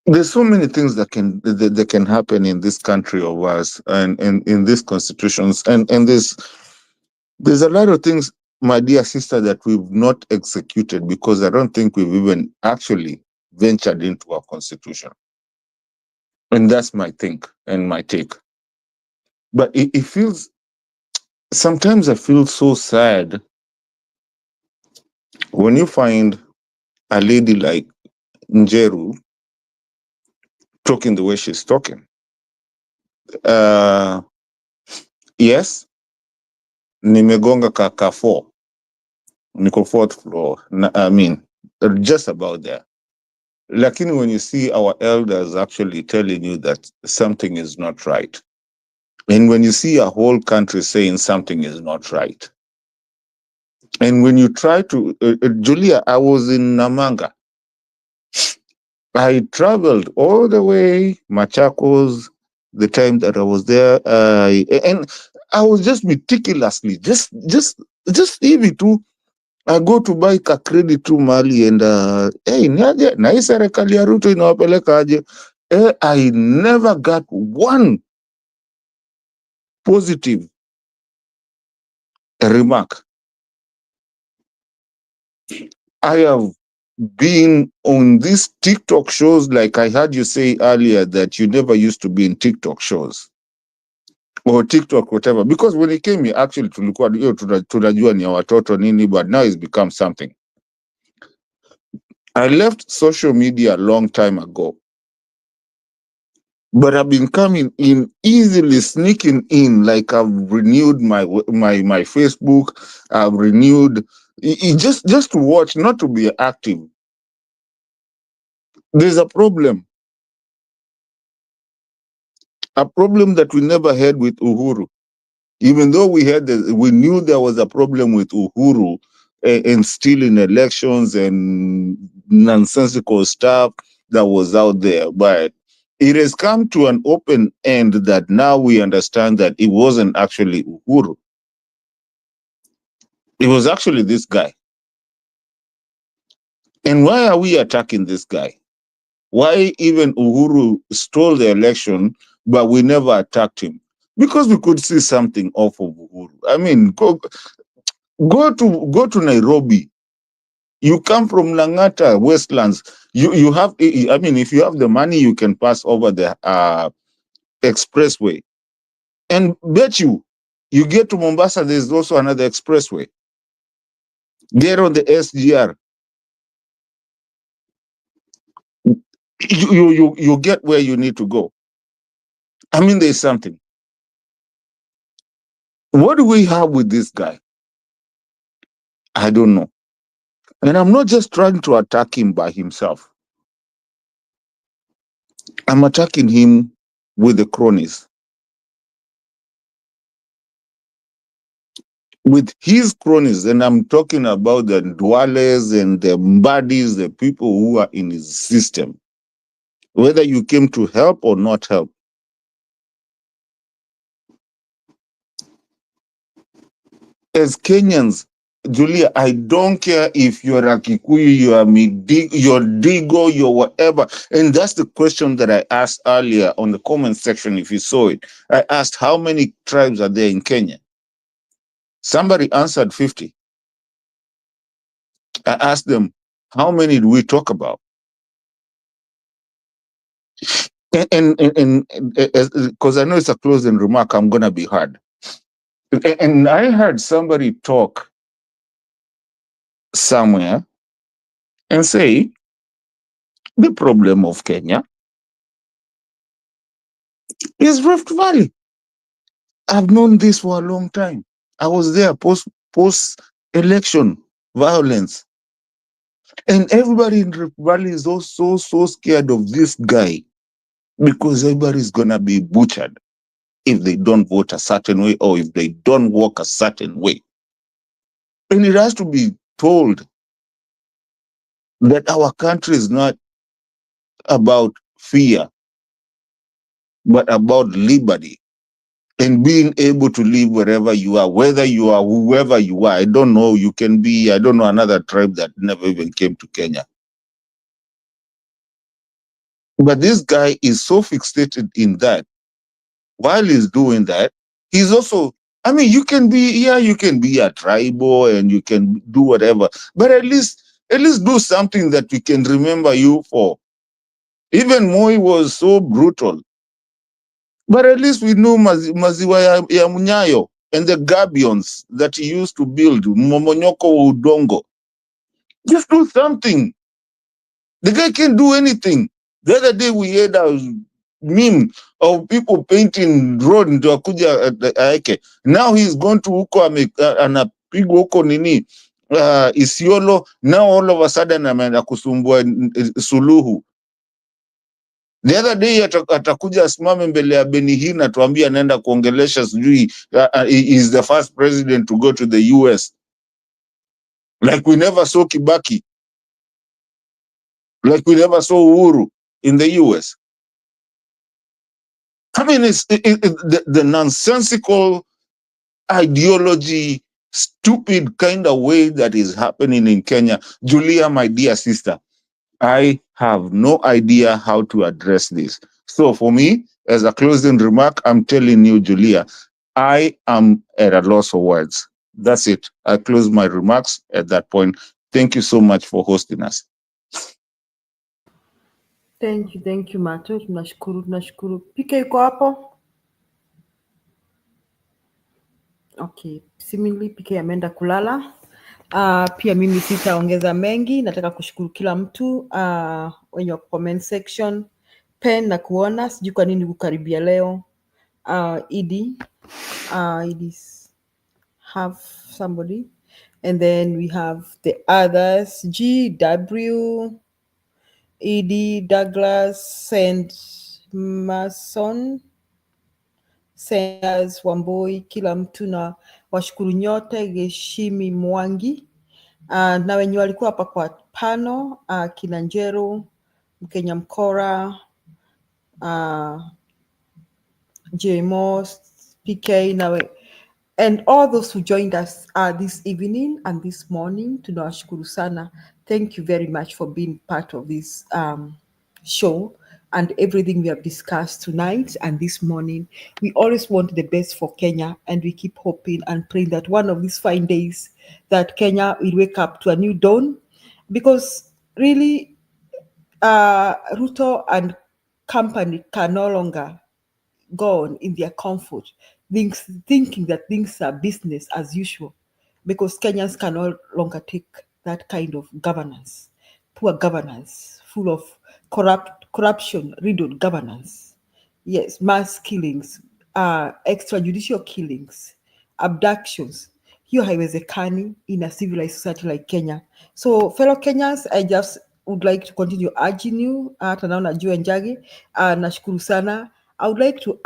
There's so many things that can happen in this country of ours and in these constitutions, and there's a lot of things, my dear sister, that we've not executed because I don't think we've even actually ventured into our constitution. And that's my think and my take. But it feels, sometimes I feel so sad when you find a lady like Njeru talking the way she's talking. Yes, nimegonga kaka 4. Niko 4th floor. I mean, just about there. Lakini when you see our elders actually telling you that something is not right, and when you see a whole country saying something is not right, And when you try to, Julia, I was in Namanga. I traveled all the way Machakos the time that I was there, and I was just meticulously just even to I go to buy ka credit to Mali and hey niaje na hii serikali ya Ruto inawapeleka aje? I never got one positive remark. I have been on these TikTok shows, like I heard you say earlier that you never used to be in TikTok shows or TikTok, whatever. Because when he came here, actually tulikuwa hiyo tunajua ni ya watoto nini, but now it's become something. I left social media a long time ago, but I've been coming in easily, sneaking in. Like I've renewed my Facebook, I've renewed just to watch, not to be active. There's a problem that we never had with Uhuru. Even though we knew there was a problem with Uhuru and stealing elections and nonsensical stuff that was out there, but it has come to an open end that now we understand that it wasn't actually Uhuru. It was actually this guy. And why are we attacking this guy? Why even Uhuru stole the election, but we never attacked him? Because we could see something off of Uhuru. I mean, go to Nairobi. You come from Langata, Westlands. You have, I mean, if you have the money, you can pass over the expressway. And bet you get to Mombasa, there's also another expressway. Get on the SGR. You get where you need to go. I mean, there's something. What do we have with this guy? I don't know. And I'm not just trying to attack him by himself. I'm attacking him with the cronies. With his cronies, and I'm talking about the Ndwales and the Mbadis, the people who are in his system, whether you came to help or not help. As Kenyans, Julia, I don't care if you're a Kikuyu, you're Digo, you're whatever. And that's the question that I asked earlier on the comment section, if you saw it. I asked, how many tribes are there in Kenya? Somebody answered 50. I asked them, how many do we talk about? And because I know it's a closing remark, I'm going to be hard. And I heard somebody talk somewhere and say, the problem of Kenya is Rift Valley. I've known this for a long time. I was there post-election violence. And everybody in Rift Valley is also so scared of this guy because everybody's going to be butchered if they don't vote a certain way or if they don't walk a certain way. And it has to be told that our country is not about fear, but about liberty and being able to live wherever you are, whether you are whoever you are. I don't know, you can be, I don't know, another tribe that never even came to Kenya. But this guy is so fixated in that. While he's doing that, he's also, I mean, you can be a tribal and you can do whatever, but at least do something that we can remember you for. Even Moi was so brutal, but at least we know Maziwa ya Munyayo and the gabions that he used to build, Momonyoko wa Udongo. Just do something. The guy can do anything. The other day we had a meme of people painting road into Akuja Aeke. Now he's gone to huko anapigwa huko nini Isiolo. Now all of a sudden ameenda kusumbua Suluhu. The other day atakuja asimame mbele ya Benihina tuambie anaenda kuongelesha sijui he is the first president to go to the US. like we never saw Kibaki, like we never saw Uhuru in the US. I mean, the nonsensical ideology, stupid kind of way that is happening in Kenya. Julia, my dear sister, I have no idea how to address this. So for me, as a closing remark, I'm telling you, Julia, I am at a loss for words. That's it. I close my remarks at that point. Thank you so much for hosting us. Thank you Mato, tunashukuru. PK yuko hapo? Okay, seemingly PK ameenda kulala. Pia mimi sitaongeza mengi, nataka kushukuru kila mtu wenye comment section. Pen na kuona, sijui kwa nini kukaribia leo. Edie have somebody, and then we have the others, GW, Edie, Douglas, Saint Mason, Sanders, Wamboi, kila mtu na washukuru nyote, Geshimi Mwangi, na wenye walikuwa hapa kwa pano, Kinanjero, Mkenya Mkora, Jmos, PK, and all those who joined us this evening and this morning. Tunawashukuru sana. Thank you very much for being part of this show and everything we have discussed tonight and this morning. We always want the best for Kenya, and we keep hoping and praying that one of these fine days that Kenya will wake up to a new dawn, because really Ruto and company can no longer go on in their comfort, thinking that things are business as usual, because Kenyans can no longer take that kind of governance, poor governance, full of corruption-riddled governance. Yes, mass killings, extrajudicial killings, abductions. Hiyo haiwezekani in a civilized society like Kenya. So fellow Kenyans, I just would like to continue urging you, hata naona Joe Njagi, nashukuru sana. I would like to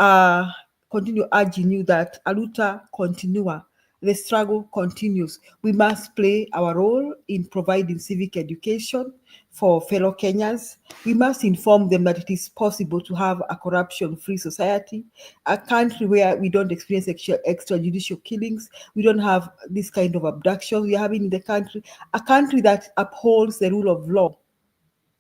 continue urging you that Aluta continua. The struggle continues. We must play our role in providing civic education for fellow Kenyans. We must inform them that it is possible to have a corruption-free society, a country where we don't experience extrajudicial killings, we don't have this kind of abductions we are having in the country, a country that upholds the rule of law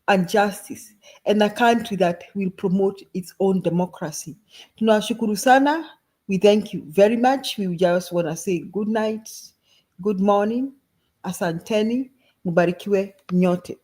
and justice, and a country that will promote its own democracy. Tunashukuru sana. We thank you very much. We just want to say good night, good morning, asanteni, mubarikiwe nyote.